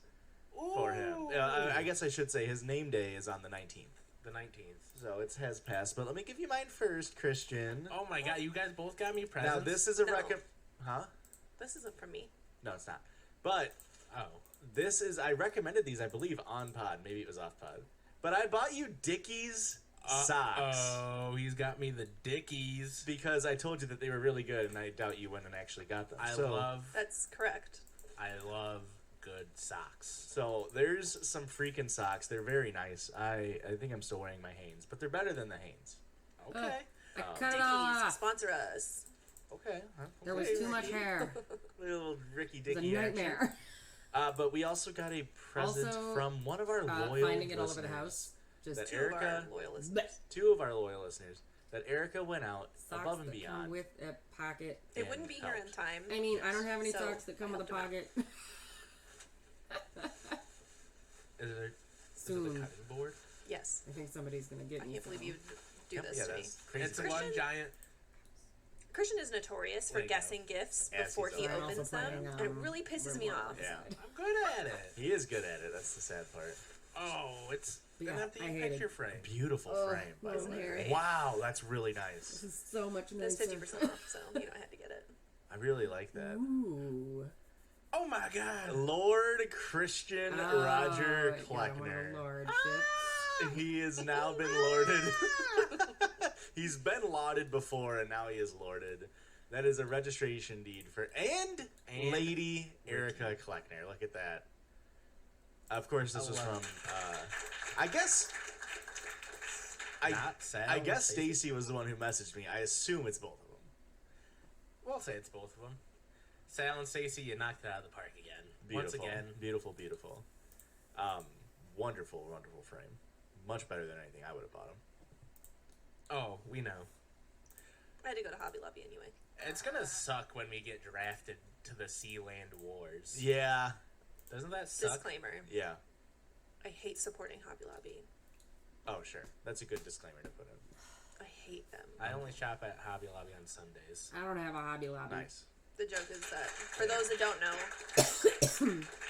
for him. I guess I should say his name day is on the 19th. The 19th. So it has passed, but let me give you mine first, Christian. Oh my god, you guys both got me presents? Now this is a No. Huh? This isn't from me. No, it's not. But this is I recommended these, I believe, on pod. Maybe it was off pod. But I bought you Dickies socks. Oh, he's got me the Dickies. Because I told you that they were really good, and I doubt you went and actually got them. That's correct. I love good socks. So there's some freaking socks. They're very nice. I think I'm still wearing my Hanes, but they're better than the Hanes. Okay. I cut it Dickies, off. sponsor us. Okay. There was too much hair. Little Ricky It was a Dicky action. nightmare. But we also got a present Also, from one of our loyal finding it all over the listeners house. Just that Two Erica, of our loyal listeners. two of our loyal listeners, that Erica went out Socks above and that come beyond. with a pocket. It and wouldn't be here in helped. time. I mean, I don't have any So, socks that come I with a helped him out. pocket. Is it Soon. a cutting board? Yes. I think somebody's gonna get I me can't believe some. you do Yep, this yeah, to me. that's crazy. It's Christian? one giant. Christian is notorious for There you go. guessing gifts As before he's he always. I'm opens also them, playing, and it really pisses me Rimworld off. Yeah. I'm good at it. He is good at it. That's the sad part. Oh, it's Yeah, An empty I hate picture it. frame. Beautiful Oh, frame, by the wasn't way. hairy. Wow, that's really nice. This is so much It was nicer. 50% off, so you know I had to get it. I really like that. Ooh. Oh my god. Lord Christian Oh, Roger yeah, one of the Kleckner. lordships. He has now been lorded. He's been lauded before, and now he is lorded. That is a registration deed for and Lady Erica Kleckner. Look at that. Of course, this was from. I guess. I guess Stacy was the one who messaged me. I assume it's both of them. We'll say it's both of them. Sal and Stacy, you knocked it out of the park again. Beautiful. Once again. Beautiful, beautiful. Wonderful, wonderful frame. Much better than anything I would have bought him. Oh, we know. I had to go to Hobby Lobby anyway. It's gonna suck when we get drafted to the Sealand Wars. Yeah. Doesn't that suck? Disclaimer. Yeah. I hate supporting Hobby Lobby. Oh, sure. That's a good disclaimer to put in. I hate them. I only shop at Hobby Lobby on Sundays. I don't have a Hobby Lobby. Nice. The joke is that, for those that don't know,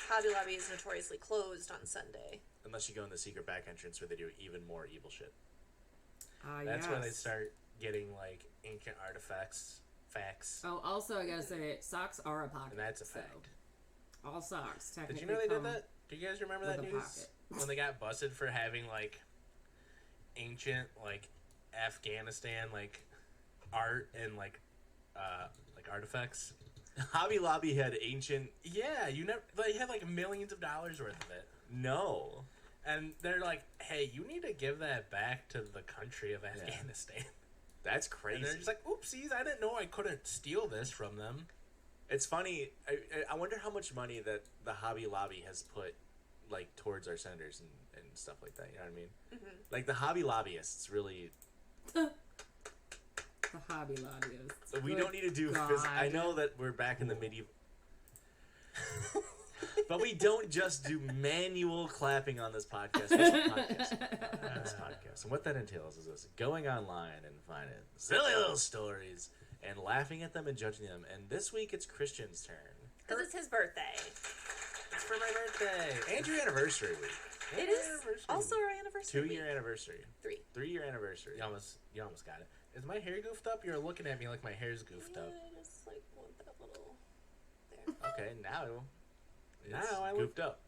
Hobby Lobby is notoriously closed on Sunday. Unless you go in the secret back entrance where they do even more evil shit. That's when they start getting like ancient artifacts, facts. Oh, also I gotta say, socks are a pocket. And that's a fact. All socks technically. Did you know they did come that? Do you guys remember that with a news? pocket. When they got busted for having like ancient like Afghanistan like art and like artifacts. Hobby Lobby had ancient. Yeah, they had like millions of dollars worth of it. No. And they're like, hey, you need to give that back to the country of Afghanistan. That's crazy. And they're just like, oopsies, I didn't know I couldn't steal this from them. It's funny. I wonder how much money that the Hobby Lobby has put like towards our senators and stuff like that. You know what I mean? Mm-hmm. Like the hobby lobbyists really. The Hobby Lobbyists. We don't need to do. I know that we're back in the medieval. But we don't just do manual clapping on this podcast. And what that entails is us going online and finding silly little stories and laughing at them and judging them. And this week it's Christian's turn. Because it's his birthday. It's for my birthday. And your anniversary week. It is also our anniversary. 2-year anniversary. 3-year anniversary. You almost got it. Is my hair goofed up? You're looking at me like my hair's goofed up. I just like want that little there. Okay, now I look goofed up.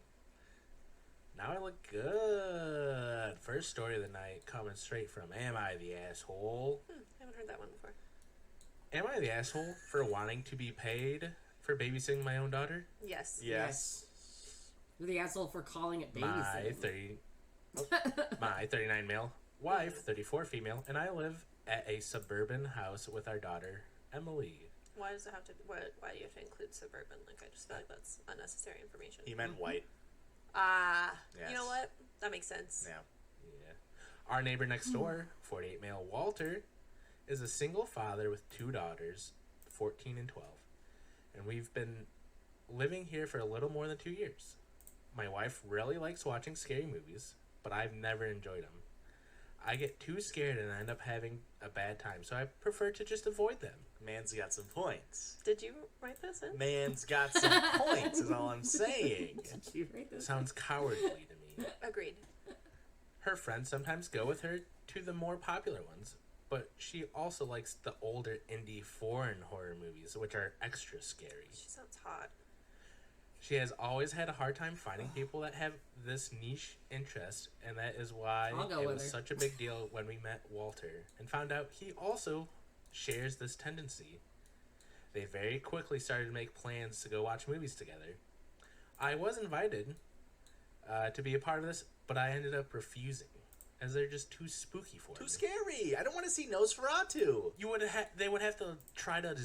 Now I look good. First story of the night coming straight from Am I the Asshole? Haven't heard that one before. Am I the asshole for wanting to be paid for babysitting my own daughter? Yes. You're the asshole for calling it babysitting. My 39 male wife, 34 female, and I live at a suburban house with our daughter, Emily. Why does it have to? Why do you have to include suburban? Like, I just feel like that's unnecessary information. He meant white. You know what? That makes sense. Yeah. Our neighbor next door, 48 male Walter, is a single father with 2 daughters, 14 and 12. And we've been living here for a little more than 2 years. My wife really likes watching scary movies, but I've never enjoyed them. I get too scared and I end up having a bad time, so I prefer to just avoid them. Man's got some points. Did you write this in? Man's got some points is all I'm saying. Did you write this? Sounds cowardly to me. Agreed. Her friends sometimes go with her to the more popular ones, but she also likes the older indie foreign horror movies, which are extra scary. She sounds hot. She has always had a hard time finding people that have this niche interest, and that is why it was such a big deal when we met Walter and found out he also shares this tendency. They very quickly started to make plans to go watch movies together. I was invited to be a part of this, but I ended up refusing, as they're just too spooky for me. Too scary. I don't want to see Nosferatu. They would have to try to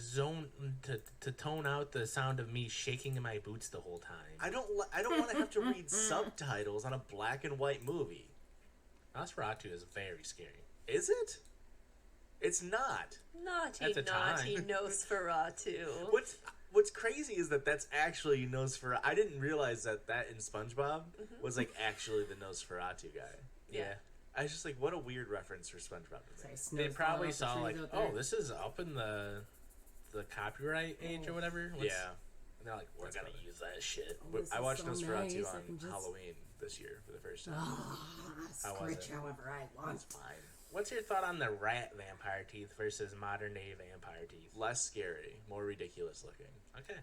to tone out the sound of me shaking in my boots the whole time. I don't want to have to read subtitles on a black and white movie. Nosferatu is very scary. Is it? It's not. Naughty Nosferatu. What's crazy is that that's actually Nosferatu. I didn't realize that in SpongeBob was like actually the Nosferatu guy. Yeah. I was just like, what a weird reference for SpongeBob to make. They probably saw like, oh, this is up in the copyright age or whatever. And they're like, we're gonna use that shit. Oh, this I is watched so Nosferatu nice. I on can just- Halloween this year for the first time. How was Scritch it? however I want. It's fine. What's your thought on the rat vampire teeth versus modern day vampire teeth? Less scary, more ridiculous looking. Okay.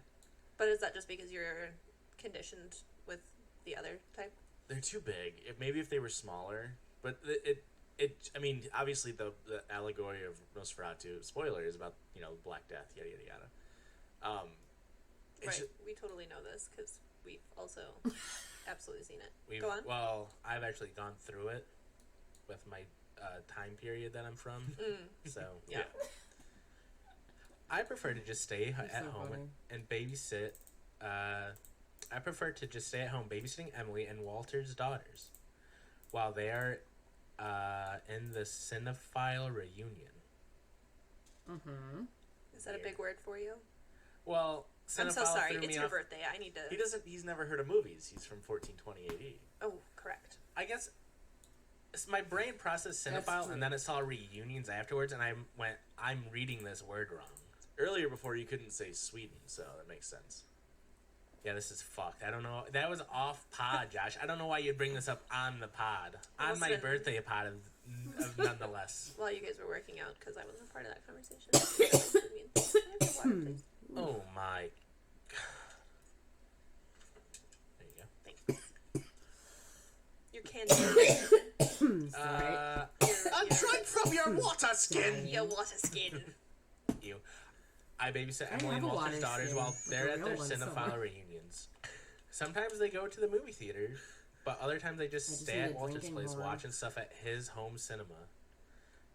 But is that just because you're conditioned with the other type? They're too big. Maybe if they were smaller, but I mean, obviously the allegory of Nosferatu, spoiler, is about, you know, Black Death, yada yada yada. Right. We totally know this because we've also absolutely seen it. Go on. Well, I've actually gone through it with my time period that I'm from. So yeah. I prefer to just stay at home and babysit. I prefer to just stay at home babysitting Emily and Walter's daughters while they are in the cinephile reunion. Mm-hmm. Is that a big word for you? Well, I'm so cinephile sorry. threw It's me your off. birthday. I need to. He's never heard of movies. He's from 1420 AD. Oh, correct. I guess my brain processed cinephile and then it saw reunions afterwards, and I'm reading this word wrong. Earlier before you couldn't say Sweden, so that makes sense. Yeah, this is fucked. I don't know. That was off pod, Josh. I don't know why you'd bring this up on the pod. On my birthday pod, of nonetheless. While you guys were working out, because I wasn't a part of that conversation. Oh my. There you go. Thanks. Your candy. A drink from your water skin. Your water skin. You. I babysit I Emily have and a Walter's water daughters skin, while like they're a at real their one cinephile somewhere. reunions. Sometimes they go to the movie theater, but other times they just stay need at a Walter's drinking place horn. watching stuff at his home cinema.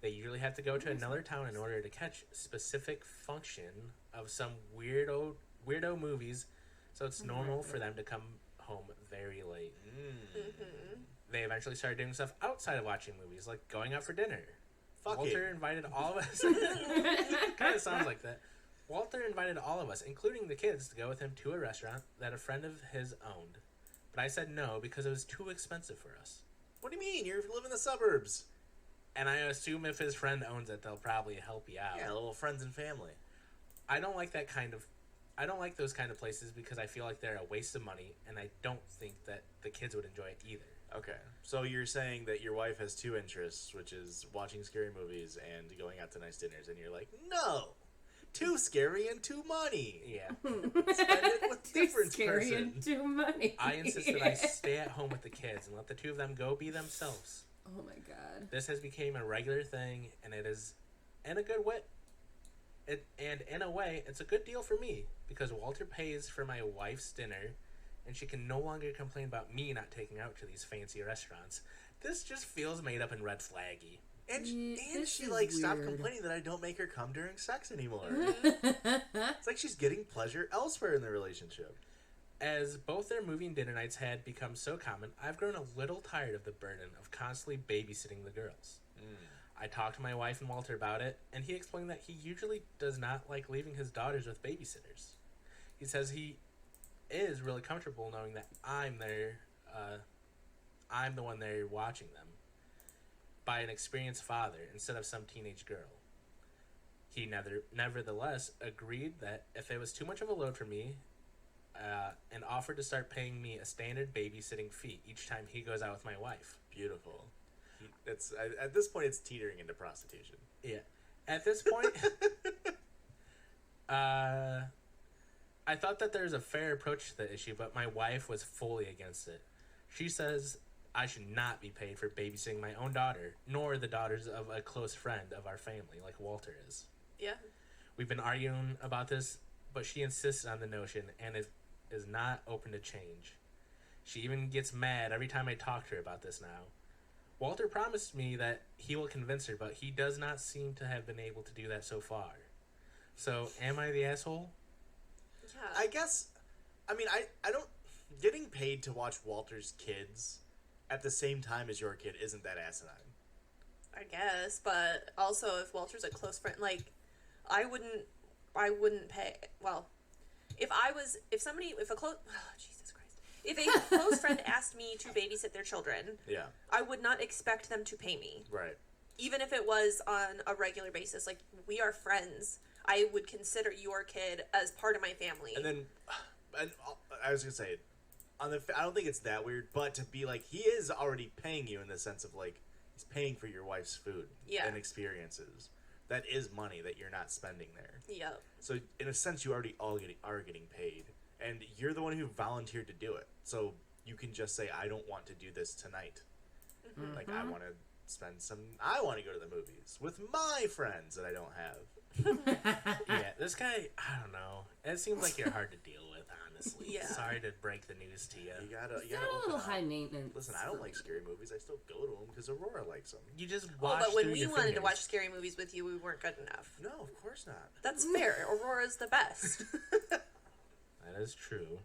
They usually have to go to another town in order to catch specific function of some weirdo movies, so it's normal for them to come home very late. They eventually started doing stuff outside of watching movies, like going out for dinner. Walter invited all of us. Kind of sounds like that. Walter invited all of us, including the kids, to go with him to a restaurant that a friend of his owned. But I said no because it was too expensive for us. What do you mean? You live in the suburbs. And I assume if his friend owns it, they'll probably help you out. Yeah, little friends and family. I don't like those kind of places because I feel like they're a waste of money, and I don't think that the kids would enjoy it either. Okay, so you're saying that your wife has two interests, which is watching scary movies and going out to nice dinners, and you're like, no! Too scary and too money. Yeah. Spend it with different scary person. and too money. I insist that I stay at home with the kids and let the two of them go be themselves. Oh my god. This has become a regular thing, and it is in a good way. And in a way, it's a good deal for me because Walter pays for my wife's dinner, and she can no longer complain about me not taking out to these fancy restaurants. This just feels made up and red flaggy. And she like stopped complaining that I don't make her come during sex anymore. It's like she's getting pleasure elsewhere in the relationship. As both their movie and dinner nights had become so common, I've grown a little tired of the burden of constantly babysitting the girls. I talked to my wife and Walter about it, and he explained that he usually does not like leaving his daughters with babysitters. He says he is really comfortable knowing that I'm there, I'm the one there watching them, by an experienced father instead of some teenage girl. He nevertheless agreed that if it was too much of a load for me, and offered to start paying me a standard babysitting fee each time he goes out with my wife. Beautiful. At this point, it's teetering into prostitution. Yeah. At this point, I thought that there was a fair approach to the issue, but my wife was fully against it. She says I should not be paid for babysitting my own daughter, nor the daughters of a close friend of our family, like Walter is. Yeah. We've been arguing about this, but she insists on the notion and is not open to change. She even gets mad every time I talk to her about this now. Walter promised me that he will convince her, but he does not seem to have been able to do that so far. So, am I the asshole? Yeah. I guess, I mean, I don't, getting paid to watch Walter's kids at the same time as your kid isn't that asinine. I guess, but also if Walter's a close friend, like, I wouldn't pay, well, if a close, oh, Jesus Christ. If a close friend asked me to babysit their children, Yeah. I would not expect them to pay me. Right. Even if it was on a regular basis. Like, we are friends. I would consider your kid as part of my family. And then And I was gonna say, I don't think it's that weird, but to be like, he is already paying you in the sense of like, he's paying for your wife's food and experiences. That is money that you're not spending there. Yep. So in a sense, you already are getting paid, and you're the one who volunteered to do it. So you can just say, I don't want to do this tonight. Mm-hmm. Like, I want to spend I want to go to the movies with my friends that I don't have. Yeah, this guy, I don't know. It seems like you're hard to deal with, honestly. Yeah. Sorry to break the news to you. You gotta a little high maintenance. Listen, I don't like scary movies. I still go to them because Aurora likes them. You just Well, watch but when through we your wanted to fingers. watch scary movies with you, we weren't good enough. No, of course not. That's fair. Aurora's the best. That is true.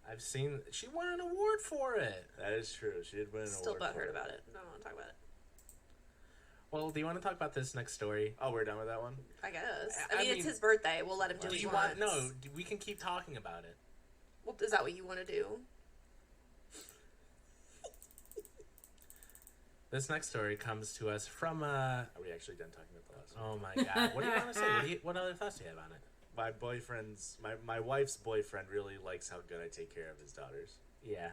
I've seen... She won an award for it. That is true. She did win an Still award. butthurt about it. Don't want to talk about it. Well, do you want to talk about this next story? Oh, we're done with that one? I guess. I mean, it's his birthday. We'll let him do what he wants. No, we can keep talking about it. Well, is that what you want to do? This next story comes to us from... Are we actually done talking about the last one? Oh my god. What do you want to say? What other thoughts do you have on it? My boyfriend's... My wife's boyfriend really likes how good I take care of his daughters. Yeah.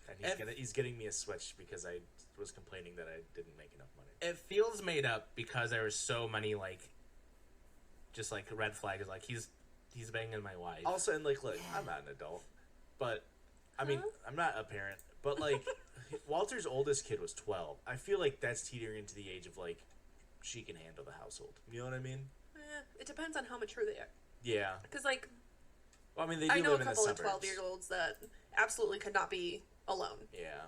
And he's getting me a Switch because I was complaining that I didn't make enough money. It feels made up because there were so many, like... Just, like, red flags. Like, he's banging my wife. Also, and, like, look, I'm not an adult. But, I mean, I'm not a parent. But, like, Walter's oldest kid was 12. I feel like that's teetering into the age of, like, she can handle the household. You know what I mean? It depends on how mature they are. Yeah. Because, like, well, I mean, they do I know live a in the couple of suburbs. 12-year-olds that absolutely could not be alone. Yeah.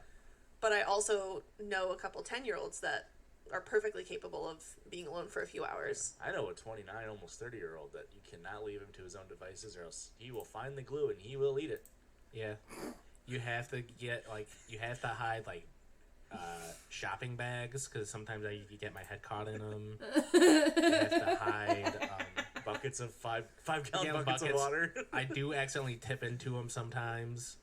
But I also know a couple 10-year-olds that are perfectly capable of being alone for a few hours. I know a 29, almost 30-year-old that you cannot leave him to his own devices or else he will find the glue and he will eat it. Yeah. You have to get, like, you have to hide, like, shopping bags, because sometimes you get my head caught in them. You have to hide buckets of five-gallon buckets of water. I do accidentally tip into them sometimes.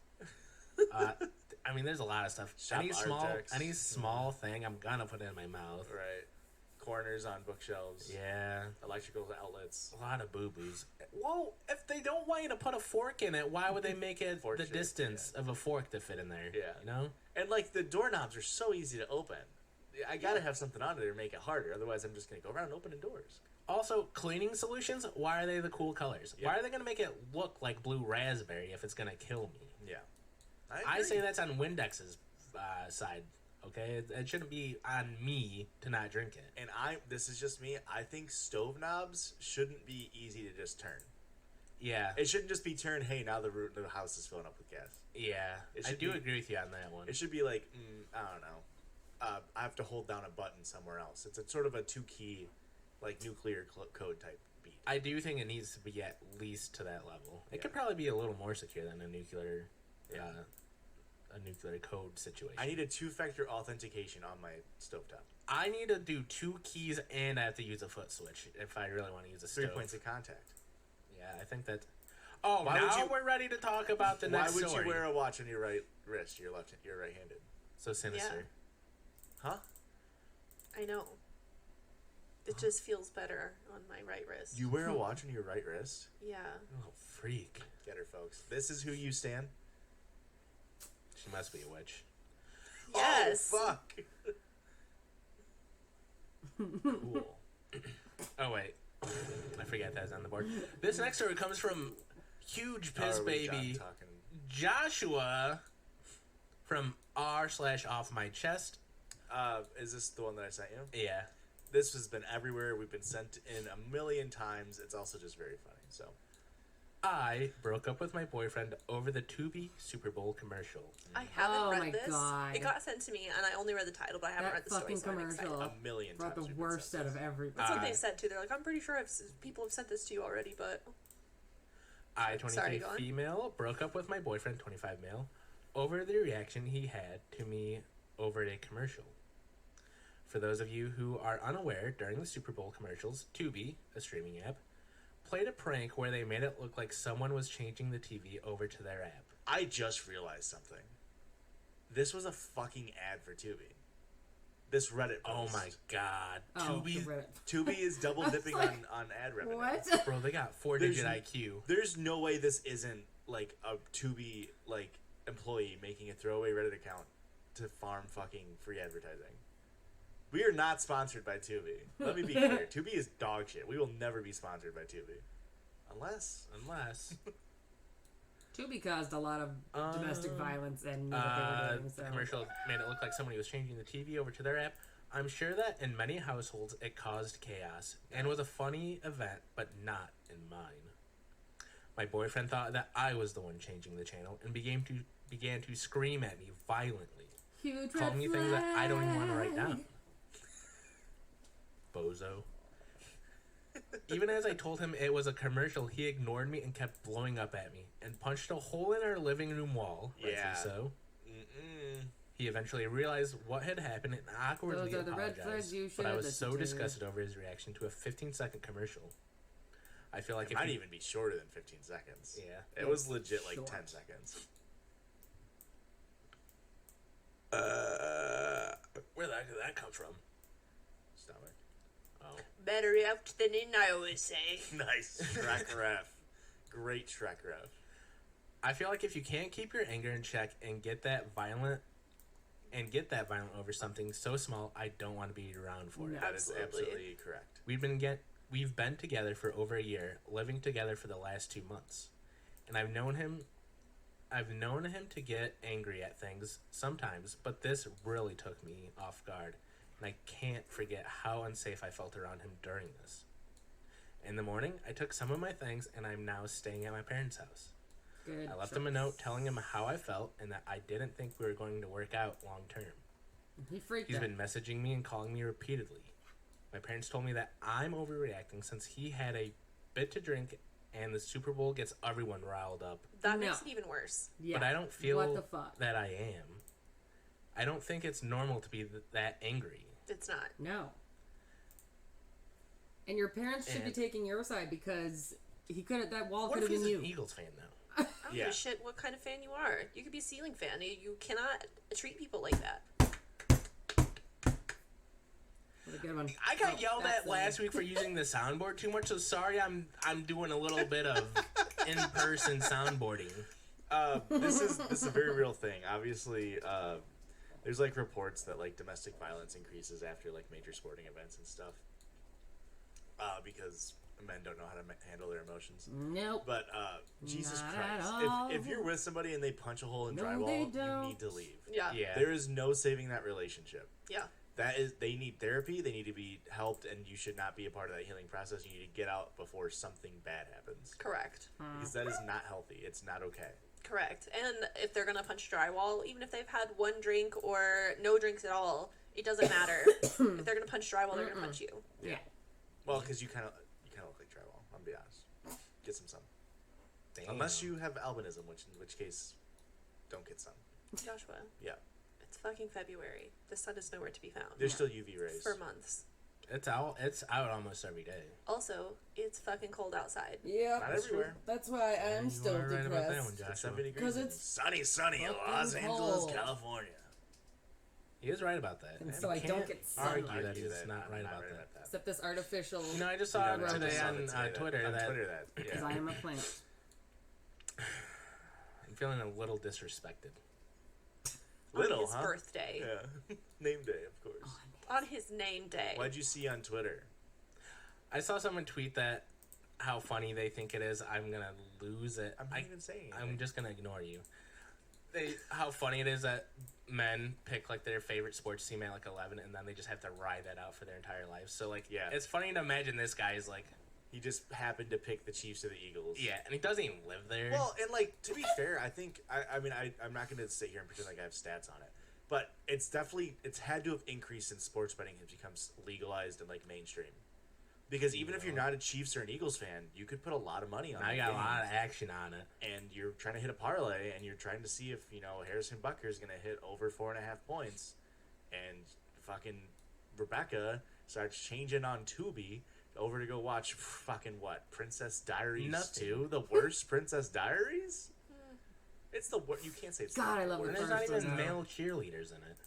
I mean, there's a lot of stuff. Any small thing, I'm gonna put it in my mouth. Right. Corners on bookshelves. Yeah. Electrical outlets. A lot of boo-boos. Well, if they don't want you to put a fork in it, why would they make it the distance of a fork to fit in there? Yeah. You know? And, like, the doorknobs are so easy to open. I gotta have something on it to make it harder. Otherwise, I'm just gonna go around opening doors. Also, cleaning solutions, why are they the cool colors? Why are they going to make it look like blue raspberry if it's going to kill me? Yeah. I say that's on Windex's side, okay? It shouldn't be on me to not drink it. And this is just me, I think stove knobs shouldn't be easy to just turn. Yeah. It shouldn't just be turned, hey, now the house is filling up with gas. Yeah. I do agree with you on that one. It should be like, I don't know. I have to hold down a button somewhere else. It's a sort of a two-key... like nuclear code type beat. I do think it needs to be at least to that level. It could probably be a little more secure than a nuclear code situation. I need a two-factor authentication on my stovetop. I need to do 2 keys and I have to use a foot switch if I really want to use a 3 stove. points of contact. Yeah, I think that. Oh, now we're ready to talk about the next story. Why would you wear a watch on your right wrist? You're right-handed. So sinister. Yeah. Huh? I know. It just feels better on my right wrist. You wear a watch on your right wrist? Yeah. Oh, freak. Get her, folks. This is who you stand. She must be a witch. Yes. Oh, fuck. Cool. Oh, wait. I forget that's on the board. This next story comes from Huge Piss Baby Joshua from r/off my chest. Is this the one that I sent you? Yeah. This has been everywhere. We've been sent in a million times. It's also just very funny. So, I broke up with my boyfriend over the Tubi Super Bowl commercial. I haven't read this. God. It got sent to me, and I only read the title, but I haven't read the story. So I'm excited. a million brought times. the worst out of everybody. That's what they said too. They're like, I'm pretty sure people have sent this to you already, but. I, 23 Sorry, go on. female, broke up with my boyfriend, 25 male, over the reaction he had to me over a commercial. For those of you who are unaware, during the Super Bowl commercials, Tubi, a streaming app, played a prank where they made it look like someone was changing the TV over to their app. I just realized something. This was a fucking ad for Tubi. This Reddit post. Oh my god. Oh, the Tubi, Reddit. Tubi is double dipping like, on ad revenue. What? bro, they got 4-digit IQ. There's no way this isn't like a Tubi like employee making a throwaway Reddit account to farm fucking free advertising. We are not sponsored by Tubi. Let me be clear. Tubi is dog shit. We will never be sponsored by Tubi. Unless. Tubi caused a lot of domestic violence and what they were doing. So. The commercial made it look like somebody was changing the TV over to their app. I'm sure that in many households it caused chaos and was a funny event, but not in mine. My boyfriend thought that I was the one changing the channel and began to scream at me violently. Huge Called me things that I don't even want to write down. Bozo. Even as I told him it was a commercial, he ignored me and kept blowing up at me and punched a hole in our living room wall. Yeah. So. He eventually realized what had happened and awkwardly Those are the red apologized. flags you should but I was listen so to. disgusted over his reaction to a 15-second commercial. I feel like It might even be shorter than 15 seconds. Yeah. It was legit like Short. 10 seconds. Where the heck did that come from? Stomach. Oh. Better out than in, I always say. Nice. Shrek ref. Great Shrek ref. I feel like if you can't keep your anger in check and get that violent over something so small, I don't want to be around for it. That is absolutely correct. We've been together for over a year, living together for the last 2 months. And I've known him to get angry at things sometimes, but this really took me off guard, and I can't forget how unsafe I felt around him during this. In the morning, I took some of my things, and I'm now staying at my parents' house. Good I left choice. him a note telling him how I felt and that I didn't think we were going to work out long term. He freaked He's out. been messaging me and calling me repeatedly. My parents told me that I'm overreacting since he had a bit to drink and the Super Bowl gets everyone riled up. That makes it even worse. Yeah. But I don't feel What the fuck? that I am. I don't think it's normal to be that angry. It's not. No. And your parents should be And- taking your side because that wall What could if have been he's you. an Eagles fan now? I don't give a shit what kind of fan you are. You could be a ceiling fan. You cannot treat people like that. What a good one. I got Oh, yelled that's at last week for using the soundboard too much, so sorry I'm doing a little bit of in-person soundboarding. This is a very real thing. Obviously, there's like reports that like domestic violence increases after like major sporting events and stuff. Because men don't know how to handle their emotions. Nope. But Jesus Not at Christ, all. if you're with somebody and they punch a hole in No, drywall, they you don't. need to leave. Yeah. There is no saving that relationship. Yeah. They need therapy. They need to be helped, and you should not be a part of that healing process. You need to get out before something bad happens. Correct. Because that is not healthy. It's not okay. Correct. And if they're gonna punch drywall, even if they've had one drink or no drinks at all, it doesn't matter. If they're gonna punch drywall, they're gonna punch you. Yeah. Well, because you kind of look like drywall. I'm gonna be honest. Get some sun. Unless you have albinism, in which case, don't get sun. Joshua. Yeah. It's fucking February. The sun is nowhere to be found. There's still UV rays. For months. It's out almost every day. Also, it's fucking cold outside. Yeah. Not everywhere. That's why I'm still are right about that one, depressed. Joshua. 70 degrees. 'Cause and it's sunny in Los fucking Angeles, cold. California. He is right about that. And You so I don't can't get argue sunlight. that he's not right about that. Except this artificial. You know, I just saw Yeah, today saw on that today Twitter on that Twitter that Because I am a plant. I'm feeling a little disrespected. Little, on his huh? birthday. Yeah. Name day, of course. On his name day. What'd you see on Twitter? I saw someone tweet that how funny they think it is. I'm gonna lose it. I'm not even saying anything. I'm just gonna ignore you. How funny it is that men pick like their favorite sports team at like 11, and then they just have to ride that out for their entire lives. So like, Yeah. it's funny to imagine this guy is like, He just happened to pick the Chiefs or the Eagles. yeah, and he doesn't even live there. Well, and like to be fair, I think I'm not going to sit here and pretend like I have stats on it, but it's had to have increased since sports betting has become legalized and like mainstream. Because even if you're not a Chiefs or an Eagles fan, you could put a lot of money on I the got a game. lot of action on it. And you're trying to hit a parlay, and you're trying to see if Harrison Butker is going to hit over 4.5 points, and fucking Rebecca starts changing on Tubi over to go watch fucking what, Princess Diaries Nothing. 2, the worst Princess Diaries. It's the worst. You can't say it's God, the I love worst. the And there's not first even one, though. male cheerleaders in it.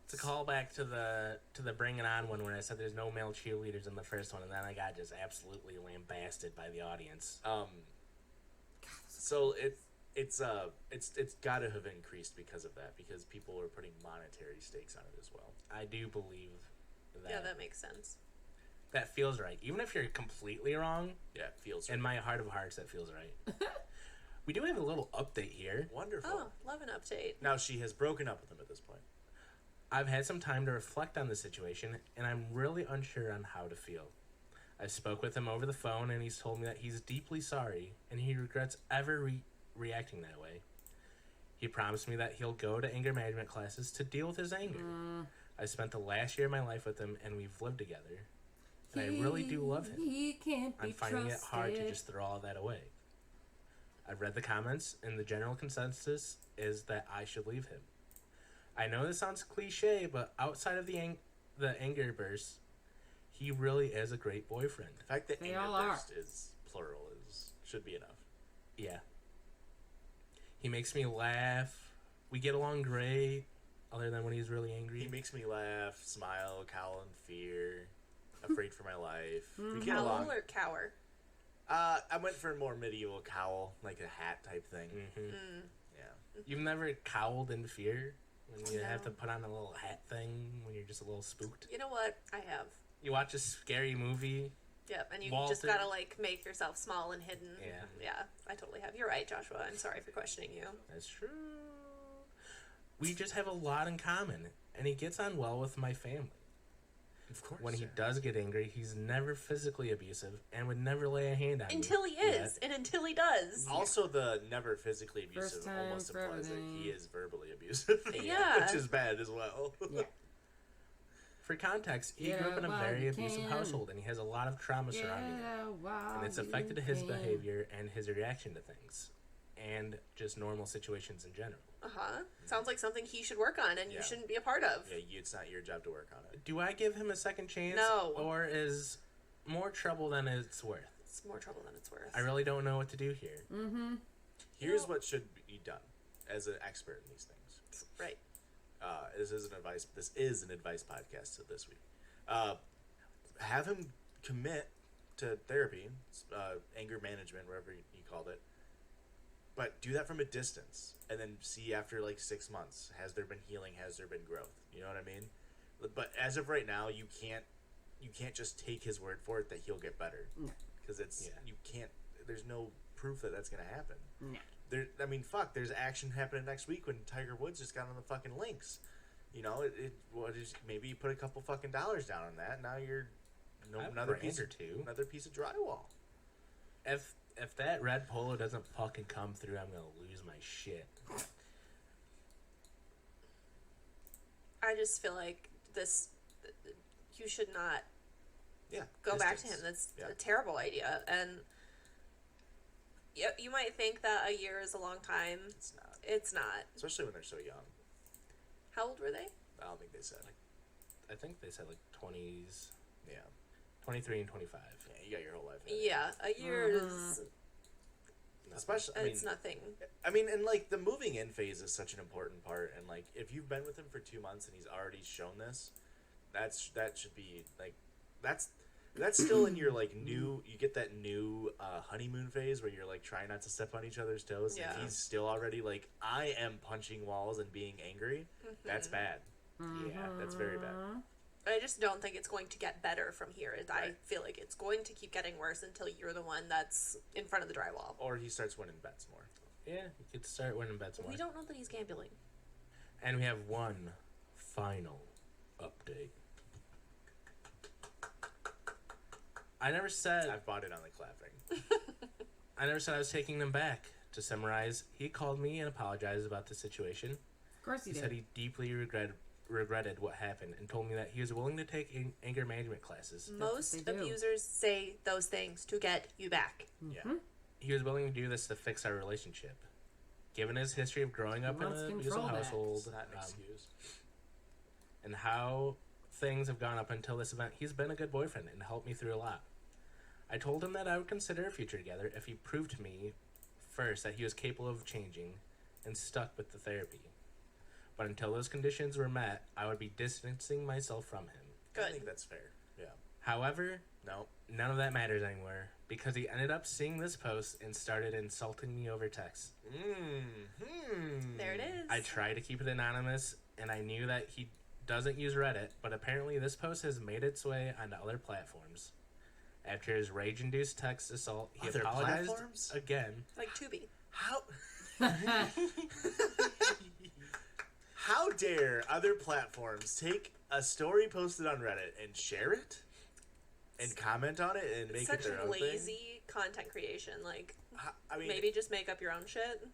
It's a callback to the Bring It On one where I said there's no male cheerleaders in the first one, and then I got just absolutely lambasted by the audience. So it's got to have increased because of that, because people are putting monetary stakes on it as well. I do believe that. Yeah, that makes sense. That feels right. Even if you're completely wrong, yeah, it feels in right. my heart of hearts, that feels right. We do have a little update here. Wonderful. Oh, love an update. Now she has broken up with him at this point. I've had some time to reflect on the situation, and I'm really unsure on how to feel. I spoke with him over the phone, and he's told me that he's deeply sorry, and he regrets ever reacting that way. He promised me that he'll go to anger management classes to deal with his anger. I spent the last year of my life with him, and we've lived together. And I really do love him. He can't be I'm finding it hard to trusted. just throw all that away. I've read the comments, and the general consensus is that I should leave him. I know this sounds cliche, but outside of the anger burst, he really is a great boyfriend. The fact that They anger all are. burst is plural should be enough. Yeah. He makes me laugh. We get along great, other than when he's really angry. He makes me laugh, smile, cowl in fear, afraid for my life. We get Cowl along. or cower? I went for a more medieval cowl, like a hat type thing. Mm-hmm. Yeah. You've never cowled in fear? When you have No. to put on a little hat thing when you're just a little spooked? You know what? I have. You watch a scary movie. Yep, and you Walter. just gotta like make yourself small and hidden. Yeah. Yeah, I totally have. You're right, Joshua. I'm sorry for questioning you. That's true. We just have a lot in common, and he gets on well with my family. Of course. When he does get angry, he's never physically abusive and would never lay a hand on Until me. he is, and until he does. Also, the never physically abusive First time almost for implies that everything. he is verbally abusive. Yeah. Which is bad as well. Yeah. For context, he Yeah, grew up in a while very you abusive can. household, and he has a lot of trauma surrounding him. Yeah, wow. And it's affected his behavior and his reaction to things, and just normal situations in general. Sounds like something he should work on, and you Yeah. shouldn't be a part of. Yeah, it's not your job to work on it. Do I give him a second chance? No. Or is more trouble than it's worth? It's more trouble than it's worth. I really don't know what to do here. Mm-hmm. Here's what should be done as an expert in these things. Right. This is an advice podcast this week. Have him commit to therapy, anger management, whatever he called it. But do that from a distance, and then see after like 6 months, has there been healing? Has there been growth? You know what I mean? But as of right now, you can't just take his word for it that he'll get better, because you can't. There's no proof that that's gonna happen. No. Fuck. There's action happening next week when Tiger Woods just got on the fucking links. You know, maybe you put a couple fucking dollars down on that. Now you're another piece of drywall. If that red polo doesn't fucking come through, I'm gonna lose my shit. I just feel like this. You should not. Yeah. Go back to distance. him. That's Yeah. a terrible idea, and. You might think that a year is a long time. It's not. It's not. Especially when they're so young. How old were they? I don't think they said. I think they said like 20s. Yeah. 23 and 25. Yeah, you got your whole life. Yeah, a year is. Especially, It's nothing. And like the moving in phase is such an important part. And like, if you've been with him for 2 months and he's already shown this, that should be like, that's still in your like new. You get that new honeymoon phase where you're like trying not to step on each other's toes. Yeah. And he's still already like, I am punching walls and being angry. That's bad. Yeah, that's very bad. I just don't think it's going to get better from here. I feel like it's going to keep getting worse until you're the one that's in front of the drywall. Or he starts winning bets more. Yeah, you could start winning bets more. We don't know that he's gambling. And we have one final update. I never said... I've bought it on the clapping. I never said I was taking them back. To summarize, he called me and apologized about the situation. Of course he did. Said he deeply regretted what happened and told me that he was willing to take anger management classes. Most abusers say those things to get you back. Yeah. He was willing to do this to fix our relationship. Given his history of growing up in an abusive household, It's not an excuse. and how things have gone up until this event, he's been a good boyfriend and helped me through a lot. I told him that I would consider a future together if he proved to me first that he was capable of changing and stuck with the therapy. But until those conditions were met, I would be distancing myself from him. Good. I think that's fair. Yeah. However, No. none of that matters anymore because he ended up seeing this post and started insulting me over text. There it is. I tried to keep it anonymous, and I knew that he doesn't use Reddit, but apparently this post has made its way onto other platforms. After his rage-induced text assault, he Other apologized platforms? again. Like Tubi. How? How dare other platforms take a story posted on Reddit and share it, and comment on it, and make Such it their own thing? lazy content creation. Like, I mean, maybe just make up your own shit.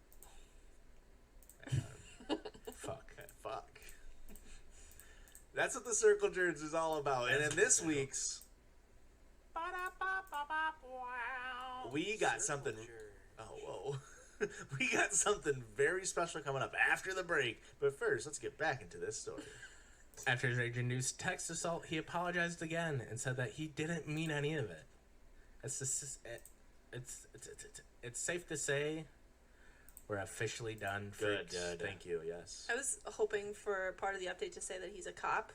Fuck. That's what the Circle Jerks is all about. And in this week's, we got something. Oh, whoa. We got something very special coming up after the break. But first, let's get back into this story. After his rage-induced text assault, he apologized again and said that he didn't mean any of it. It's safe to say we're officially done for Good. good. Thank you. Yes. I was hoping for part of the update to say that he's a cop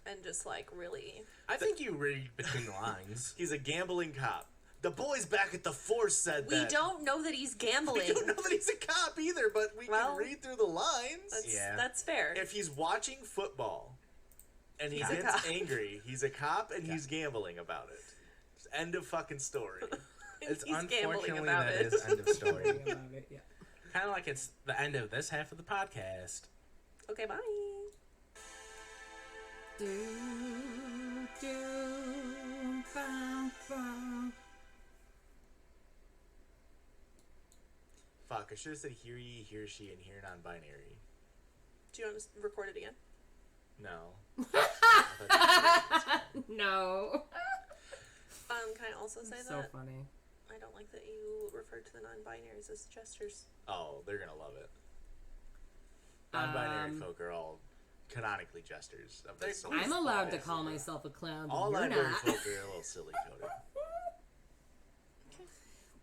and just like really. I think you read between the lines. He's a gambling cop. The boys back at the force said We that. don't know that he's gambling. We don't know that he's a cop either, but we can read through the lines. That's fair. If he's watching football and he He's a gets cop. angry, he's a cop and he's gambling about it. Just end of fucking story. It's He's gambling unfortunately about that it. is end of story. Kind of like it's the end of this half of the podcast. Okay, bye. Fuck, I should have said hear ye, hear she, and hear non-binary. Do you want to record it again? No. No. Can I also say So that? funny. I don't like that you refer to the non-binaries as jesters. Oh, they're gonna love it. Non-binary Um, folk are all canonically jesters. Of this I'm allowed to call myself a clown, but all you're non-binary not. folk are a little silly coded.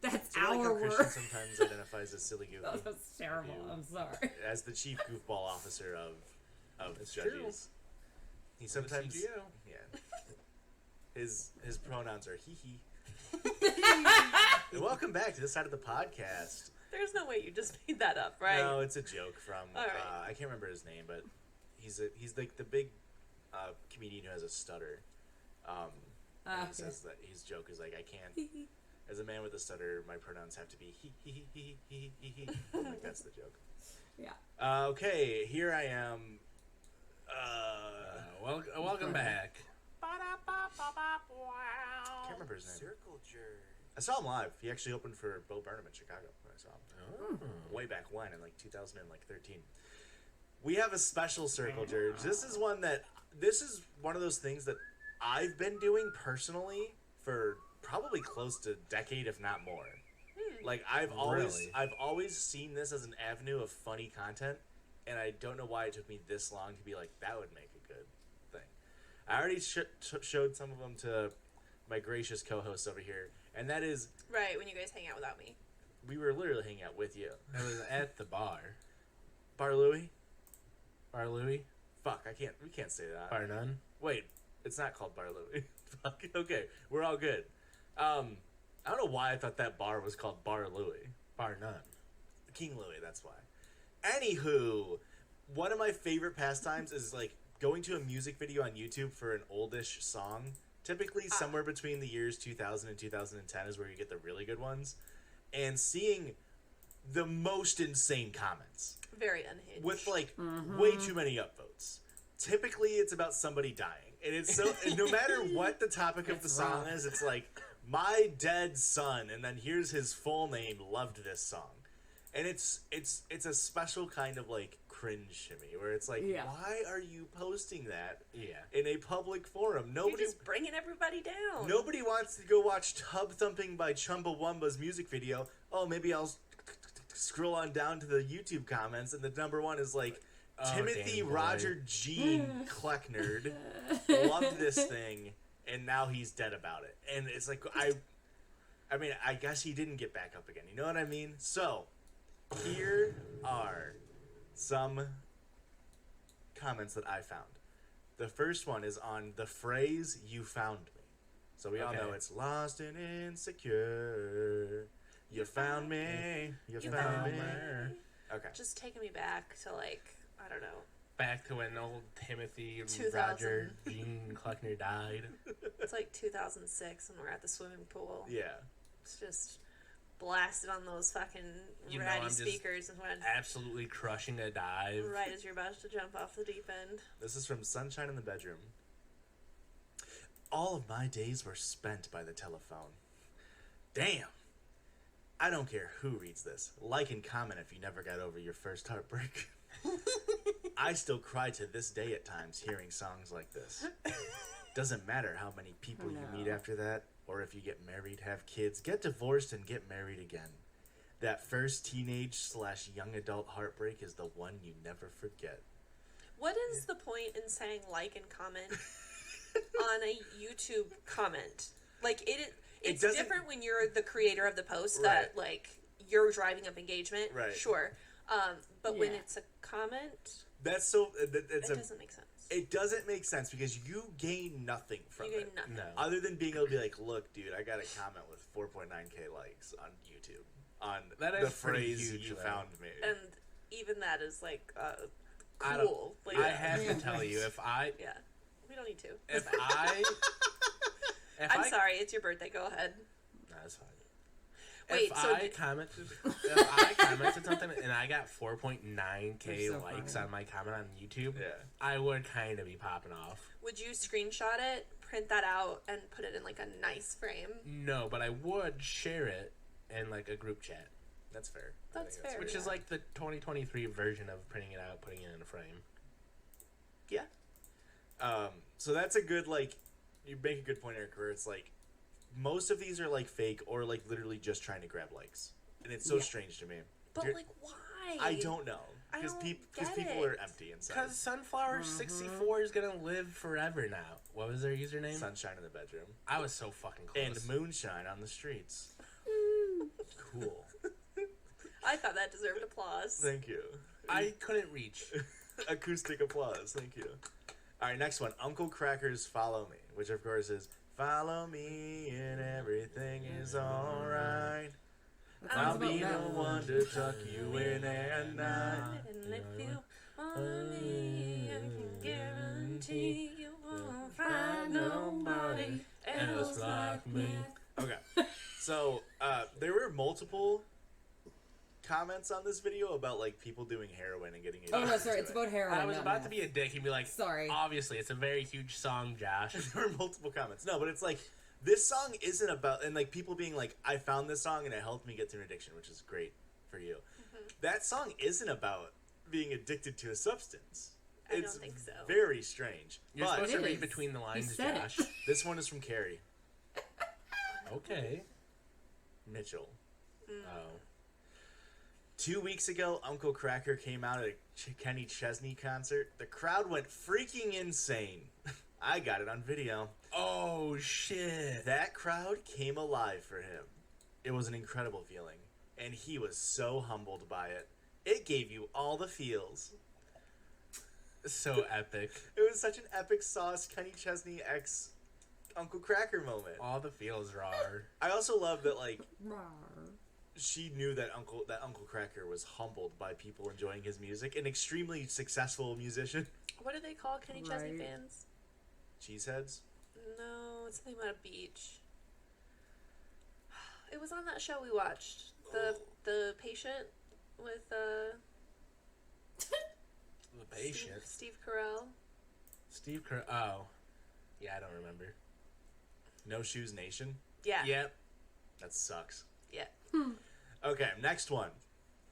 That's So I like our how word. Christian sometimes identifies as silly goofy. That was terrible. I'm sorry. As the chief goofball officer of It's judges. true. He sometimes CGO. yeah. His pronouns are he he. And welcome back to this side of the podcast. There's no way you just made that up, right? No, it's a joke from All right. I can't remember his name, but he's like the big comedian who has a stutter. And he says that his joke is like, I can't. As a man with a stutter, my pronouns have to be he. Like that's the joke. Yeah. Okay, here I am. Welcome back. Can't remember his name. Circle jerk. I saw him live. He actually opened for Bo Burnham in Chicago when I saw him. Way back when, in like 2013. We have a special Circle Jerk. This is one of those things that I've been doing personally for probably close to a decade, if not more. Like I've always seen this as an avenue of funny content, and I don't know why it took me this long to be like, that would make a good thing. I already showed some of them to my gracious co-host over here, and that is Right, when you guys hang out without me. we were literally hanging out with you. I was at the bar. Bar Louie? Bar Louie? Fuck, we can't say that. Bar None? Wait, it's not called Bar Louie. Fuck, okay, we're all good. I don't know why I thought that bar was called Bar Louie. Bar None. King Louie, that's why. Anywho, one of my favorite pastimes is like going to a music video on YouTube for an oldish song. Typically somewhere between the years 2000 and 2010 is where you get the really good ones. And seeing the most insane comments. Very unhinged. With like way too many upvotes. Typically it's about somebody dying. And it's so no matter what the topic of the song is, it's like my dead son, and then here's his full name, loved this song. And it's a special kind of like cringe to me, where it's like, why are you posting that in a public forum? You're just bringing everybody down. Nobody wants to go watch Tub Thumping by Chumbawamba's music video. Oh, maybe I'll scroll on down to the YouTube comments, and the number one is like, Timothy Danny Boy. Roger Jean Klecknerd loved this thing, and now he's dead about it. And it's like, I mean, I guess he didn't get back up again. You know what I mean? So, here are some comments that I found. The first one is on the phrase "You found me," so we all know it's lost and insecure. You found me. You found me. Okay. Just taking me back to like, I don't know. Back to when old Timothy and 2000. Roger Gene Cluckner died. It's like 2006 and we're at the swimming pool. Yeah. It's just blasted on those fucking ratty speakers and when absolutely crushing a dive. right as you're about to jump off the deep end. This is from Sunshine in the Bedroom. All of my days were spent by the telephone. Damn. I don't care who reads this. Like and comment if you never got over your first heartbreak. I still cry to this day at times hearing songs like this. Doesn't matter how many people you meet after that, or if you get married, have kids, get divorced, and get married again. That first teenage/young adult heartbreak is the one you never forget. What is the point in saying like and comment on a YouTube comment? Like it's different when you're the creator of the post that like you're driving up engagement. Right. Sure. But when it's a comment, that's so it doesn't make sense. It doesn't make sense because you gain nothing from You it. gain nothing. No. Other than being able to be like, look, dude, I got a comment with 4.9k likes on YouTube on That the is pretty phrase huge, "You though. found me." And even that is like I don't- cool. Like, I have to tell you, if I yeah, we don't need to. if I I'm sorry, it's your birthday. Go ahead. That's fine. Wait, if so I commented something and I got 4.9k You're so likes funny. on my comment on YouTube, I would kind of be popping off. Would you screenshot it, print that out, and put it in like a nice frame? No, but I would share it in like a group chat. That's fair. That's fair. Which is like the 2023 version of printing it out, putting it in a frame. Yeah. So that's a good, like, you make a good point, Eric, where it's like, most of these are like fake or like literally just trying to grab likes. And it's so strange to me. But like, why? I don't know. I Because don't people get are it. empty inside. Because Sunflower64 is gonna live forever now. What was their username? Sunshine in the Bedroom. I was so fucking close. And Moonshine on the streets. Cool. I thought that deserved applause. Thank you. I couldn't reach. Acoustic applause. Thank you. All right, next one. Uncle Cracker's "Follow Me," which of course is "Follow me and everything is alright. I'll be the one to tuck you in at night." And if you want me, I can guarantee you won't find nobody else like me. Okay, so there were multiple comments on this video about like people doing heroin and getting Oh no, addicted sorry, to it's it. about heroin. I was not about meth. to be a dick and be like, sorry. Obviously, it's a very huge song, Josh. There were multiple comments. No, but it's like, this song isn't about, and like people being like, I found this song and it helped me get through an addiction, which is great for you. That song isn't about being addicted to a substance. I It's don't think so. very strange. You're But supposed to read between the lines, said it. Josh. this one is from Carrie Okay. Mitchell. Oh. 2 weeks ago, Uncle Cracker came out at a Kenny Chesney concert. The crowd went freaking insane. I got it on video. Oh, shit. That crowd came alive for him. It was an incredible feeling, and he was so humbled by it. It gave you all the feels. So epic. It was such an epic sauce Kenny Chesney x Uncle Cracker moment. All the feels raw. I also love that, like, she knew that Uncle Cracker was humbled by people enjoying his music. An extremely successful musician. What do they call Kenny Chesney Right. fans? Cheeseheads. No, it's something about a beach. It was on that show we watched. The Patient with The patient. Steve Carell. Steve Kerr. Oh. Yeah, I don't remember. No Shoes Nation. Yeah. Yep. That sucks. Yeah. Okay, next one.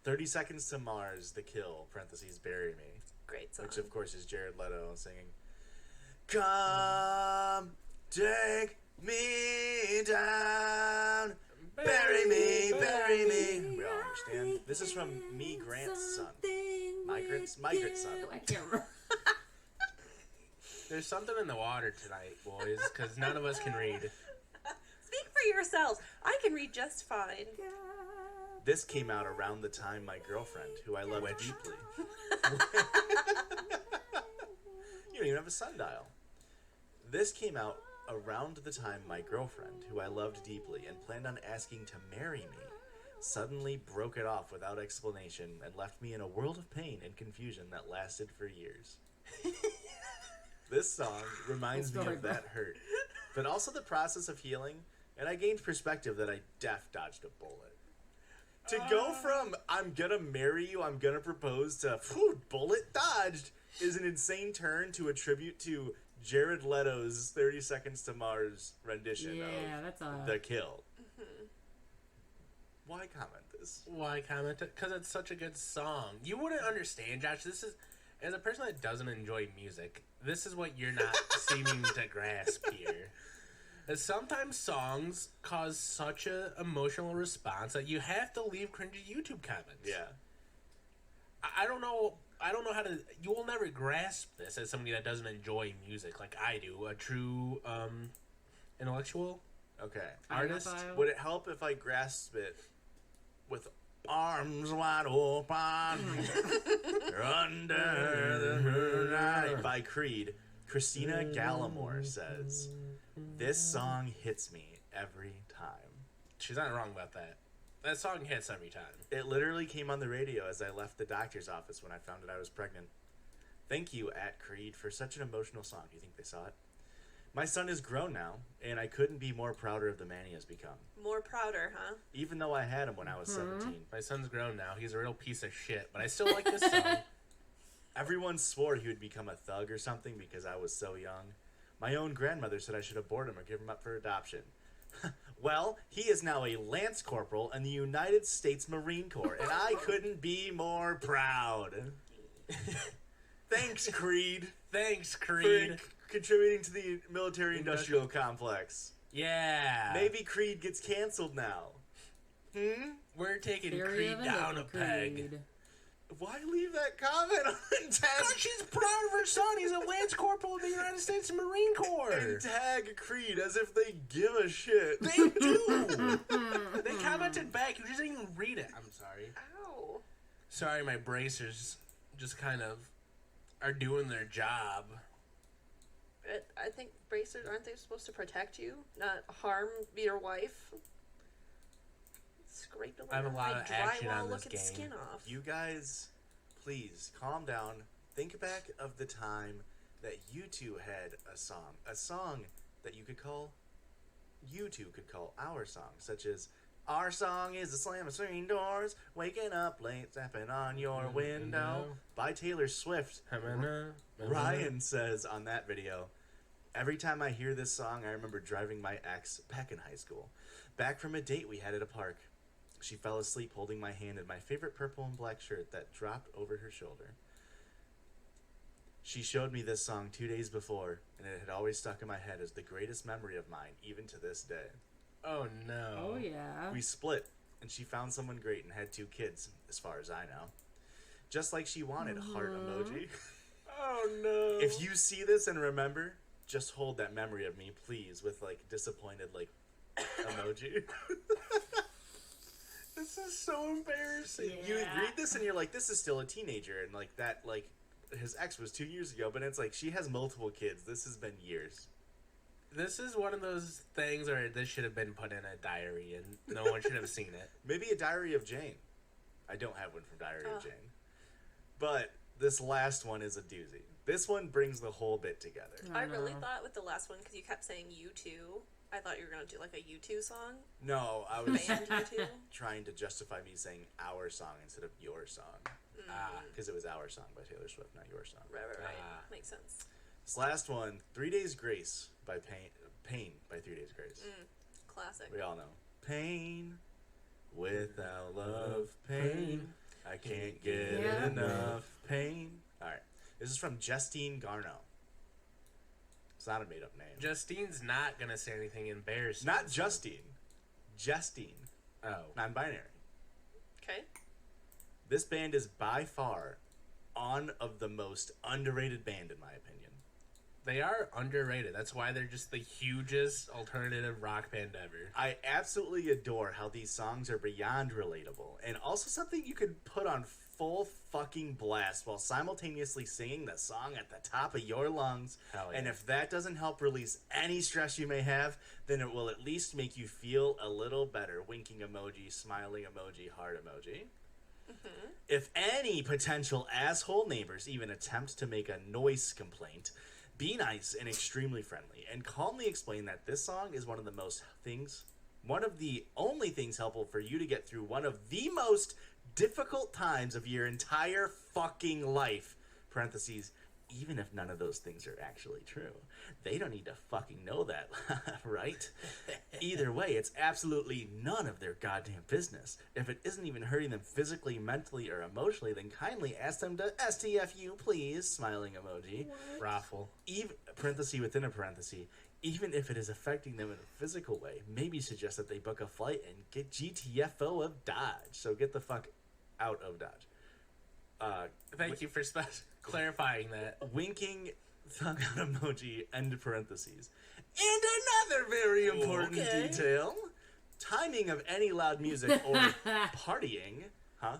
30 Seconds to Mars, The Kill, parentheses, Bury Me. Great song. Which, of course, is Jared Leto singing, "Come, take me down, bury me, bury me." We all understand. This is from Me Grant's son. Migrant son. I can't remember. There's something in the water tonight, boys, because none of us can read. Speak for yourselves. I can read just fine. This came out around the time my girlfriend, who I love deeply, You don't even have a sundial. This came out around the time my girlfriend, who I loved deeply and planned on asking to marry me, suddenly broke it off without explanation and left me in a world of pain and confusion that lasted for years. This song reminds me of that hurt, but also the process of healing, and I gained perspective that I dodged a bullet. To go from, I'm gonna marry you, I'm gonna propose, to, bullet dodged, is an insane turn to a tribute to Jared Leto's 30 Seconds to Mars rendition of The Kill. Why comment this? Why comment it? Because it's such a good song. You wouldn't understand, Josh. This is, as a person that doesn't enjoy music, this is what you're not seeming to grasp here. Is sometimes songs cause such a emotional response that you have to leave cringy YouTube comments. Yeah. I don't know how to. You will never grasp this as somebody that doesn't enjoy music like I do. A true intellectual. Okay. Artist. Would it help if I grasp it with arms wide open under the moonlight by Creed? Christina Gallimore says, "This song hits me every time." She's not wrong about that. That song hits every time. It literally came on the radio as I left the doctor's office when I found out I was pregnant. Thank you, at Creed, for such an emotional song. Do you think they saw it? My son is grown now, and I couldn't be more prouder of the man he has become. More prouder, huh? Even though I had him when I was 17. My son's grown now. He's a real piece of shit, but I still like this song. Everyone swore he would become a thug or something because I was so young. My own grandmother said I should abort him or give him up for adoption. Well, he is now a Lance Corporal in the United States Marine Corps, and I couldn't be more proud. Thanks, Creed. Thanks, Creed. For contributing to the military-industrial complex. Yeah. Maybe Creed gets canceled now. We're taking Theory Creed of a down a Nickel peg. Creed. Why leave that comment untagged? Because she's proud of her son. He's a Lance Corporal of the United States Marine Corps. And tag Creed as if they give a shit. They do. They commented back. You just didn't even read it. I'm sorry. Ow. Sorry, my bracers just kind of are doing their job. I think bracers, aren't they supposed to protect you, not harm your wife? Scrape a I have a lot my of action on this drywall-looking game. skin off. You guys, please calm down. Think back of the time that you two had a song that you could call, you two could call our song, such as, "Our song is the slam of swinging doors, waking up late, tapping on your window," by Taylor Swift. Ryan says on that video, "Every time I hear this song, I remember driving my ex back in high school, back from a date we had at a park. She fell asleep holding my hand in my favorite purple and black shirt that dropped over her shoulder. She showed me this song 2 days before, and it had always stuck in my head as the greatest memory of mine, even to this day. Oh, no. Oh, yeah. We split, and she found someone great and had 2 kids, as far as I know. Just like she wanted, heart emoji. Oh, no. If you see this and remember, just hold that memory of me, please, with, like, disappointed, like, emoji." This is so embarrassing. You read this and you're like, this is still a teenager, and like that, like his ex was 2 years ago, but it's like she has multiple kids. This has been years. This is one of those things where this should have been put in a diary and no one should have seen it. Maybe a Diary of Jane. I don't have one from Diary of Jane, but this last one is a doozy. This one brings the whole bit together. I really thought with the last one, because you kept saying U2, I thought you were going to do like a U2 song. No, I was Band U2. trying to justify me saying our song instead of your song. Because it was our song by Taylor Swift, not your song. Right. Makes sense. This last one, 3 Days Grace by Pain by 3 Days Grace. Classic. We all know. Pain, without love, pain. I can't get enough pain. Alright. This is from Justine Garneau. It's not a made up name. Justine's not going to say anything embarrassing. Not Justine. Justine. Oh. Non-binary. Okay. This band is by far one of the most underrated band in my opinion. They are underrated. That's why they're just the hugest alternative rock band ever. I absolutely adore how these songs are beyond relatable, and also something you could put on full fucking blast while simultaneously singing the song at the top of your lungs. Hell yeah. And if that doesn't help release any stress you may have, then it will at least make you feel a little better. Winking emoji, smiling emoji, heart emoji. If any potential asshole neighbors even attempt to make a noise complaint, be nice and extremely friendly, and calmly explain that this song is one of the only things helpful for you to get through one of the most difficult times of your entire fucking life. Parentheses, even if none of those things are actually true. They don't need to fucking know that, right? Either way, it's absolutely none of their goddamn business. If it isn't even hurting them physically, mentally, or emotionally, then kindly ask them to STFU, please. Smiling emoji. Raffle. Even, parenthesis within a parenthesis. Even if it is affecting them in a physical way, maybe suggest that they book a flight and get GTFO of Dodge. So get the fuck out of Dodge. Thank you for clarifying that. Winking thumb out emoji, end parentheses. And another very important detail. Timing of any loud music or partying. Huh?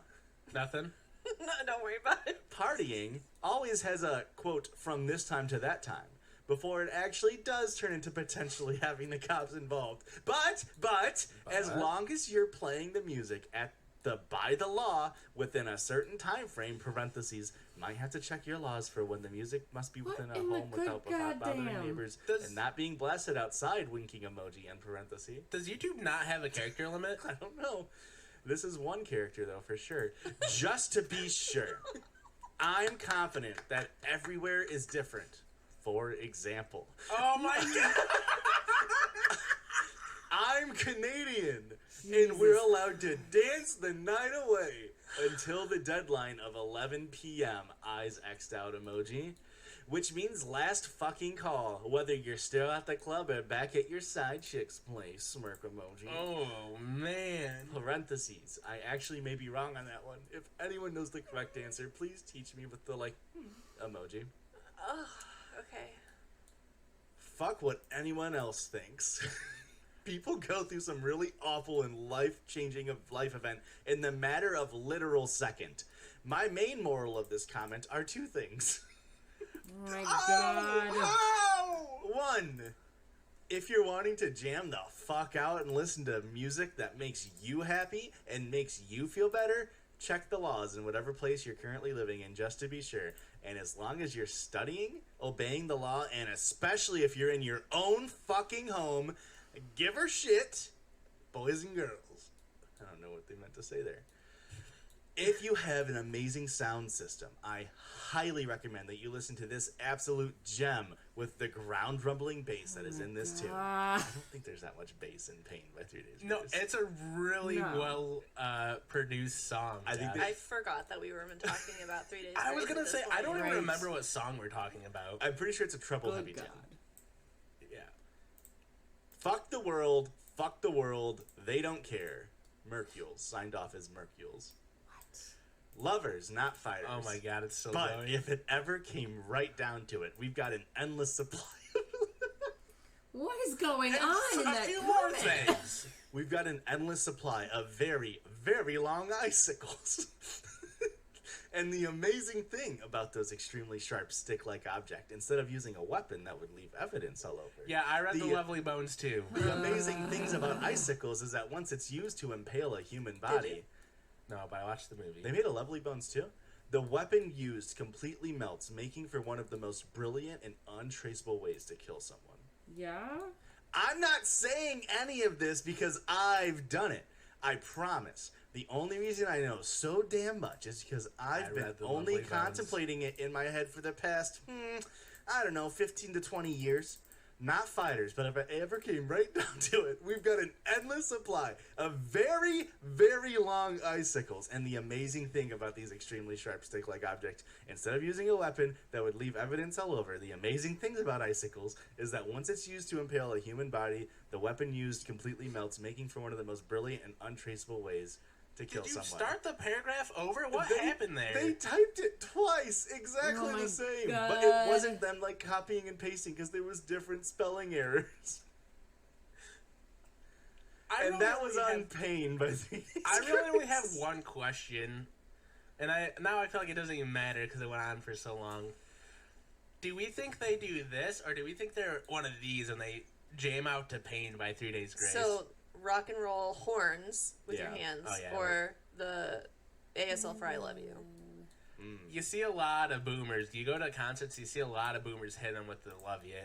Nothing. No, don't worry about it. Partying always has a, quote, from this time to that time, before it actually does turn into potentially having the cops involved. But as long as you're playing the music at by the law within a certain time frame, parentheses, might have to check your laws for when the music must be within a home without bothering neighbors and not being blasted outside, winking emoji, end parentheses. Does YouTube not have a character limit? I don't know. This is one character, though, for sure. Just to be sure, I'm confident that everywhere is different. For example. Oh my god! I'm Canadian, and we're allowed to dance the night away until the deadline of 11 p.m. Eyes X'd out emoji. Which means last fucking call, whether you're still at the club or back at your side chick's place, smirk emoji. Oh, man. Parentheses. I actually may be wrong on that one. If anyone knows the correct answer, please teach me with the, emoji. Oh, okay. Fuck what anyone else thinks. People go through some really awful and life-changing life event in the matter of literal second. My main moral of this comment are two things. Oh my god. One, if you're wanting to jam the fuck out and listen to music that makes you happy and makes you feel better, check the laws in whatever place you're currently living in just to be sure. And as long as you're studying, obeying the law, and especially if you're in your own fucking home, give her shit, boys and girls. I don't know what they meant to say there. If you have an amazing sound system, I highly recommend that you listen to this absolute gem with the ground rumbling bass that is in this tune. I don't think there's that much bass in Pain by 3 Days No, Grace. it's a really well produced song. I forgot that we were even talking about 3 Days. I was Grace gonna at say, this I point. don't even remember what song we're talking about. I'm pretty sure it's a treble Good heavy God. tune. Yeah. Fuck the world, they don't care. Mercules, signed off as Mercules. Lovers, not fighters. Oh my god, it's so But annoying. if it ever came right down to it, we've got an endless supply. What is going on in that comment? We've got an endless supply of very, very long icicles. And the amazing thing about those extremely sharp stick-like objects, instead of using a weapon that would leave evidence all over. Yeah, I read the Lovely Bones too. The amazing things about icicles is that once it's used to impale a human body... No, but I watched the movie. They made a Lovely Bones too? The weapon used completely melts, making for one of the most brilliant and untraceable ways to kill someone. Yeah? I'm not saying any of this because I've done it. I promise. The only reason I know so damn much is because I've been read the only Lovely Bones. contemplating it in my head for the past, 15 to 20 years. Not fighters, but if it ever came right down to it, we've got an endless supply of very, very long icicles. And the amazing thing about these extremely sharp stick-like objects, instead of using a weapon that would leave evidence all over, the amazing things about icicles is that once it's used to impale a human body, the weapon used completely melts, making for one of the most brilliant and untraceable ways to kill Did you someone. start the paragraph over? What They- happened there? They typed it twice, exactly Oh my the same, God. but it wasn't them like copying and pasting because there was different spelling errors. And that was on pain, but I really only have one question, and now I feel like it doesn't even matter because it went on for so long. Do we think they do this, or do we think they're one of these and they jam out to Pain by 3 Days Grace? So rock and roll horns with your Yeah. hands, Oh, yeah. or the ASL for I Love You. You see a lot of boomers. You go to concerts, you see a lot of boomers hit them with the "Love Ya"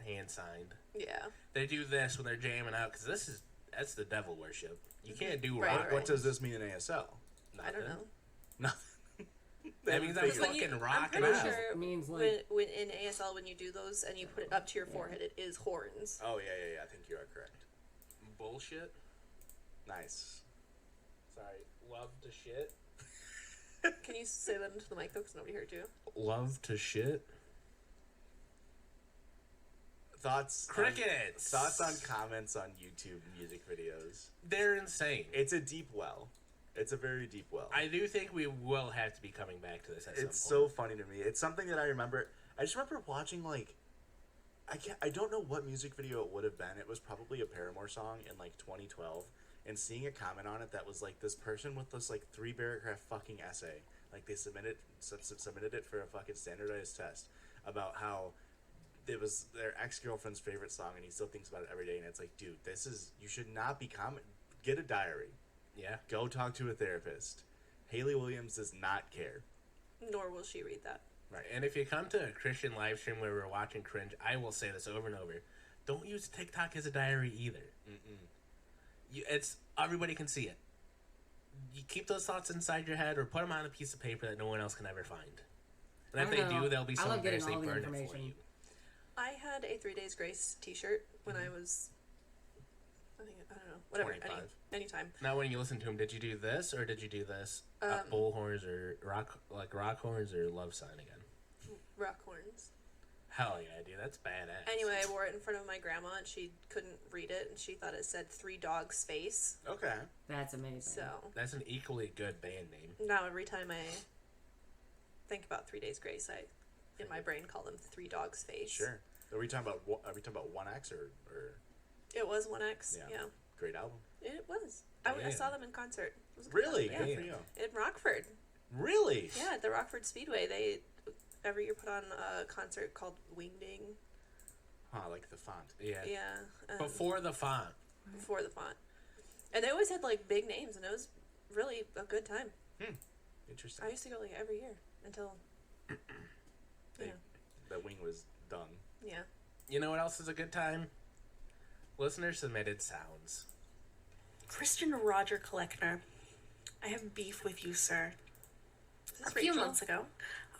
hand signed. Yeah. They do this when they're jamming out because that's the devil worship. You can't do Right, rock. What does this mean in ASL? I don't know. Nothing. That means I'm Figured. fucking I'm rocking pretty out. sure means like when in ASL when you do those and you put it up to your forehead, it is horns. Oh yeah. I think you are correct. Bullshit. Nice. Sorry. Love to shit. Can you say that into the mic though, because nobody heard you? Love to shit. Thoughts? Crickets. Thoughts on comments on YouTube music videos? They're insane. It's a deep well. It's a very deep well. I do think we will have to be coming back to this at It's some point. so funny to me. It's something that I remember. I just remember watching like, I don't know what music video it would have been. It was probably a Paramore song in like 2012, and seeing a comment on it that was like this person with this like 3-paragraph fucking essay, like they submitted it for a fucking standardized test about how it was their ex-girlfriend's favorite song, and he still thinks about it every day. And it's like, dude, you should not be get a diary. Yeah. Go talk to a therapist. Hayley Williams does not care. Nor will she read that. Right. And if you come to a Christian live stream where we're watching cringe, I will say this over and over: don't use TikTok as a diary either. It's everybody can see it. You keep those thoughts inside your head, or put them on a piece of paper that no one else can ever find. And if I they don't know. do, they'll be I so love getting embarrassed they all the burn it for information. you. I had a 3 Days Grace T-shirt when I was, I don't know, whatever, 25. anytime. Now, when you listen to him, did you do this or did you do this? Bull horns or rock horns or love sign again? Rock horns. Hell yeah, dude, that's badass. Anyway, I wore it in front of my grandma, and she couldn't read it, and she thought it said 3 Dogs Face. Okay. That's amazing. So That's an equally good band name. now every time I think about 3 Days Grace, I in my brain call them 3 Dogs Face. Sure. Are we talking about 1X or It was 1X. Yeah. Great album. It was. I Yeah. saw them in concert. It was a good Really? time. Good Yeah. for you. In Rockford. Really? Yeah, at the Rockford Speedway. They every year put on a concert called Wingding. Huh, like the font. Yeah. Yeah. Before the font. Before the font. And they always had like big names, and it was really a good time. Interesting. I used to go like every year until The wing was done. yeah. You know what else is a good time? Listener submitted sounds. Christian Roger Kleckner, I have beef with you, sir. Is this A few Rachel? months ago,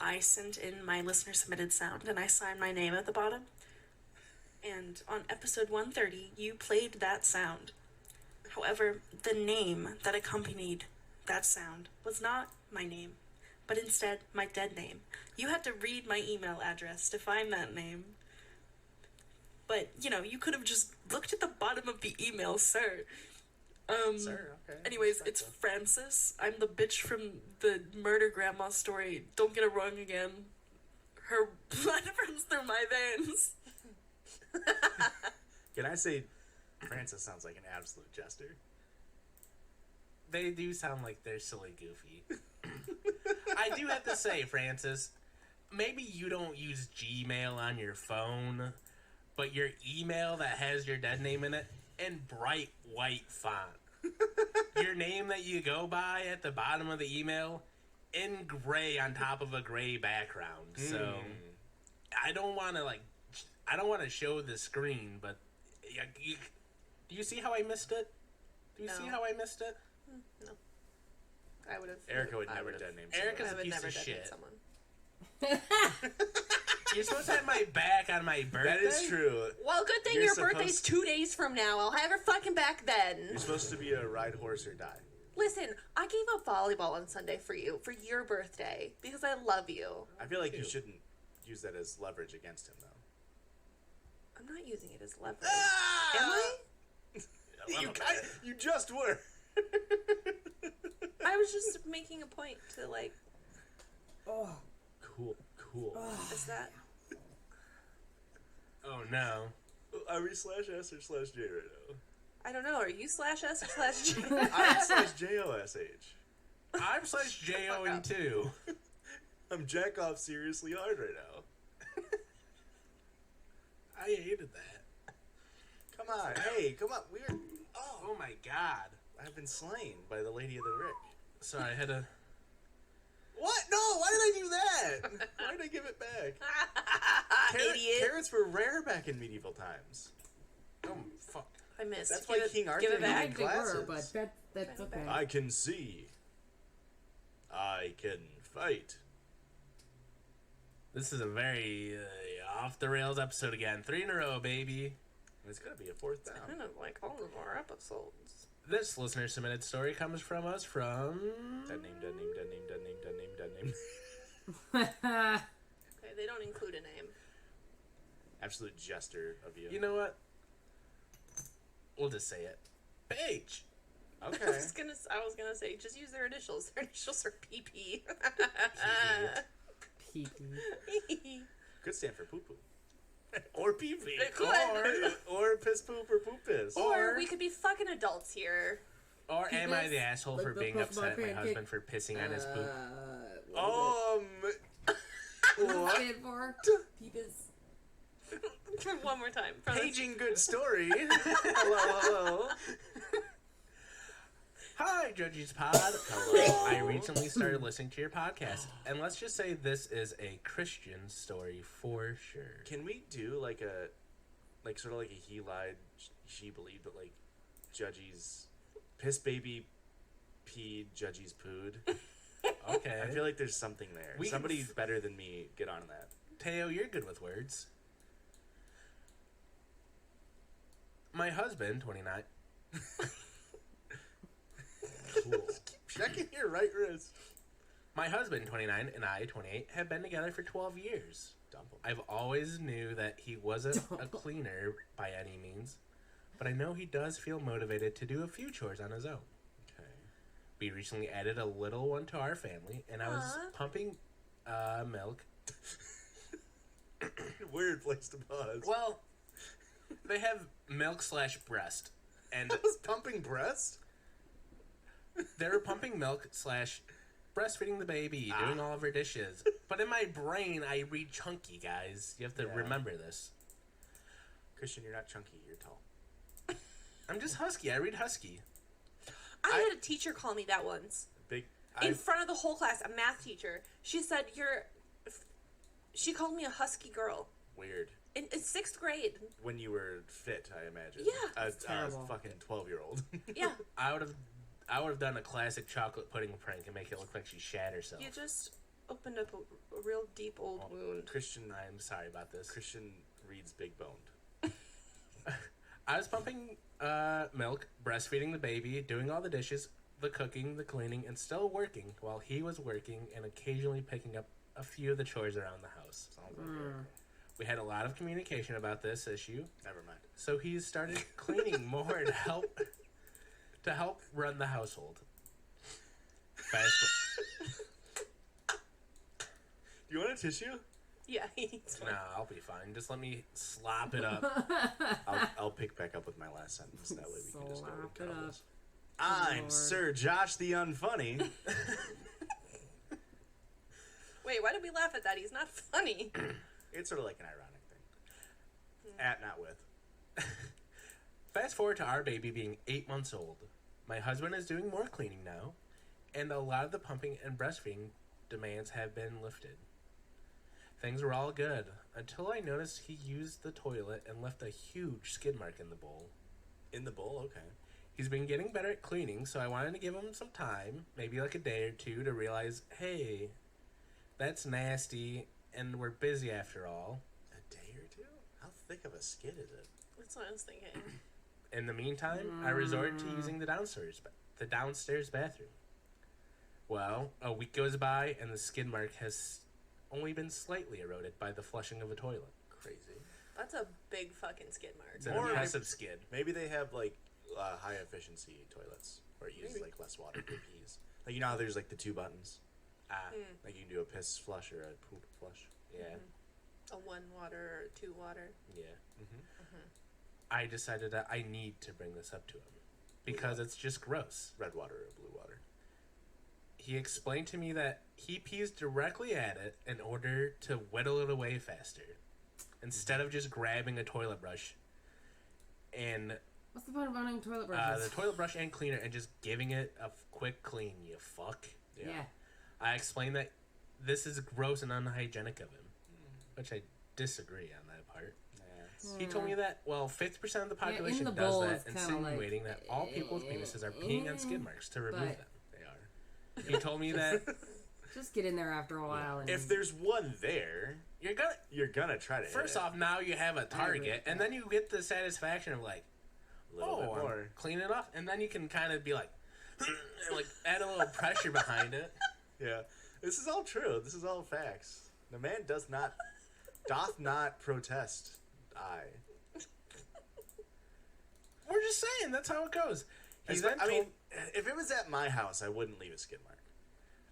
I sent in my listener submitted sound and I signed my name at the bottom. And on episode 130, you played that sound. However, the name that accompanied that sound was not my name, but instead my dead name. You had to read my email address to find that name. But, you could have just looked at the bottom of the email, sir. Sir, okay. Anyways, it's Frances. I'm the bitch from the murder grandma story. Don't get it wrong again. Her blood runs through my veins. Can I say Francis sounds like an absolute jester? They do sound like they're silly goofy. I do have to say, Francis, maybe you don't use Gmail on your phone, but your email that has your dead name in it in bright white font. Your name that you go by at the bottom of the email in gray on top of a gray background. So I don't want to show the screen, but do you see how I missed it? Do you see how I missed it? No. I would have. Erica would never dead name someone. Erica's I a would piece never of dead name shit. someone. You're supposed to have my back on my birthday. That is true. Well, good thing You're your birthday's supposed- 2 days from now. I'll have her fucking back then. You're supposed to be a ride horse or die. Listen, I gave up volleyball on Sunday for you, for your birthday, because I love you. I feel like you shouldn't use that as leverage against him, though. I'm not using it as leverage. Ah! Am I? You just were. was just making a point to like. Oh. Cool. Is that? Oh no. Are we /S or /J right now? I don't know. Are you /S or /J? I'm /JOSH. I'm /JOing too. I'm jack off seriously hard right now. I hated that. Come on, hey, come on. We're. Oh my god. I've been slain by the Lady of the Rick. Sorry, I had to. What? No, why did I do that? Why did I give it back? Idiot. Carrots were rare back in medieval times. Oh, fuck. I missed. That's why King Arthur give it back. needed glasses. They were, but that's okay. I can see. I can fight. This is a very off the rails episode again. 3 in a row, baby. It's gonna be a 4th down. Kind of like all of our episodes. This listener submitted story comes from us from. Dead name. Okay, they don't include a name. Absolute jester of you. You know what? We'll just say it. Paige. Okay. I was gonna say just use their initials. Their initials are PP. PP. Could stand for poo poo. Or pee pee. It could. Or piss poop or poop piss. Or we could be fucking adults here. Or am I the asshole Like for the being Pokemon upset at my pancake. husband for pissing on his poop? What? Stand for Peepus. One more time. Paging good story. Hello. Hi, Judges Pod. Hello. I recently started listening to your podcast, and let's just say this is a Christian story for sure. Can we do like sort of like a he lied, she believed, but like Judgy's piss baby peed, Judgy's pooed? Okay. I feel like there's something there. Somebody better than me get on that. Teo, you're good with words. My husband, 29. Cool. Checking your right wrist. My husband, 29, and I, 28, have been together for 12 years. I've always knew that he wasn't a cleaner by any means, but I know he does feel motivated to do a few chores on his own. Okay. We recently added a little one to our family, and I was pumping milk. Weird place to pause. Well, they have milk/breast, and I was pumping breast. they were pumping milk/ breastfeeding the baby, doing all of her dishes. But in my brain, I read chunky, guys. You have to remember this. Christian, you're not chunky. You're tall. I'm just husky. I read husky. I had a teacher call me that once. In front of the whole class, a math teacher. She said, she called me a husky girl. Weird. In 6th grade. When you were fit, I imagine. Yeah. I was a fucking 12-year-old. Yeah. I would have done a classic chocolate pudding prank and make it look like she shat herself. You just opened up a real deep old wound. Christian, I'm sorry about this. Christian reads big boned. I was pumping milk, breastfeeding the baby, doing all the dishes, the cooking, the cleaning, and still working while he was working and occasionally picking up a few of the chores around the house. Sounds like it. We had a lot of communication about this issue. Never mind. So he started cleaning more to help run the household. Do you want a tissue? Yeah, he needs one. Nah, I'll be fine. Just let me slop it up. I'll pick back up with my last sentence. That way we can just go Slop to it up. Carlos. I'm Sir Josh the Unfunny. Wait, why did we laugh at that? He's not funny. It's sort of like an ironic thing. At, not with. Fast forward to our baby being 8 months old. My husband is doing more cleaning now, and a lot of the pumping and breastfeeding demands have been lifted. Things were all good, until I noticed he used the toilet and left a huge skid mark in the bowl. In the bowl? Okay. He's been getting better at cleaning, so I wanted to give him some time, maybe like a day or two, to realize, hey, that's nasty, and we're busy after all. A day or two? How thick of a skid is it? That's what I was thinking. In the meantime, I resorted to using the downstairs bathroom. Well, a week goes by, and the skid mark has only been slightly eroded by the flushing of a toilet. Crazy. That's a big fucking skid mark. It's an impressive skid. Maybe they have, like, high-efficiency toilets. where it uses like less water for pees. Like, you know how there's like the 2 buttons? Like you can do a piss flush or a poop flush. Yeah. A 1 water or 2 water. Yeah. I decided that I need to bring this up to him because it's just gross. Red water or blue water. He explained to me that he pees directly at it in order to whittle it away faster, instead of just grabbing a toilet brush and What's the point of owning toilet brushes? the toilet brush and cleaner and just giving it a quick clean, you fuck. Yeah. I explained that this is gross and unhygienic of him, which I disagree on that part. He told me that, 50% of the population the does bowl that, is kinda insinuating that all people with penises are peeing on skid marks to remove them. They are. He told me that Just get in there after a while. And if there's one there, you're gonna try to. First off, now you have a target, and then you get the satisfaction of like, a little bit more. I'm cleaning it off, and then you can kind of be like, like add a little pressure behind it. Yeah, this is all true. This is all facts. The man doth not protest. We're just saying that's how it goes. I mean, if it was at my house, I wouldn't leave a skid mark.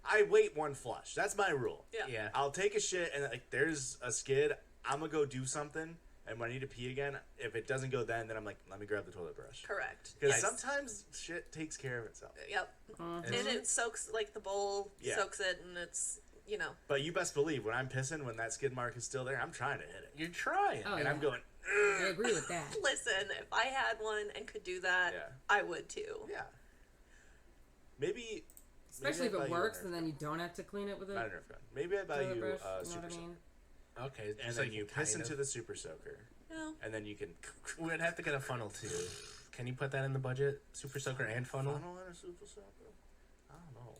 I wait 1 flush. That's my rule. Yeah. I'll take a shit and like there's a skid. I'm gonna go do something, and when I need to pee again, if it doesn't go then I'm like, let me grab the toilet brush. Correct. Because sometimes shit takes care of itself. Yep. And it soaks, like the bowl soaks it, and it's, you know. But you best believe when I'm pissing, when that skid mark is still there, I'm trying to hit it. You're trying. Oh, and yeah. I'm going, I agree with that. Listen, if I had one and could do that, I would too. Yeah. Maybe. Especially if I buy it you a works Nerf and then you don't have to clean it with a Not a Nerf gun. Maybe I buy toilet you brush, a you know super what I mean? soaker. Okay, And then you piss into the super soaker. Yeah. And then you can. We'd have to get a funnel too. Can you put that in the budget? Super soaker and funnel? Funnel and a super soaker? I don't know.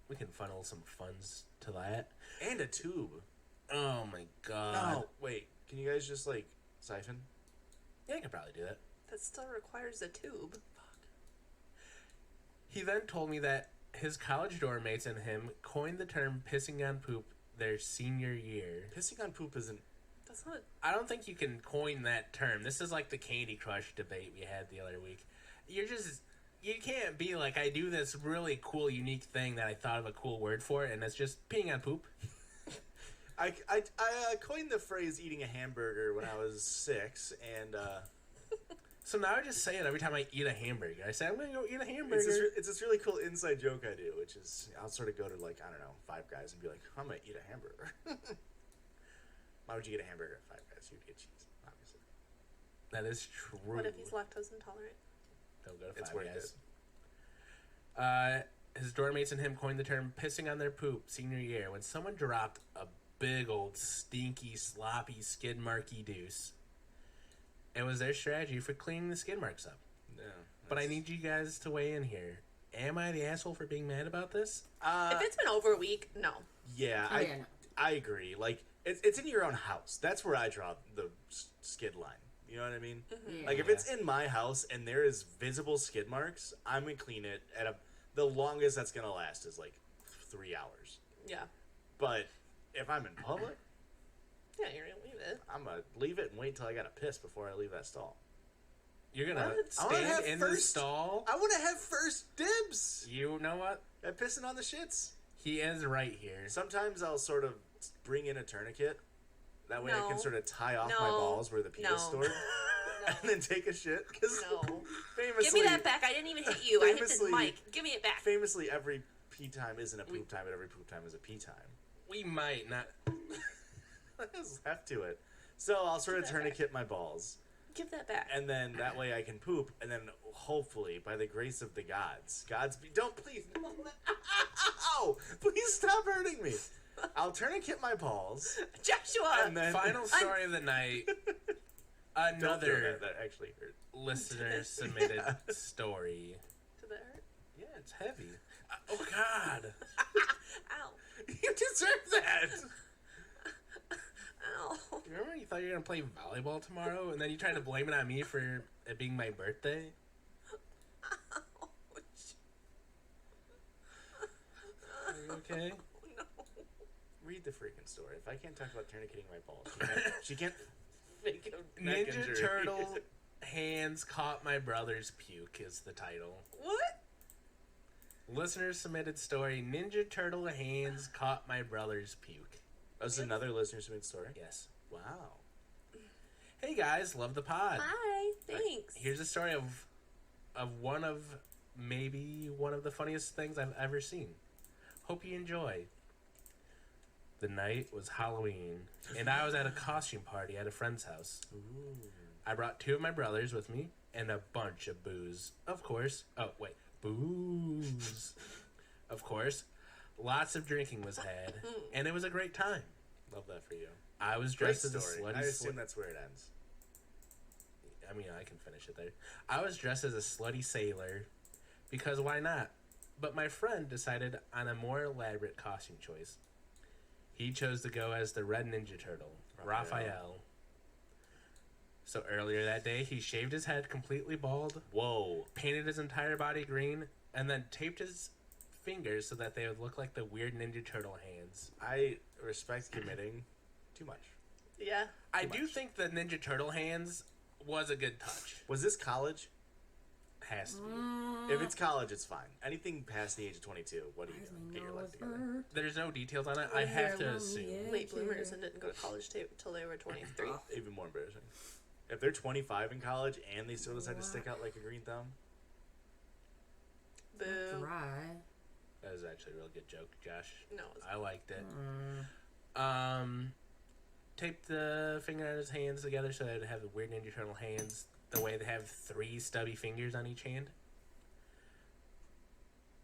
We can funnel some funds to that. And a tube. Oh my god. No, wait. Can you guys just like siphon? Yeah, I could probably do that. That still requires a tube. He then told me that his college dorm mates and him coined the term pissing on poop their senior year. Pissing on poop isn't. That's not. I don't think you can coin that term. This is like the Candy Crush debate we had the other week. You can't be like, I do this really cool, unique thing that I thought of a cool word for, and it's just peeing on poop. I coined the phrase eating a hamburger when I was 6, and so now I just say it every time I eat a hamburger. I say, I'm going to go eat a hamburger. it's this really cool inside joke I do, which is I'll sort of go to like, I don't know, Five Guys and be like, I'm going to eat a hamburger. Why would you get a hamburger at Five Guys? You'd get cheese, obviously. That is true. What if he's lactose intolerant? They'll go to It's Five worth Guys. His dorm mates and him coined the term pissing on their poop senior year when someone dropped a big old stinky, sloppy, skid marky deuce. It was their strategy for cleaning the skid marks up. Yeah, but I need you guys to weigh in here. Am I the asshole for being mad about this? If it's been over a week, no. Yeah, Oh, yeah, no. I agree. Like, it's in your own house. That's where I draw the skid line. You know what I mean? Mm-hmm. Like, if it's in my house and there is visible skid marks, I'm going to clean it at the longest that's going to last is, like, 3 hours. Yeah. But if I'm in public, Yeah, you're gonna leave it. I'm going to leave it and wait till I got to piss before I leave that stall. You're going to I wanna have stand in the first- stall? I want to have first dibs. You know what? I'm pissing on the shits. He is right here. Sometimes I'll sort of bring in a tourniquet. That way I No. can sort of tie off No. my balls where the pee No. is stored. And then take a shit. Because famously, Give me that back. I didn't even hit you. I hit the famously- mic. Give me it back. Famously, every pee time isn't a poop time, but every poop time is a pee time. We might not. There's left to it. So I'll sort of Give that tourniquet my balls. Give that back. And then that way I can poop. And then hopefully, by the grace of the gods, don't please. Ow! Please stop hurting me. I'll tourniquet my balls. Joshua! And then Final story of the night. Don't do Another that actually hurt. listener submitted story. Did that hurt? Yeah, it's heavy. Oh God! Ow. You deserve that. Ow. Remember you thought you were gonna play volleyball tomorrow, and then you tried to blame it on me for it being my birthday? Are you okay? Read the freaking story. If I can't talk about tourniqueting my balls, she can't fake a neck Ninja injury. Turtle hands caught my brother's puke is the title. What? Listener submitted story, Ninja Turtle hands caught my brother's puke. That's another listener submitted story? Yes. Wow. Hey guys, love the pod. Hi, thanks. Here's a story of maybe one of the funniest things I've ever seen. Hope you enjoy. The night was Halloween, and I was at a costume party at a friend's house. Ooh. I brought 2 of my brothers with me and a bunch of booze. Of course. Oh, wait. Booze. Of course. Lots of drinking was had, and it was a great time. Love that for you. I was Great dressed as a story. slutty... I assume that's where it ends. I mean, I can finish it there. I was dressed as a slutty sailor, because why not? But my friend decided on a more elaborate costume choice. He chose to go as the Red Ninja Turtle, Raphael. So earlier that day, he shaved his head completely bald. Whoa. Painted his entire body green, and then taped his fingers so that they would look like the weird Ninja Turtle hands. I respect committing too much. Yeah. I do think the Ninja Turtle hands was a good touch. Was this college? Has to be. If it's college, it's fine. Anything past the age of 22, what do you do? Get your life together. There's no details on it. I have to assume. Late bloomers and didn't go to college until they were 23. Even more embarrassing. If they're 25 in college and they still decide to stick out like a green thumb. Boo. Dry. That was actually a real good joke, Josh. No, it was I liked it. Taped the finger on his hands together so they'd have the weird Ninja Turtle hands, the way they have 3 stubby fingers on each hand.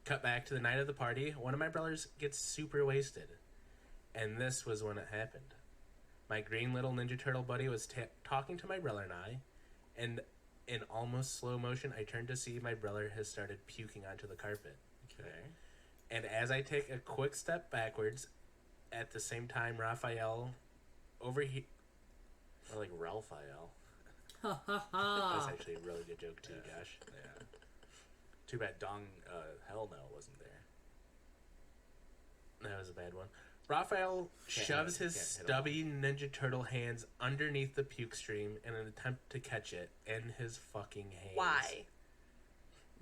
Cut back to the night of the party. One of my brothers gets super wasted. And this was when it happened. My green little Ninja Turtle buddy was talking to my brother and I, and in almost slow motion, I turned to see my brother has started puking onto the carpet. Okay. And as I take a quick step backwards, at the same time, Raphael over here... Or like Raphael. That's actually a really good joke too, Josh. Yeah. Too bad Dong Hell No wasn't there. That was a bad one. Raphael shoves his stubby Ninja Turtle hands underneath the puke stream in an attempt to catch it in his fucking hands. Why?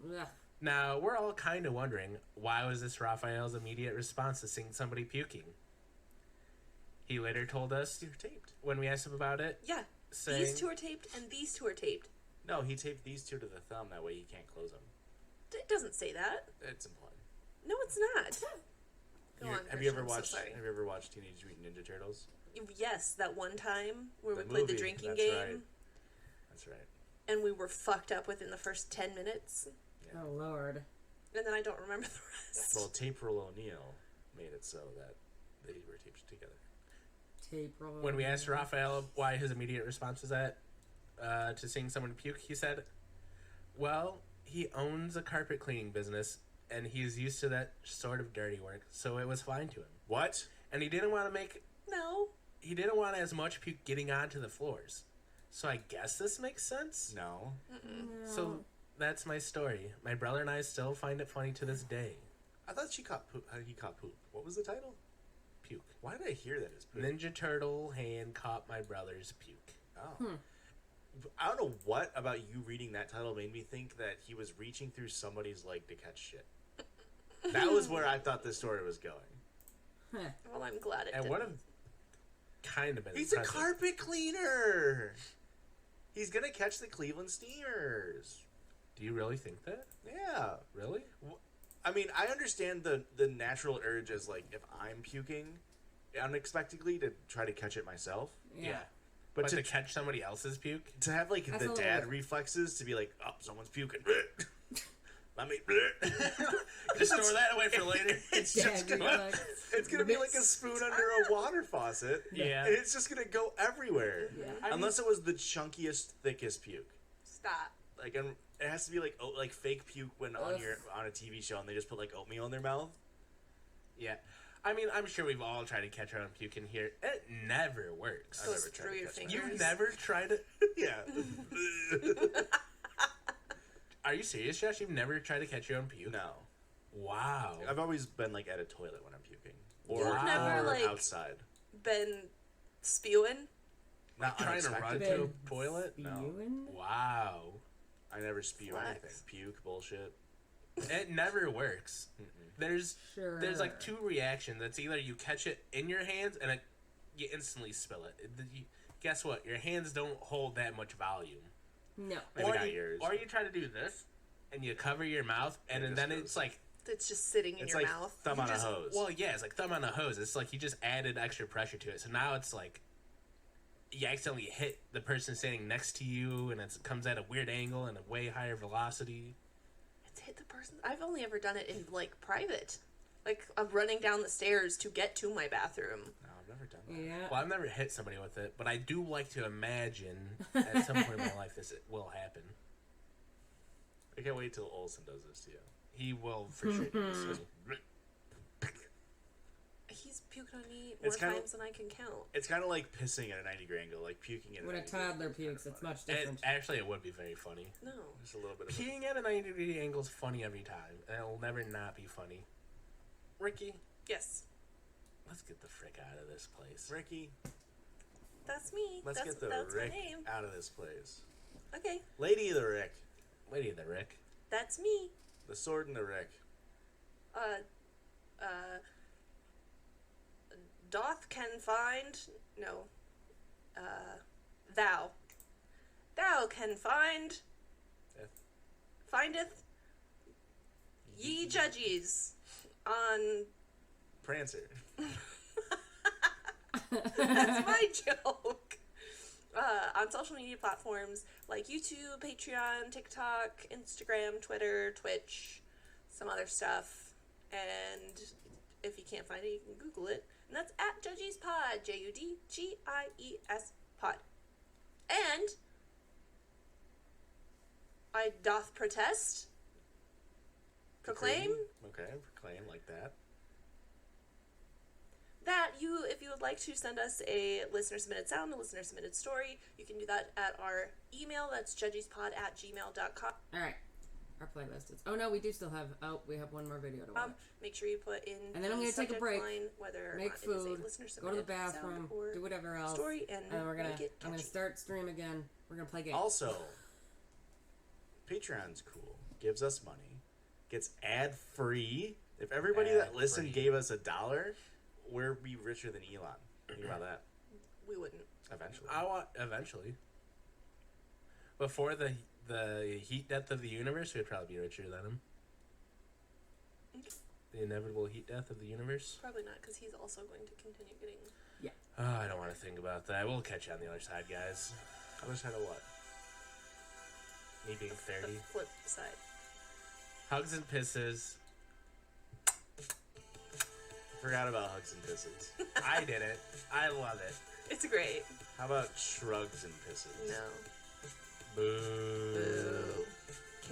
Ugh. Now, we're all kind of wondering, why was this Raphael's immediate response to seeing somebody puking? He later told us, You're taped. when we asked him about it, Yeah. saying... These 2 are taped and these 2 are taped. No, he taped these 2 to the thumb. That way he can't close them. It doesn't say that. It's implied. No, it's not. Go on, Have you ever Christian, I'm watched? so sorry. Have you ever watched Teenage Mutant Ninja Turtles? Yes, that one time where The we played the movie, drinking that's game. right. That's right. And we were fucked up within the first 10 minutes. Yeah. Oh Lord. And then I don't remember the rest. Well, Tape Roll O'Neal made it so that they were taped together. Tape roll. When we asked Raphael why his immediate response was that, to seeing someone puke, he said, well, he owns a carpet cleaning business, and he's used to that sort of dirty work, so it was fine to him. What? And he didn't want to make... No. He didn't want as much puke getting onto the floors. So I guess this makes sense? No. So that's my story. My brother and I still find it funny to this day. I thought he caught poop. What was the title? Puke. Why did I hear that as poop? Ninja Turtle hand caught my brother's puke. Oh. I don't know what about you reading that title made me think that he was reaching through somebody's leg to catch shit. That was where I thought this story was going. Well, I'm glad it And didn't. what a kind of been He's a impressive. carpet cleaner. He's gonna catch the Cleveland Steamers. Do you really think that? Yeah. Really? I mean, I understand the natural urge as like if I'm puking unexpectedly to try to catch it myself. Yeah. But to to catch somebody else's puke? to have like That's the a dad little- reflexes to be like, oh, someone's puking. Let me. Just store that away for later. It's Dad just gonna, reflex. it's gonna be like a spoon under a water faucet. Yeah. And it's just gonna go everywhere. Yeah. Unless it was the chunkiest, thickest puke. Stop. Like, and it has to be like fake puke when on a TV show and they just put like oatmeal in their mouth. Yeah. I mean, I'm sure we've all tried to catch our own puke in here. It never works. Goes through your fingers. You've never tried it? Yeah. Are you serious, Josh? You've never tried to catch your own puke? No. Wow. I've always been like at a toilet when I'm puking. You've never, or like- outside. Been spewing? Not trying to run unexpected. to a toilet? No. Spewing? Wow. I never spew Flex. anything. Puke, bullshit. It never works. There's like two reactions. It's either you catch it in your hands and you instantly spill it. Guess what? Your hands don't hold that much volume. No. Maybe not yours. Or you try to do this and you cover your mouth and then it's like It's just sitting in It's your like mouth. thumb on a hose. Well, yeah, it's like thumb on a hose. It's like you just added extra pressure to it. So now it's like you accidentally hit the person standing next to you, and it comes at a weird angle and a way higher velocity. It's hit the person. I've only ever done it in like private. Like I'm running down the stairs to get to my bathroom. No, I've never done that. Yeah. Well, I've never hit somebody with it, but I do like to imagine at some point in my life this will happen. I can't wait till Olsen does this to you. He will for sure do this to me. He's puked on me more It's kinda- times than I can count. It's kind of like pissing at a 90-degree angle, like puking at When a 90 degree toddler angle. pukes, it's much different. Actually, it would be very funny. No. Just a little bit of Peeing at a 90-degree angle is funny every time, and it'll never not be funny. Ricky, Yes, let's get the frick out of this place. Ricky, that's me. let's that's get the that's Rick my name. out of this place. Okay, Lady of the Rick. Lady of the Rick. that's me. The sword and the Rick. Doth can find thou can find findeth ye judges on Prancer. that's my joke. On social media platforms like YouTube, Patreon, TikTok, Instagram, Twitter, Twitch, some other stuff. And if you can't find it, you can Google it. And that's at Judgies Pod, JUDGIES Pod. And I doth protest, proclaim Okay, proclaim like that. that you, if you would like to send us a listener submitted sound, a listener submitted story, you can do that at our email. That's judgiespod@gmail.com. All right. Our playlist is. Oh no, we do still have. Oh, we have one more video to watch. Make sure you put in And then I'm the gonna take a subject break, line, whether or make not it is a food, listener go to the submitted bathroom, sound or do whatever else, story, and we're gonna. make it I'm gonna catchy. start stream again. We're gonna play games. Also, Patreon's cool. Gives us money. Gets ad-free. If everybody that listened Ad-free. gave us $1, we'd be richer than Elon. Think about that. We wouldn't. Eventually. I want eventually. Before the heat death of the universe, we'd probably be richer than him. The inevitable heat death of the universe. Probably not, because he's also going to continue getting. Oh, I don't want to think about that. We'll catch you on the other side, guys. Other side of what? Me being 30. The flip side. Hugs and pisses. Forgot about hugs and pisses. I did it. I love it. It's great. How about shrugs and pisses? No. Boo. Boo.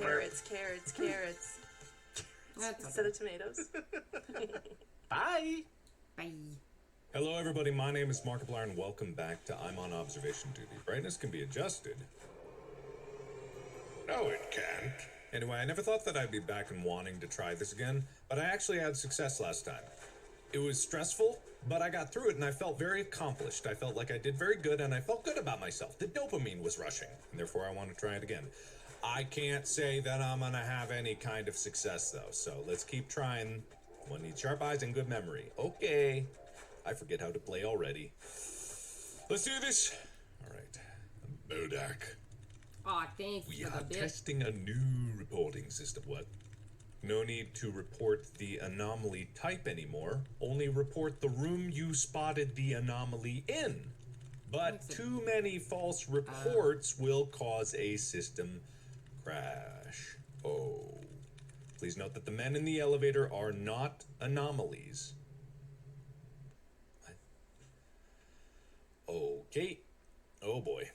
Carrots, carrots, carrots. Instead of tomatoes. Bye. Bye. Hello, everybody. My name is Markiplier, and welcome back to I'm on Observation Duty. Brightness can be adjusted. No, it can't. Anyway, I never thought that I'd be back and wanting to try this again, but I actually had success last time. It was stressful, but I got through it, and I felt very accomplished. I felt like I did very good, and I felt good about myself. The dopamine was rushing, and therefore I want to try it again. I can't say that I'm going to have any kind of success, though, so let's keep trying. One needs sharp eyes and good memory. Okay. I forget how to play already. Let's do this. All right. Bodak. Aw, thanks We for are the bit. testing a new reporting system. What? No need to report the anomaly type anymore. Only report the room you spotted the anomaly in. But too many false reports will cause a system crash. Oh. Please note that the men in the elevator are not anomalies. Okay. Oh boy.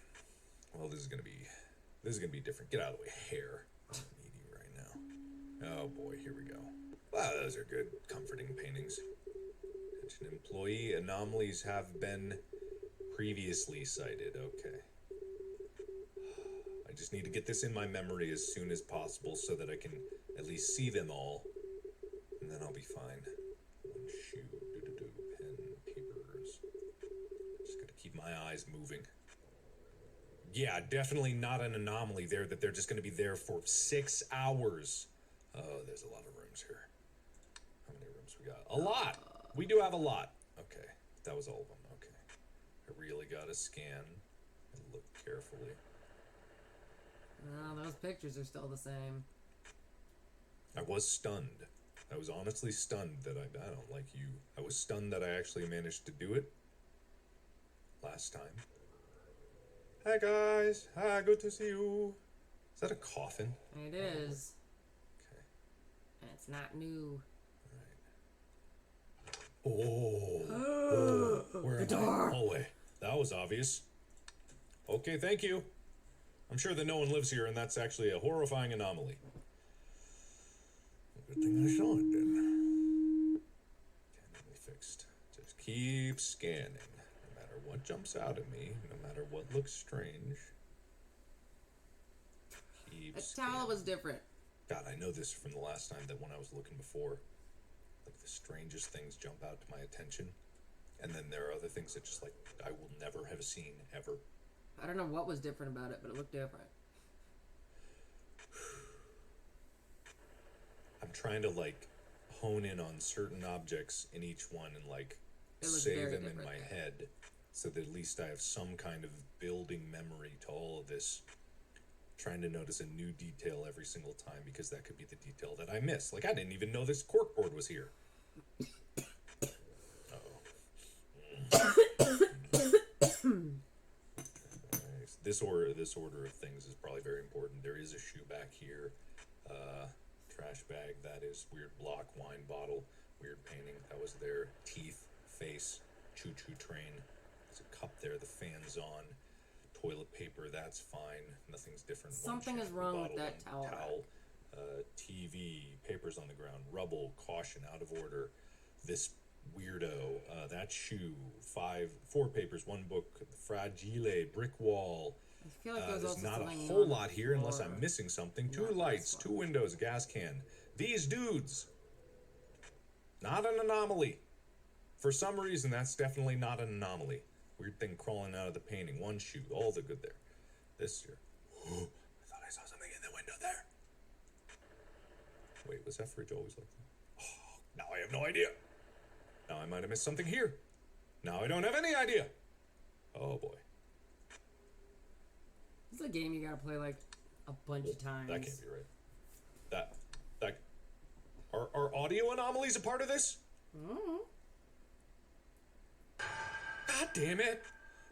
Well, this is gonna be different. Get out of the way, hair. I don't need you right now. Oh boy, here we go. Wow, those are good, comforting paintings. Attention employee, anomalies have been previously cited. Okay. I just need to get this in my memory as soon as possible so that I can at least see them all. And then I'll be fine. One shoe, pen, papers. Just gotta keep my eyes moving. yeah, definitely not an anomaly there that they're just going to be there for 6 hours. Oh, there's a lot of rooms here. How many rooms we got? A lot. We do have a lot. Okay, that was all of them. Okay, I really got to scan and look carefully. Oh, those pictures are still the same. I was stunned. I was honestly stunned that I don't like you. I was stunned that I actually managed to do it last time. Hi guys. Hi, good to see you. Is that a coffin? It is. Okay. And it's not new. Oh. Where The am I? door. Hallway. That was obvious. Okay, thank you. I'm sure that no one lives here, and that's actually a horrifying anomaly. Good thing I saw it then. Okay, fixed. Just keep scanning. No matter what jumps out at me, no matter what looks strange. Keep That scanning. towel was different. God, I know this from the last time that when I was looking before. Like the strangest things jump out to my attention. And then there are other things that just like I will never have seen ever. I don't know what was different about it, but it looked different. I'm trying to like hone in on certain objects in each one and like say very them in different. my head so that at least I have some kind of building memory to all of this. Trying to notice a new detail every single time because that could be the detail that I miss. Like I didn't even know this corkboard was here. This order of things is probably very important. There is a shoe back here. Trash bag, that is weird block, wine bottle, weird painting, that was there. Teeth, face, choo-choo train. There's a cup there, the fan's on. Toilet paper, that's fine. Nothing's different. Something is wrong with that towel. TV, papers on the ground, rubble, caution, out of order. This weirdo, that shoe, 4 papers, 1 book, fragile, brick wall. I feel like there's also not a something whole on the lot here unless floor. I'm missing something. 2 lights, 2 windows, a gas can. These dudes. Not an anomaly. For some reason, that's definitely not an anomaly. Weird thing crawling out of the painting. 1 shoe, all the good there. This here. I thought I saw something in the window there. Wait, was that fridge always like that? Oh, now I have no idea. Now I might have missed something here. Now I don't have any idea. Oh boy. This is a game you gotta play like a bunch of times. That can't be right. That are audio anomalies a part of this? God damn it!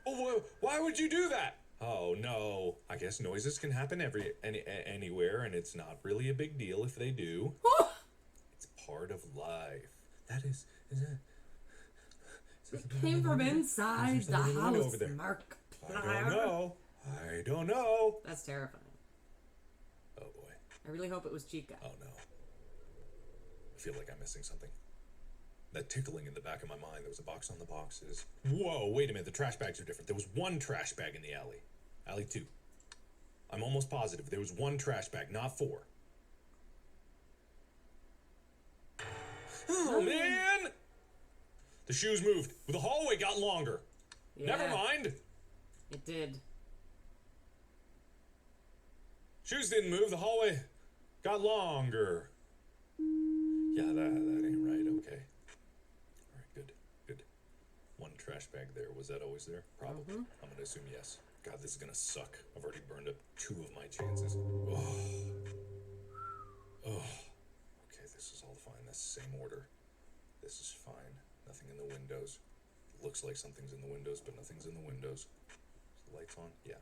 Oh, why would you do that? Oh no! I guess noises can happen anywhere, and it's not really a big deal if they do. It's part of life. That is It came from inside the house, Mark. I don't know. That's terrifying. Oh boy. I really hope it was Chica. Oh no. I feel like I'm missing something. That tickling in the back of my mind. There was a box on the boxes. Whoa, wait a minute. The trash bags are different. There was 1 trash bag in the alley. Alley 2. I'm almost positive. There was 1 trash bag, not 4. Oh, man! The shoes moved. The hallway got longer. Yeah. Never mind. It did. Shoes didn't move. The hallway got longer. Yeah, that ain't right. Okay. All right, good. 1 trash bag there. Was that always there? Probably. I'm going to assume yes. God, this is going to suck. I've already burned up 2 of my chances. Oh. Okay, this is all fine. That's the same order. This is fine. Nothing in the windows. It looks like something's in the windows, but nothing's in the windows. Is the lights on? Yeah.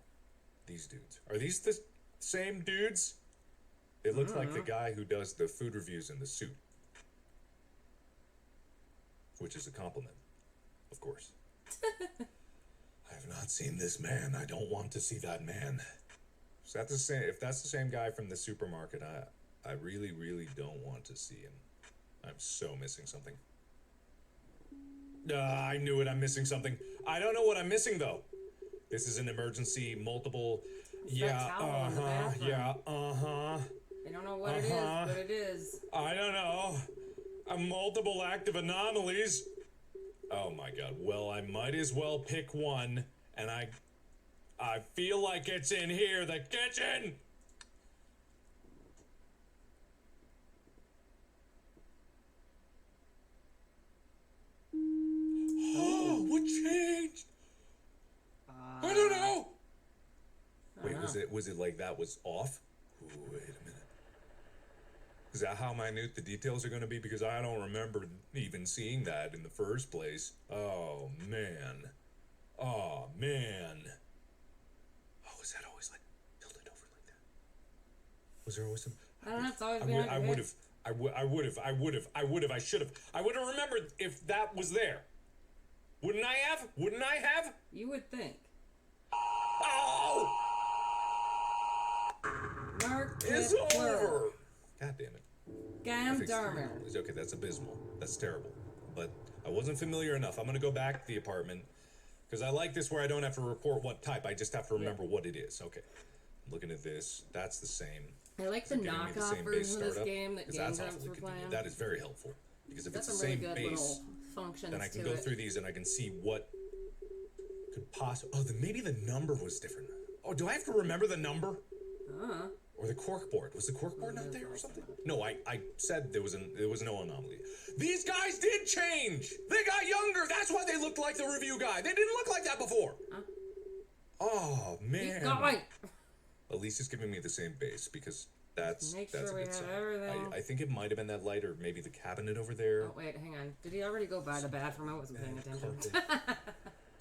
These dudes. Are these the same dudes? They look like the guy who does the food reviews in the suit. Which is a compliment, of course. I have not seen this man. I don't want to see that man. Is that the same? If that's the same guy from the supermarket, I really, really don't want to see him. I'm so missing something. I knew it. I'm missing something. I don't know what I'm missing though. This is an emergency, multiple. Yeah. Yeah. I don't know what it is, but it is. I don't know. A multiple active anomalies. Oh my god. Well, I might as well pick one, and I feel like it's in here, the kitchen! Oh, what changed? I don't know! Wait, was it like that was off? Ooh, wait a minute. Is that how minute the details are going to be? Because I don't remember even seeing that in the first place. Oh, man. Oh, man. Oh, was that always like tilted over like that? Was there always some... I don't know, it's always been I should have. I would have remembered if that was there. Wouldn't I have? Wouldn't I have? You would think. Oh! Mark It's over! God damn it. Gam Darmer. Okay, that's abysmal. That's terrible. But I wasn't familiar enough. I'm gonna go back to the apartment. Because I like this where I don't have to report what type. I just have to remember what it is. Okay. Looking at this. That's the same. I like the knockoff version of this game that Game Grumps were playing. That is very helpful. Because if it's the really same good base, little functions then I can to go it. through these and I can see what could possibly... Oh, then maybe the number was different. Oh, do I have to remember the number? Or the cork board. Was the cork board not there or something? No, I said there was no anomaly. These guys did change! They got younger! That's why they looked like the review guy! They didn't look like that before! Oh, man. Keep going! At least it's giving me the same base, because that's Make a sure we good have sign. everything. I think it might have been that light, or maybe the cabinet over there. Oh, wait, hang on. Did he already go by the bathroom? I wasn't paying attention.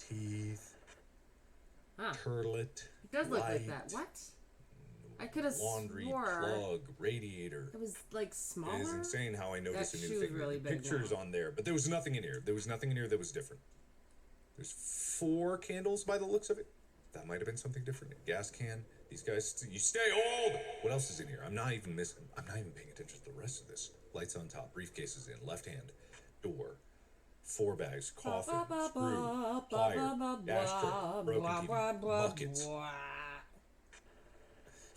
Teeth. Huh. Turlet. It does look like light, that. What? I could have Laundry swore plug, radiator. it was like smaller. It is insane how I noticed That a new shoe's thing. really big Pictures now. on there, but there was nothing in here. There was nothing in here that was different. There's 4 candles by the looks of it. That might have been something different. Gas can. These guys, you stay old. What else is in here? I'm not even paying attention to the rest of this. Lights on top. Briefcases in. Left hand. Door. 4 bags. Coffin. Screw. Plier. Ashtray. Broken TV. Buckets.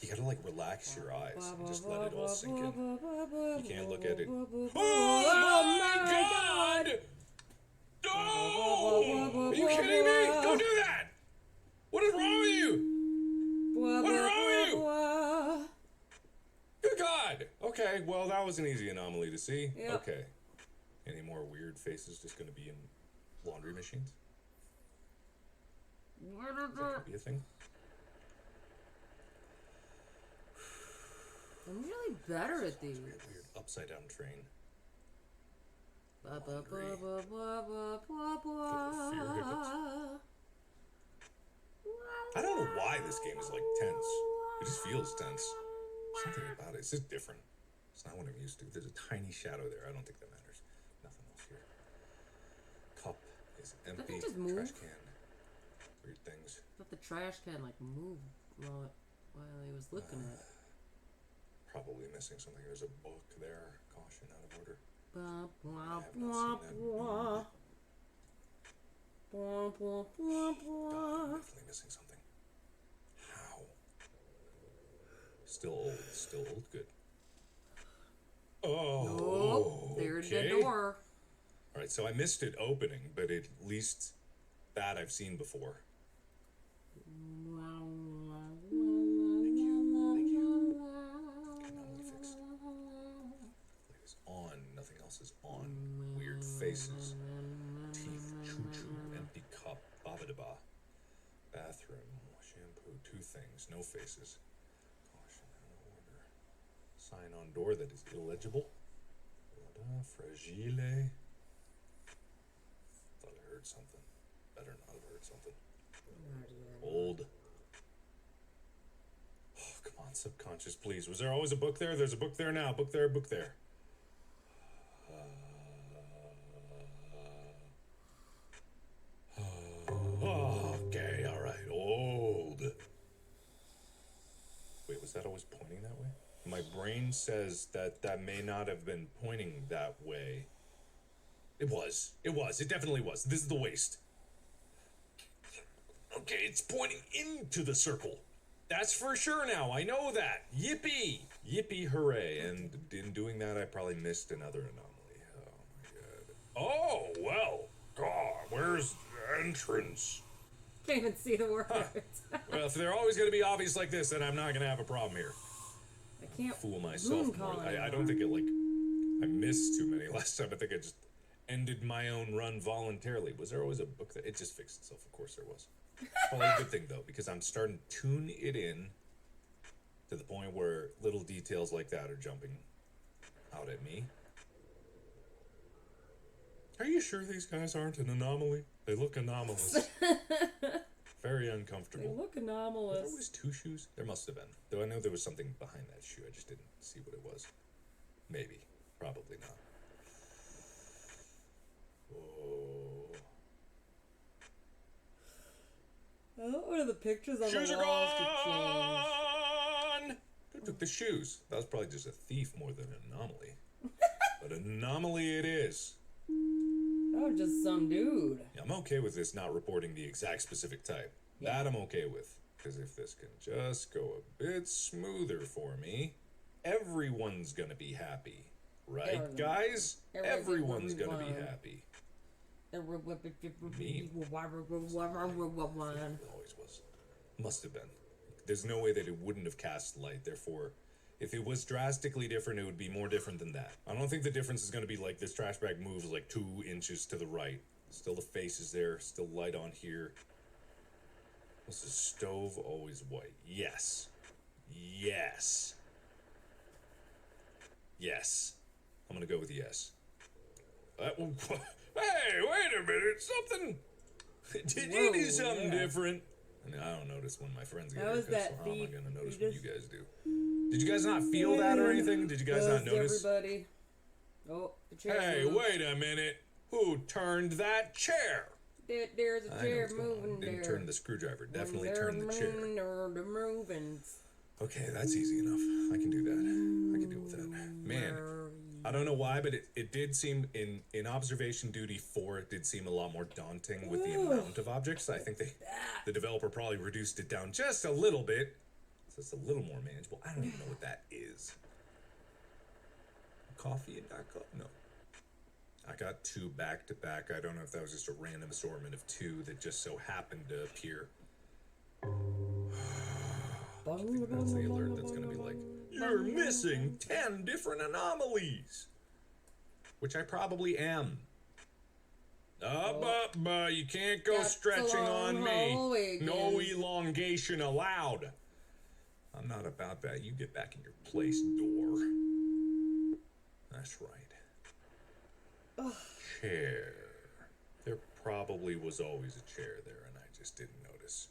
You gotta like relax your eyes and just let it all sink in. You can't look at it. Oh my god! Oh! Are you kidding me? Don't do that! What is wrong with you? What is wrong with you? Good God! Okay, well that was an easy anomaly to see. Yep. Okay. Any more weird faces just gonna be in laundry machines? That could be a thing. I'm really better at these. Weird upside down train. Ba, ba, ba, ba, ba, ba, ba, ba. I don't know why this game is like tense. It just feels tense. Something about it. It's just different. It's not what I'm used to. There's a tiny shadow there. I don't think that matters. Nothing else here. Cup is empty. just move? Trash can. Weird things. I thought the trash can like moved while he was looking at it. Probably missing something. There's a book there. Caution, out of order. Ba, blah, I have blah, not seen that. blah. Blah, blah, blah, blah. I'm definitely missing something. How? Still old. Still old. Good. Oh. There's okay. the door. All right, so I missed it opening, but at least that I've seen before. It's on. Nothing else is on. Weird faces. Teeth. Choo-choo. Empty cup. Babadaba. Bathroom. Shampoo. 2 things. No faces. Caution. Out of order. Sign on door that is illegible. Fragile. Thought I heard something. Better not have heard something. Old. Oh, come on, subconscious, please. Was there always a book there? There's a book there now. Book there, book there. Okay, alright. Old. Wait, was that always pointing that way? My brain says that may not have been pointing that way. It was. It was. It definitely was. This is the waist. Okay, it's pointing into the circle. That's for sure now. I know that. Yippee! Yippee hooray. And in doing that, I probably missed another anomaly. Oh, my God. Oh, well. God, where's the entrance? Can't even see the words. Well, if they're always going to be obvious like this, then I'm not going to have a problem here. I can't fool myself more. I don't think it, like, I missed too many last time. I think I just ended my own run voluntarily. Was there always a book that... It just fixed itself. Of course there was. Probably a good thing, though, because I'm starting to tune it in to the point where little details like that are jumping out at me. Are you sure these guys aren't an anomaly? They look anomalous. Very uncomfortable. They look Were there anomalous. always two shoes? There must have been. Though I know there was something behind that shoe. I just didn't see what it was. Maybe. Probably not. Oh. I don't want the pictures on Shoes the are walls to gone! Who took the shoes? That was probably just a thief more than an anomaly. But an anomaly it is. Oh, just some dude. Yeah, I'm okay with this not reporting the exact specific type. That I'm okay with. Because if this can just go a bit smoother for me, everyone's gonna be happy. Right, guys? Everyone's gonna be happy. Me? Always was. Must have been. There's no way that it wouldn't have cast light, therefore... If it was drastically different, it would be more different than that. I don't think the difference is going to be like this trash bag moves like 2 inches to the right. Still the face is there, still light on here. Was the stove always white? Yes. Yes. Yes. I'm going to go with yes. Hey, wait a minute, something... Did you do something different? I mean, I don't notice when my friends get here, so how am I going to notice when you guys do? Did you guys not feel that or anything? Did you guys not notice? Everybody. Oh, the chair. Hey, wait a minute. Who turned that chair? There's a chair moving there. Didn't turn the screwdriver. Definitely turned the chair. They're moving. Okay, that's easy enough. I can do that. I can deal with that. Man, I don't know why, but it did seem, in observation duty 4, it did seem a lot more daunting with the amount of objects. I think the developer probably reduced it down just a little bit. So it's a little more manageable. I don't even know what that is. Coffee and Dark Club? No. I got 2 back to back. I don't know if that was just a random assortment of 2 that just so happened to appear. I think that's the alert that's going to be like, you're missing 10 different anomalies. Which I probably am. But you can't go stretching on me. No elongation allowed. I'm not about that. You get back in your place, door. That's right. Chair. There probably was always a chair there, and I just didn't notice.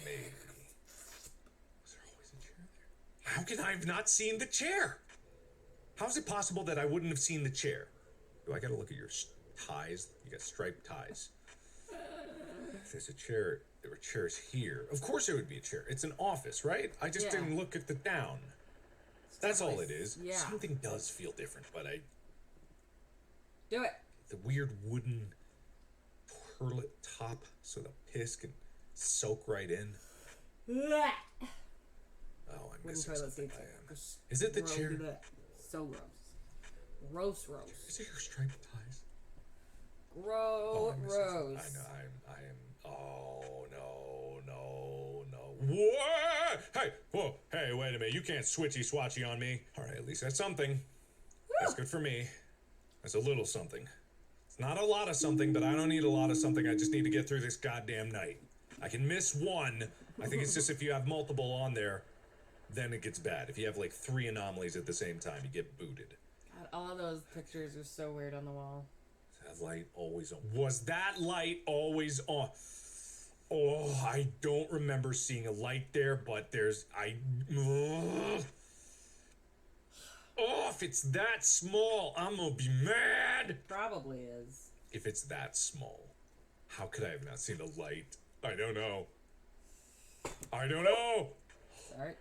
Maybe. Was there always a chair there? How can I have not seen the chair? How is it possible that I wouldn't have seen the chair? Do I gotta look at your ties? You got striped ties. If there's a chair, there were chairs here. Of course there would be a chair. It's an office, right? I just didn't look at the down. That's all it is. Yeah. Something does feel different, but I... Do it. The weird wooden perlet top so the piss can soak right in. Blech. Oh, I'm Wooden missing toilet something. seats. I am. Is it the chair? Blech. So gross. Gross. Is it your striped ties? Gross. I know. I am. Oh no. What? Hey, whoa, hey, wait a minute. You can't switchy-swatchy on me. All right, at least that's something. Woo. That's good for me. That's a little something. It's not a lot of something, but I don't need a lot of something. I just need to get through this goddamn night. I can miss one. I think it's just if you have multiple on there, then it gets bad. If you have like 3 anomalies at the same time, you get booted. God, all those pictures are so weird on the wall. Is that light always on? Was that light always on? Oh, I don't remember seeing a light there, but there's... Oh, if it's that small, I'm gonna be mad! Probably is. If it's that small, how could I have not seen a light? I don't know. Sorry.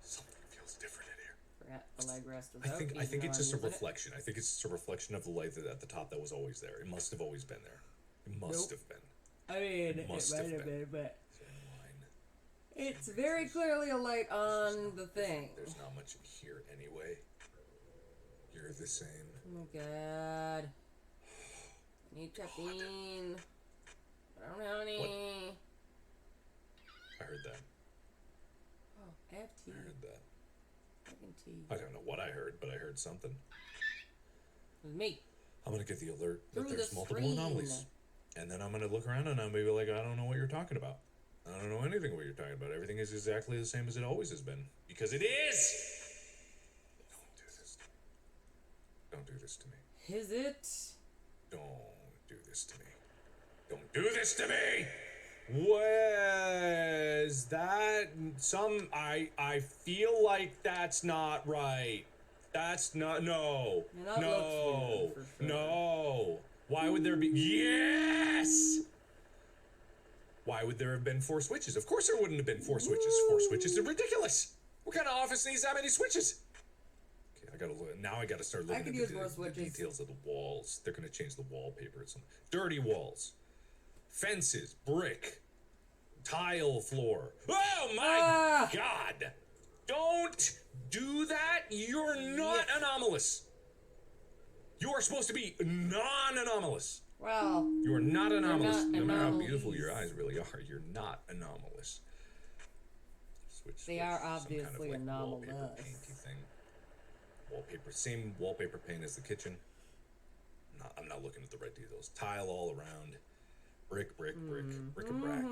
Something feels different in here. Forgot the leg rest was I think it's just a reflection. I think it's just a reflection of the light that at the top that was always there. It must have always been there. It must have been. I mean, it might have been, but it's very clearly a light on the thing. There's not much in here anyway. You're the same. Oh my god. I need caffeine. I don't have any. What? I heard that. Oh, I have tea. I heard that. Fucking tea. I don't know what I heard, but I heard something. It was me. I'm gonna get the alert that Through there's the multiple screen. anomalies. And then I'm gonna look around and I'm gonna be like, I don't know what you're talking about. I don't know anything what you're talking about. Everything is exactly the same as it always has been. Because it is! Don't do this to me. Don't do this to me. Is it? Don't do this to me. Don't do this to me! Was that some... I feel like that's not right. That's not... No. Yeah, that looks weird, for sure. No. Why would there be... Yes! Why would there have been 4 switches? Of course there wouldn't have been 4 switches. 4 switches are ridiculous. What kind of office needs that many switches? Okay, I gotta look. Now I gotta start looking could at use the, more the switches. details of the walls. They're gonna change the wallpaper. It's some dirty walls, fences, brick, tile floor. Oh my God! Don't do that. You're not anomalous. You are supposed to be non-anomalous. Well, You are not anomalous. not No matter how anomalies. beautiful your eyes really are, you're not anomalous. Switch They with are some obviously kind of, like, anomalous. wallpaper painty thing. Wallpaper, same wallpaper paint as the kitchen. I'm not looking at the right details. Tile all around. Brick, bric-a-brac.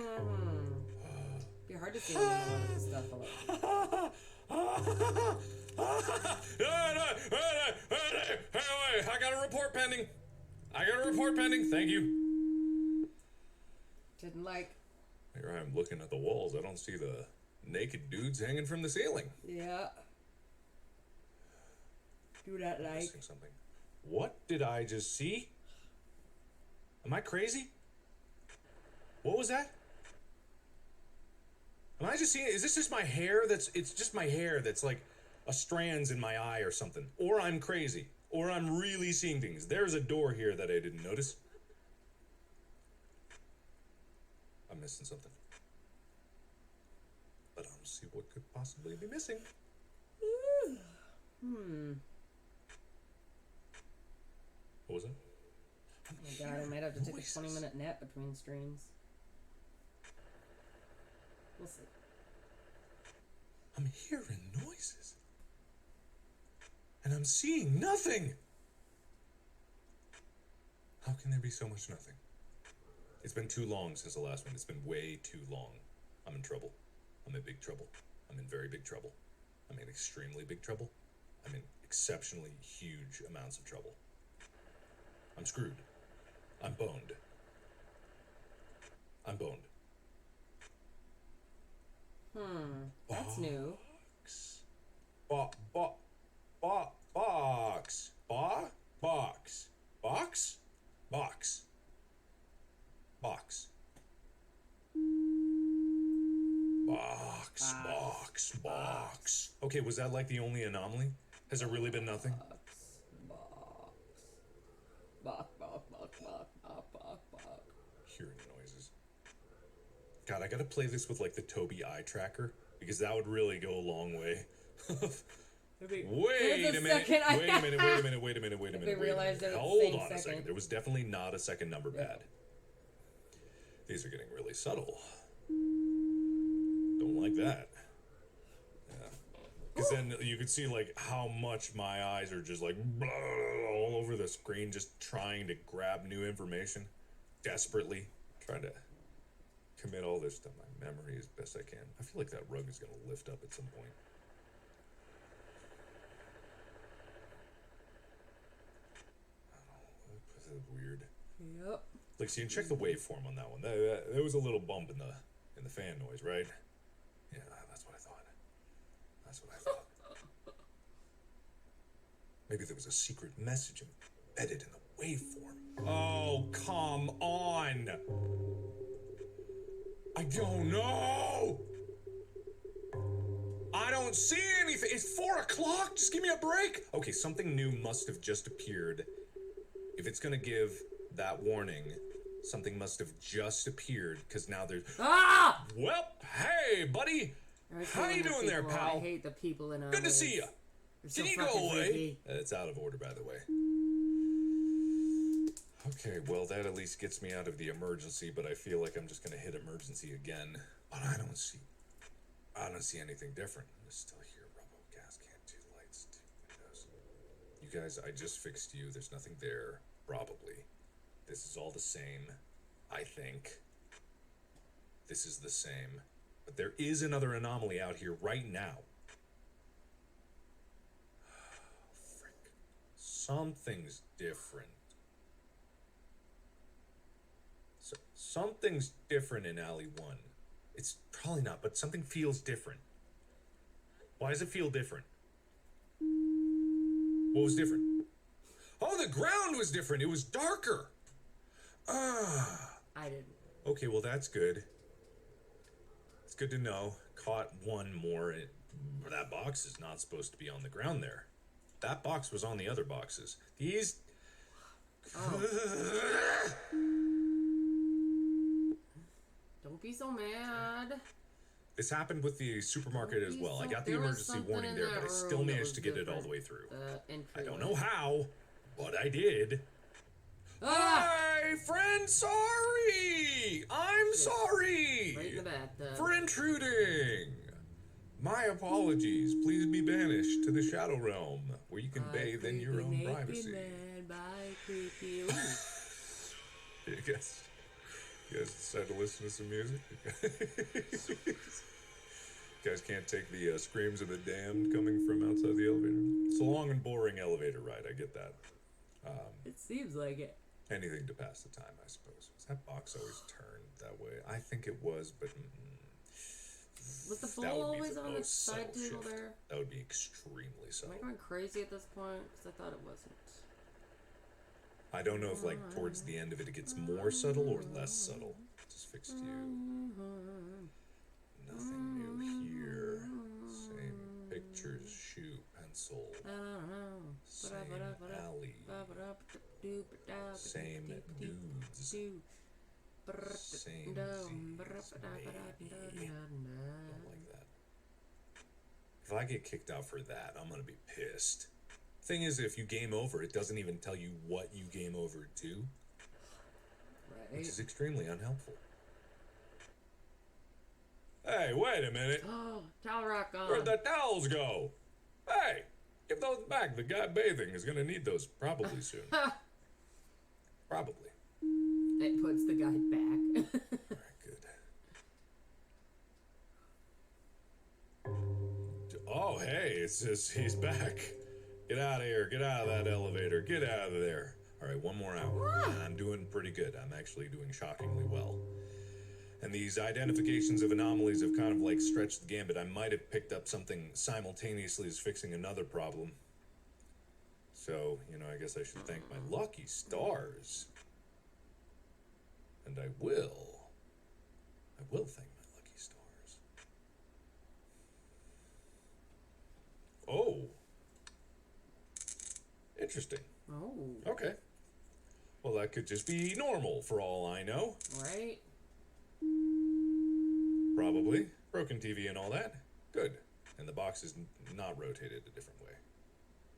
Be hard to see when you know all this stuff alone. I got a report pending. Thank you. Didn't like. Here I'm looking at the walls. I don't see the naked dudes hanging from the ceiling. Yeah. Do that like. Missing something. What did I just see? Am I crazy? What was that? Am I just seeing? Is this just my hair? It's just my hair that's like a strands in my eye or something. Or I'm crazy. Or I'm really seeing things. There's a door here that I didn't notice. I'm missing something. But I don't see what could possibly be missing. What was it? Oh my God, I might have to take a 20-minute nap between streams. We'll see. I'm hearing noises. And I'm seeing nothing. How can there be so much nothing? It's been too long since the last one. It's been way too long. I'm in trouble. I'm in big trouble. I'm in very big trouble. I'm in extremely big trouble. I'm in exceptionally huge amounts of trouble. I'm screwed. I'm boned. I'm boned. That's new. Box. Box. Okay, was that like the only anomaly? Has there really been nothing? Box. Hearing noises. God, I gotta play this with like the Tobii eye tracker because that would really go a long way. Wait a minute. They realized that it's the Hold same on a second. second. There was definitely not a second number pad. These are getting really subtle. Don't like that. Yeah. Because then you could see like how much my eyes are just like blah, all over the screen, just trying to grab new information, desperately trying to commit all this to my memory as best I can. I feel like that rug is going to lift up at some point. This is weird. Yep. Like, so you can check the waveform on that one. There was a little bump in the fan noise, right? Yeah, that's what I thought. Maybe there was a secret message embedded in the waveform. Oh, come on! I don't know! I don't see anything! It's 4 o'clock! Just give me a break! Okay, something new must have just appeared. If it's gonna give that warning, something must have just appeared, because now there's... Ah! Well, hey, buddy! How you doing there, pal? I hate the people in Good to see you. So Can you go away? It's out of order, by the way. Okay, well, that at least gets me out of the emergency, but I feel like I'm just gonna hit emergency again. But I don't see anything different. I still hear Robo gas can, 2 lights, 2 windows. You guys, I just fixed you. There's nothing there. Probably. This is all the same. I think. This is the same. But there is another anomaly out here right now. Frick. Something's different. Something's different in Alley 1. It's probably not, but something feels different. Why does it feel different? What was different? Oh, the ground was different. It was darker. I didn't. Okay, well, that's good. It's good to know. Caught one more. That box is not supposed to be on the ground there. That box was on the other boxes. These... Don't be so mad. This happened with the supermarket as well. I got the emergency warning there, but I still managed to get it all the way through. I don't know how, but I did. Hi, friend, sorry! I'm sorry! Right in the bathtub. For intruding! My apologies. Please be banished to the Shadow Realm, where you can bathe in your own privacy. You guys decide to listen to some music? You guys can't take the screams of the damned coming from outside the elevator? It's a long and boring elevator ride, I get that. It seems like it. Anything to pass the time, I suppose. Was that box always turned that way? I think it was, but... Was the that bowl would be always the on the most side subtle table shift. there? That would be extremely Am subtle. I going crazy at this point? Because I thought it wasn't. I don't know if, like, towards the end of it, it gets more subtle or less subtle. Just fixed you. Nothing new here. Same pictures, shoe, pencil. Same alley. Same dudes. Same Z's, maybe. Don't like that. If I get kicked out for that, I'm gonna be pissed. Thing is, if you game over, it doesn't even tell you what you game over to. Right. Which is extremely unhelpful. Hey, wait a minute. Oh, towel rack on. Where'd the towels go? Hey, give those back. The guy bathing is gonna need those probably soon. Probably. It puts the guy back. Alright, good. Oh, hey, it's just, he's back. Get out of here. Get out of that elevator. Get out of there. Alright, 1 more hour. And I'm doing pretty good. I'm actually doing shockingly well. And these identifications of anomalies have kind of like stretched the gambit. I might have picked up something simultaneously as fixing another problem. So, you know, I guess I should thank my lucky stars. And I will thank my lucky stars. Oh. Interesting. Oh. Okay. Well, that could just be normal for all I know. Right? Probably. Broken TV and all that. Good. And the box is not rotated a different way.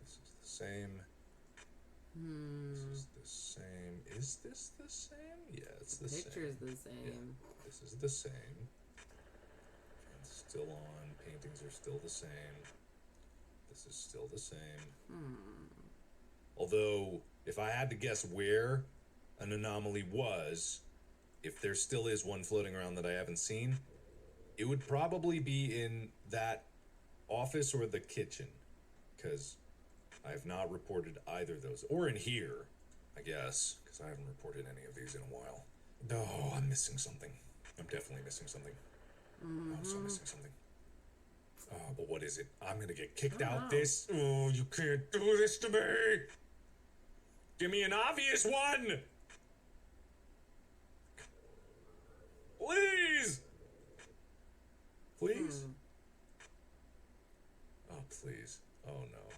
This is the same. This is the same. Is this the same? Yeah, it's the same. Picture's the same. Yeah, this is the same. Fans still on. Paintings are still the same. This is still the same. Although, if I had to guess where an anomaly was, if there still is one floating around that I haven't seen, it would probably be in that office or the kitchen, because I have not reported either of those. Or in here, I guess, because I haven't reported any of these in a while. Oh, I'm missing something. I'm definitely missing something. I'm so missing something. Oh, but what is it? I'm gonna get kicked out this. Oh, you can't do this to me! Give me an obvious one! Please! Please? Oh, please. Oh, no.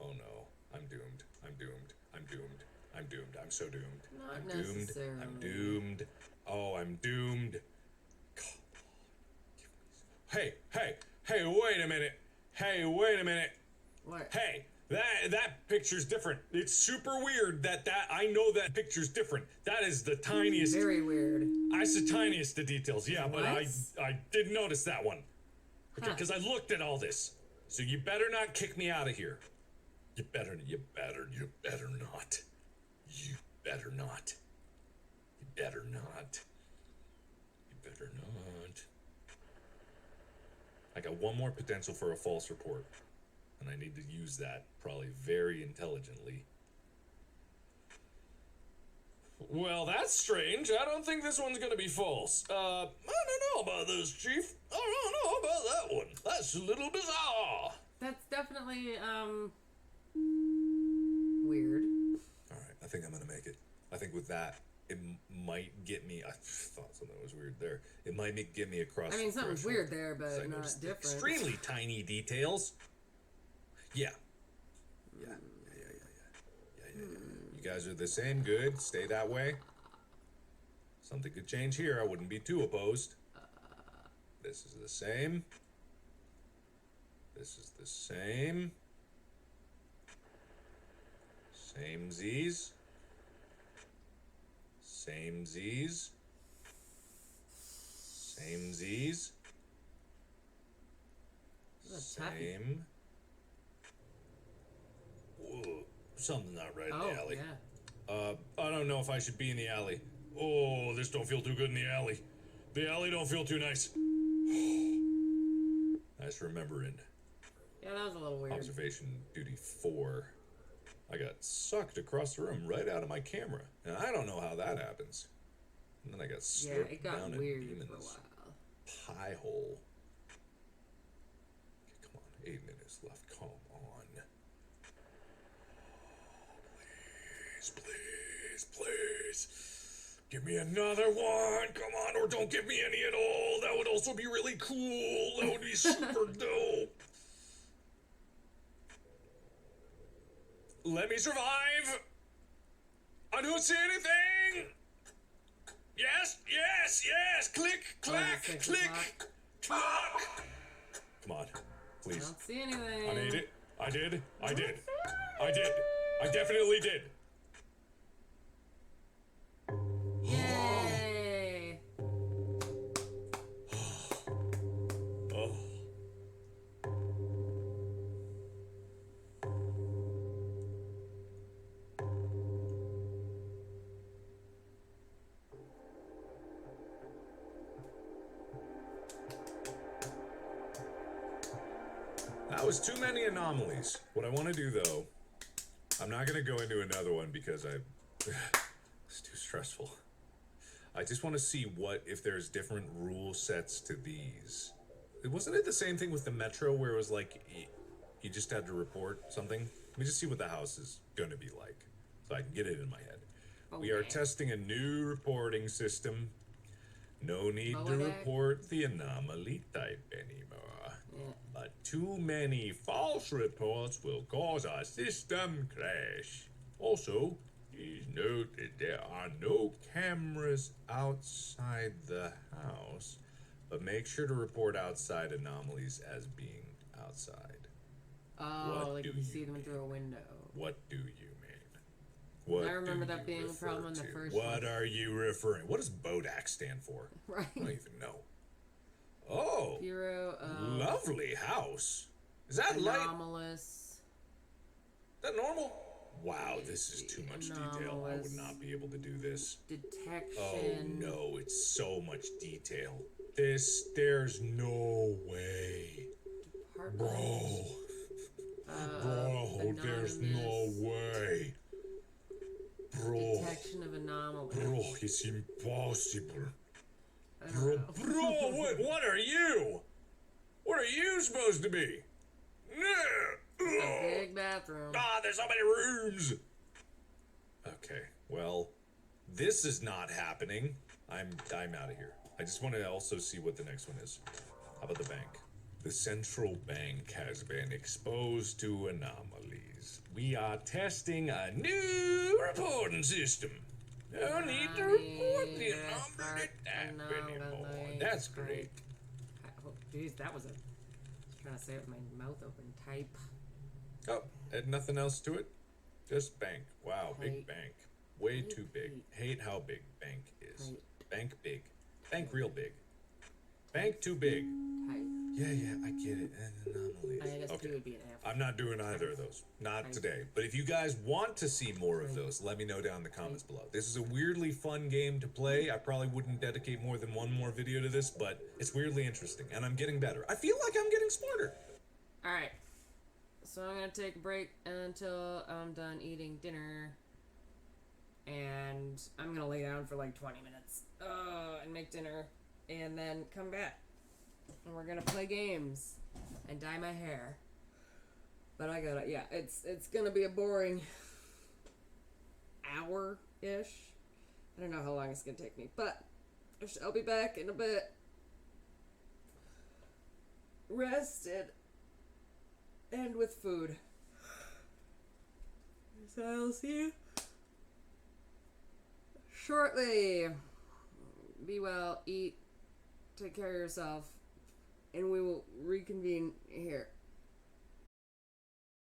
Oh, no. I'm doomed. I'm doomed. I'm doomed. I'm doomed. I'm so doomed. Not I'm doomed. necessarily. I'm doomed. Oh, I'm doomed. Come on. Hey, wait a minute. Hey, wait a minute. What? Hey, That picture's different. It's super weird that I know that picture's different. That is the tiniest. Very weird. That's the tiniest of details. Yeah, but What? I did notice that one. Okay, because I looked at all this. So you better not kick me out of here. You better not. You better not. You better not. You better not. I got one more potential for a false report, and I need to use that probably very intelligently. Well, that's strange. I don't think this one's gonna be false. I don't know about this, Chief. I don't know about that one. That's a little bizarre. That's definitely, weird. Alright, I think I'm gonna make it. I think with that, it might get me. I thought something was weird there. It might get me across. I mean, something's threshold, weird there, but 'cause I not noticed different. Extremely tiny details. Yeah. Yeah. You guys are the same. Good. Stay that way. Something could change here. I wouldn't be too opposed. This is the same. This is the same. Same Z's. Same Z's. Same Z's. Same. Whoa, something's not right in the alley. Yeah. I don't know if I should be in the alley. Oh, this don't feel too good in the alley. The alley don't feel too nice. Nice remembering. Yeah, that was a little weird. Observation duty 4. I got sucked across the room right out of my camera. And I don't know how that happens. And then I got slurped it got down a weird demon's for a while. pie hole. Okay, come on. 8 minutes left. Come on. Please. Give me another one. Come on. Or don't give me any at all. That would also be really cool. That would be super dope. Let me survive. I don't see anything. Yes. Click, clack, click, clack. Come on, please. I don't see anything. I made it. I did. I definitely did. Yay! Oh. That was too many anomalies. What I want to do, though, I'm not going to go into another one because it's too stressful. I just want to see if there's different rule sets to these. Wasn't it the same thing with the Metro where it was like you just had to report something? Let me just see what the house is going to be like so I can get it in my head. Okay. We are testing a new reporting system. No need to Holodeck? report the anomaly type anymore. But too many false reports will cause our system crash. Also, please note that there are no cameras outside the house, but make sure to report outside anomalies as being outside. Oh, like you see them through a window. What do you mean? What I remember do that you being a refer problem in the to? first What one. are you referring? What does BODAC stand for? Right. I don't even know. Oh, Bureau of lovely house. Is that light? Anomalous. Is that normal? Wow, this is too much detail. I would not be able to do this. Detection. Oh no, it's so much detail. There's no way. Bro. Bro, there's no way. Bro. Detection of anomalies. Bro, it's impossible. I don't Bro, know. what are you? What are you supposed to be? No. A big bathroom. Ah, there's so many rooms. Okay, well, this is not happening. I'm out of here. I just want to also see what the next one is. How about the bank? The central bank has been exposed to anomalies. We are testing a new reporting system. No need to report the anomaly type anymore. That's great. Oh, geez, that was a. I was trying to say it with my mouth open. Type. Oh, and nothing else to it? Just bank. Wow, big bank. Way too big. Hate how big bank is. Bank big. Bank real big. Bank too big. Yeah, I get it. Anomalies. I guess Okay. two would be an F. I'm not doing either of those. Not today. But if you guys want to see more of those, let me know down in the comments below. This is a weirdly fun game to play. I probably wouldn't dedicate more than one more video to this, but it's weirdly interesting, and I'm getting better. I feel like I'm getting smarter. Alright. So I'm gonna take a break until I'm done eating dinner. And I'm gonna lay down for like 20 minutes. And make dinner. And then come back. And we're gonna play games. And dye my hair. But I gotta, yeah, it's gonna be a boring hour-ish. I don't know how long it's gonna take me. But I'll be back in a bit. Rested. And with food. So I'll see you shortly. Be well, eat, take care of yourself, and we will reconvene here